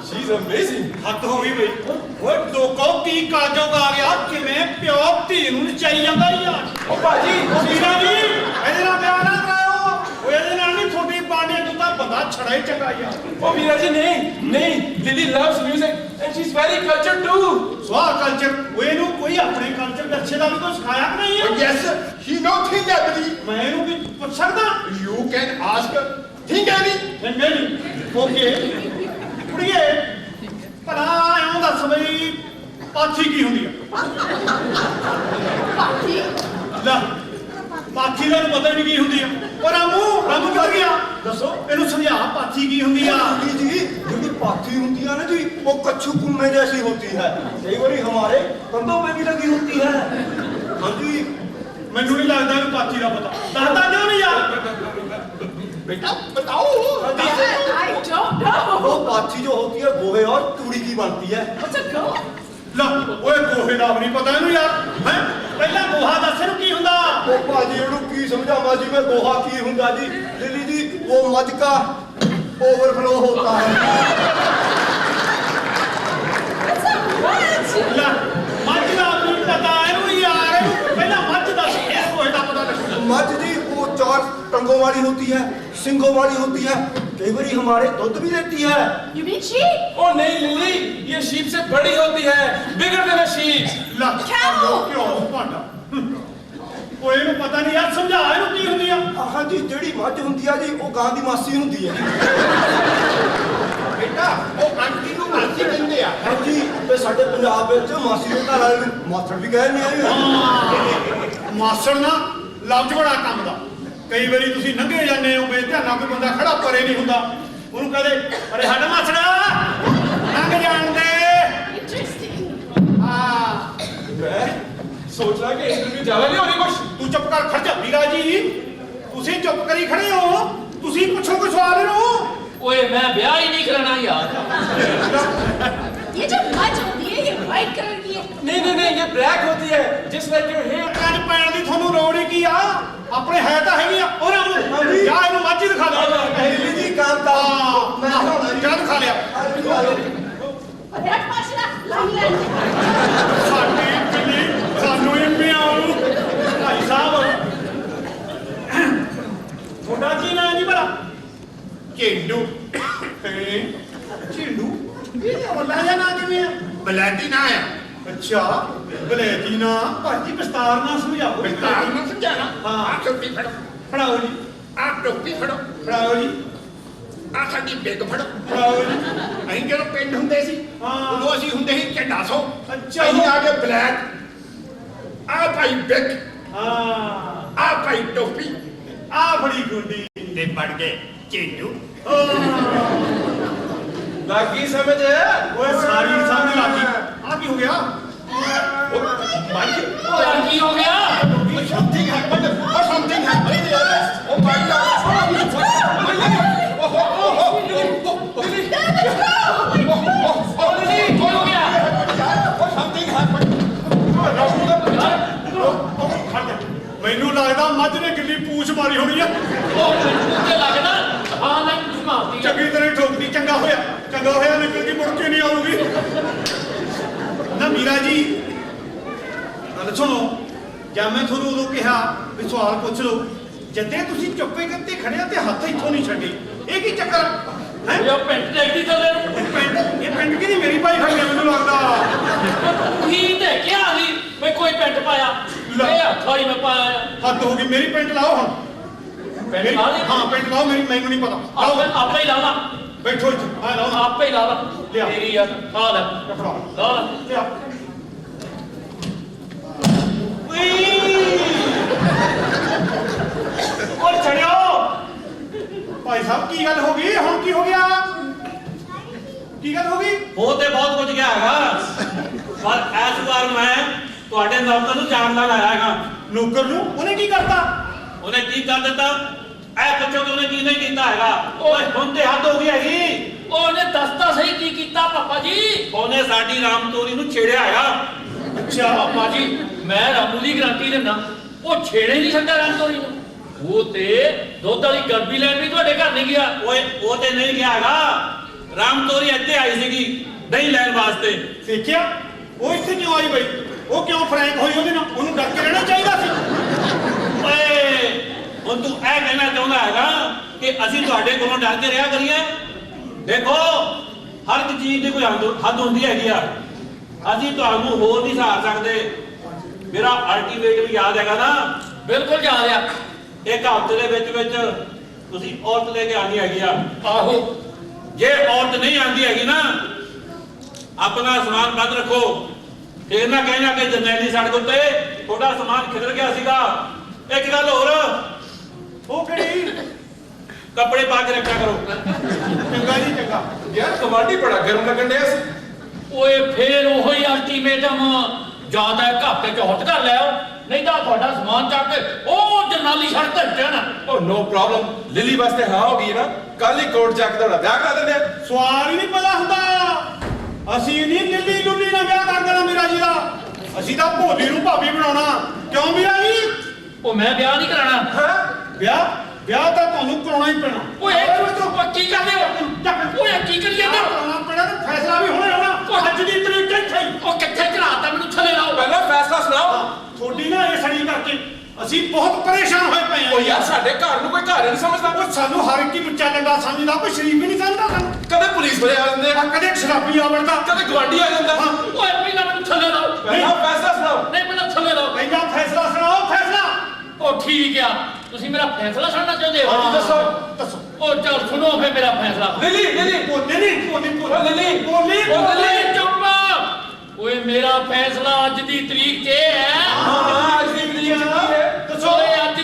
She's amazing. ਹੱਦ ਹੋ ਗਈ ਬਈ ਓਏ ਲੋਕੋ ਕੀ ਕਾਜੋਗ ਆ ਗਿਆ ਕਿਵੇਂ ਪਿਓ ਧੀ ਨੂੰ ਨਚਾਈ ਜਾਂਦਾ ਯਾਰ Oh, Baji, ਵੀਰਾ ਜੀ ਇਹਦੇ ਨਾਲ ਵਿਆਹ ਨਾ ਕਰਾਓ ਓਏ ਇਹਦੇ ਨਾਲ ਨਹੀਂ ਤੁਹਾਡੀ ਬਾਣੀਆਂ ਤੂੰ ਤਾਂ ਬੰਦਾ ਛੜਾ ਹੀ ਚੰਗਾ ਯਾਰ oh, Veeraji, nahin. Lily loves music and she's very cultured too. ਸਵਾਹ ਕਲਚਰ ਓਏ ਇਹਨੂੰ ਕੋਈ ਆਪਣੇ ਕਲਚਰ ਦੇ ਅੱਛੇ ਦਾ ਵੀ ਕੋਈ ਸਿਖਾਇਆ ਕਿ ਨਹੀਂ ਹੈ yes he know thing every ਮੈਂ ਇਹਨੂੰ ਵੀ ਪੁੱਛ ਸਕਦਾ you can ask thing any ਨਹੀਂ ਓਕੇ ਕੁੜੀਏ ਭਲਾ ਐਂ ਦੱਸ ਬਈ ਪਾਥੀ ਕੀ ਹੁੰਦੀ ਆ ਪਾਠੀ ਲੈ ਪਾਥੀ ਦਾ ਪਤਾ ਨਹੀਂ ਕੀ ਹੁੰਦੀ ਆ ਉਹ ਰਾਮੂ ਕਿੱਧਰ ਗਿਆ ਦੱਸੋ ਇਹਨੂੰ ਸਮਝਾ ਪਾਥੀ ਕੀ ਹੁੰਦੀ ਆ जी ਜਿਹੜੀ पाथी होती है ना जी वो कच्छू कुम्मे जैसी होती है कई बार हमारे कंधों पे भी लगी होती है हाँ जी ਮੈਨੂੰ ਨਹੀਂ ਲੱਗਦਾ ਇਹਨੂੰ ਪਾਥੀ ਦਾ ਪਤਾ ਦੱਸਦਾ ਕਿਉਂ ਨਹੀਂ ਯਾਰ बेटा बताओ I don't know. वो पाथी जो होती है गोहे और तूड़ी की बनती है What's a goat? ਲੈ ਓਏ ਗੋਹੇ ਦਾ ਵੀ ਨਹੀਂ ਪਤਾ ਇਹਨੂੰ ਯਾਰ ਹੈ ਪਹਿਲਾਂ ਗੋਹਾ ਦੱਸ ਇਹਨੂੰ ਕੀ ਹੁੰਦਾ वो पाजी ਉਹਨੂੰ ਕੀ ਸਮਝਾਵਾਂ ਜੀ ਮੈਂ गोहा की ਹੁੰਦਾ जी लिली जी वो मध का ओवरफ्लो होता है What's a what? ਲੈ ਮੱਝ ਦਾ ਵੀ ਨੀ ਪਤਾ ਇਹਨੂੰ ਯਾਰ ਇਹਨੂੰ ਪਹਿਲਾਂ ਮੱਝ ਦੱਸ ਇਹ ਗੋਹੇ ਦਾ ਪਤਾ ਦੱਸ मध जी वो 4 टंगों वाली होती है सिंगों वाली होती है कई बार हमारे दूध भी देती है You mean sheep? Oh, नहीं लिली, ये sheep से बड़ी होती है, bigger than a sheep. ਲੈ Cow! ਕਿਉਂ ਭਾਂਡਾ ਓਏ ਇਹਨੂੰ ਪਤਾ ਨਹੀਂ ਯਾਰ ਸਮਝਾ ਇਹਨੂੰ ਕੀ ਹੁੰਦੀ ਆ हाँ जी ਜਿਹੜੀ ਮੱਝ ਹੁੰਦੀ ਆ ਜੀ ਉਹ ਗਾਂ ਦੀ ਮਾਸੀ ਹੁੰਦੀ ਹੈ ਬੇਟਾ ਉਹ ਆਂਟੀ ਨੂੰ ਮਾਸੀ ਕਹਿੰਦੇ ਆ ਹਾਂ ਜੀ ਤੇ ਸਾਡੇ ਪੰਜਾਬ ਵਿੱਚ ਮਾਸੀ ਦੇ ਘਰ ਵਾਲੇ ਨੂੰ ਮਾਸੜ ਵੀ ਕਹਿੰਦੇ ਆ ਮਾਸੜ ਨਾ ਲਫ਼ਜ਼ ਬੜਾ ਕੰਮ ਦਾ। ਕਈ ਵਾਰੀ ਤੁਸੀਂ ਲੰਘੇ ਜਾਂਦੇ ਹੋ ਬੇਧਿਆਨਾ, ਕੋਈ ਬੰਦਾ ਖੜਾ ਪਰੇ ਨਹੀਂ ਹੁੰਦਾ, ਉਹਨੂੰ ਕਹਦੇ ਅਰੇ ਹੱਡ ਮਸੜਾ ਲੰਘ ਜਾਣ ਦੇ। ਹਾਂ ਮੈਂ ਸੋਚ ਰਿਹਾ ਕਿ ਇੰਟਰਵਿਊ ਜ਼ਿਆਦਾ ਨਹੀਂ ਹੋਣੀ ਕੁਛ। ਤੂੰ ਚੁੱਪ ਕਰ, ਖੜ ਜਾ ਵੀਰਾ ਜੀ, ਤੁਸੀਂ ਚੁੱਪ ਕਰੀ ਖੜੇ ਹੋ, ਤੁਸੀਂ ਪੁੱਛੋ ਕੋਈ ਸਵਾਲ ਇਹਨੂੰ। ਓਏ ਮੈਂ ਵਿਆਹ ਹੀ ਨਹੀਂ ਕਰਾਣਾ ਯਾਰ। ये जो मज होती है ये व्हाइट कलर की है। नहीं, ये ब्लैक होती है जिस लाइक योर हेयर। ਅੱਜ ਪੈਣ ਦੀ ਤੁਹਾਨੂੰ ਲੋੜ ਹੀ ਕੀ ਆ, ਆਪਣੇ ਹੈ ਤਾਂ ਹੈਗੀ ਆ। ਉਹਨਾਂ ਨੂੰ ਜਾਂ ਇਹਨੂੰ ਮੱਝ ਹੀ ਦਿਖਾ ਦੇ। ਦਿੱਲੀ ਜੀ ਕੰਮ ਤਾਂ ਮੈਂ ਹੁਣ ਜਾਂ ਦਿਖਾ ਲਿਆ। अरे हट माशरा लाइन ਸਾਡੀ ਬਿੱਲੀ ਸਾਨੂੰ ਹੀ ਪਿਆਉ। ਭਾਈ ਸਾਹਿਬ ਤੁਹਾਡਾ ਕੀ ਨਾਂ ਜੀ ਭਲਾ? ਝੇਂਡੂ। ਝੇਂਡੂ ਇਹ ਵੱਡਾ ਜਿਹਾ ਨਾਂ ਕਿਵੇਂ ਆ? ਬਲੈਤੀ ਨਾ ਆ। ਅੱਛਾ ਬਲੈਤੀ ਨਾਂ। ਭਾਜੀ ਵਿਸਤਾਰ ਨਾਲ ਸਮਝਾਓ। ਵਿਸਤਾਰ ਨਾਲ ਸਮਝਾਣਾ। ਹਾਂ। ਆਹ ਟੋਪੀ ਫੜੋ, ਫੜਾਓ ਜੀ, ਆਹ ਟੋਪੀ ਫੜੋ, ਫੜਾਓ ਜੀ, ਆਹ ਸਾਡੀ ਬਿੱਗ ਫੜੋ। ਫੜਾਓ ਜੀ। ਅਸੀਂ ਜਦੋਂ ਪਿੰਡ ਹੁੰਦੇ ਸੀ ਹਾਂ। ਉਦੋਂ ਅਸੀਂ ਹੁੰਦੇ ਸੀ ਝੰਡਾ ਸੋ। ਅੱਛਾ। ਅਸੀਂ ਆ ਕੇ ਬਲੈਕ, ਆਹ ਭਾਈ ਬਿੱਗ, ਹਾਂ ਆਹ ਭਾਈ ਟੋਪੀ ਆ ਬੜੀ ਗੁੰਡੀ। ਤੇ ਬੜ ਗਏ ਝੇਂਡੂ। ਲੱਗੀ ਸਮਝ। ਓਏ ਸਾਰੀ ਸਮਝ ਲੱਗੀ। ਆ ਕੀ ਹੋ ਗਿਆ? ਓ ਯਾਰ ਕੀ ਹੋ ਗਿਆ? Something happened. Oh, something happened. Oh my God. ਕੀ ਹੋ ਗਿਆ? Oh, something happened. ਮੈਨੂੰ ਲੱਗਦਾ ਮੱਝ ਨੇ ਗਿੱਲੀ ਪੂਛ ਮਾਰੀ ਹੋਣੀ ਆ। ਉਹ ਮੈਨੂੰ ਤੇ ਲੱਗਦਾ ਹਾਂ ਨਾ ਕੁਝ ਮਾਰਦੀ ਆ। ਚੰਗੀ ਤਰ੍ਹਾਂ ਠੋਕਦੀ। ਚੰਗਾ ਹੋਇਆ ਨਿਕਲ ਕੇ ਮੁੜ ਕੇ ਨਹੀਂ ਆਊਗੀ। ਨਾ ਮੀਰਾ ਜੀ ਗੱਲ ਸੁਣੋ, ਜਾਂ ਮੈਂ ਤੁਹਾਨੂੰ ਉਦੋਂ ਕਿਹਾ ਵੀ ਸਵਾਲ ਪੁੱਛ ਲਓ, ਜਦੇ ਤੁਸੀਂ ਚੁੱਪੇ ਕਿੱਥੇ ਖੜਿਆ ਤੇ ਹੱਥ ਇੱਥੋਂ ਨਹੀਂ ਛੱਡੇ। ਇਹ ਕੀ ਚੱਕਰ ਹੈ? ਇਹ ਪੈਂਟ ਦੇਖਦੀ ਥੱਲੇ ਨੂੰ। ਇਹ ਪਿੰਡ ਕਿਹਦੀ ਮੇਰੀ ਭਾਈ ਖੜੀ ਆ ਮੈਨੂੰ ਲੱਗਦਾ। ਤੁਸੀਂ ਤੇ ਕਿਹਾ ਸੀ ਮੈਂ ਕੋਈ ਪੈਂਟ ਪਾਇਆ। ਇਹ ਹੱਥਾਂ ਹੀ ਮੈਂ ਪਾਇਆ ਆ। ਹੱਦ ਹੋ ਗਈ। ਮੇਰੀ ਪੈਂਟ ਲਾਓ ਹੁਣ। ਪੈਂਟ ਲਾ ਲਈ? ਹਾਂ ਪੈਂਟ ਲਾਓ ਮੇਰੀ, ਮੈਨੂੰ ਨਹੀਂ ਪਤਾ। ਆਪੇ ਹੀ ਲਾ ਲਾ। ਬੈਠੋ ਇੱਥੇ। ਆ ਲਾਓ। ਆਪੇ ਹੀ ਲਾ ਲਾ। ਲਿਆ। ਤੇਰੀ ਯਾਰ ਆ ਲੈ ਫੜਾ ਲਾ ਲਾ। ਲਿਆ। ਓਏ ਛੜਿਓ। ਭਾਈ ਸਾਹਿਬ ਕੀ ਗੱਲ ਹੋ ਗਈ? ਹੁਣ ਕੀ ਹੋ ਗਿਆ? ਕੀ ਗੱਲ ਹੋ ਗਈ? ਹੋ ਤੇ ਬਹੁਤ ਕੁਝ ਗਿਆ ਹੈਗਾ, ਪਰ ਇਸ ਵਾਰ ਮੈਂ ਤੁਹਾਡੇ ਨੌਕਰ ਨੂੰ ਜਾਣ ਲੈਣ ਆਇਆ ਹੈਗਾ। ਨੌਕਰ ਨੂੰ? ਉਹਨੇ ਕੀ ਕਰਤਾ? ਉਹਨੇ ਕੀ ਕਰ ਦਿੱਤਾ? ਇਹ ਪੁੱਛੋ ਕਿ ਉਹਨੇ ਕੀ ਨਹੀਂ ਕੀਤਾ ਹੈਗਾ। ਓਏ ਹੁਣ ਤੇ ਹੱਦ ਹੋ ਗਈ ਹੈਗੀ। ਉਹਨੇ ਦੱਸਤਾ ਸਹੀ ਕੀ ਕੀਤਾ ਪਾਪਾ ਜੀ। ਉਹਨੇ ਸਾਡੀ ਰਾਮ ਤੋਰੀ ਨੂੰ ਛੇੜਿਆ ਹੈਗਾ। ਅੱਛਾ ਪਾਪਾ ਜੀ, ਮੈਂ ਰਾਮੂ ਦੀ ਗਰੰਟੀ ਦਿੰਦਾ ਉਹ ਛੇੜੇ ਨਹੀਂ ਸਕਦਾ ਰਾਮਤੋਰੀ ਨੂੰ। ਉਹ ਤੇ ਦੁੱਧ ਵਾਲੀ ਗਰਬੀ ਲੈਣ ਵੀ ਤੁਹਾਡੇ ਘਰ ਨਹੀਂ ਗਿਆ। ਓਏ ਉਹ ਤੇ ਨਹੀਂ ਗਿਆ ਹੈਗਾ। ਰਾਮ ਤੋਰੀ ਇੱਥੇ ਆਈ ਸੀਗੀ ਦਹੀਂ ਲੈਣ ਵਾਸਤੇ। ਦੇਖਿਆ ਉਹ ਇੱਥੇ ਕਿਉਂ ਆਈ ਬਈ? ਉਹ ਕਿਉਂ ਫਰੈਂਕ ਹੋਈ ਉਹਦੇ ਨਾਲ? ਉਹਨੂੰ ਡਰ ਕੇ ਰਹਿਣਾ ਚਾਹੀਦਾ ਸੀ। ਓਏ ਹੁਣ ਤੂੰ ਇਹ ਕਹਿਣਾ ਚਾਹੁੰਦਾ ਹੈਗਾ ਕਿ ਅਸੀਂ ਤੁਹਾਡੇ ਕੋਲੋਂ ਡਰ ਕੇ ਰਿਹਾ ਕਰੀਏ? ਦੇਖੋ ਹਰ ਇੱਕ ਚੀਜ਼ ਦੀ ਕੋਈ ਹੱਦ ਹੁੰਦੀ ਹੈਗੀ ਆ। ਅਸੀਂ ਤੁਹਾਨੂੰ ਹੋਰ ਨਹੀਂ ਸਹਾਰ ਸਕਦੇ। ਮੇਰਾ ਅਲਟੀਮੇਟ ਵੀ ਯਾਦ ਹੈਗਾ ਨਾ? ਬਿਲਕੁਲ ਜਾ ਰਿਹਾ। ਇੱਕ ਹਫ਼ਤੇ ਦੇ ਵਿੱਚ ਤੁਸੀਂ ਔਰਤ ਲੈ ਕੇ ਆਣੀ ਹੈਗੀ ਆ। ਆਹੋ ਜੇ ਔਰਤ ਨਹੀਂ ਆਂਦੀ ਹੈਗੀ ਨਾ, ਆਪਣਾ ਸਮਾਨ ਬੰਦ ਰੱਖੋ। ਫੇਰ ਨਾ ਕਹਿਣਾ ਕਿ ਜਰਨੈਲੀ ਸੜਕ ਉੱਤੇ ਥੋੜਾ ਸਮਾਨ ਖਿਲਰ ਗਿਆ ਸੀਗਾ। ਇੱਕ ਗੱਲ ਹੋਰ, ਉਹ ਕਿਹੜੀ? ਕੱਪੜੇ ਪਾ ਕੇ ਰੱਖਿਆ ਕਰੋ। ਚੰਗਾ ਜੀ ਚੰਗਾ। ਯਾਰ ਕਮਾਂਡੀ ਬੜਾ ਗਰਮ ਲੱਗਣ ਡਿਆ ਸੀ। ਓਏ ਫੇਰ ਉਹੋ ਹੀ ਅਲਟੀਮੇਟਮ ਜਾਂ ਤਾਂ ਇੱਕ ਹਫ਼ਤੇ ਚ ਹੱਟ ਕਰ ਲਿਓ, ਨਹੀਂ ਤਾਂ ਤੁਹਾਡਾ ਸਮਾਨ ਚੱਕ ਕੇ ਉਹ ਜਰਨਾਲੀ ਸੜਕ ਤੇ ਜਾਣਾ। ਓ ਨੋ ਪ੍ਰੋਬਲਮ। ਲਿਲੀ ਵਾਸਤੇ ਹਾਂ ਹੋ ਗਈ ਨਾ, ਕੱਲ ਹੀ ਕੋਰਟ ਜਾ ਕੇ ਤੁਹਾਡਾ ਵਿਆਹ ਕਰਾ ਦਿੰਦੇ ਆ। ਸਵਾਲ ਹੀ ਨਹੀਂ ਪਤਾ ਹੁੰਦਾ। ਅਸੀਂ ਨਹੀਂ ਲਿੱਲੀ ਲੁੱਲੀ ਨਾਲ ਵਿਆਹ ਕਰ ਦੇਣਾ ਮੀਰਾ ਜੀ ਦਾ। ਅਸੀਂ ਤਾਂ ਭੋਲੀ ਨੂੰ ਭਾਬੀ ਬਣਾਉਣਾ। ਕਿਉਂ ਮੀਰਾ ਜੀ? ਉਹ ਮੈਂ ਵਿਆਹ ਨਹੀਂ ਕਰਾਣਾ। ਵਿਆਹ ਤਾਂ ਤੁਹਾਨੂੰ ਕਰਾਉਣਾ ਹੀ ਪੈਣਾ। ਓਏ ਕੀ ਕਰਦੇ ਹੋ? ਓਏ ਕੀ ਕਰੀ ਜਾਂਦਾ? ਕਰਾਉਣਾ ਪੈਣਾ ਤੇ ਫੈਸਲਾ ਵੀ ਹੋਣਾ ਹੋਣਾ। ਅੱਜ ਦੀ ਤਰੀਕ ਕਿੱਥੇ? ਉਹ ਕਿੱਥੇ ਚੜਾਤਾ ਮੈਨੂੰ ਥੱਲੇ ਲਾਓ। ਪਹਿਲਾਂ ਫੈਸਲਾ ਸੁਣਾਓ। ਤੁਹਾਡੀ ਨਾ ਇਹ ਸੜੀ ਕਰਕੇ ਅਸੀਂ ਬਹੁਤ ਪਰੇਸ਼ਾਨ ਹੋਏ ਪਏ ਓ ਹਾਂ। ਯਾਰ ਸਾਡੇ ਘਰ ਨੂੰ ਕੋਈ ਘਰ ਨਹੀਂ ਸਮਝਦਾ। ਉਹ ਸਾਨੂੰ ਹਰ ਇੱਕ ਹੀ ਬੱਚਾ ਲੰਗਾ ਸਮਝਦਾ, ਕੋਈ ਸ਼ਰੀਫ ਹੀ ਨਹੀਂ ਸਮਝਦਾ ਸਾਨੂੰ। ਕਦੇ ਪੁਲਿਸ ਵਾਲੇ ਆ ਜਾਂਦੇ ਆ, ਕਦੇ ਸ਼ਰਾਬੀ ਆ ਵੜਦਾ, ਕਦੇ ਗਵਾਂਢੀ ਆ ਜਾਂਦਾ। ਓਏ ਪਹਿਲਾਂ ਮੈਨੂੰ ਥੱਲੇ ਲਾਓ। ਪਹਿਲਾਂ ਫੈਸਲਾ ਸੁਣਾਓ। ਨਹੀਂ ਪਹਿਲਾਂ ਥੱਲੇ ਲਾਓ। ਪਹਿਲਾਂ ਫੈਸਲਾ ਸੁਣਾਓ। ਫੈਸਲਾ ਉਹ ਠੀਕ ਆ, ਤੁਸੀਂ ਮੇਰਾ ਫੈਸਲਾ ਸੁਣਨਾ ਚਾਹੁੰਦੇ ਹੋ? ਹਾਂ, ਦੱਸੋ। ਉਹ ਚੱਲ ਸੁਣੋ ਫੇ ਮੇਰਾ ਫੈਸਲਾ। ਲਿਲੀ ਬੋਲੇ ਨਹੀਂ ਓ ਲਿਲੀ ਓਏ ਚੁੱਪ। ਓਏ ਮੇਰਾ ਫੈਸਲਾ ਅੱਜ ਦੀ ਤਰੀਕ 'ਚ ਇਹ ਹੈ। ਹਾਂ ਅੱਜ ਦੀ ਤਰੀਕ ਕੀ ਹੈ? ਦੱਸੋ। ਓਏ ਅੱਜ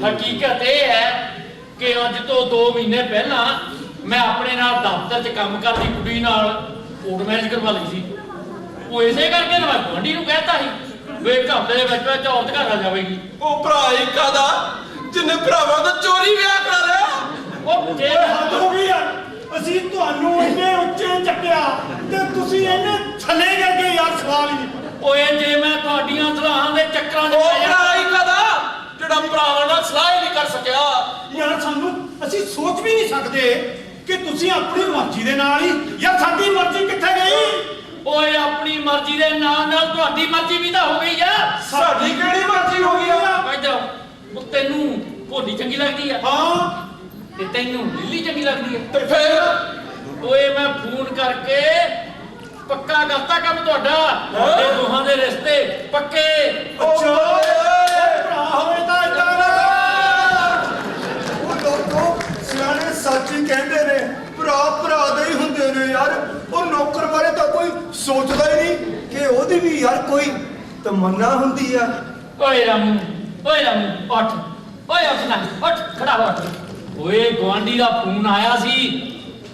ਹਕੀਕਤ ਇਹ ਹੈ ਕਿ ਅੱਜ ਤੋਂ 2 ਮਹੀਨੇ ਪਹਿਲਾਂ ਮੈਂ ਆਪਣੇ ਨਾਲ ਦਫ਼ਤਰ 'ਚ ਕੰਮ ਕਰਦੀ ਕੁੜੀ ਨਾਲ ਕੋਰਟ ਮੈਰਿਜ ਕਰਵਾ ਲਈ ਸੀ। ਉਹ ਇਸੇ ਕਰਕੇ ਨਾ ਮੈਂ ਗੁਆਂਢੀ ਨੂੰ ਕਹਿਤਾ ਸੀ ਵੇ ਘਰ ਦੇ ਵਿੱਚ ਔਰਤ ਘਰ ਆ ਜਾਵੇਗੀ। ਉਹ ਭਰਾ ਹੀ ਕਾਦਾ ਜਿੰਨੇ ਭਰਾਵਾਂ ਦਾ ਚੋਰੀ ਵਿਆਹ ਕਰਾ ਲਿਆ। ਉਹ ਜੇ ਹੱਦ ਹੋ ਗਈ ਯਾਰ, ਅਸੀਂ ਤੁਹਾਨੂੰ ਇੰਨੇ ਉੱਚੇ ਚੱਕਿਆ ਤੇ ਤੁਸੀਂ ਇਹਨੇ ਥੱਲੇ ਕਰਕੇ ਯਾਰ ਸਵਾਲ ਹੀ ਨਹੀਂ ਪੁੱਛਿਆ। ਓਏ ਜੇ ਮੈਂ ਤੁਹਾਡੀਆਂ ਸਲਾਹਾਂ ਦੇ ਚੱਕਰਾਂ 'ਚ ਉਹ ਪੈ ਭਰਾ ਹੀ ਜਾਂਦਾ ਕਾਦਾ ਜਿਹੜਾ ਭਰਾਵਾਂ ਨਾਲ ਸਲਾਹ ਹੀ ਨਹੀਂ ਕਰ ਸਕਿਆ। ਯਾਰ ਸਾਨੂੰ ਅਸੀਂ ਸੋਚ ਵੀ ਨਹੀਂ ਸਕਦੇ ਕਿ ਤੁਸੀਂ ਆਪਣੀ ਮਰਜ਼ੀ ਦੇ ਨਾਲ ਹੀ ਯਾਰ ਸਾਡੀ ਮਰਜ਼ੀ ਕਿੱਥੇ ਗਈ? ਓਏ ਆਪਣੀ ਮਰਜ਼ੀ ਦੇ ਨਾਲ ਨਾਲ ਤੁਹਾਡੀ ਮਰਜ਼ੀ ਵੀ ਤਾਂ ਹੋ ਗਈ ਆ। ਸਾਡੀ ਕਿਹੜੀ ਮਰਜ਼ੀ ਹੋ ਗਈ ਆ? ਇੱਧਰ ਉਹ ਤੈਨੂੰ ਭੋਲੀ ਚੰਗੀ ਲੱਗਦੀ ਆ ਹਾਂ ਤੇ ਤੈਨੂੰ ਲਿੱਲੀ ਚੰਗੀ ਲੱਗਦੀ ਆ। ਤੇ ਫਿਰ ਓਏ ਮੈਂ ਫੋਨ ਕਰਕੇ ਪੱਕਾ ਕਰਤਾ ਕੰਮ ਤੁਹਾਡਾ। ਤੁਹਾਡੇ ਦੋਹਾਂ ਦੇ ਰਿਸ਼ਤੇ ਪੱਕੇ। ਅੱਛਾ ਭਰਾ ਹੋਵੇ ਤਾਂ ਏਦਾਂ ਨਾ। ਉਹ ਲੋਕੋ ਸਿਆਣੇ ਸੱਚ ਹੀ ਕਹਿੰਦੇ ਨੇ, ਭਰਾ ਭਰਾ ਦੇ ਹੀ ਹੁੰਦੇ ਨੇ ਯਾਰ। ਉਹ ਨੌਕਰ ਬਾਰੇ ਤਾਂ ਕੋਈ ਸੋਚਦਾ ਹੀ ਨਹੀਂ ਕਿ ਉਹਦੀ ਵੀ ਯਾਰ ਕੋਈ ਤਮੰਨਾ ਹੁੰਦੀ ਆ। ਓਏ ਰਾਮੂ ਉੱਠ। ਓਏ ਉੱਠ ਨਾ ਉੱਠ, ਖੜਾ ਹੋ ਉੱਠ। ਓਏ ਗੁਆਂਢੀ ਦਾ ਫੋਨ ਆਇਆ ਸੀ,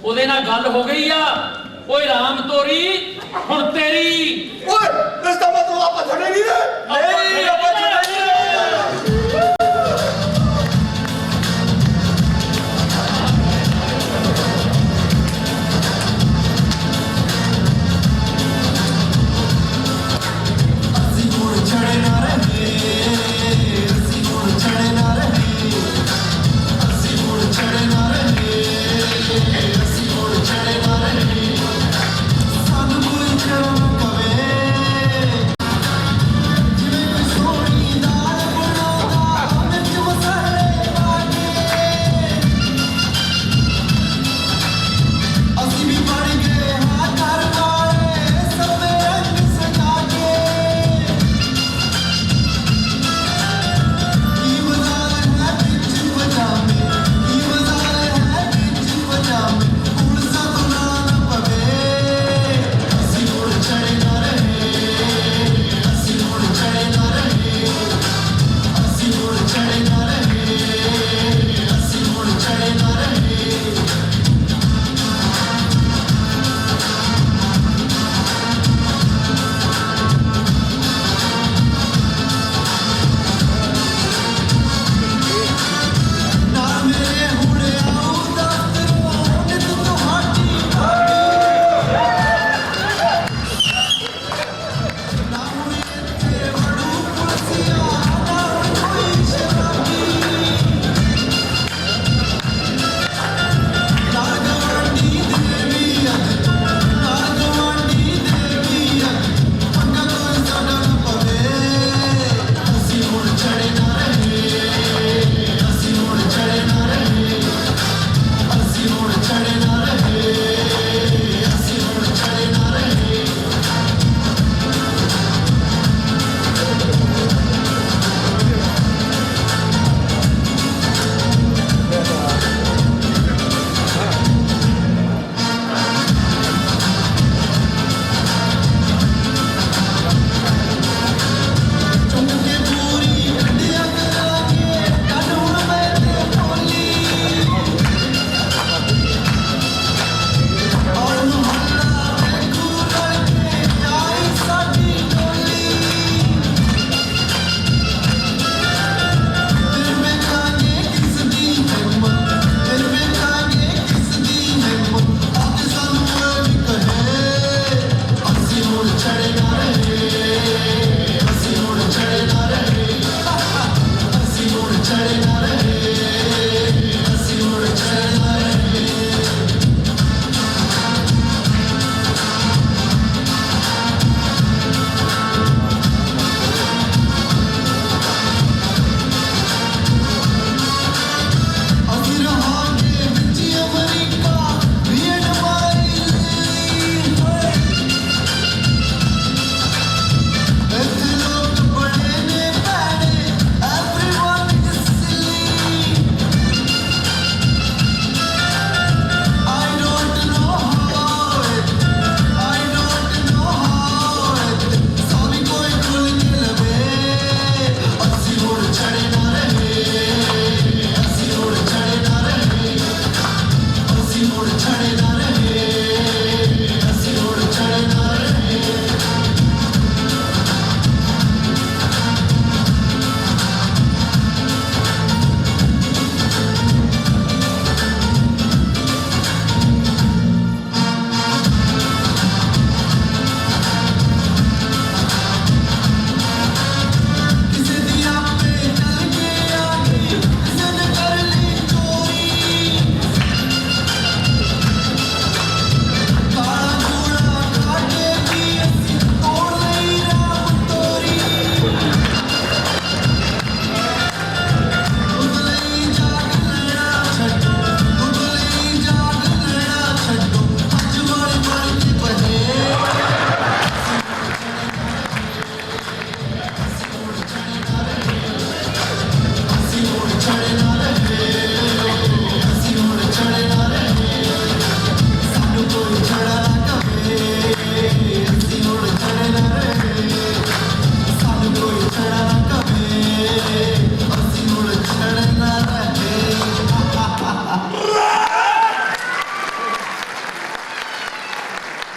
ਉਹਦੇ ਨਾਲ ਗੱਲ ਹੋ ਗਈ ਆ। ਓਏ ਰਾਮ ਤੋਰੀ ਹੁਣ ਤੇਰੀ। ਓਏ ਇਸ ਦਾ ਮਤਲਬ ਆਪਾਂ ਛੱਡੇ ਨਹੀਂ ਰਹੇ। ਨਹੀਂ ਆਪਾਂ